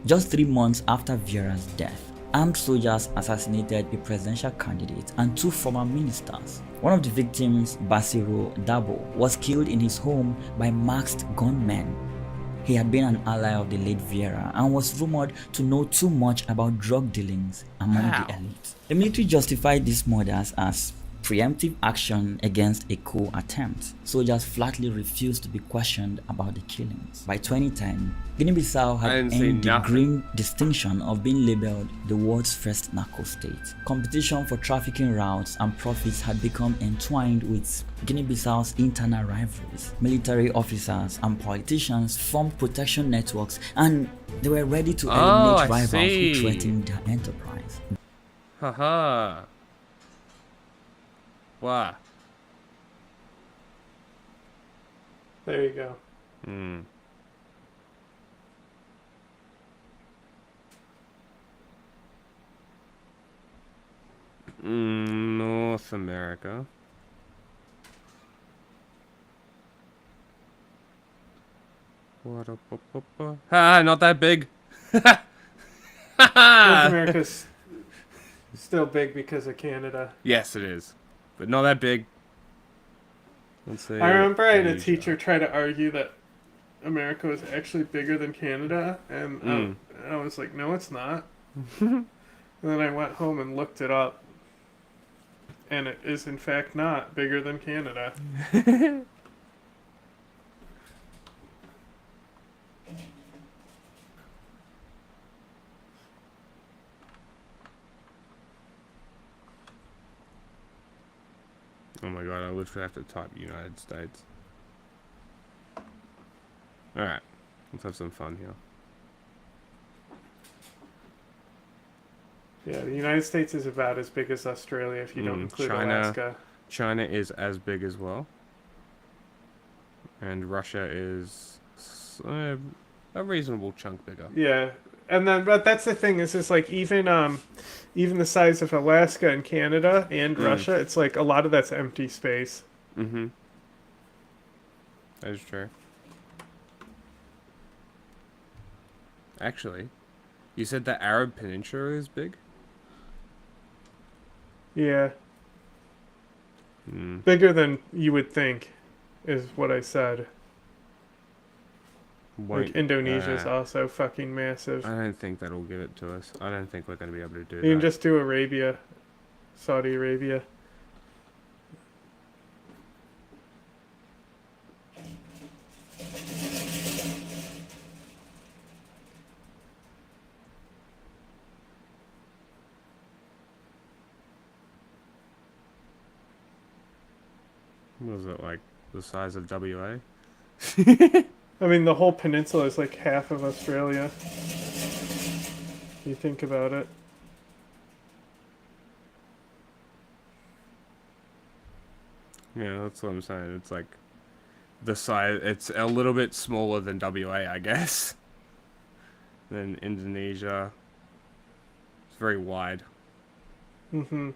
just 3 months after Vieira's death, armed soldiers assassinated a presidential candidate and 2 former ministers. One of the victims, Basiro Dabo, was killed in his home by masked gunmen. He had been an ally of the late Vieira and was rumored to know too much about drug dealings among the elite. The military justified these murders as preemptive action against a coup attempt. Soldiers flatly refused to be questioned about the killings. By 2010, Guinea-Bissau had earned the grim distinction of being labeled the world's first narco state. Competition for trafficking routes and profits had become entwined with Guinea-Bissau's internal rivalries. Military officers and politicians formed protection networks, and they were ready to eliminate rivals who threatened their enterprise. Haha. Wow. There you go. North America. Ah, not that big. North America's still big because of Canada. Yes, it is, but not that big. Let's see. I remember I had a teacher try to argue that America was actually bigger than Canada, and I was like, no, it's not. And then I went home and looked it up, and it is in fact not bigger than Canada. Oh my god, I literally have to type United States. Alright, let's have some fun here. Yeah, the United States is about as big as Australia if you don't include Alaska. China is as big as well. And Russia is a reasonable chunk bigger. Yeah, and then but that's the thing is like even the size of Alaska and Canada and Russia, it's like a lot of that's empty space. That is true. Actually, you said the Arab Peninsula is big? Yeah. Bigger than you would think, is what I said. Like Indonesia's also fucking massive. I don't think that'll give it to us. I don't think we're going to be able to do that. You can just do Arabia, Saudi Arabia. What was it, like the size of WA? I mean, the whole peninsula is like half of Australia. You think about it. Yeah, that's what I'm saying. It's like the size. It's a little bit smaller than WA, I guess. Then Indonesia. It's very wide. Mm-hmm.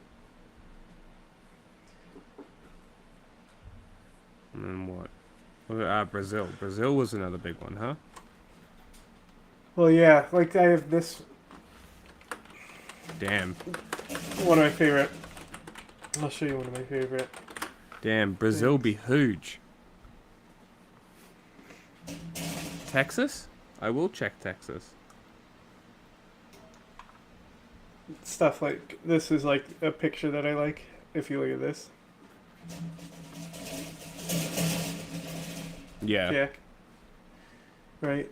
And then what? Brazil. Brazil was another big one, huh? Well, yeah. Like, I have this... Damn. One of my favorite... I'll show you one of my favorite. Damn, Brazil be huge. Texas? I will check Texas. Stuff like... This is like a picture that I like, if you look at this. Yeah. Jack. Right?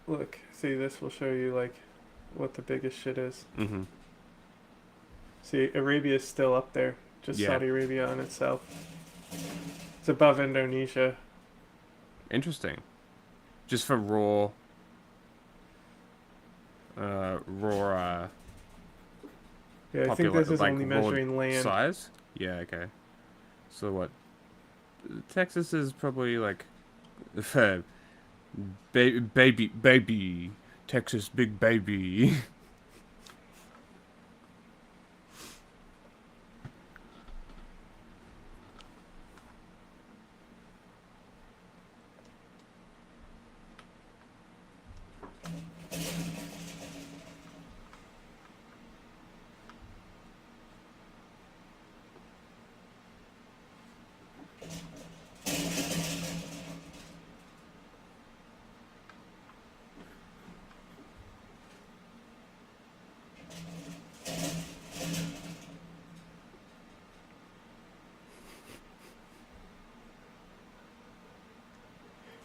Look, see, this will show you, like, what the biggest shit is. Mm-hmm. See, Arabia's still up there. just Yeah. Saudi Arabia on itself. It's above Indonesia. Interesting. Just for raw. Yeah, I think this is like, only raw measuring land. size. Yeah. Okay. So what? Texas is probably like, baby, Texas big baby.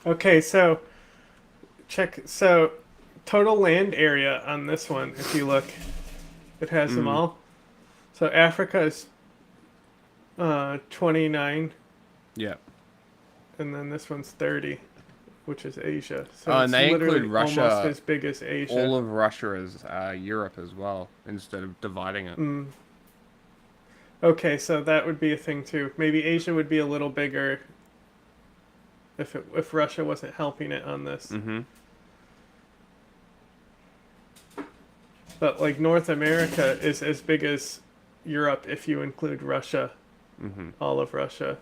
Okay, so total land area on this one, if you look, it has them all. So Africa is 29. Yeah. And then this one's 30, which is Asia. So Oh, it's and they literally include Russia. almost as big as Asia. All of Russia is Europe as well, instead of dividing it. Okay, so that would be a thing too. Maybe Asia would be a little bigger if Russia wasn't helping it on this. But like North America is as big as Europe if you include Russia, all of Russia.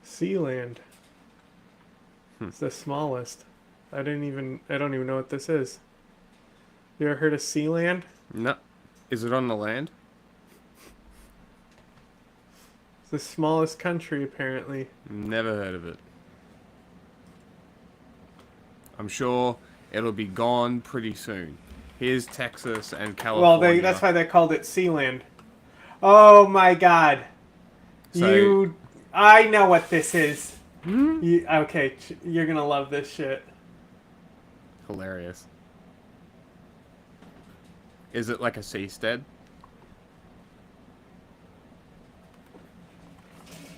Sealand. It's the smallest. I don't even know what this is. You ever heard of Sealand? No. Is it on the land? It's the smallest country, apparently. Never heard of it. I'm sure it'll be gone pretty soon. Here's Texas and California. Well, that's why they called it Sealand. Oh my God! So, I know what this is. Okay, you're gonna love this shit. Hilarious. Is it like a seastead?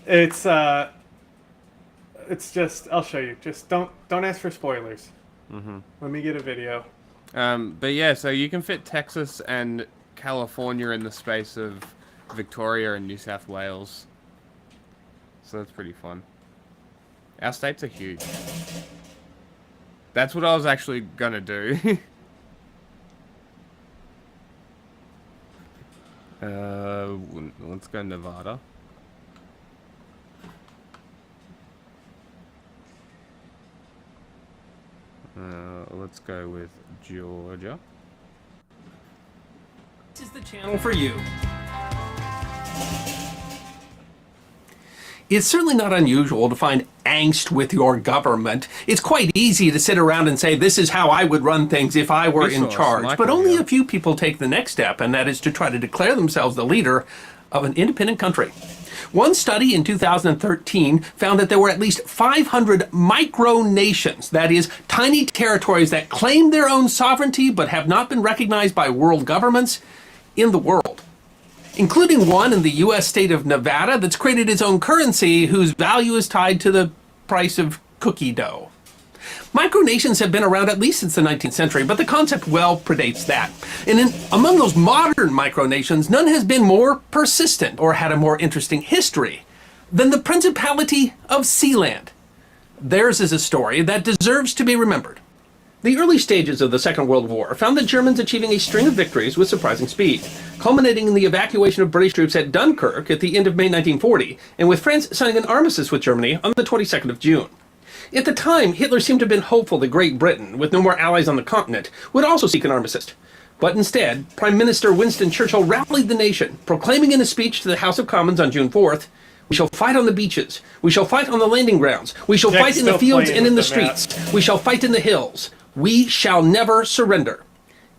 It's just, I'll show you. Just don't ask for spoilers. Let me get a video. But yeah, so you can fit Texas and California in the space of Victoria and New South Wales. So that's pretty fun. Our states are huge. That's what I was actually gonna do. Let's go Nevada. Let's go with Georgia. This is the channel for you. It's certainly not unusual to find angst with your government. It's quite easy to sit around and say, this is how I would run things if I were in charge. But only a few people take the next step, and that is to try to declare themselves the leader of an independent country. One study in 2013 found that there were at least 500 micronations, that is, tiny territories that claim their own sovereignty but have not been recognized by world governments in the world, including one in the U.S. state of Nevada that's created its own currency whose value is tied to the price of cookie dough. Micronations have been around at least since the 19th century, but the concept well predates that. And among those modern micronations, none has been more persistent or had a more interesting history than the Principality of Sealand. Theirs is a story that deserves to be remembered. The early stages of the Second World War found the Germans achieving a string of victories with surprising speed, culminating in the evacuation of British troops at Dunkirk at the end of May 1940, and with France signing an armistice with Germany on the 22nd of June. At the time, Hitler seemed to have been hopeful that Great Britain, with no more allies on the continent, would also seek an armistice. But instead, Prime Minister Winston Churchill rallied the nation, proclaiming in a speech to the House of Commons on June 4th, "We shall fight on the beaches. We shall fight on the landing grounds. We shall fight in the fields and in the streets. We shall fight in the hills. We shall never surrender."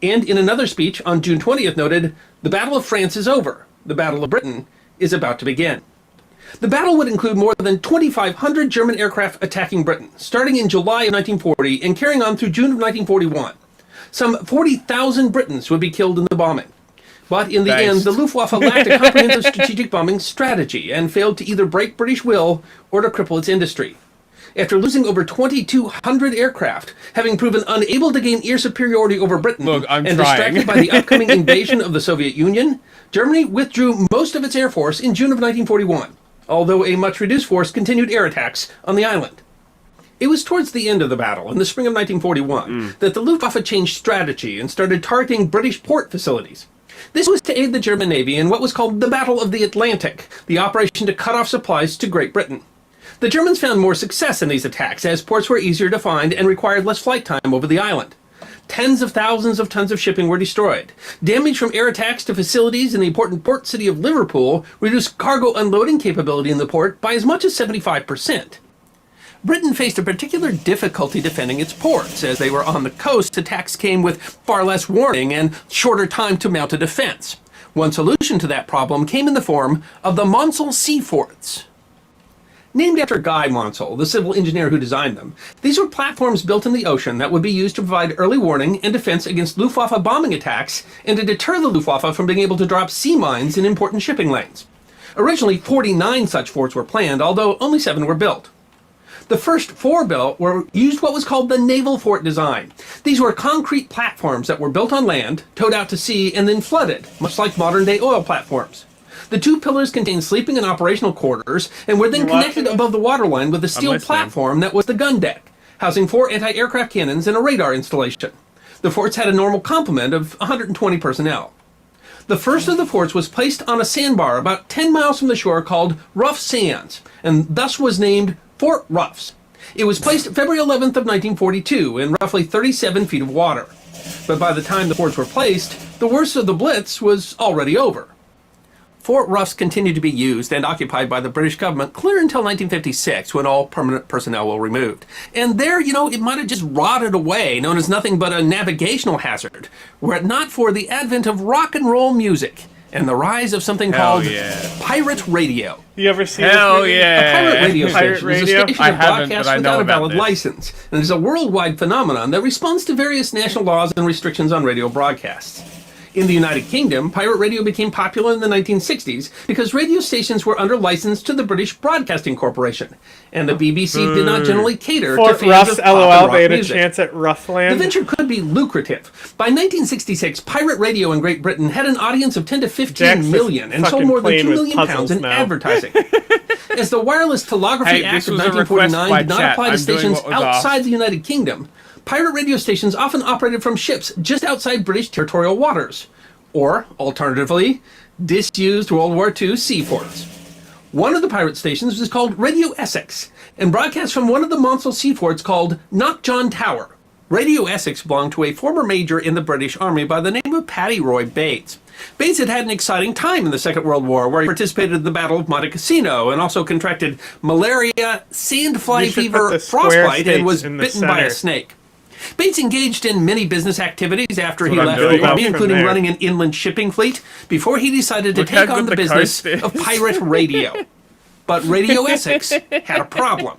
And in another speech on June 20th noted, "The Battle of France is over. The Battle of Britain is about to begin." The battle would include more than 2,500 German aircraft attacking Britain, starting in July of 1940 and carrying on through June of 1941. Some 40,000 Britons would be killed in the bombing. But in the end, the Luftwaffe lacked a comprehensive strategic bombing strategy and failed to either break British will or to cripple its industry. After losing over 2,200 aircraft, having proven unable to gain air superiority over Britain, distracted by the upcoming invasion of the Soviet Union, Germany withdrew most of its air force in June of 1941, although a much reduced force continued air attacks on the island. It was towards the end of the battle, in the spring of 1941, that the Luftwaffe changed strategy and started targeting British port facilities. This was to aid the German Navy in what was called the Battle of the Atlantic, the operation to cut off supplies to Great Britain. The Germans found more success in these attacks as ports were easier to find and required less flight time over the island. Tens of thousands of tons of shipping were destroyed. Damage from air attacks to facilities in the important port city of Liverpool reduced cargo unloading capability in the port by as much as 75%. Britain faced a particular difficulty defending its ports. As they were on the coast, attacks came with far less warning and shorter time to mount a defense. One solution to that problem came in the form of the Monsal Sea Forts. Named after Guy Monsal, the civil engineer who designed them, these were platforms built in the ocean that would be used to provide early warning and defense against Luftwaffe bombing attacks and to deter the Luftwaffe from being able to drop sea mines in important shipping lanes. Originally, 49 such forts were planned, although only 7 were built. The first 4 built used what was called the naval fort design. These were concrete platforms that were built on land, towed out to sea, and then flooded, much like modern-day oil platforms. The 2 pillars contained sleeping and operational quarters and were then connected above the waterline with a steel platform that was the gun deck, housing 4 anti-aircraft cannons and a radar installation. The forts had a normal complement of 120 personnel. The first of the forts was placed on a sandbar about 10 miles from the shore called Rough Sands, and thus was named Fort Roughs. It was placed February 11th of 1942 in roughly 37 feet of water. But by the time the forts were placed, the worst of the Blitz was already over. Fort Roughs continued to be used and occupied by the British government clear until 1956, when all permanent personnel were removed. And there, it might have just rotted away, known as nothing but a navigational hazard, were it not for the advent of rock and roll music and the rise of something called pirate radio. You ever see A pirate radio station is a station that broadcasts without a valid license, and is a worldwide phenomenon that responds to various national laws and restrictions on radio broadcasts. In the United Kingdom, pirate radio became popular in the 1960s because radio stations were under license to the British Broadcasting Corporation, and the BBC did not generally cater to fans of pop and rock they had music. a chance at Roughland. The venture could be lucrative. By 1966, pirate radio in Great Britain had an audience of 10 to 15 million and sold more than £2 million in advertising. As the Wireless Telegraphy Act of 1949 did not apply to stations outside the United Kingdom, pirate radio stations often operated from ships just outside British territorial waters, or, alternatively, disused World War II sea forts. One of the pirate stations was called Radio Essex, and broadcast from one of the Monsal sea forts called Knockjohn Tower. Radio Essex belonged to a former major in the British Army by the name of Paddy Roy Bates. Bates had an exciting time in the Second World War, where he participated in the Battle of Monte Cassino and also contracted malaria, sandfly fever, frostbite, and was bitten by a snake. Bates engaged in many business activities after he left the Army, including running an inland shipping fleet, before he decided to take on the business of pirate radio. But Radio Essex had a problem.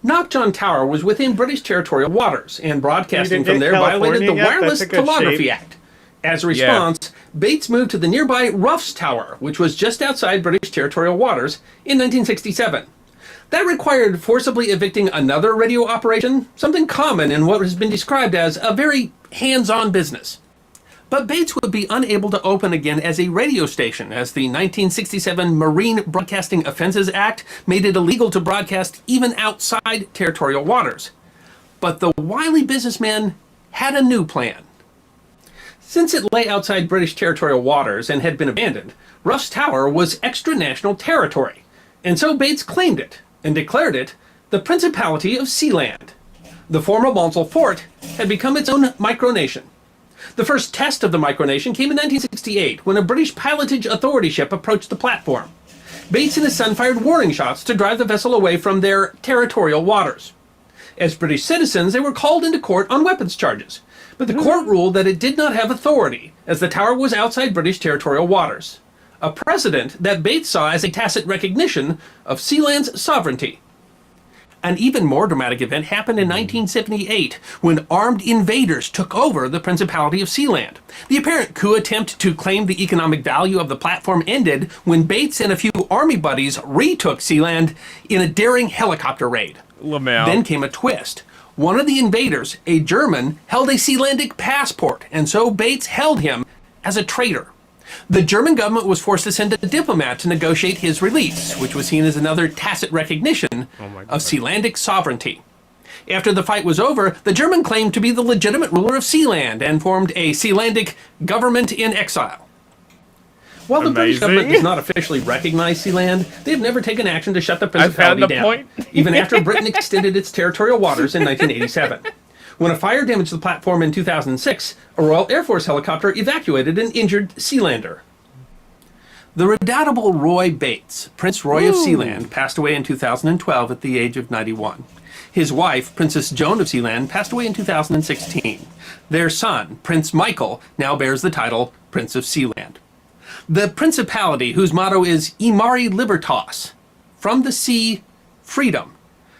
Knockjohn Tower was within British territorial waters, and broadcasting from there violated the Wireless Telegraphy Act. As a response, Bates moved to the nearby Roughs Tower, which was just outside British territorial waters, in 1967. That required forcibly evicting another radio operation, something common in what has been described as a very hands-on business. But Bates would be unable to open again as a radio station, as the 1967 Marine Broadcasting Offenses Act made it illegal to broadcast even outside territorial waters. But the wily businessman had a new plan. Since it lay outside British territorial waters and had been abandoned, Roughs Tower was extra-national territory, and so Bates claimed it and declared it the Principality of Sealand. The former Monsal Fort had become its own micronation. The first test of the micronation came in 1968, when a British pilotage authority ship approached the platform. Bates and his son fired warning shots to drive the vessel away from their territorial waters. As British citizens, they were called into court on weapons charges, but the court ruled that it did not have authority, as the tower was outside British territorial waters. a precedent that Bates saw as a tacit recognition of Sealand's sovereignty. An even more dramatic event happened in 1978 when armed invaders took over the Principality of Sealand. The apparent coup attempt to claim the economic value of the platform ended when Bates and a few army buddies retook Sealand in a daring helicopter raid. Then came a twist. One of the invaders, a German, held a Sealandic passport, and so Bates held him as a traitor. The German government was forced to send a diplomat to negotiate his release, which was seen as another tacit recognition of Sealandic sovereignty. After the fight was over, the German claimed to be the legitimate ruler of Sealand and formed a Sealandic government in exile. While the British government does not officially recognize Sealand, they have never taken action to shut the Principality down, even after Britain extended its territorial waters in 1987. When a fire damaged the platform in 2006, a Royal Air Force helicopter evacuated an injured Sealander. The redoubtable Roy Bates, Prince Roy of Sealand, passed away in 2012 at the age of 91. His wife, Princess Joan of Sealand, passed away in 2016. Their son, Prince Michael, now bears the title Prince of Sealand. The Principality, whose motto is Imari Libertas, from the sea, freedom,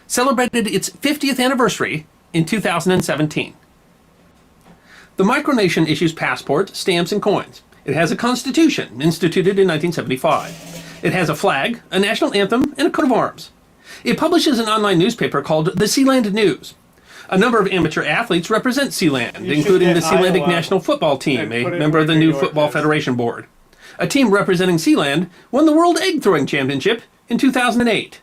celebrated its 50th anniversary in 2017. The micronation issues passports, stamps, and coins. It has a constitution, instituted in 1975. It has a flag, a national anthem, and a coat of arms. It publishes an online newspaper called the Sealand News. A number of amateur athletes represent Sealand, including the Sealandic national football team, a member of the new Football Federation Board. A team representing Sealand won the World Egg Throwing Championship in 2008.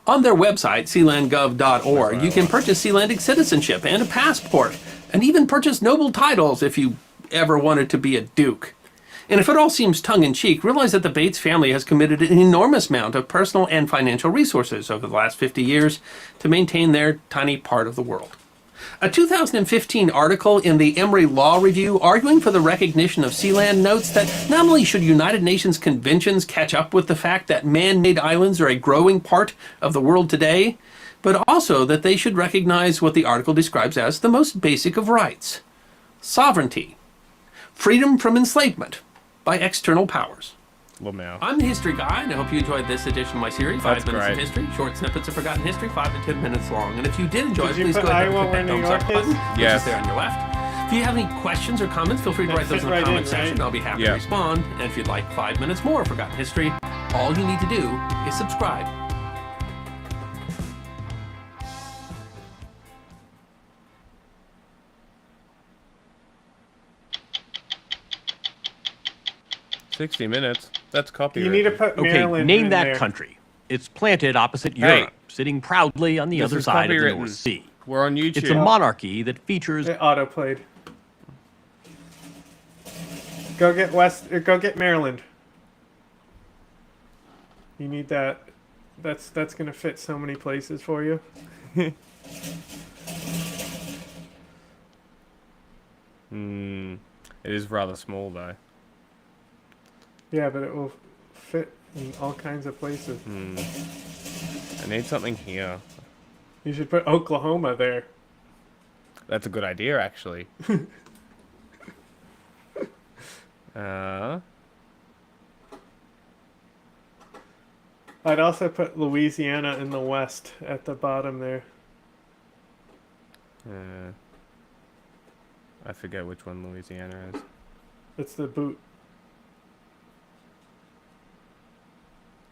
On their website, sealandgov.org, you can purchase Sealandic citizenship and a passport, and even purchase noble titles if you ever wanted to be a duke. And if it all seems tongue-in-cheek, realize that the Bates family has committed an enormous amount of personal and financial resources over the last 50 years to maintain their tiny part of the world. A 2015 article in the Emory Law Review arguing for the recognition of Sealand notes that not only should United Nations conventions catch up with the fact that man-made islands are a growing part of the world today, but also that they should recognize what the article describes as the most basic of rights: sovereignty, freedom from enslavement by external powers. I'm the History Guy, and I hope you enjoyed this edition of my series, 5 Minutes of History. Short snippets of forgotten history, 5 to 10 minutes long. And if you did enjoy it, please go ahead and click that thumbs up button, which is there on your left. If you have any questions or comments, feel free to write those in the comment section. I'll be happy to respond. And if you'd like 5 minutes more of forgotten history, all you need to do is subscribe. $60 minutes. That's copyright. You need to put Maryland name in that there. country. It's planted opposite Europe, sitting proudly on the other side of the North Sea. We're on YouTube. It's a monarchy that features... It auto-played. Go get Maryland. You need that. That's gonna fit so many places for you. It is rather small though. Yeah, but it will fit in all kinds of places. I need something here. You should put Oklahoma there. That's a good idea, actually. I'd also put Louisiana in the west at the bottom there. I forget which one Louisiana is. It's the boot.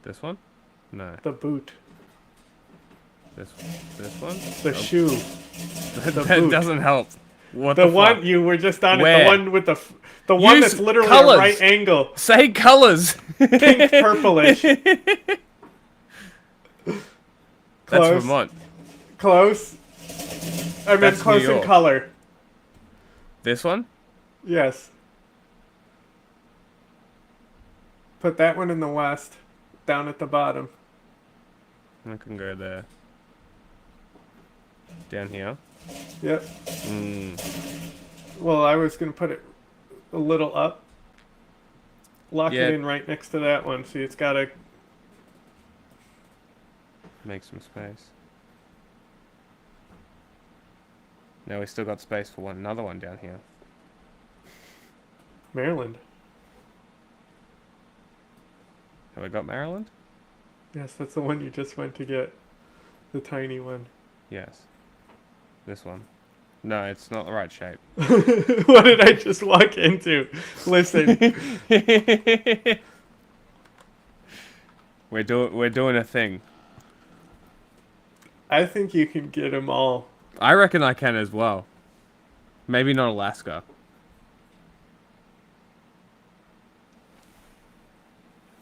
This one? No. The boot. This one? The shoe. That doesn't help. What the the one fuck? you were just on Where? it. The one with the one Use that's literally colours. a right angle. Say colors. Pink, purplish. That's Close. Vermont. Close. I meant That's close New in York. color. This one? Yes. Put that one in the west, down at the bottom. I can go there. Down here? Yep. Well, I was going to put it a little up. Lock Yeah. it in right next to that one. See, it's got to... Make some space. Now we still got space for another one down here. Maryland. Have I got Maryland? Yes, that's the one you just went to get. The tiny one. Yes. This one. No, it's not the right shape. What did I just walk into? Listen. We're doing a thing. I think you can get them all. I reckon I can as well. Maybe not Alaska.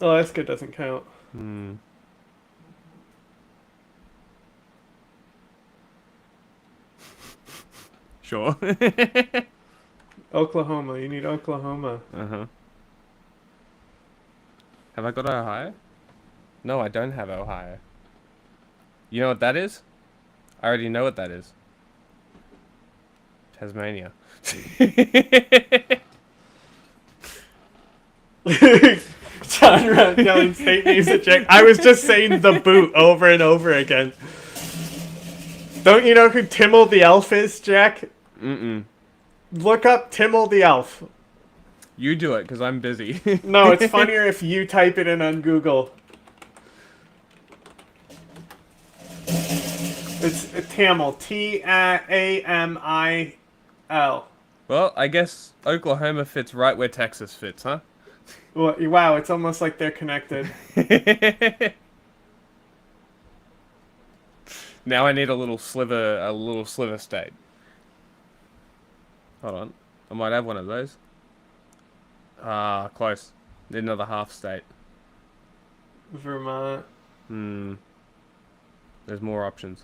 Alaska doesn't count. Hmm. Sure. Oklahoma. You need Oklahoma. Uh-huh. Have I got Ohio? No, I don't have Ohio. You know what that is? I already know what that is. Tasmania. John yelling state music check. I was just saying the boot over and over again. Don't you know who Timmel the Elf is, Jack? Mm-mm. Look up Timmel the Elf. You do it, because I'm busy. No, it's funnier if you type it in on Google. It's Tamil. T-A-M-I-L. Well, I guess Oklahoma fits right where Texas fits, huh? Well, wow, it's almost like they're connected. Now I need a little sliver state. Hold on. I might have one of those. Ah, close. Need another half state. Vermont. Hmm. There's more options.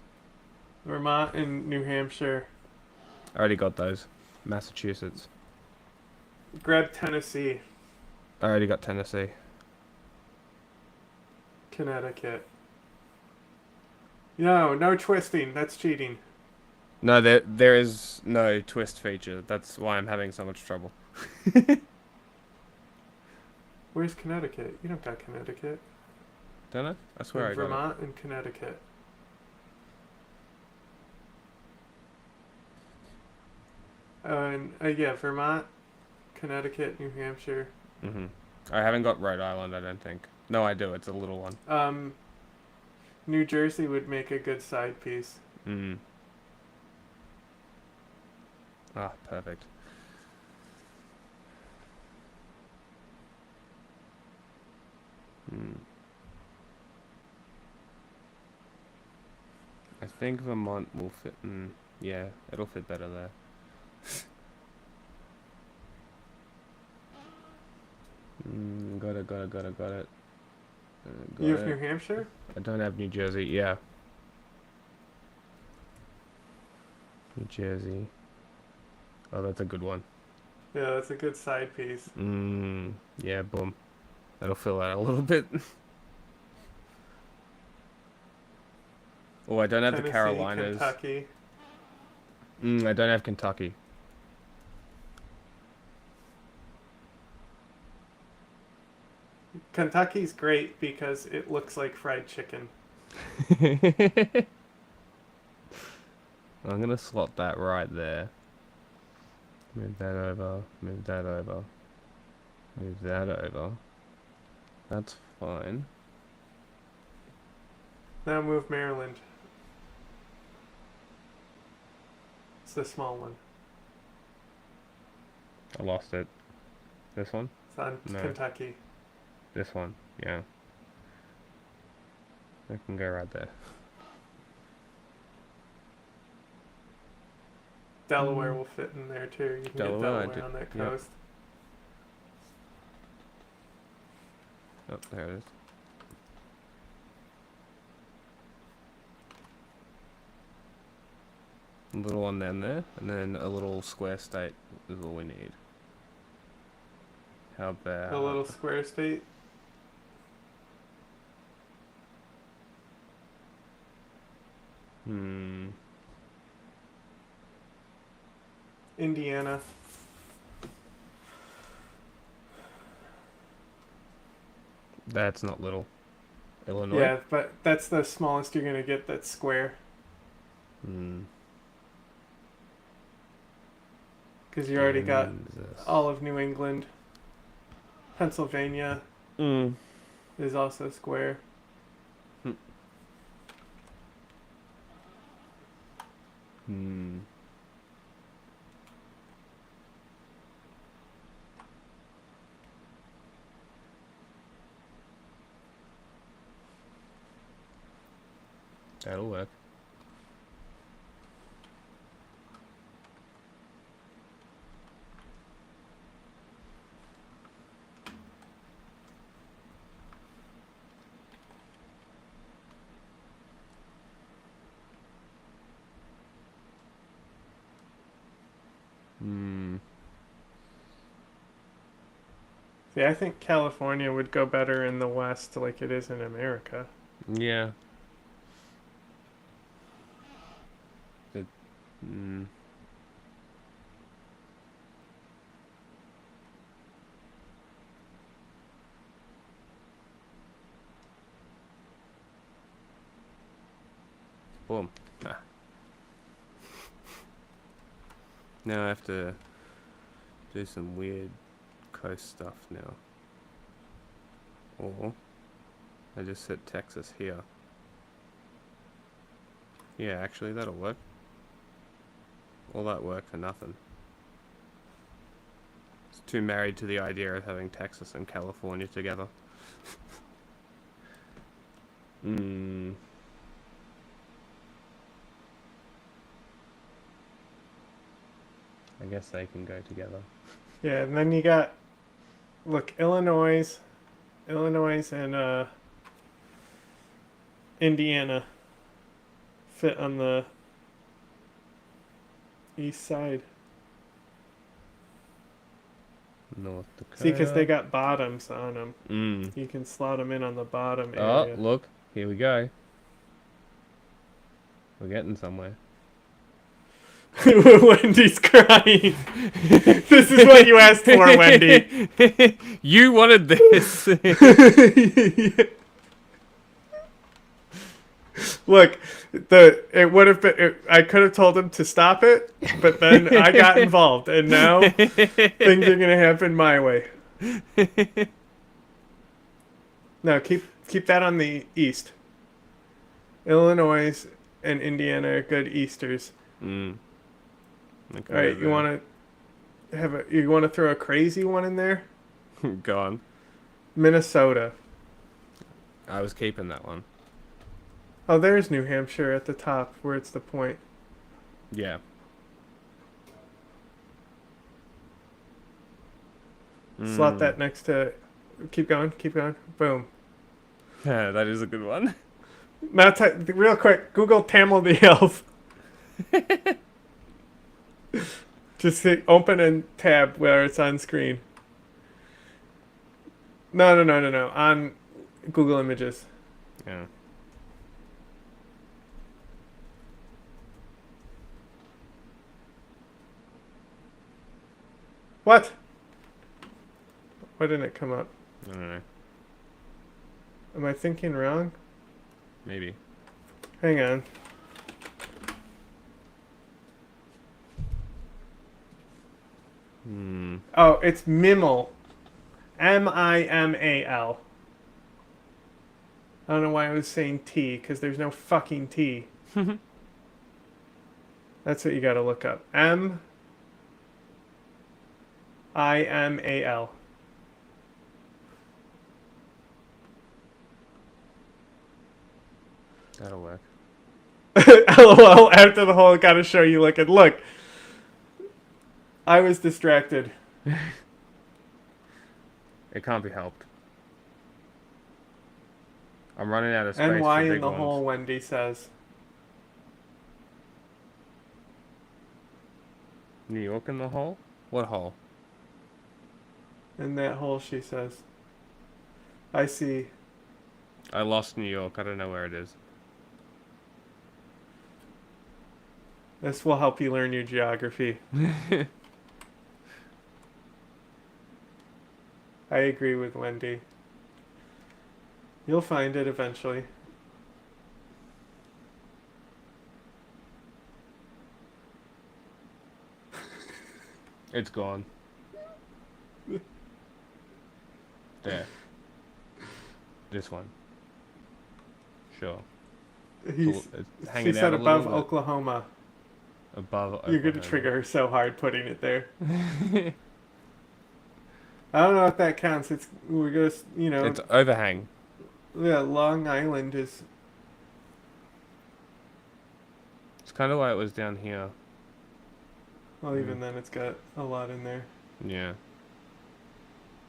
Vermont and New Hampshire. I already got those. Massachusetts. Grab Tennessee. I already got Tennessee. Connecticut. No twisting. That's cheating. No, there is no twist feature. That's why I'm having so much trouble. Where's Connecticut? You don't got Connecticut. Don't I? I swear I got it. Vermont and Connecticut. Yeah, Vermont, Connecticut, New Hampshire. Mm-hmm. I haven't got Rhode Island, I don't think. No, I do. It's a little one. New Jersey would make a good side piece. Mm. Ah, perfect. Hmm. I think Vermont will fit. Yeah, it'll fit better there. Got it. You have New Hampshire? I don't have New Jersey. Yeah. New Jersey. Oh, that's a good one. Yeah, that's a good side piece. Yeah, boom. That'll fill out a little bit. Oh, I don't have Tennessee, the Carolinas. Kentucky. I don't have Kentucky. Kentucky's great because it looks like fried chicken. I'm gonna slot that right there. Move that over. Move that over. Move that over. That's fine. Now move Maryland. It's the small one. I lost it. This one? It's on Kentucky. This one, yeah. I can go right there. Delaware will fit in there too. You can get Delaware on that coast. Oh, there it is. A little one down there, and then a little square state is all we need. How about a little square state? Indiana. That's not little. Illinois? Yeah, but that's the smallest you're going to get that's square. Because you already got all of New England, Pennsylvania. is also square. Hmm. That'll work. Hmm. See, I think California would go better in the West like it is in America. Yeah. It, mm. Boom. Ah. Now I have to do some weird coast stuff now. Or I just set Texas here. Yeah, actually that'll work. All that work for nothing. It's too married to the idea of having Texas and California together. Hmm. I guess they can go together. Yeah, and then you got, look, Illinois and Indiana fit on the east side. North Dakota. See, because they got bottoms on them. Mm. You can slot them in on the bottom Oh, area. look. Here we go. We're getting somewhere. Wendy's crying. This is what you asked for, Wendy. You wanted this. Look, it would have been. I could have told him to stop it, but then I got involved, and now things are gonna happen my way. No, keep that on the east. Illinois and Indiana are good easters. Mm. All right, you want to throw a crazy one in there? Go on. Minnesota. I was keeping that one. Oh, there's New Hampshire at the top where it's the point. Yeah. Slot that next to. Keep going. Boom. Yeah, that is a good one. Now, real quick, Google Tamil the Elf. Just hit open and tab where it's on screen. No. On Google Images. Yeah. What? Why didn't it come up? I don't know. Am I thinking wrong? Maybe. Hang on. Oh, it's Mimal. M-I-M-A-L. I don't know why I was saying T, because there's no fucking T. That's what you gotta look up. M-I-M-A-L. That'll work. LOL, after the whole gotta show you looking. Look. I was distracted. It can't be helped. I'm running out of space. NY for big in the ones. hole, Wendy says. New York in the hole? What hole? In that hole, she says. I see. I lost New York. I don't know where it is. This will help you learn your geography. I agree with Wendy. You'll find it eventually. It's gone. There. This one. Sure. He hanging said out a above little bit. Oklahoma. Above You're going to Oklahoma. trigger her so hard putting it there. I don't know if that counts. We're going to, you know. It's overhang. Yeah, Long Island is. It's kind of like it was down here. Well, even then, it's got a lot in there. Yeah.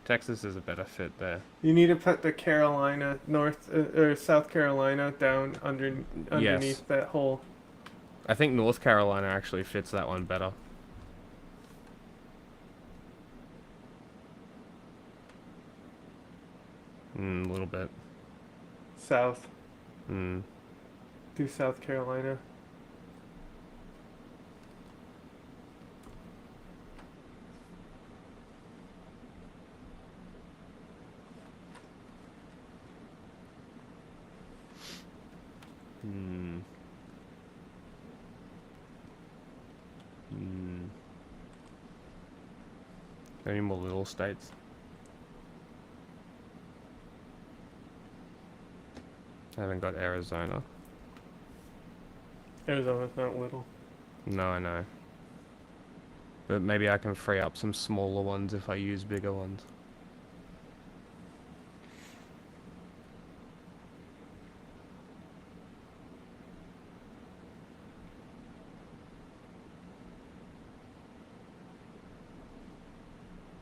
Texas is a better fit there. You need to put the Carolina, or South Carolina down underneath that hole. I think North Carolina actually fits that one better. A little bit. South. Do South Carolina. Any more little states? I haven't got Arizona. Arizona's not little. No, I know. But maybe I can free up some smaller ones if I use bigger ones.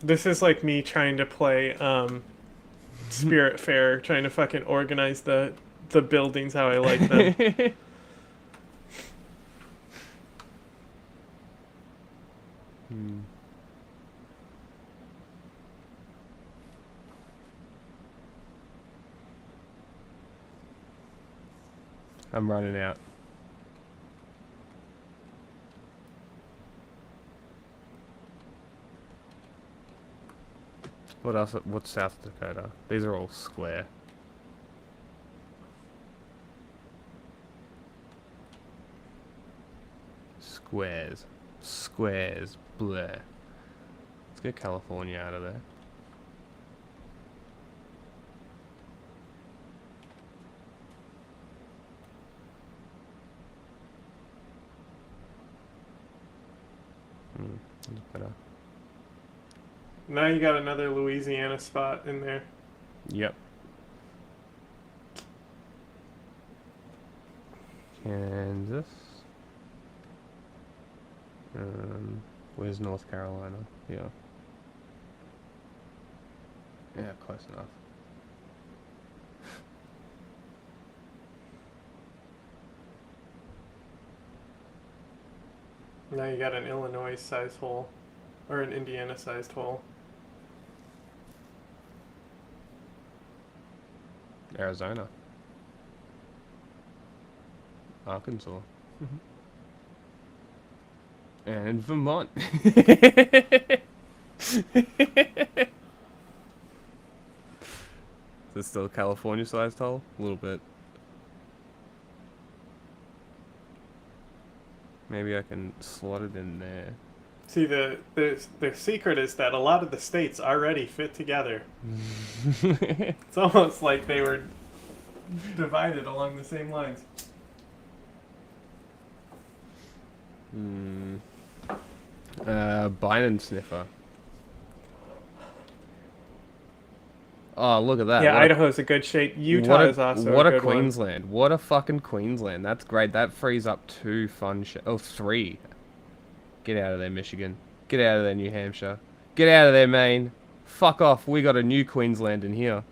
This is like me trying to play Spirit Fair, trying to fucking organize the buildings how I like them. I'm running out. What else? What's South Dakota? These are all square. Squares. Squares. Bleh. Let's get California out of there. That's better. Now you got another Louisiana spot in there. Yep. Kansas. Where's North Carolina? Yeah. Yeah, close enough. Now you got an Illinois-sized hole. Or an Indiana-sized hole. Arizona. Arkansas. And Vermont. Is this still a California-sized hole? A little bit. Maybe I can slot it in there. See, the secret is that a lot of the states already fit together. It's almost like they were divided along the same lines. Biden sniffer. Oh, look at that. Yeah, Idaho's a good shape. Utah is also what a good Queensland. one. What a fucking Queensland. That's great. That frees up 2 fun three. Get out of there, Michigan. Get out of there, New Hampshire. Get out of there, Maine. Fuck off. We got a new Queensland in here.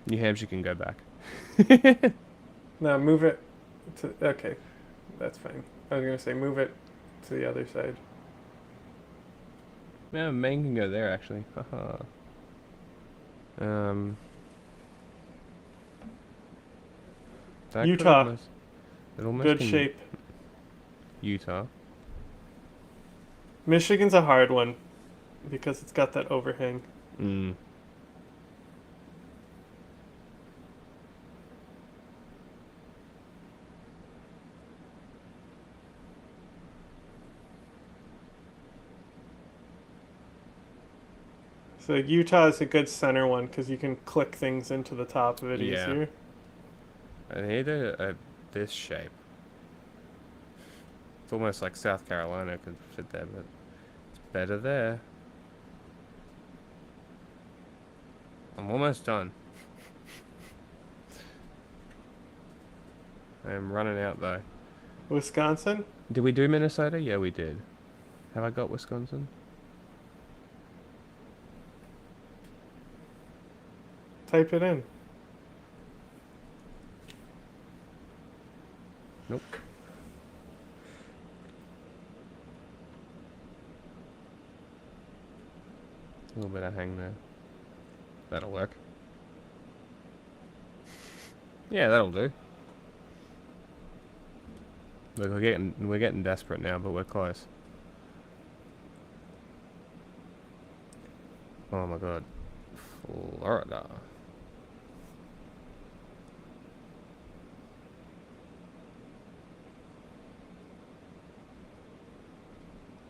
New Hampshire can go back. No, move it to... Okay, that's fine. I was going to say move it to the other side. Yeah, Maine can go there, actually. Utah. Almost Good can... shape. Utah. Michigan's a hard one because it's got that overhang. So Utah is a good center one because you can click things into the top of it easier. I need this shape. It's almost like South Carolina could fit there, but it's better there. I'm almost done. I'm running out though. Wisconsin? Did we do Minnesota? Yeah, we did. Have I got Wisconsin? Type it in. Nope. A little bit of hang there. That'll work. Yeah, that'll do. Look, we're getting desperate now, but we're close. Oh my god. Florida.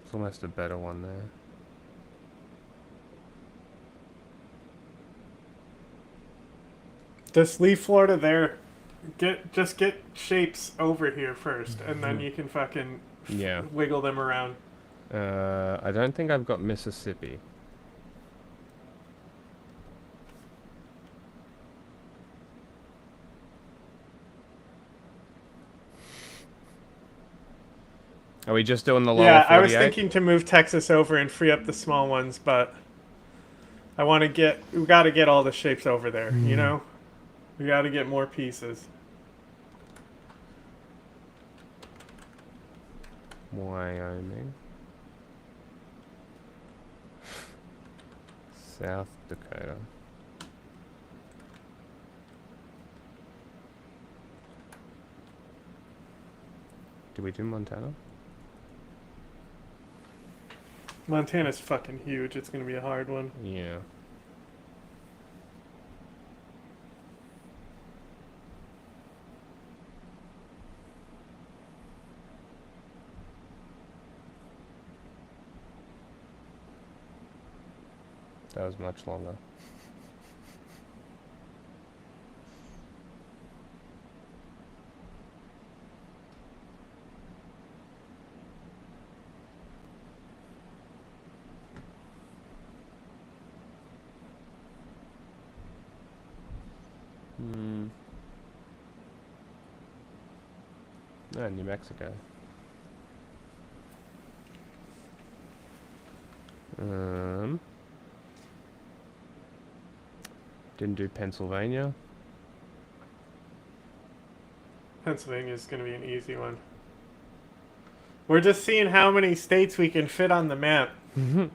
It's almost a better one there. Just leave Florida there. Just get shapes over here first, and then you can fucking wiggle them around. I don't think I've got Mississippi. Are we just doing the lower 48? I was thinking to move Texas over and free up the small ones, but we got to get all the shapes over there, you know? We got to get more pieces. Wyoming. South Dakota. Did we do Montana? Montana's fucking huge. It's going to be a hard one. Yeah. That was much longer. New Mexico. Didn't do Pennsylvania. Pennsylvania's going to be an easy one. We're just seeing how many states we can fit on the map. I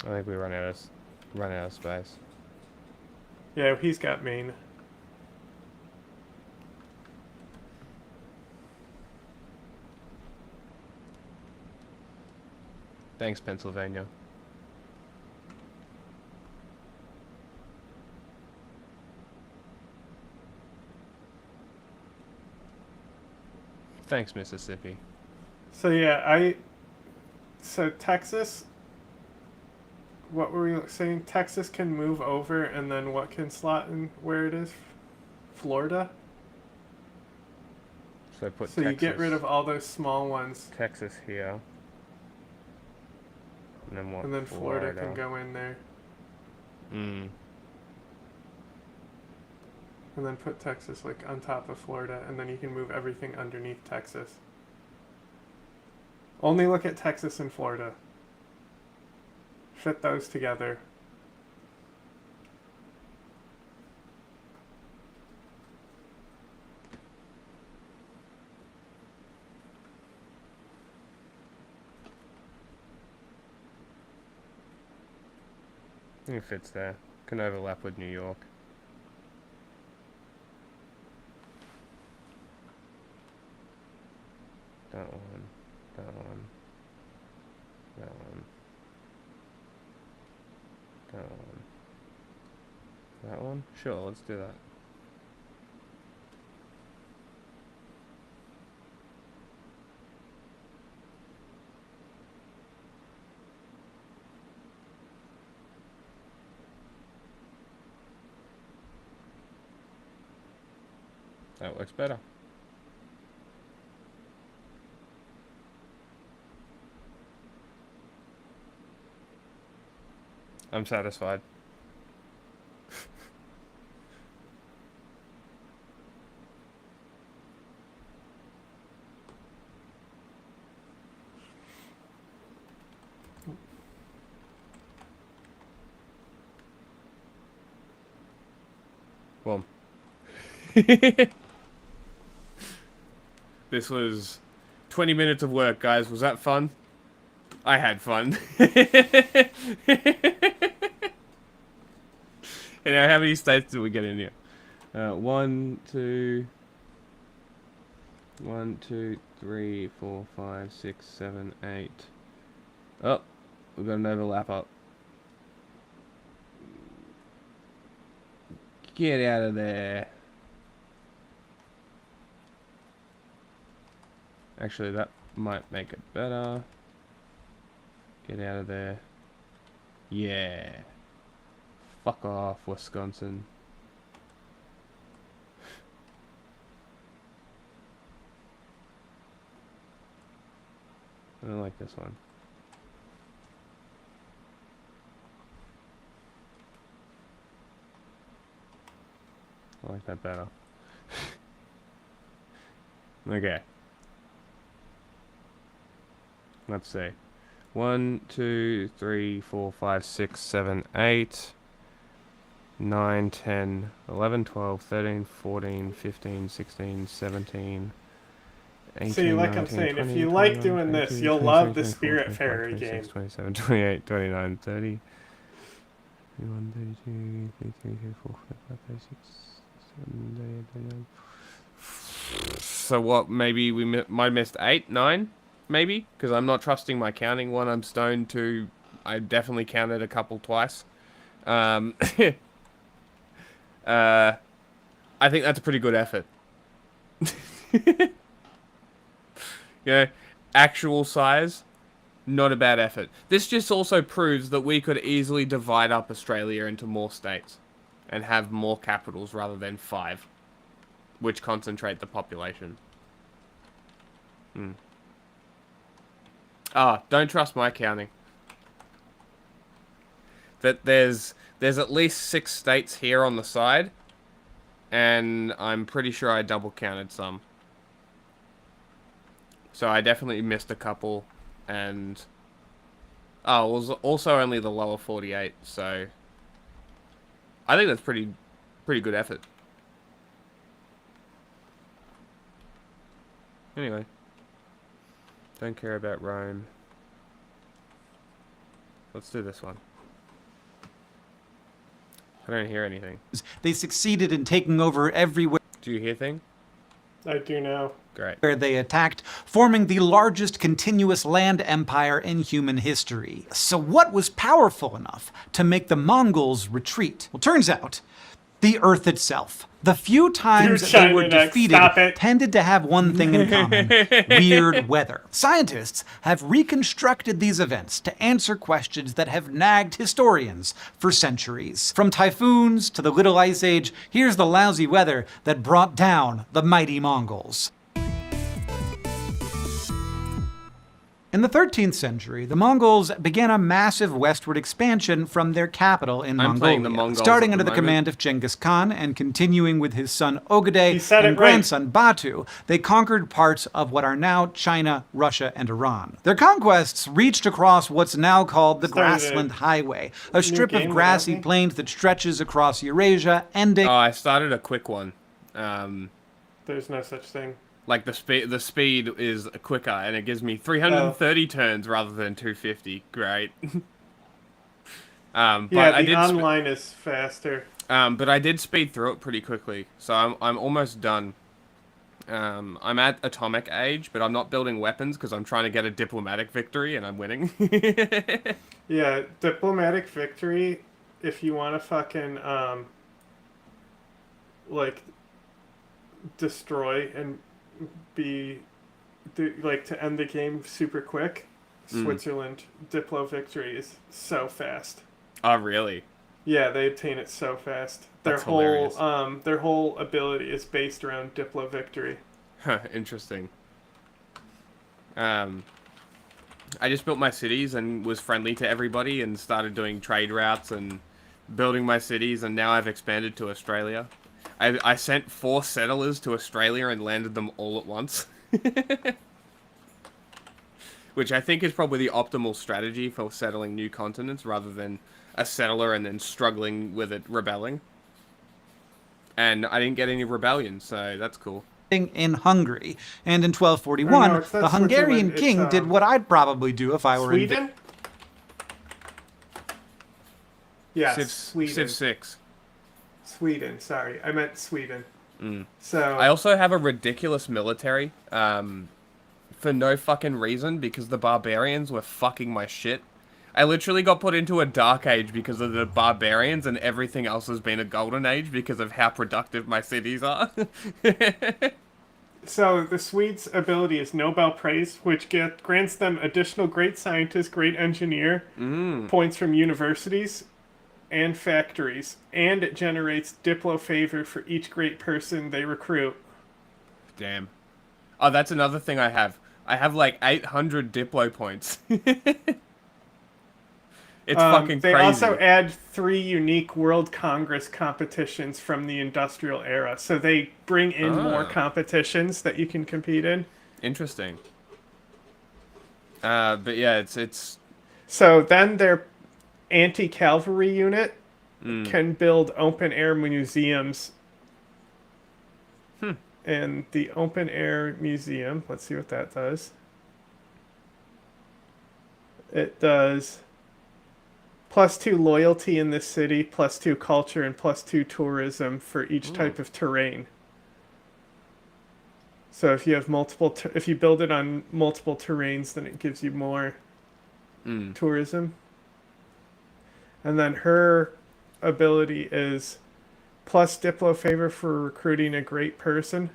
think we run out of space. Yeah, he's got Maine. Thanks, Pennsylvania. Thanks, Mississippi. So yeah, so Texas, what were we saying? Texas can move over, and then what can slot in where it is? Florida? So Texas, you get rid of all those small ones. Texas here. And then what? And then Florida can go in there. Mm. And then put Texas like on top of Florida, and then you can move everything underneath Texas. Only look at Texas and Florida. Fit those together. I think it fits there. Can overlap with New York. That one. That one. That one. That one. That one? Sure, let's do that. That works better. I'm satisfied. Well, this was 20 minutes of work, guys. Was that fun? I had fun. You know, how many states did we get in here? 1, 2, 3, 4, 5, 6, 7, 8. Oh, we've got an overlap up. Get out of there. Actually, that might make it better. Get out of there. Yeah. Fuck off, Wisconsin. I don't like this one. I like that better. Okay. Let's see. 1, 2, 3, 4, 5, 6, 7, 8, 9, 10, 11, 12, 13, 14, 15, 16, 17, 18, See, like 19, I'm saying, 20, if you like 21, doing 22, this, you'll 23, love the 24, Spirit 25, Fairy 26, game. 27, 28, 29, 30, 31, 32, 33, 34, 35, 36, 37, 38, 39. So what, maybe we might have missed 8, 9? Maybe? Because I'm not trusting my counting. 1, I'm stoned. 2, I definitely counted a couple twice. I think that's a pretty good effort. Yeah, actual size, not a bad effort. This just also proves that we could easily divide up Australia into more states and have more capitals rather than 5, which concentrate the population. Don't trust my counting. That there's at least 6 states here on the side, and I'm pretty sure I double counted some. So I definitely missed a couple, and it was also only the lower 48. So I think that's pretty good effort. Anyway. Don't care about Rome. Let's do this one. I don't hear anything. They succeeded in taking over everywhere. Do you hear thing? I do now. Great. Where they attacked, forming the largest continuous land empire in human history. So what was powerful enough to make the Mongols retreat? Well, turns out, the Earth itself. The few times they were defeated tended to have one thing in common: weird weather. Scientists have reconstructed these events to answer questions that have nagged historians for centuries. From typhoons to the Little Ice Age, here's the lousy weather that brought down the mighty Mongols. In the 13th century, the Mongols began a massive westward expansion from their capital in Mongolia, starting under the command of Genghis Khan and continuing with his son Ogedei and grandson Batu. They conquered parts of what are now China, Russia, and Iran. Their conquests reached across what's now called the Grassland Highway, a strip of grassy plains that stretches across Eurasia, ending... I started a quick one. There's no such thing. Like the speed is quicker, and it gives me 330 turns rather than 250. Great. But yeah, the online is faster. But I did speed through it pretty quickly, so I'm almost done. I'm at atomic age, but I'm not building weapons because I'm trying to get a diplomatic victory, and I'm winning. Yeah, diplomatic victory. If you want to fucking like destroy and to end the game super quick, Switzerland Diplo victory is so fast. Oh, really? Yeah, they obtain it so fast. That's hilarious. Their whole ability is based around Diplo victory. Huh, interesting. I just built my cities and was friendly to everybody and started doing trade routes and building my cities, and now I've expanded to Australia. I sent 4 settlers to Australia and landed them all at once. Which I think is probably the optimal strategy for settling new continents, rather than a settler and then struggling with it rebelling. And I didn't get any rebellion, so that's cool. In Hungary. And in 1241, the Hungarian king did what I'd probably do if I were in Sweden? Yes, Sweden. Civ 6. Sweden, sorry. I meant Sweden. Mm. So I also have a ridiculous military, for no fucking reason, because the barbarians were fucking my shit. I literally got put into a dark age because of the barbarians, and everything else has been a golden age because of how productive my cities are. So the Swedes' ability is Nobel Praise, which grants them additional great scientist, great engineer points from universities and factories, and it generates Diplo favor for each great person they recruit. Damn. Oh, that's another thing I have. I have like 800 Diplo points. It's fucking they crazy. also add 3 unique World Congress competitions from the industrial era. So they bring in more competitions that you can compete in. Interesting. But yeah, it's... So then their anti-cavalry unit can build open-air museums. And the open-air museum, let's see what that does. It does... +2 loyalty in this city, +2 culture, and +2 tourism for each type of terrain. So if you have if you build it on multiple terrains, then it gives you more tourism. And then her ability is plus Diplo favor for recruiting a great person.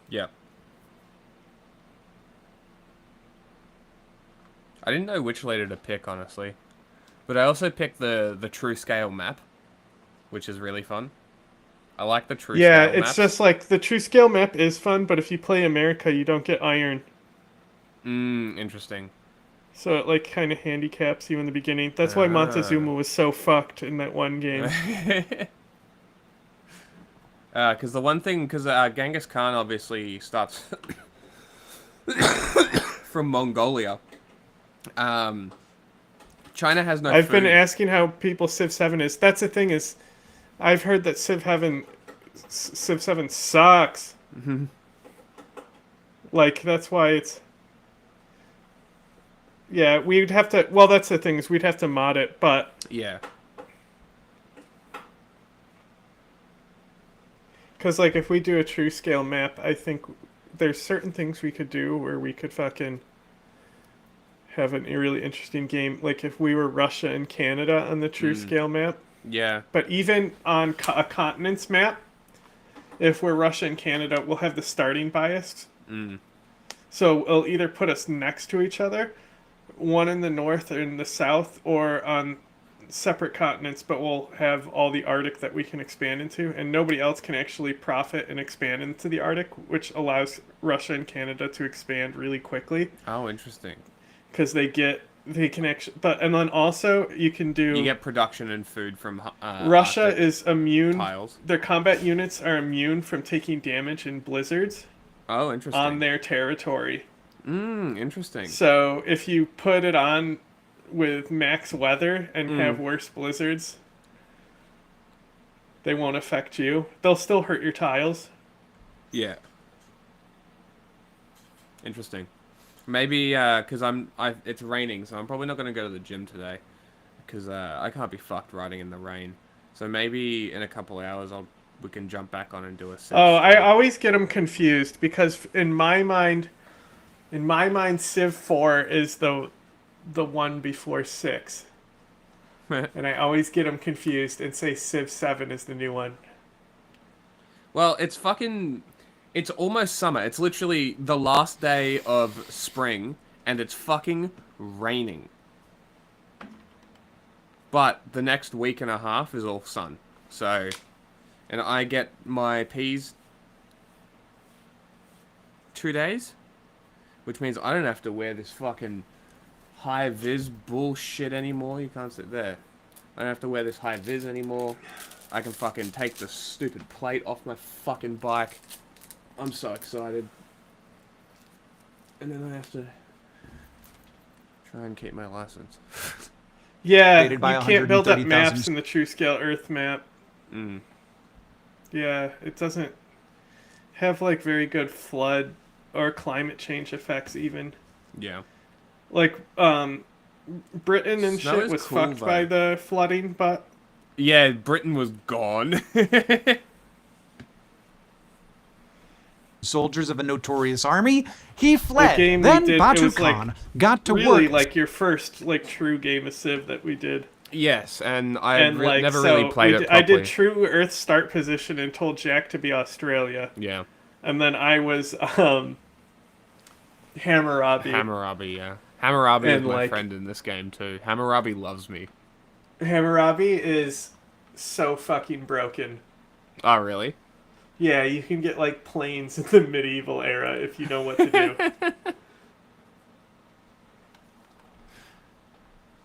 Yep. I didn't know which letter to pick, honestly. But I also picked the true scale map, which is really fun. I like the true scale map. Yeah, it's just like the true scale map is fun, but if you play America, you don't get iron. Interesting. So it like kind of handicaps you in the beginning. That's why Montezuma was so fucked in that one game. Because Genghis Khan obviously starts from Mongolia. China has no I've food. been asking how people Civ 7 is. That's the thing is, I've heard that Civ 7 sucks. Like, that's why it's... Yeah, we'd have to... Well, that's the thing is we'd have to mod it, but... Yeah. Because, like, if we do a true scale map, I think there's certain things we could do where we could fucking... have a really interesting game, like if we were Russia and Canada on the true scale map. Yeah. But even on a continent's map, if we're Russia and Canada, we'll have the starting bias. So it'll either put us next to each other, one in the north or in the south, or on separate continents, but we'll have all the Arctic that we can expand into, and nobody else can actually profit and expand into the Arctic, which allows Russia and Canada to expand really quickly. Oh, interesting. Because they can actually, and then also you can do. You get production and food from. Russia Arctic is immune. Tiles. Their combat units are immune from taking damage in blizzards. Oh, interesting. On their territory. Interesting. So if you put it on with max weather and have worse blizzards, they won't affect you. They'll still hurt your tiles. Yeah. Interesting. Maybe because it's raining, so I'm probably not going to go to the gym today because I can't be fucked riding in the rain. So maybe in a couple hours we can jump back on and do a Civ. Oh, I always get them confused because in my mind, Civ 4 is the one before 6. And I always get them confused and say Civ 7 is the new one. Well, it's almost summer. It's literally the last day of spring, and it's fucking raining. But the next week and a half is all sun. So, and I get my peas 2 days, which means I don't have to wear this fucking high-vis bullshit anymore. You can't sit there. I don't have to wear this high-vis anymore. I can fucking take the stupid plate off my fucking bike. I'm so excited. And then I have to try and keep my license. Yeah, you can't build up maps in the True Scale Earth map. Yeah, it doesn't have like very good flood or climate change effects even. Yeah. Like, Britain and Snow shit was cool, fucked by the flooding, but... Yeah, Britain was gone. Soldiers of a notorious army, he fled. The game then we did, Batu it was Khan got to really work. like your first like true game of Civ that we did. Yes, and I like, never really played it I properly. did true Earth start position and told Jack to be Australia. Yeah. And then I was Hammurabi. Hammurabi, yeah. Hammurabi is And, my like- friend in this game too. Hammurabi loves me. Hammurabi is so fucking broken. Oh, really? Yeah, you can get like planes in the medieval era if you know what to do.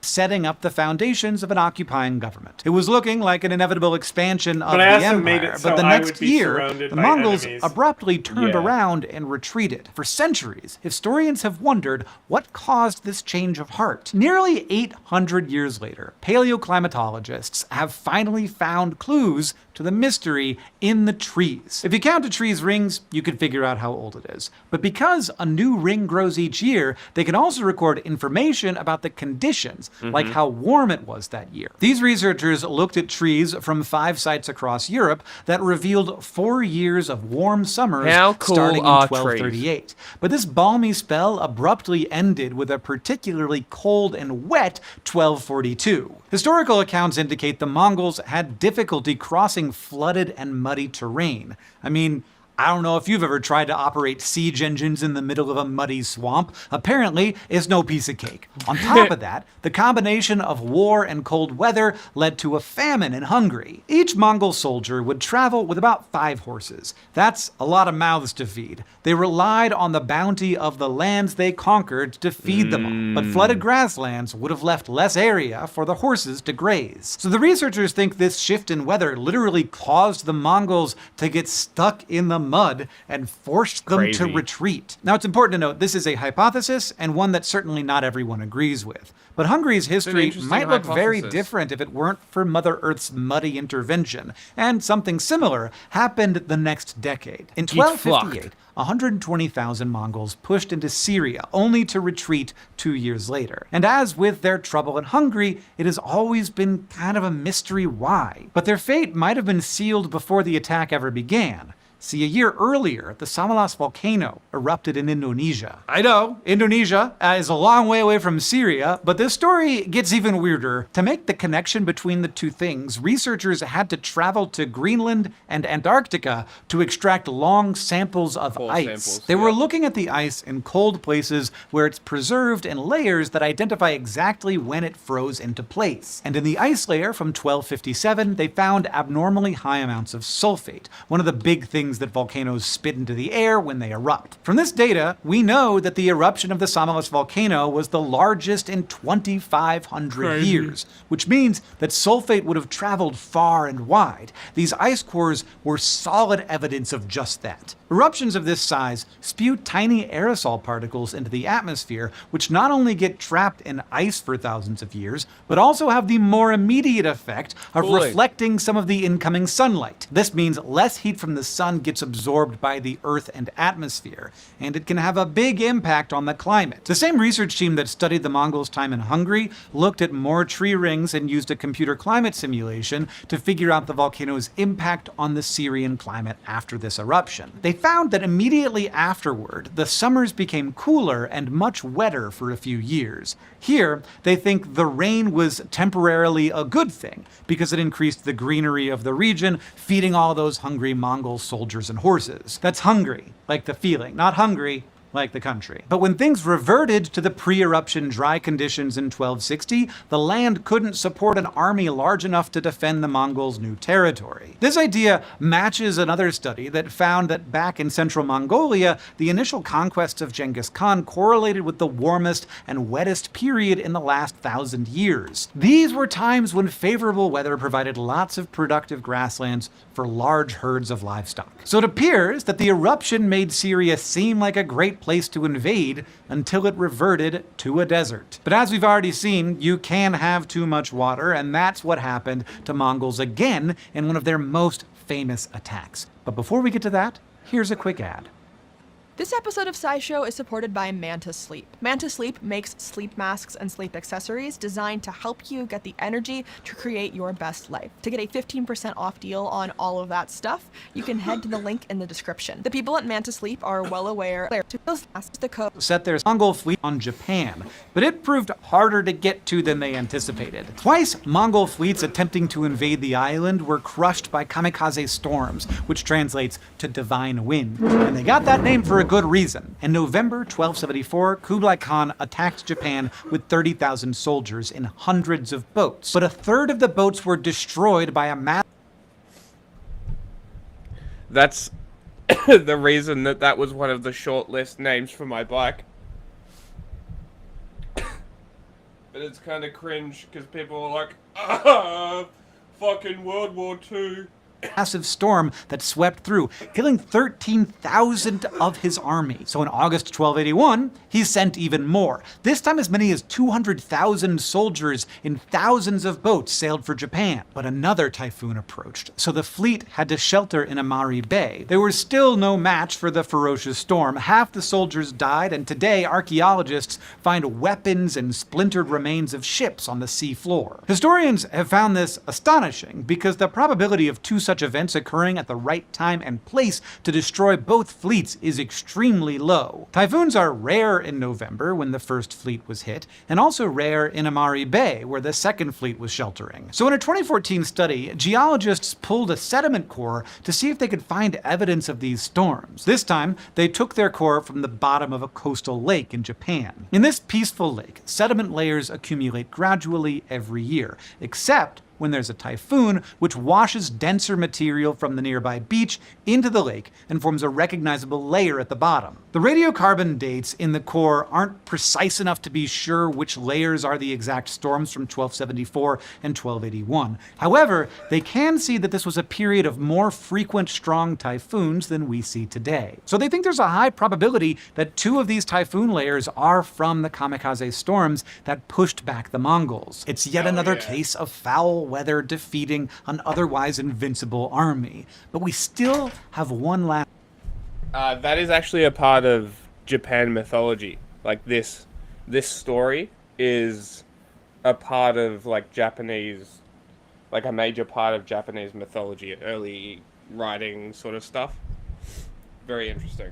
Setting up the foundations of an occupying government. It was looking like an inevitable expansion of But the I also empire, made it so but the I next would be year, surrounded the by Mongols enemies. abruptly turned Yeah. around and retreated. For centuries, historians have wondered what caused this change of heart. Nearly 800 years later, paleoclimatologists have finally found clues to the mystery in the trees. If you count a tree's rings, you can figure out how old it is. But because a new ring grows each year, they can also record information about the conditions, like how warm it was that year. These researchers looked at trees from 5 sites across Europe that revealed 4 years of warm summers How cool starting in are 1238. But this balmy spell abruptly ended with a particularly cold and wet 1242. Historical accounts indicate the Mongols had difficulty crossing flooded and muddy terrain. I mean, I don't know if you've ever tried to operate siege engines in the middle of a muddy swamp. Apparently, it's no piece of cake. On top of that, the combination of war and cold weather led to a famine in Hungary. Each Mongol soldier would travel with about 5 horses. That's a lot of mouths to feed. They relied on the bounty of the lands they conquered to feed them all. But flooded grasslands would have left less area for the horses to graze. So the researchers think this shift in weather literally caused the Mongols to get stuck in the mud and forced them to retreat. Now, it's important to note this is a hypothesis and one that certainly not everyone agrees with. But Hungary's history interesting might look very hypothesis. different if it weren't for Mother Earth's muddy intervention. And something similar happened the next decade. In 1258, 120,000 Mongols pushed into Syria, only to retreat 2 years later. And as with their trouble in Hungary, it has always been kind of a mystery why. But their fate might have been sealed before the attack ever began. See, a year earlier, the Samalas volcano erupted in Indonesia. I know, Indonesia is a long way away from Syria, but this story gets even weirder. To make the connection between the two things, researchers had to travel to Greenland and Antarctica to extract long samples of ice. They were looking at the ice in cold places where it's preserved in layers that identify exactly when it froze into place. And in the ice layer from 1257, they found abnormally high amounts of sulfate, one of the big things that volcanoes spit into the air when they erupt. From this data, we know that the eruption of the Samalas volcano was the largest in 2,500 years, which means that sulfate would have traveled far and wide. These ice cores were solid evidence of just that. Eruptions of this size spew tiny aerosol particles into the atmosphere, which not only get trapped in ice for thousands of years, but also have the more immediate effect of reflecting some of the incoming sunlight. This means less heat from the sun gets absorbed by the Earth and atmosphere, and it can have a big impact on the climate. The same research team that studied the Mongols' time in Hungary looked at more tree rings and used a computer climate simulation to figure out the volcano's impact on the Syrian climate after this eruption. They found that immediately afterward, the summers became cooler and much wetter for a few years. Here, they think the rain was temporarily a good thing because it increased the greenery of the region, feeding all those hungry Mongol soldiers and horses. That's hungry, like the feeling, not hungry, like the country. But when things reverted to the pre-eruption dry conditions in 1260, the land couldn't support an army large enough to defend the Mongols' new territory. This idea matches another study that found that back in central Mongolia, the initial conquests of Genghis Khan correlated with the warmest and wettest period in the last 1,000 years. These were times when favorable weather provided lots of productive grasslands for large herds of livestock. So it appears that the eruption made Syria seem like a great place to invade until it reverted to a desert. But as we've already seen, you can have too much water, and that's what happened to Mongols again in one of their most famous attacks. But before we get to that, here's a quick ad. This episode of SciShow is supported by Manta Sleep. Manta Sleep makes sleep masks and sleep accessories designed to help you get the energy to create your best life. To get a 15% off deal on all of that stuff, you can head to the link in the description. The people at Manta Sleep are well aware to those masks the code set their Mongol fleet on Japan, but it proved harder to get to than they anticipated. Twice, Mongol fleets attempting to invade the island were crushed by kamikaze storms, which translates to divine wind. And they got that name for a good reason. In November 1274, Kublai Khan attacked Japan with 30,000 soldiers in hundreds of boats. But a third of the boats were destroyed by a mass... That's the reason that was one of the short list names for my bike. But it's kind of cringe because people are like, ah, fucking World War II. Massive storm that swept through, killing 13,000 of his army. So in August 1281, he sent even more. This time as many as 200,000 soldiers in thousands of boats sailed for Japan. But another typhoon approached, so the fleet had to shelter in Amari Bay. They were still no match for the ferocious storm. Half the soldiers died, and today archaeologists find weapons and splintered remains of ships on the sea floor. Historians have found this astonishing because the probability of two such events occurring at the right time and place to destroy both fleets is extremely low. Typhoons are rare in November, when the first fleet was hit, and also rare in Amari Bay, where the second fleet was sheltering. So in a 2014 study, geologists pulled a sediment core to see if they could find evidence of these storms. This time, they took their core from the bottom of a coastal lake in Japan. In this peaceful lake, sediment layers accumulate gradually every year, except when there's a typhoon, which washes denser material from the nearby beach into the lake and forms a recognizable layer at the bottom. The radiocarbon dates in the core aren't precise enough to be sure which layers are the exact storms from 1274 and 1281. However, they can see that this was a period of more frequent strong typhoons than we see today. So they think there's a high probability that two of these typhoon layers are from the kamikaze storms that pushed back the Mongols. It's yet another case of foul weather defeating an otherwise invincible army. But we still have one last... that is actually a part of Japan mythology. Like this story is a part of like Japanese, like a major part of Japanese mythology, early writing sort of stuff. Very interesting.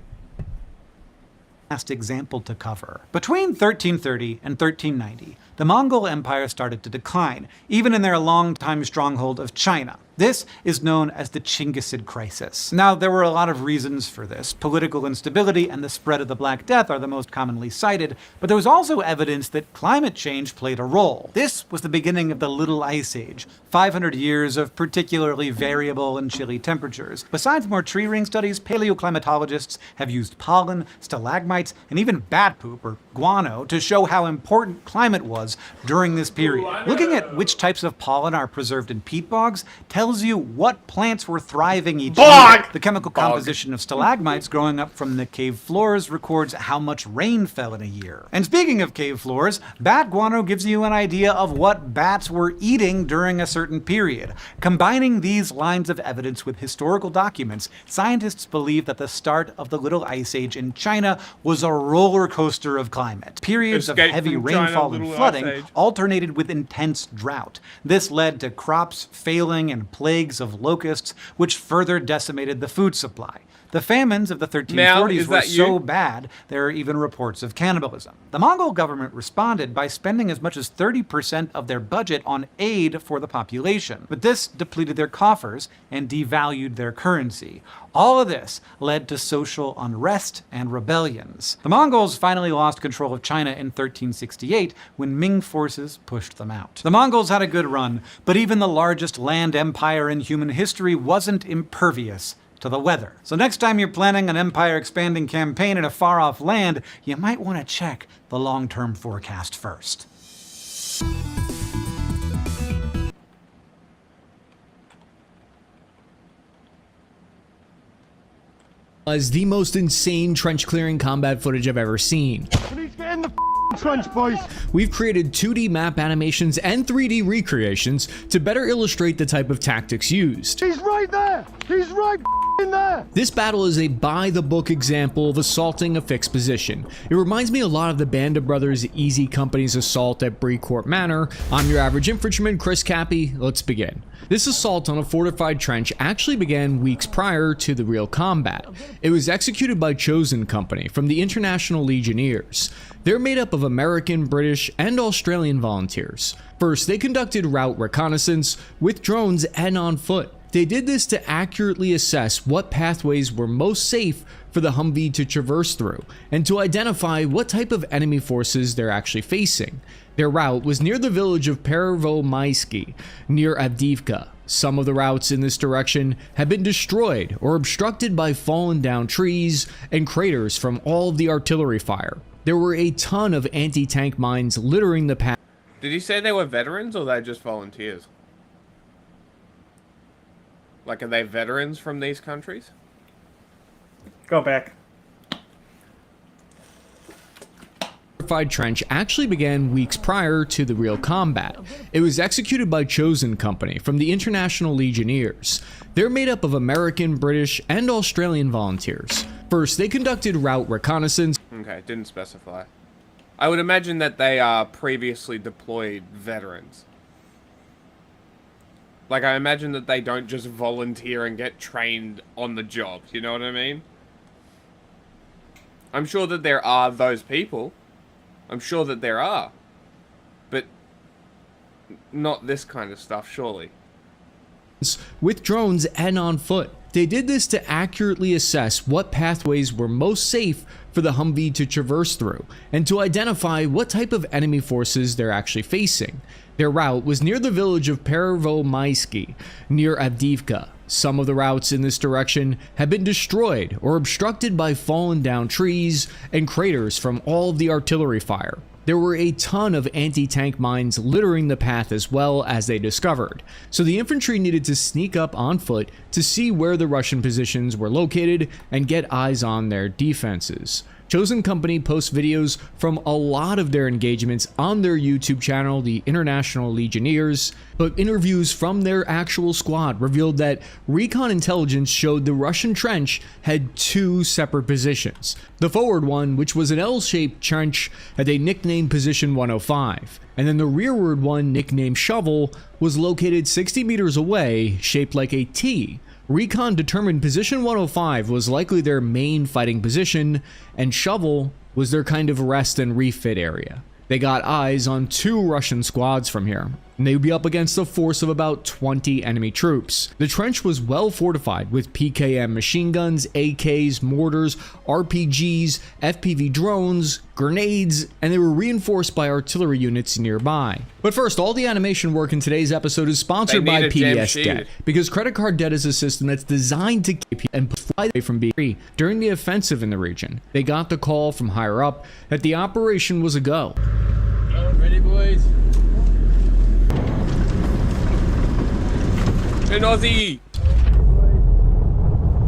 Last example to cover. Between 1330 and 1390, the Mongol Empire started to decline, even in their long-time stronghold of China. This is known as the Chinggisid crisis. Now, there were a lot of reasons for this. Political instability and the spread of the Black Death are the most commonly cited, but there was also evidence that climate change played a role. This was the beginning of the Little Ice Age, 500 years of particularly variable and chilly temperatures. Besides more tree ring studies, paleoclimatologists have used pollen, stalagmites, and even bat poop, or guano, to show how important climate was during this period. Looking at which types of pollen are preserved in peat bogs tells you what plants were thriving each year. The chemical composition of stalagmites growing up from the cave floors records how much rain fell in a year. And speaking of cave floors, bat guano gives you an idea of what bats were eating during a certain period. Combining these lines of evidence with historical documents, scientists believe that the start of the Little Ice Age in China was a roller coaster of climate. Periods of heavy rainfall and flooding alternated with intense drought. This led to crops failing and plagues of locusts, which further decimated the food supply. The famines of the 1340s were so bad, there are even reports of cannibalism. The Mongol government responded by spending as much as 30% of their budget on aid for the population. But this depleted their coffers and devalued their currency. All of this led to social unrest and rebellions. The Mongols finally lost control of China in 1368 when Ming forces pushed them out. The Mongols had a good run, but even the largest land empire in human history wasn't impervious to the weather. So next time you're planning an empire-expanding campaign in a far-off land, you might want to check the long-term forecast first. Was the most insane trench clearing combat footage I've ever seen. Please get in the trench, boys. We've created 2D map animations and 3D recreations to better illustrate the type of tactics used. He's right there! He's right in there! This battle is a by-the-book example of assaulting a fixed position. It reminds me a lot of the Band of Brothers Easy Company's assault at Brecourt Manor. I'm your average infantryman, Chris Cappy. Let's begin. This assault on a fortified trench actually began weeks prior to the real combat. It was executed by Chosen Company from the International Legionnaires. They're made up of American, British, and Australian volunteers. First, they conducted route reconnaissance with drones and on foot. They did this to accurately assess what pathways were most safe for the Humvee to traverse through, and to identify what type of enemy forces they're actually facing. Their route was near the village of Pervomaisky, near Avdiivka. Some of the routes in this direction have been destroyed or obstructed by fallen down trees and craters from all of the artillery fire. There were a ton of anti-tank mines littering the path. Did he say they were veterans or they just volunteers? Like, are they veterans from these countries? Go back. Fortified trench actually began weeks prior to the real combat. It was executed by Chosen Company from the International Legionnaires. They're made up of American, British, and Australian volunteers. First, they conducted route reconnaissance. Okay, didn't specify. I would imagine that they are previously deployed veterans. Like, I imagine that they don't just volunteer and get trained on the job, you know what I mean? I'm sure that there are those people. I'm sure that there are. But not this kind of stuff, surely. With drones and on foot. They did this to accurately assess what pathways were most safe for the Humvee to traverse through, and to identify what type of enemy forces they're actually facing. Their route was near the village of Pervomaisky, near Avdiivka. Some of the routes in this direction have been destroyed or obstructed by fallen down trees and craters from all of the artillery fire. There were a ton of anti-tank mines littering the path as well, as they discovered, so the infantry needed to sneak up on foot to see where the Russian positions were located and get eyes on their defenses. Chosen Company posts videos from a lot of their engagements on their YouTube channel, the International Legionnaires, but interviews from their actual squad revealed that recon intelligence showed the Russian trench had two separate positions. The forward one, which was an L-shaped trench, had a nicknamed Position 105, and then the rearward one, nicknamed Shovel, was located 60 meters away, shaped like a T. Recon determined Position 105 was likely their main fighting position, and Shovel was their kind of rest and refit area. They got eyes on two Russian squads from here, and they would be up against a force of about 20 enemy troops. The trench was well fortified with PKM machine guns, AKs, mortars, RPGs, FPV drones, grenades, and they were reinforced by artillery units nearby. But first, all the animation work in today's episode is sponsored by PDS Debt, because credit card debt is a system that's designed to keep you and fly away from being free. During the offensive in the region, they got the call from higher up that the operation was a go. Ready, boys? Aussie!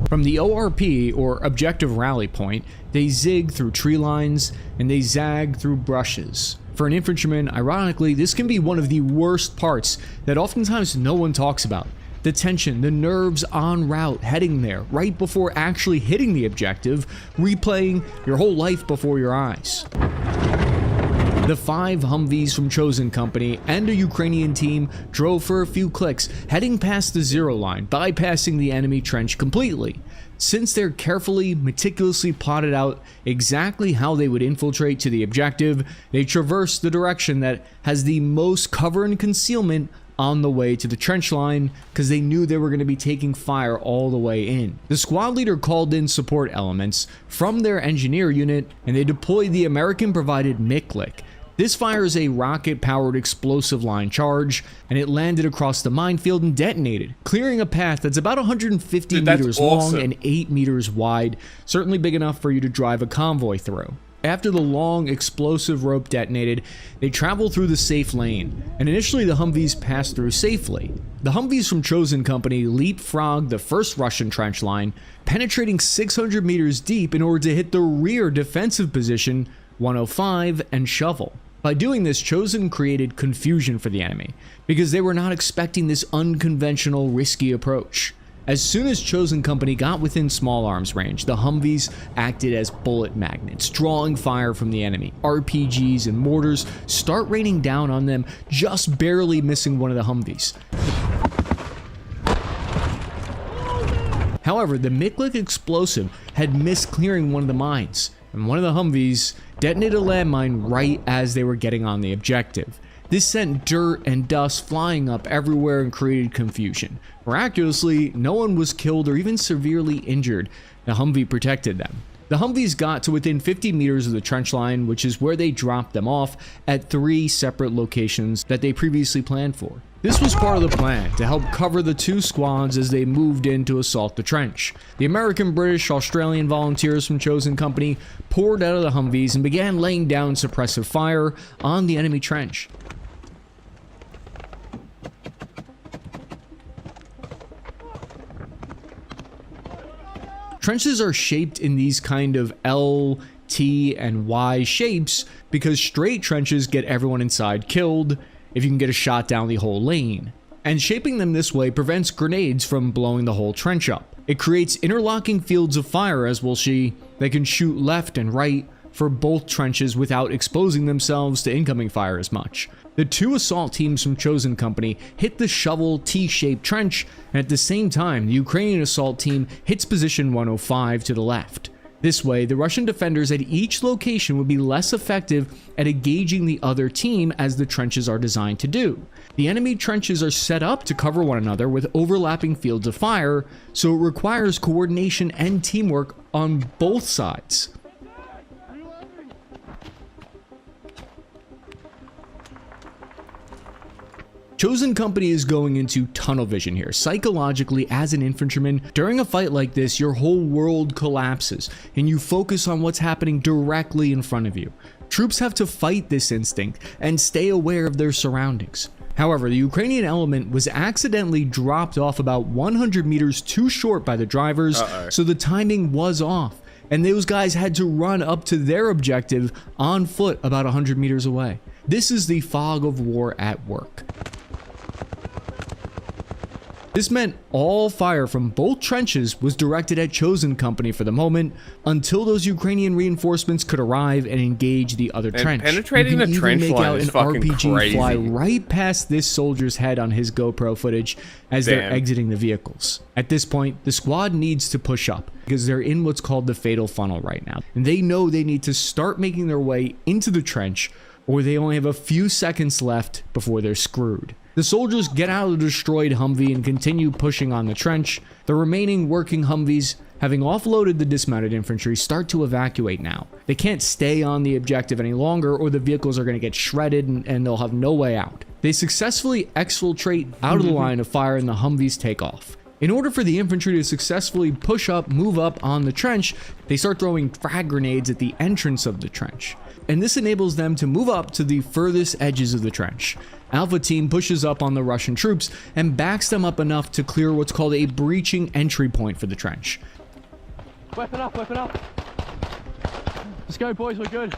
From the ORP, or Objective Rally Point, they zig through tree lines and they zag through brushes. For an infantryman, ironically, this can be one of the worst parts that oftentimes no one talks about. The tension, the nerves en route, heading there, right before actually hitting the objective, replaying your whole life before your eyes. The 5 Humvees from Chosen Company and a Ukrainian team drove for a few clicks, heading past the zero line, bypassing the enemy trench completely. Since they're carefully, meticulously plotted out exactly how they would infiltrate to the objective, they traverse the direction that has the most cover and concealment on the way to the trench line, because they knew they were going to be taking fire all the way in. The squad leader called in support elements from their engineer unit, and they deployed the American-provided Miklik. This fires a rocket-powered explosive line charge, and it landed across the minefield and detonated, clearing a path that's about 150 meters long and 8 meters wide, certainly big enough for you to drive a convoy through. After the long explosive rope detonated, they traveled through the safe lane, and initially the Humvees passed through safely. The Humvees from Chosen Company leapfrogged the first Russian trench line, penetrating 600 meters deep in order to hit the rear defensive position 105 and shovel. By doing this, Chosen created confusion for the enemy, because they were not expecting this unconventional, risky approach. As soon as Chosen Company got within small arms range, the Humvees acted as bullet magnets, drawing fire from the enemy. RPGs and mortars start raining down on them, just barely missing one of the Humvees. However, the Miklik explosive had missed clearing one of the mines, and one of the Humvees detonated a landmine right as they were getting on the objective. This sent dirt and dust flying up everywhere and created confusion. Miraculously, no one was killed or even severely injured. The Humvee protected them. The Humvees got to within 50 meters of the trench line, which is where they dropped them off at 3 separate locations that they previously planned for. This was part of the plan, to help cover the 2 squads as they moved in to assault the trench. The American, British, Australian volunteers from Chosen Company poured out of the Humvees and began laying down suppressive fire on the enemy trench. Trenches are shaped in these kind of L, T, and Y shapes because straight trenches get everyone inside killed if you can get a shot down the whole lane. And shaping them this way prevents grenades from blowing the whole trench up. It creates interlocking fields of fire, as we'll see, that can shoot left and right for both trenches without exposing themselves to incoming fire as much. The 2 assault teams from Chosen Company hit the shovel T-shaped trench, and at the same time, the Ukrainian assault team hits position 105 to the left. This way, the Russian defenders at each location would be less effective at engaging the other team, as the trenches are designed to do. The enemy trenches are set up to cover one another with overlapping fields of fire, so it requires coordination and teamwork on both sides. Chosen Company is going into tunnel vision here. Psychologically, as an infantryman, during a fight like this, your whole world collapses, and you focus on what's happening directly in front of you. Troops have to fight this instinct and stay aware of their surroundings. However, the Ukrainian element was accidentally dropped off about 100 meters too short by the drivers, so the timing was off, and those guys had to run up to their objective on foot about 100 meters away. This is the fog of war at work. This meant all fire from both trenches was directed at Chosen Company for the moment, until those Ukrainian reinforcements could arrive and engage the other trench. Penetrating the trench line is fucking crazy. Fly right past this soldier's head on his GoPro footage as they're exiting the vehicles. At this point, the squad needs to push up, because they're in what's called the fatal funnel right now, and they know they need to start making their way into the trench, or they only have a few seconds left before they're screwed. The soldiers get out of the destroyed Humvee and continue pushing on the trench. The remaining working Humvees, having offloaded the dismounted infantry, start to evacuate now. They can't stay on the objective any longer, or the vehicles are going to get shredded and they'll have no way out. They successfully exfiltrate out of the line of fire and the Humvees take off. In order for the infantry to successfully move up on the trench, they start throwing frag grenades at the entrance of the trench. And this enables them to move up to the furthest edges of the trench. Alpha Team pushes up on the Russian troops and backs them up enough to clear what's called a breaching entry point for the trench. Weapon up, weapon up. Let's go, boys, we're good.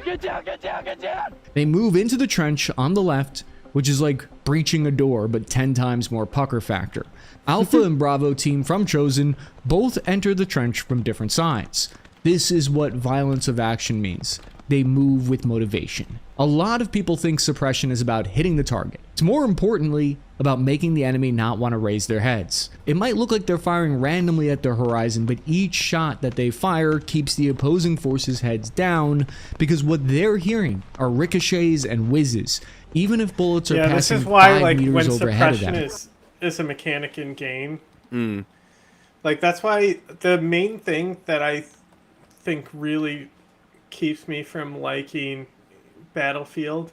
Get down, get down, get down! They move into the trench on the left, which is like breaching a door, but 10 times more pucker factor. Alpha and Bravo Team from Chosen both enter the trench from different sides. This is what violence of action means. they move with motivation. A lot of people think suppression is about hitting the target. It's more importantly about making the enemy not want to raise their heads. It might look like they're firing randomly at their horizon, but each shot that they fire keeps the opposing forces' heads down because what they're hearing are ricochets and whizzes, even if bullets are passing this is why, 5 like, meters when overhead of suppression them. is a mechanic in game. Like, that's why the main thing that I think really keeps me from liking Battlefield,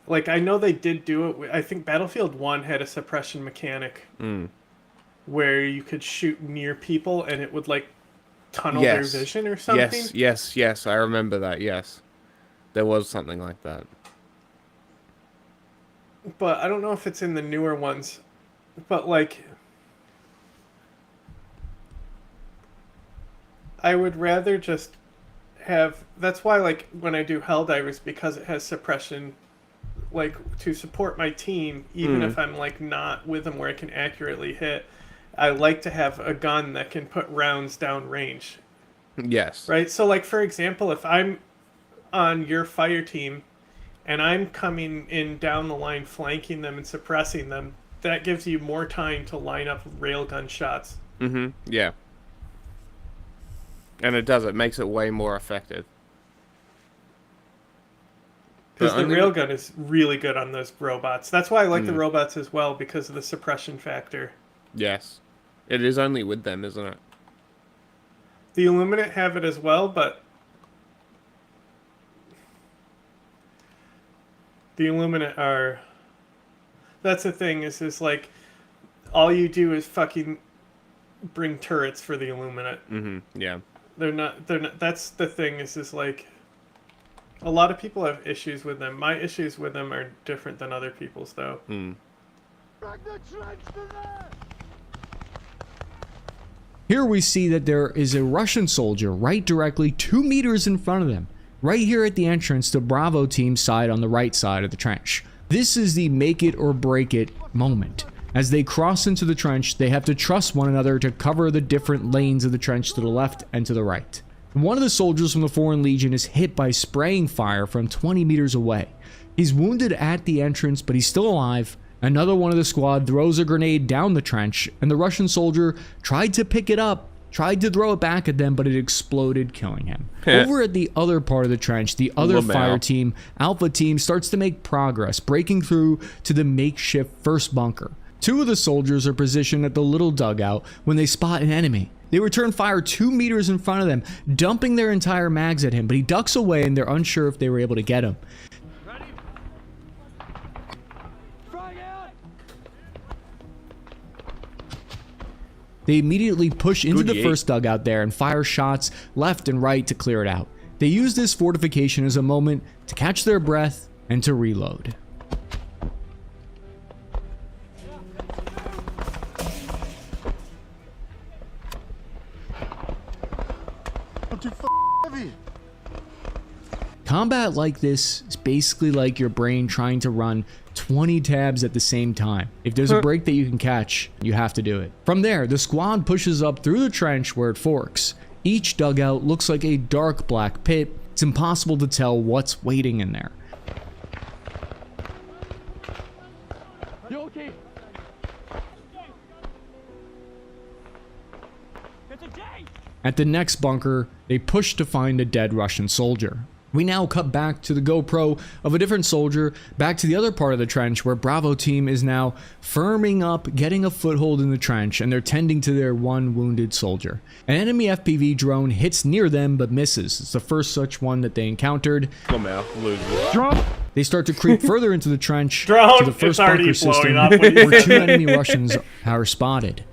like, I know they did do it. I think Battlefield 1 had a suppression mechanic where you could shoot near people and it would, like, tunnel their vision or something. Yes, I remember that, yes. There was something like that. But I don't know if it's in the newer ones. But, like, I would rather just have... That's why, like, when I do Helldivers, because it has suppression, like, to support my team, even if I'm, like, not with them where I can accurately hit, I like to have a gun that can put rounds down range. Yes. Right? So, like, for example, if I'm on your fire team and I'm coming in down the line, flanking them and suppressing them, that gives you more time to line up railgun shots. Yeah. And it does. It makes it way more effective. Because the railgun is really good on those robots. That's why I like the robots as well, because of the suppression factor. Yes. It is only with them, isn't it? The Illuminate have it as well, but the Illuminate are... That's the thing, is like, all you do is fucking bring turrets for the Illuminate. Yeah. They're not, that's the thing, is like, a lot of people have issues with them. My issues with them are different than other people's, though. Here we see that there is a Russian soldier right directly 2 meters in front of them, right here at the entrance to Bravo team's side on the right side of the trench. This is the make it or break it moment. As they cross into the trench, they have to trust one another to cover the different lanes of the trench to the left and to the right. One of the soldiers from the Foreign Legion is hit by spraying fire from 20 meters away. He's wounded at the entrance, but he's still alive. Another one of the squad throws a grenade down the trench, and the Russian soldier tried to pick it up, tried to throw it back at them, but it exploded, killing him. Over at the other part of the trench, the other fire team, Alpha Team, starts to make progress, breaking through to the makeshift first bunker. 2 of the soldiers are positioned at the little dugout when they spot an enemy. They return fire 2 meters in front of them, dumping their entire mags at him, but he ducks away and they're unsure if they were able to get him. They immediately push into the first dugout there and fire shots left and right to clear it out. They use this fortification as a moment to catch their breath and to reload. I'm too heavy. Combat like this is basically like your brain trying to run 20 tabs at the same time. If there's a break that you can catch, you have to do it. From there, the squad pushes up through the trench where it forks. Each dugout looks like a dark black pit. It's impossible to tell what's waiting in there. You okay? At the next bunker, they push to find a dead Russian soldier. We now cut back to the GoPro of a different soldier, back to the other part of the trench where Bravo team is now firming up, getting a foothold in the trench, and they're tending to their one wounded soldier. An enemy FPV drone hits near them but misses. It's the first such one that they encountered. They start to creep further into the trench to the first bunker system where 2 enemy Russians are spotted.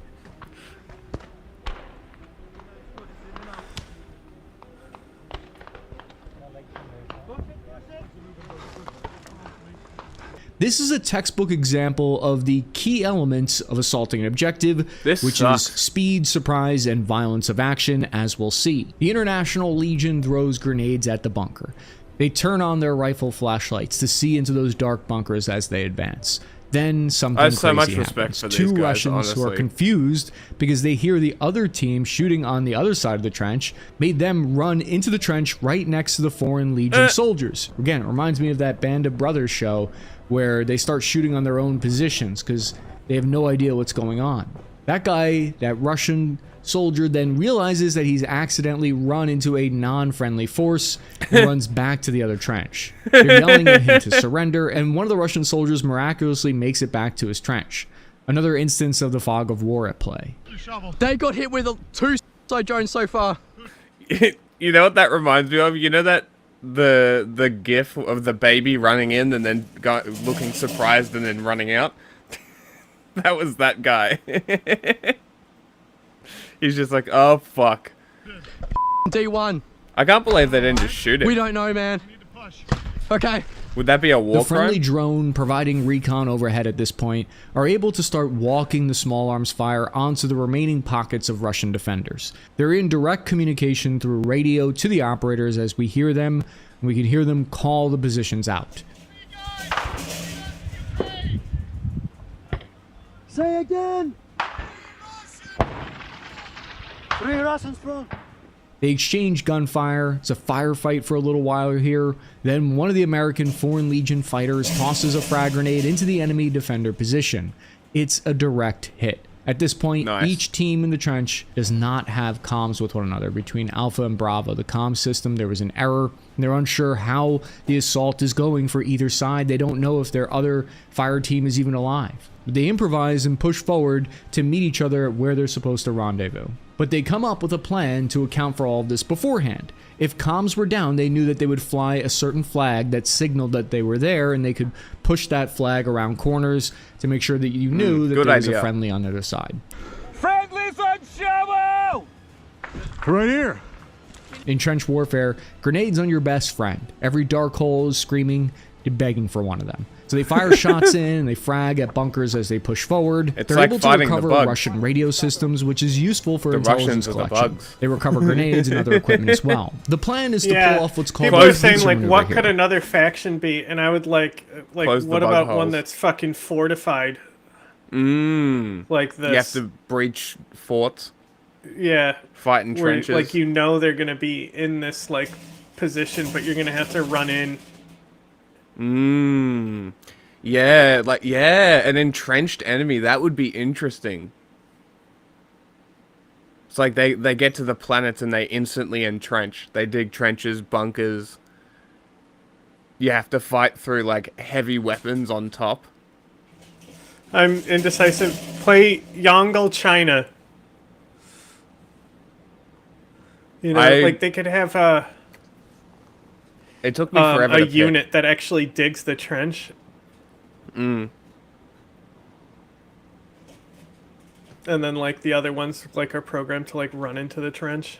This is a textbook example of the key elements of assaulting an objective, which is speed, surprise, and violence of action, as we'll see. The International Legion throws grenades at the bunker. They turn on their rifle flashlights to see into those dark bunkers as they advance. Then something I have so much crazy respect happens. for these Two guys, Russians who are honestly. confused because they hear the other team shooting on the other side of the trench made them run into the trench right next to the Foreign Legion soldiers. Again, it reminds me of that Band of Brothers show where they start shooting on their own positions because they have no idea what's going on. That guy, that Russian soldier, then realizes that he's accidentally run into a non-friendly force and runs back to the other trench. They're yelling at him to surrender, and one of the Russian soldiers miraculously makes it back to his trench. Another instance of the fog of war at play. They got hit with 2 suicide drones so far. You know what that reminds me of? You know that the gif of the baby running in and then looking surprised and then running out? That was that guy. He's just like, oh fuck. D1. I can't believe they didn't just shoot him. We don't know, man. Okay. Would that be a war The friendly crime? drone providing recon overhead at this point are able to start walking the small arms fire onto the remaining pockets of Russian defenders. They're in direct communication through radio to the operators as we hear them, and we can hear them call the positions out. Say again. 3 Russians front. They exchange gunfire. It's a firefight for a little while here. Then one of the American Foreign Legion fighters tosses a frag grenade into the enemy defender position. It's a direct hit. At this point, each team in the trench does not have comms with one another. Between Alpha and Bravo, the comm system, there was an error. And they're unsure how the assault is going for either side. They don't know if their other fire team is even alive. They improvise and push forward to meet each other where they're supposed to rendezvous. But they come up with a plan to account for all of this beforehand. If comms were down, they knew that they would fly a certain flag that signaled that they were there, and they could push that flag around corners to make sure that you knew that there was a friendly on the other side. Friendly's on shovel! Right here. In trench warfare, grenades on your best friend. Every dark hole is screaming, you're begging for one of them. So they fire shots in and they frag at bunkers as they push forward. It's They're like able to fighting the recover bugs. Russian radio systems, which is useful for The intelligence Russians are the collection. bugs. They recover grenades and other equipment as well. The plan is to pull off what's called people a are saying pincer like, maneuver what here. could another faction be? And I would like Close the what bug about one holes. that's fucking fortified? Mm. Like this. You have to breach forts. Yeah. Fight in where, trenches. like, you know they're gonna be in this like position, but you're gonna have to run in. Mmm. Yeah, like, yeah, an entrenched enemy. That would be interesting. It's like they get to the planets and they instantly entrench. They dig trenches, bunkers. You have to fight through, like, heavy weapons on top. I'm indecisive. Play Yongle, China. You know, like they could have it took me forever a to pick. unit that actually digs the trench. Mm. And then like the other ones like are programmed to like run into the trench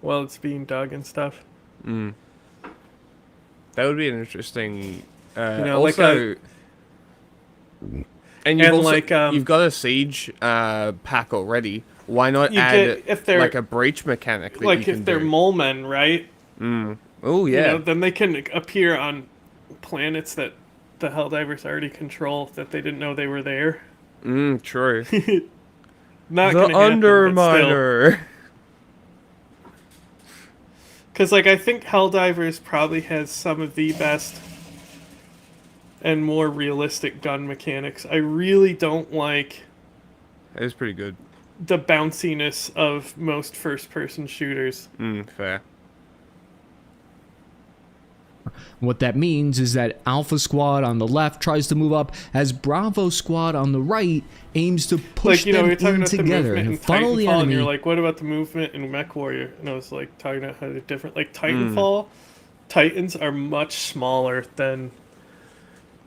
while it's being dug and stuff. Mm. That would be an interesting. You know, also, and you've and also, like, you've got a siege pack already. Why not You add get- if they're- like a breach mechanic? That Like you if can they're do? mole men, right? Mm. Oh yeah. You know, then they can appear on planets that the Helldivers already control that they didn't know they were there. True. Not the gonna happen, but Underminer. Because, like, I think Helldivers probably has some of the best and more realistic gun mechanics. I really don't like It is pretty good. the bounciness of most first-person shooters. Fair. What that means is that Alpha Squad on the left tries to move up as Bravo Squad on the right aims to push Like, you know, them we were talking in about the together movement in and funnel the Titanfall, and enemy. you're like, what about the movement in Mech Warrior? And I was, like, talking about how they're different. Like, Mm. Titanfall, Titans are much smaller than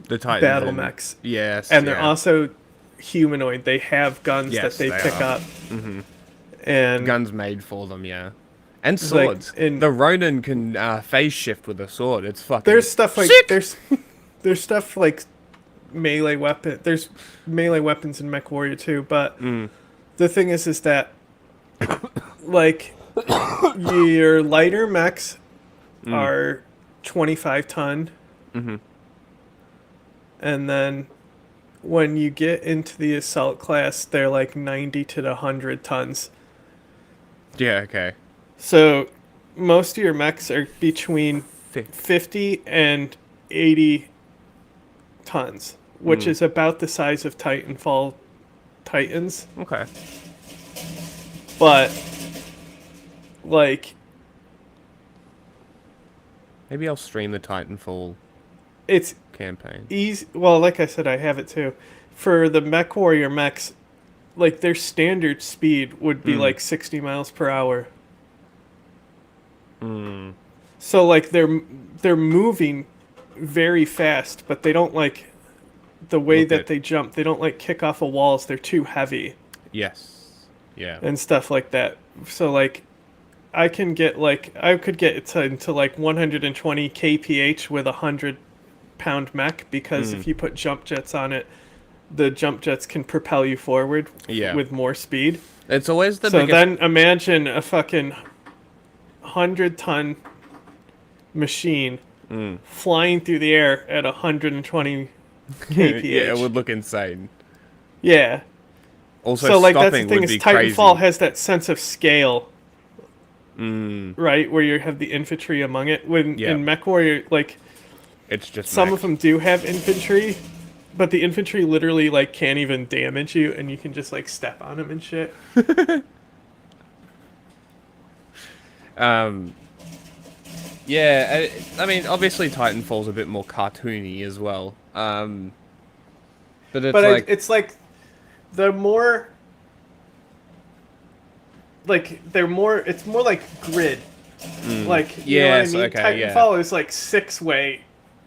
The Titans. battle in- mechs. Yes. And they're yeah. also humanoid. They have guns Yes, that they pick are. up. Mm-hmm. And guns made for them, yeah. And It's like swords. The Ronin can phase shift with a sword. It's fucking. there's stuff like sick! there's stuff like melee weapon. There's melee weapons in Mech Warrior too, but the thing is that like your lighter mechs are 25 ton, Mm-hmm. and then when you get into the assault class, they're like 90 to 100 tons. Yeah, okay. So most of your mechs are between 50 and 80 tons, which is about the size of Titanfall Titans. Okay. But, like... Maybe I'll stream the Titanfall It's campaign. easy. Well, like I said, I have it too. For the Mech Warrior mechs, like their standard speed would be like 60 miles per hour. So like they're moving very fast, but they don't like the way that they jump. They don't like kick off of walls. They're too heavy. Yes. Yeah. And stuff like that. So like I could get it into like 120 kph with a 100-pound mech, because if you put jump jets on it, the jump jets can propel you forward with more speed. It's always the so biggest... then imagine a fucking 100-ton machine flying through the air at 120 kph. Yeah, it would look insane. Yeah. Also, so like that's the stopping thing would is be Titanfall crazy. has that sense of scale. Right, where you have the infantry among it. When in MechWarrior, like, it's just some mech. of them do have infantry, but the infantry literally like can't even damage you, and you can just like step on them and shit. Yeah, I mean, obviously Titanfall's a bit more cartoony as well. But It's like the more like it's more like grid. Like you know what I mean? Titanfall is like 6-way.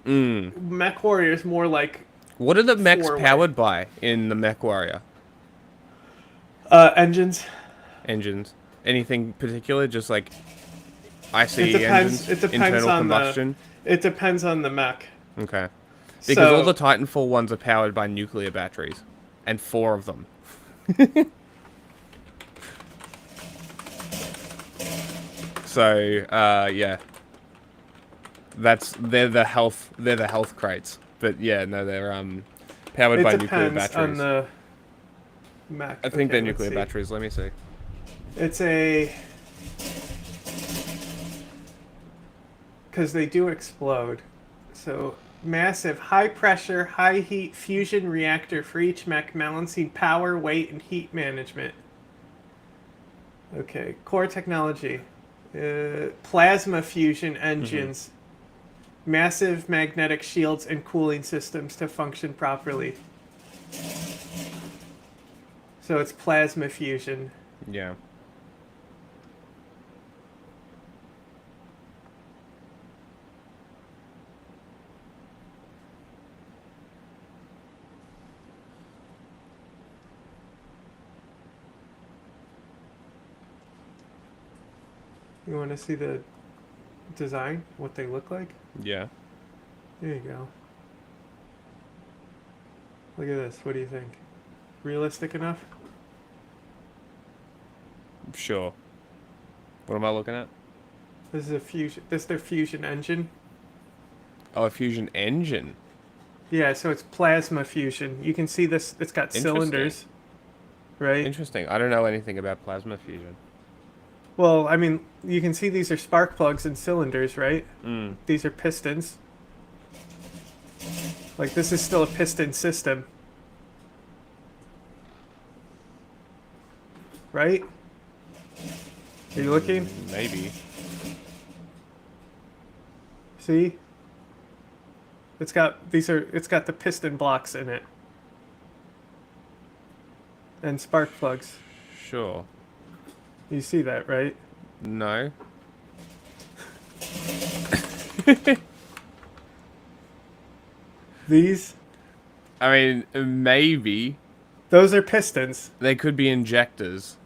MechWarrior is more like what are the mechs 4-way. powered by in the MechWarrior? Engines. Engines. Anything particular? Just like ICE It depends. engines? It depends Internal on combustion? It depends on the mech. Okay. Because all the Titanfall ones are powered by nuclear batteries. And 4 of them. So, yeah. They're the health crates. But yeah, no, they're powered by nuclear batteries. It depends on the mech. I think they're nuclear batteries. Let me see. It's a... because they do explode. So, massive, high-pressure, high-heat fusion reactor for each mech, balancing power, weight, and heat management. Okay, core technology. Plasma fusion engines. Massive magnetic shields and cooling systems to function properly. So it's plasma fusion. Yeah. You want to see the design? What they look like? Yeah. There you go. Look at this. What do you think? Realistic enough? Sure. What am I looking at? This is a fusion. This is their fusion engine. Oh, a fusion engine. Yeah, so it's plasma fusion. You can see this. It's got cylinders, right? Interesting. I don't know anything about plasma fusion. Well, I mean, you can see these are spark plugs and cylinders, right? These are pistons. Like, this is still a piston system. Right? Are you looking? Maybe. See? It's got it's got the piston blocks in it. And spark plugs. Sure. You see that, right? No. These? I mean, maybe. Those are pistons. They could be injectors.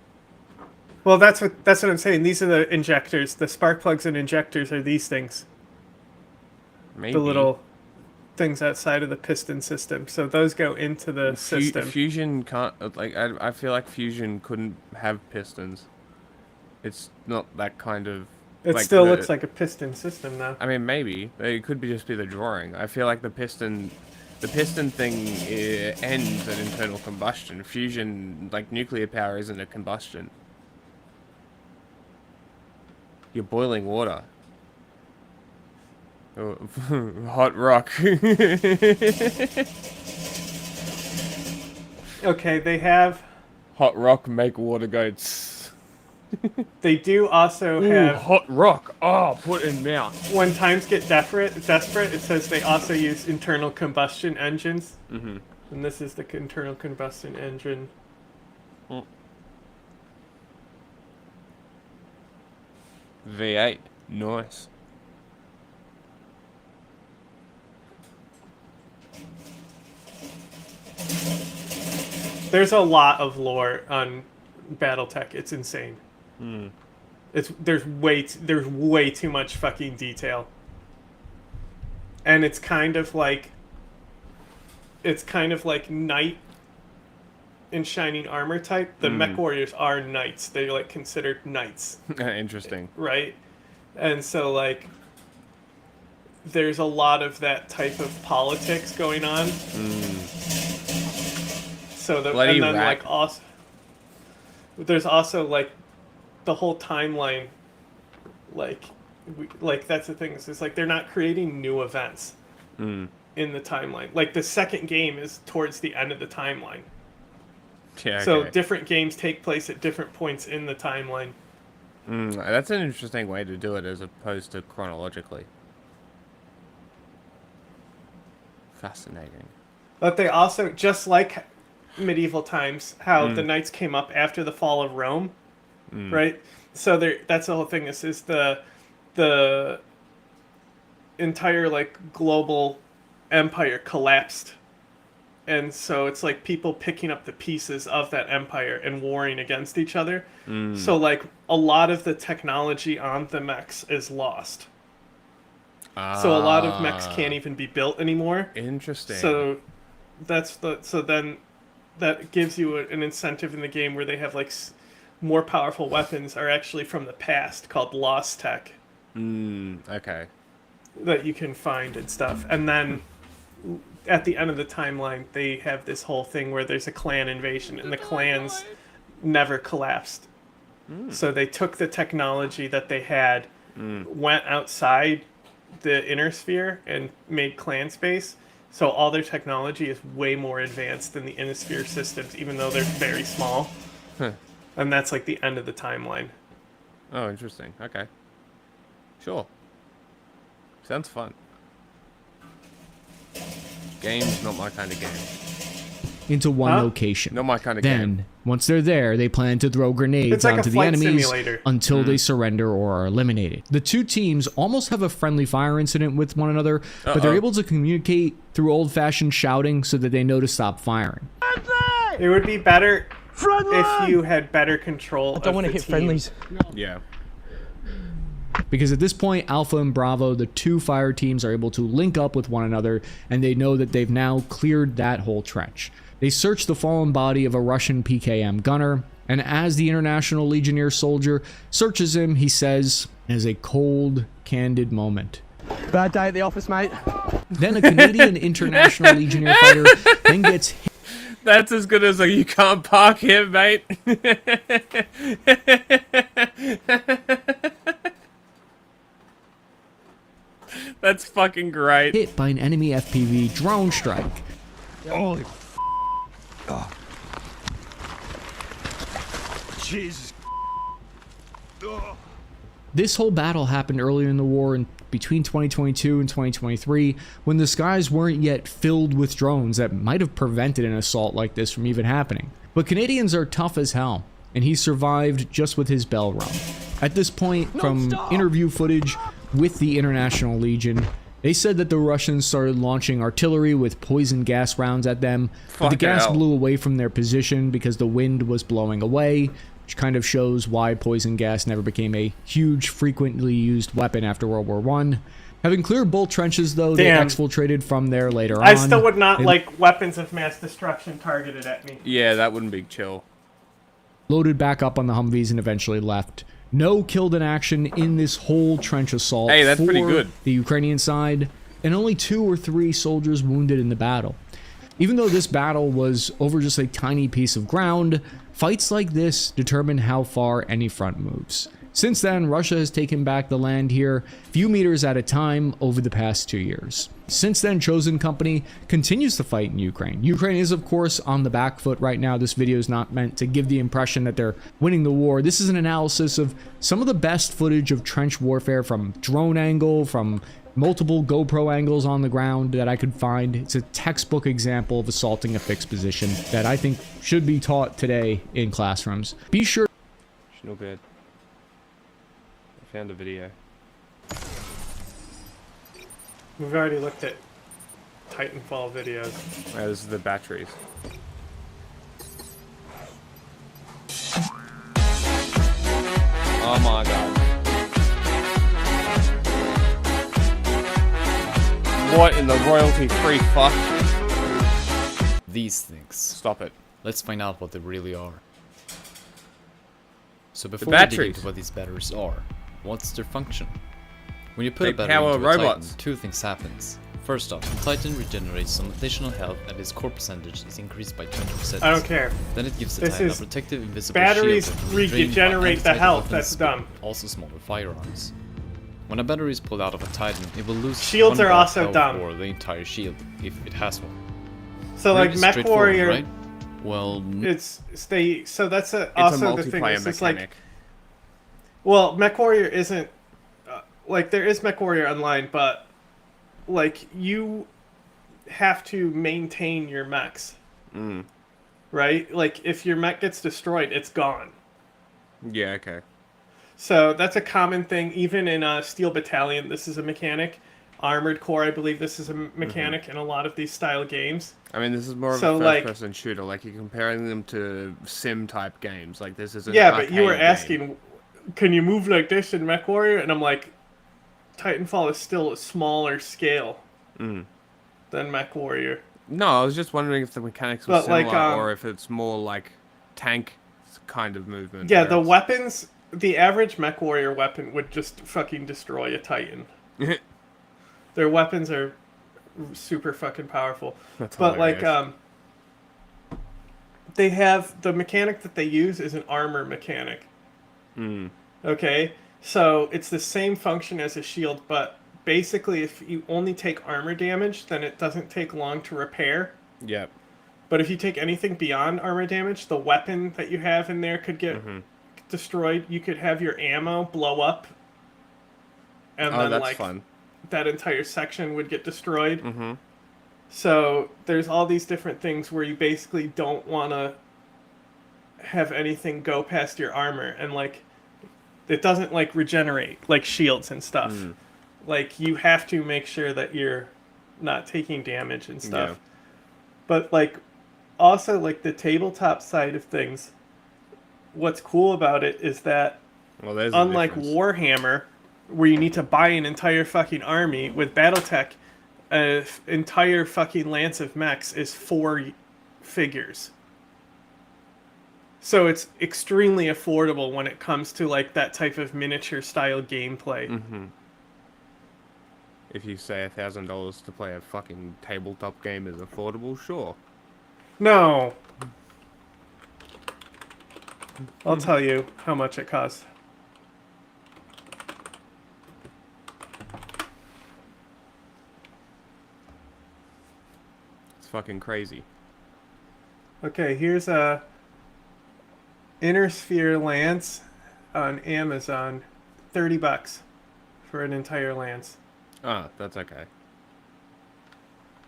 Well, that's what I'm saying. These are the injectors. The spark plugs and injectors are these things. Maybe. The little things outside of the piston system. So those go into the system. Fusion can't... Like, I feel like Fusion couldn't have pistons. It's not that kind of... It like still looks like a piston system, though. I mean, maybe. It could just be the drawing. I feel like the piston The piston thing ends at internal combustion. Fusion, like nuclear power, isn't a combustion. You're boiling water. Oh, hot rock. Okay, they have... Hot rock make water go tss. They do also have... hot rock. Oh, put in mouth. When times get desperate, it says they also use internal combustion engines. Mm-hmm. And this is the internal combustion engine. V8. Nice. There's a lot of lore on BattleTech. It's insane. There's way too much fucking detail. And it's kind of like knight in shining armor type. The mech warriors are knights. They're like considered knights. Interesting. Right? And so like there's a lot of that type of politics going on. So the Bloody and then rat. like also there's also like the whole timeline, like that's the thing. It's like they're not creating new events in the timeline. Like the second game is towards the end of the timeline. Yeah. Okay. So different games take place at different points in the timeline. That's an interesting way to do it, as opposed to chronologically. Fascinating. But they also, just like medieval times, how the knights came up after the fall of Rome, right? So that's the whole thing. This is the entire like global empire collapsed, and so it's like people picking up the pieces of that empire and warring against each other. So like a lot of the technology on the mechs is lost. So a lot of mechs can't even be built anymore. Interesting. So then that gives you an incentive in the game where they have like more powerful weapons are actually from the past, called lost tech. Okay. That you can find and stuff. And then at the end of the timeline, they have this whole thing where there's a clan invasion, and the clans never collapsed. So they took the technology that they had, went outside the inner sphere, and made clan space. So all their technology is way more advanced than the inner sphere systems, even though they're very small. And that's like the end of the timeline. Oh, interesting. Okay. Sure. Sounds fun. Game's not my kind of game. Into one location. Not my kind of then, game. once they're there, they plan to throw grenades It's like onto a the flight enemies simulator. until they surrender or are eliminated. The two teams almost have a friendly fire incident with one another, but they're able to communicate through old-fashioned shouting so that they know to stop firing. It would be better if you had better control. I don't want to hit friendlies. Yeah. Because at this point, Alpha and Bravo, the two fire teams, are able to link up with one another, and they know that they've now cleared that whole trench. They search the fallen body of a Russian PKM gunner, and as the International Legionnaire soldier searches him, he says, it is a cold, candid moment. Bad day at the office, mate. Then a Canadian International Legionnaire fighter then gets hit. That's as good as a you can't park here, mate. That's fucking great. Hit by an enemy FPV drone strike. Holy oh. Jesus. This whole battle happened earlier in the war between 2022 and 2023, when the skies weren't yet filled with drones that might have prevented an assault like this from even happening. But Canadians are tough as hell, and he survived just with his bell rung. At this point, from interview footage with the International Legion, they said that the Russians started launching artillery with poison gas rounds at them, but the gas blew away from their position because the wind was blowing away, which kind of shows why poison gas never became a huge, frequently used weapon after World War I. Having cleared both trenches, though, they exfiltrated from there later on. I still would not like weapons of mass destruction targeted at me. Yeah, that wouldn't be chill. Loaded back up on the Humvees and eventually left. No killed in action in this whole trench assault. Hey, that's pretty good. The Ukrainian side, and only 2 or 3 soldiers wounded in the battle. Even though this battle was over just a tiny piece of ground, fights like this determine how far any front moves. Since then, Russia has taken back the land here few meters at a time over the past 2 years. Since then, Chosen Company continues to fight in Ukraine. Ukraine is, of course, on the back foot right now. This video is not meant to give the impression that they're winning the war. This is an analysis of some of the best footage of trench warfare from drone angle, from multiple GoPro angles on the ground that I could find. It's a textbook example of assaulting a fixed position that I think should be taught today in classrooms. Be sure. No good. I found a video. We've already looked at Titanfall videos. Oh, this is the batteries. Oh my god. What in the royalty-free fuck? These things. Stop it. Let's find out what they really are. So before we dig into what these batteries are, what's their function? When you put a battery into a Titan, 2 things happens. First off, the Titan regenerates some additional health and its core percentage is increased by 20%. I don't care. Then it gives the Titan a protective invisible batteries shield. Batteries regenerate the health, that's dumb. Also smaller firearms. When a battery is pulled out of a Titan, it will lose shields one are also dumb. Or the entire shield, if it has one. So like Mech Warrior, right? Well, so that's also the thing. It's like, well, Mech Warrior isn't like there is Mech Warrior Online, but like you have to maintain your mechs, right? Like if your mech gets destroyed, it's gone. Yeah. Okay. So that's a common thing, even in Steel Battalion. This is a mechanic. Armored Core, I believe this is a mechanic in a lot of these style games. I mean, this is more of a first-person shooter. Like you're comparing them to sim-type games. Like this is an but you were game. asking, can you move like this in Mech Warrior? And I'm like, Titanfall is still a smaller scale than Mech Warrior. No, I was just wondering if the mechanics were similar, or if it's more like tank kind of movement. Yeah, the weapons. The average Mech Warrior weapon would just fucking destroy a Titan. Their weapons are super fucking powerful. That's but hilarious. like, they have the mechanic that they use is an armor mechanic. Okay, so it's the same function as a shield, but basically, if you only take armor damage, then it doesn't take long to repair. Yep. But if you take anything beyond armor damage, the weapon that you have in there could get destroyed. You could have your ammo blow up, and then that's like fun. That entire section would get destroyed. So there's all these different things where you basically don't want to have anything go past your armor, and like it doesn't like regenerate like shields and stuff. Like you have to make sure that you're not taking damage and stuff. Yeah. But like also like the tabletop side of things, what's cool about it is that unlike Warhammer, where you need to buy an entire fucking army, with BattleTech, an entire fucking lance of mechs is 4 figures. So it's extremely affordable when it comes to like that type of miniature style gameplay. If you say $1,000 to play a fucking tabletop game is affordable, sure. No. I'll tell you how much it costs. It's fucking crazy. Okay, here's a Inner Sphere lance on Amazon. $30 for an entire lance. Ah, that's okay.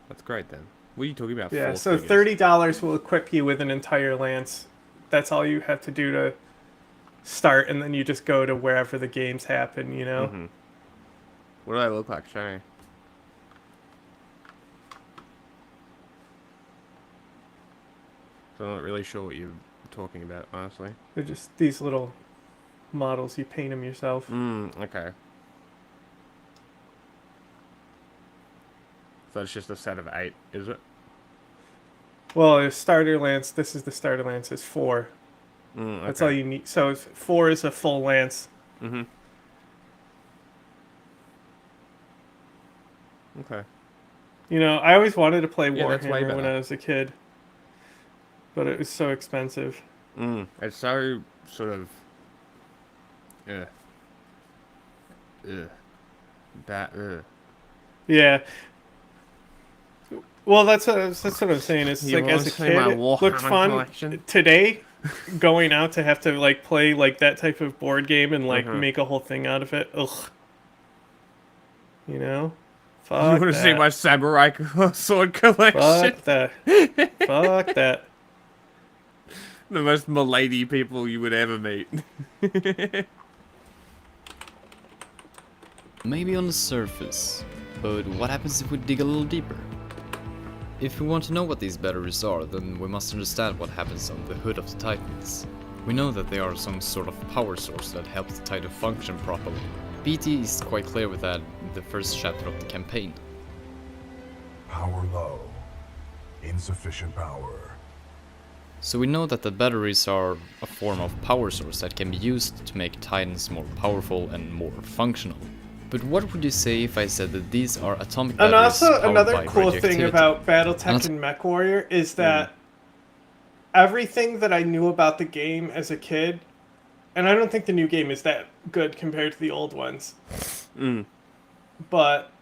That's great then. What are you talking about? Yeah, so $30 will equip you with an entire lance. That's all you have to do to start, and then you just go to wherever the games happen, you know? What do I look like? Show me. So I'm not really sure what you're talking about, honestly. They're just these little models. You paint them yourself. Okay. So it's just a set of 8, is it? Well, a starter lance, this is the starter lance, is 4. Okay. That's all you need. So 4 is a full lance. Okay. You know, I always wanted to play that's way Warhammer better. when I was a kid, but it was so expensive. It's so sort of... Yeah. Well, that's what I'm saying. It's You like as a wanna see kid, my it looked Warhammer fun. collection? Today, going out to have to like play like that type of board game and like make a whole thing out of it. Ugh. You know? Fuck You want to see my samurai sword collection? Fuck that. Fuck that. The most milady people you would ever meet. Maybe on the surface, but what happens if we dig a little deeper? If we want to know what these batteries are, then we must understand what happens on the hood of the Titans. We know that they are some sort of power source that helps the Titan function properly. BT is quite clear with that in the first chapter of the campaign. Power low. Insufficient power. So we know that the batteries are a form of power source that can be used to make Titans more powerful and more functional. But what would you say if I said that these are atomic batteries? And also, powered another by cool thing radioactivity? about BattleTech and MechWarrior is that everything that I knew about the game as a kid, and I don't think the new game is that good compared to the old ones, but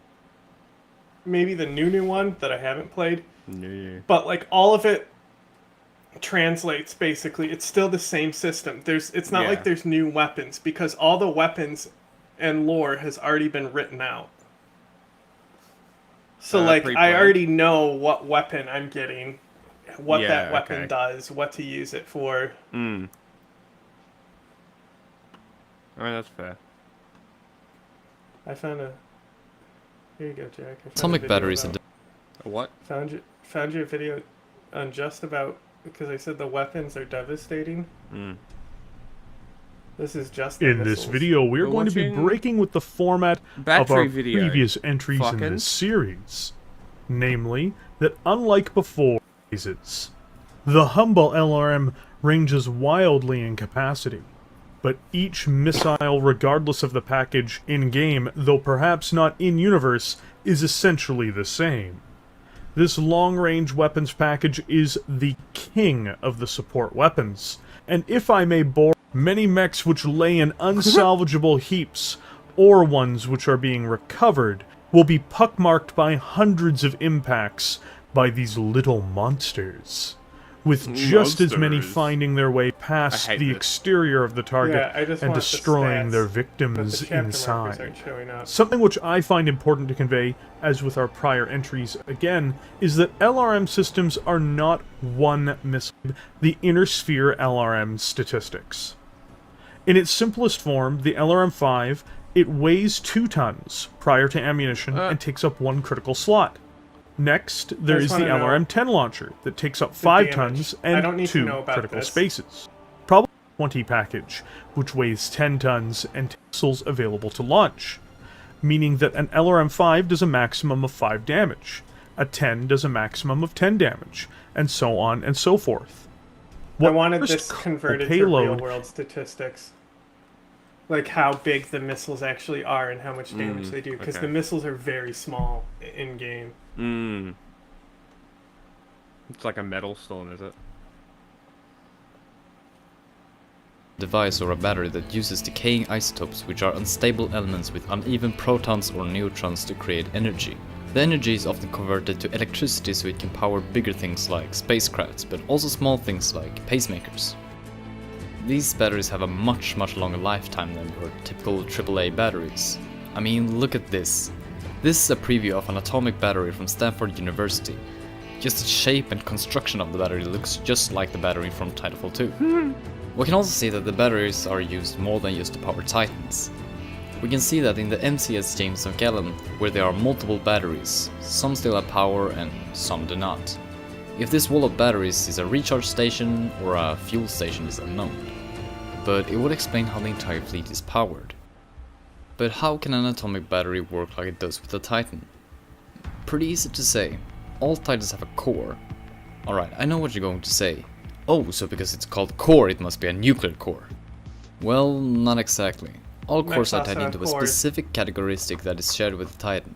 maybe the new one that I haven't played, but like all of it translates basically. It's still the same system. It's not like there's new weapons, because all the weapons and lore has already been written out. So like I already know what weapon I'm getting, what that weapon does, what to use it for. Alright, that's fair. I found a... Here you go, Jack. Atomic batteries. What? Found you a video on just about, because I said the weapons are devastating. This is just the In this video, we're going to be breaking with the format of our previous entries in this series. Namely, that unlike before, the humble LRM ranges wildly in capacity. But each missile, regardless of the package in-game, though perhaps not in-universe, is essentially the same. This long-range weapons package is the king of the support weapons, and if I may bore, many mechs which lay in unsalvageable heaps, or ones which are being recovered, will be pockmarked by hundreds of impacts by these little monsters, with just as many finding their way past the exterior of the target and destroying their victims inside. Something which I find important to convey, as with our prior entries again, is that LRM systems are not one missile, the inner sphere LRM statistics. In its simplest form, the LRM-5, it weighs 2 tons prior to ammunition and takes up 1 critical slot. Next, there is the LRM-10 launcher that takes up 5 tons and 2 critical spaces. Probably 20 package, which weighs 10 tons and 10 missiles available to launch, meaning that an LRM-5 does a maximum of 5 damage, a 10 does a maximum of 10 damage, and so on and so forth. I wanted this converted to real-world statistics. Like how big the missiles actually are and how much damage they do, because the missiles are very small in-game. It's like a metal stone, is it? Device or a battery that uses decaying isotopes, which are unstable elements with uneven protons or neutrons to create energy. The energy is often converted to electricity so it can power bigger things like spacecrafts, but also small things like pacemakers. These batteries have a much longer lifetime than your typical AAA batteries. I mean, look at this. This is a preview of an atomic battery from Stanford University. Just the shape and construction of the battery looks just like the battery from Titanfall 2. We can also see that the batteries are used more than just to power Titans. We can see that in the MCS James McAllen, where there are multiple batteries, some still have power and some do not. If this wall of batteries is a recharge station or a fuel station is unknown, but it would explain how the entire fleet is powered. But how can an atomic battery work like it does with a Titan? Pretty easy to say. All Titans have a core. Alright, I know what you're going to say. Oh, so because it's called core, it must be a nuclear core. Well, not exactly. All cores are tied into a specific characteristic that is shared with the Titan.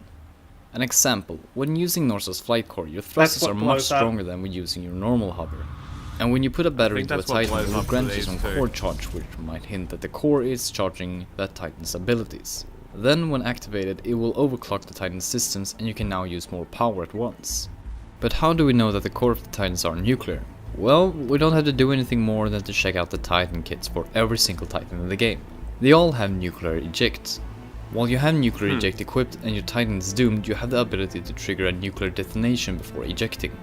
An example, when using Norsa's flight core, your thrusters are much stronger than when using your normal hover. And when you put a battery into a Titan, it will grant you some core charge, which might hint that the core is charging that Titan's abilities. Then, when activated, it will overclock the Titan's systems and you can now use more power at once. But how do we know that the core of the Titans are nuclear? Well, we don't have to do anything more than to check out the Titan kits for every single Titan in the game. They all have nuclear eject. While you have nuclear eject equipped and your Titan is doomed, you have the ability to trigger a nuclear detonation before ejecting.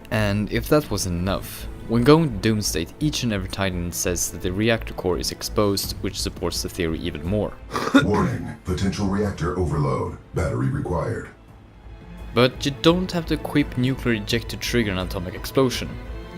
And if that wasn't enough, when going to doom state, each and every Titan says that the reactor core is exposed, which supports the theory even more. Warning, potential reactor overload, battery required. But you don't have to equip nuclear eject to trigger an atomic explosion.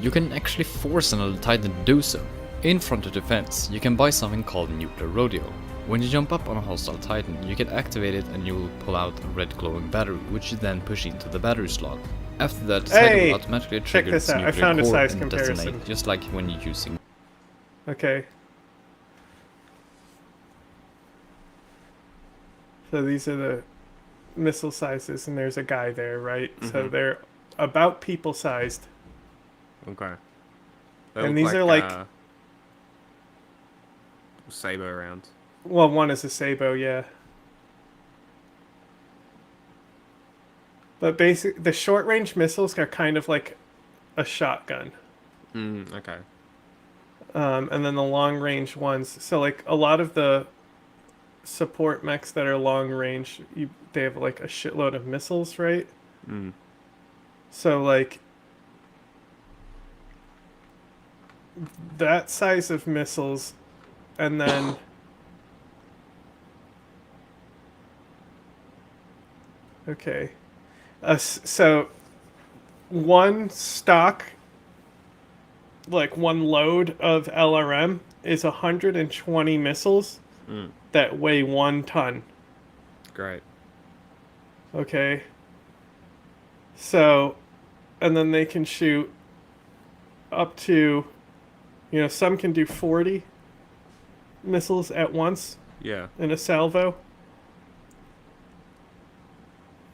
You can actually force another Titan to do so. In front of defense, you can buy something called nuclear rodeo. When you jump up on a hostile Titan, you can activate it and you will pull out a red glowing battery, which you then push into the battery slot. After that, the Titan will automatically trigger its nuclear core and detonate, just like when you're using... Okay. So these are the missile sizes, and there's a guy there, right? So they're about people-sized. Okay. And these are like... Sabo rounds. Well, one is a Sabo, yeah. But basically, the short-range missiles are kind of like a shotgun. Okay. And then the long-range ones. So, like, a lot of the support mechs that are long-range, they have, like, a shitload of missiles, right? So, like, that size of missiles, and then... Okay. So, one stock, like one load of LRM is 120 missiles that weigh 1 ton. Great. Okay. So, and then they can shoot up to, some can do 40 missiles at once. Yeah. In a salvo.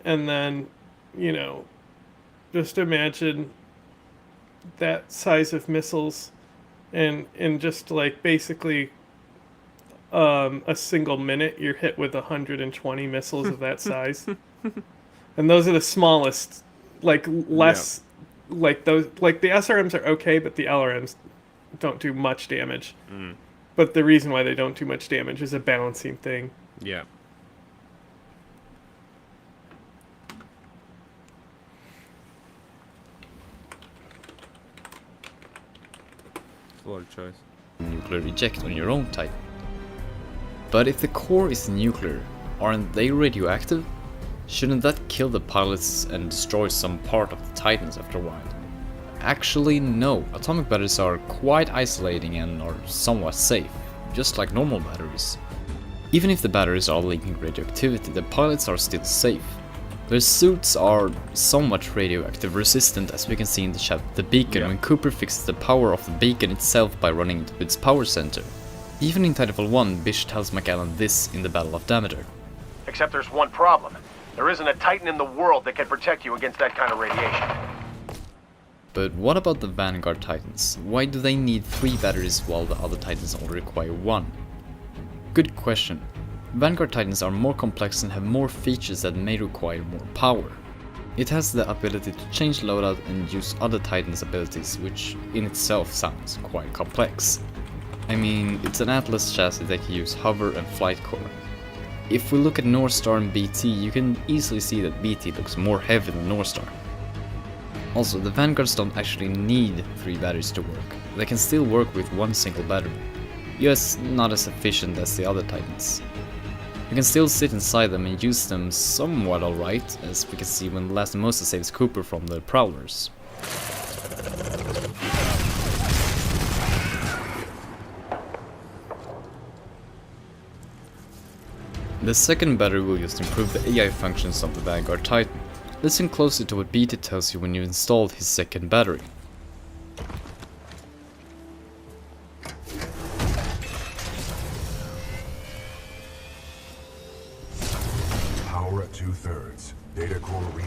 And then, just imagine that size of missiles and in just like basically a single minute you're hit with 120 missiles of that size. And those are the smallest, like less like those, like the SRMs are okay, but the LRMs don't do much damage. But the reason why they don't do much damage is a balancing thing. Yeah. A lot of choice. Nuclear eject on your own Titan. But if the core is nuclear, aren't they radioactive? Shouldn't that kill the pilots and destroy some part of the Titans after a while? Actually, no. Atomic batteries are quite isolating and are somewhat safe, just like normal batteries. Even if the batteries are leaking radioactivity, the pilots are still safe. Their suits are somewhat radioactive resistant, as we can see in the chat with the beacon, when Cooper fixes the power of the beacon itself by running into its power center. Even in Titanfall 1, Bish tells McAllen this in the Battle of Demeter. Except there's one problem. There isn't a Titan in the world that can protect you against that kind of radiation. But what about the Vanguard Titans? Why do they need 3 batteries while the other Titans only require 1? Good question. Vanguard Titans are more complex and have more features that may require more power. It has the ability to change loadout and use other Titans' abilities, which in itself sounds quite complex. I mean, it's an Atlas chassis that can use hover and flight core. If we look at Northstar and BT, you can easily see that BT looks more heavy than Northstar. Also, the Vanguards don't actually need 3 batteries to work. They can still work with 1 single battery. Just not as efficient as the other Titans. You can still sit inside them and use them somewhat alright, as we can see when Lastimosa saves Cooper from the Prowlers. The second battery will just improve the AI functions of the Vanguard Titan. Listen closely to what BT tells you when you installed his second battery. Power at 2/3. Data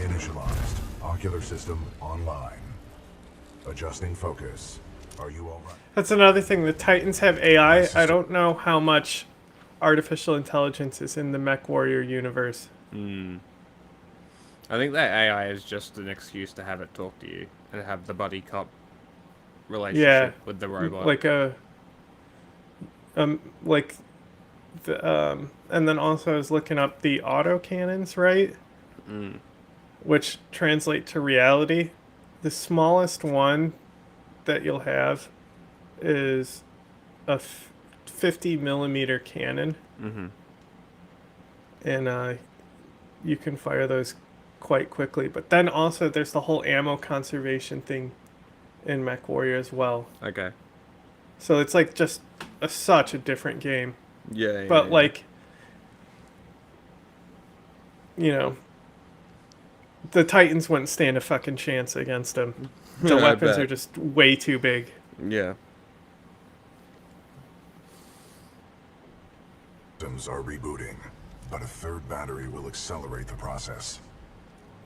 initialized. Ocular system online. Adjusting focus. Are you alright? That's another thing. The Titans have AI. I don't know how much artificial intelligence is in the Mech Warrior universe. I think that AI is just an excuse to have it talk to you and have the buddy cop relationship with the robot. Like and then also I was looking up the autocannons, right? Which translate to reality. The smallest one that you'll have is a 50 millimeter cannon. And you can fire those quite quickly. But then also there's the whole ammo conservation thing in Mech Warrior as well. Okay. So it's like just such a different game. Yeah. But like, you know, the Titans wouldn't stand a fucking chance against them. The weapons are just way too big. Yeah. Systems are rebooting, but a third battery will accelerate the process.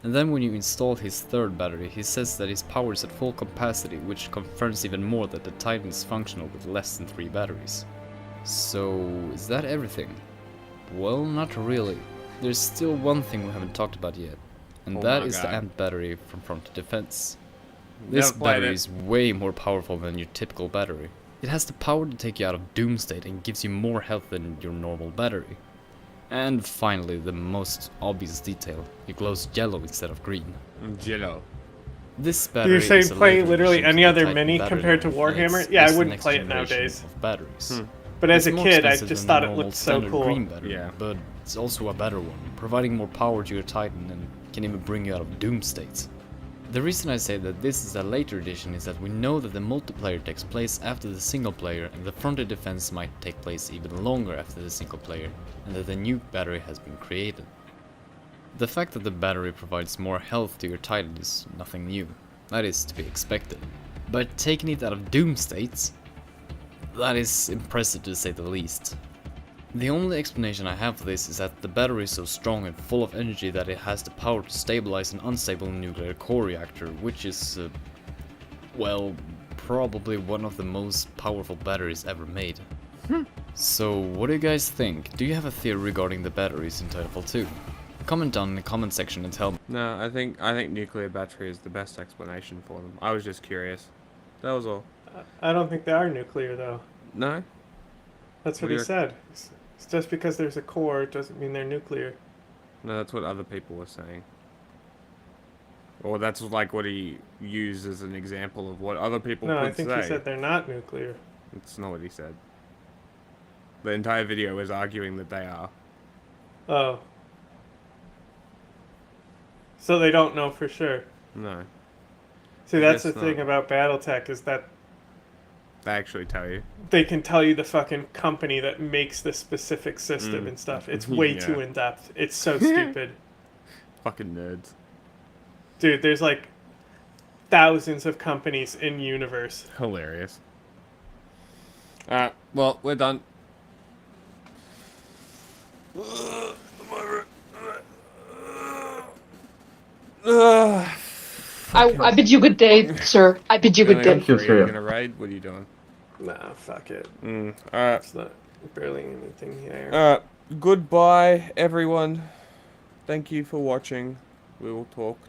And then when you install his third battery, he says that his power is at full capacity, which confirms even more that the Titan is functional with less than 3 batteries. So, is that everything? Well, not really. There's still one thing we haven't talked about yet, and that is the AMP battery from Front Defense. This battery is way more powerful than your typical battery. It has the power to take you out of doom state and gives you more health than your normal battery. And finally, the most obvious detail, it glows yellow instead of green. Yellow. This battery You're saying is a play later literally addition any to the other Titan mini battery compared to line, Warhammer? and Yeah, it's I the wouldn't next play it generation nowadays. of batteries. But as a It's more kid, I expensive just than thought the it normal looked so standard cool. green battery, but it's also a better one, providing more power to your Titan and can even bring you out of doom states. The reason I say that this is a later edition is that we know that the multiplayer takes place after the single player, and the fronted defense might take place even longer after the single player, and that the new battery has been created. The fact that the battery provides more health to your Titan is nothing new. That is to be expected. But taking it out of doom states, that is impressive to say the least. The only explanation I have for this is that the battery is so strong and full of energy that it has the power to stabilize an unstable nuclear core reactor, which is, well, probably one of the most powerful batteries ever made. So, what do you guys think? Do you have a theory regarding the batteries in Titanfall 2? Comment down in the comment section and tell me. No, I think nuclear battery is the best explanation for them. I was just curious. That was all. I don't think they are nuclear, though. No? That's what he said. It's just because there's a core doesn't mean they're nuclear. No, that's what other people were saying. Or that's like what he used as an example of what other people No, could I think say. he said they're not nuclear. It's not what he said. The entire video is arguing that they are. Oh. So they don't know for sure. No. See, that's the thing about BattleTech is that they actually tell you. They can tell you the fucking company that makes the specific system and stuff. It's way too in depth. It's so stupid. Fucking nerds. Dude, there's like thousands of companies in universe. Hilarious. Well, we're done. I bid you good day, sir. I bid you good day. Are you gonna raid? What are you doing? Nah, fuck it. Alright. It's not barely anything here. Alright. Goodbye, everyone. Thank you for watching. We will talk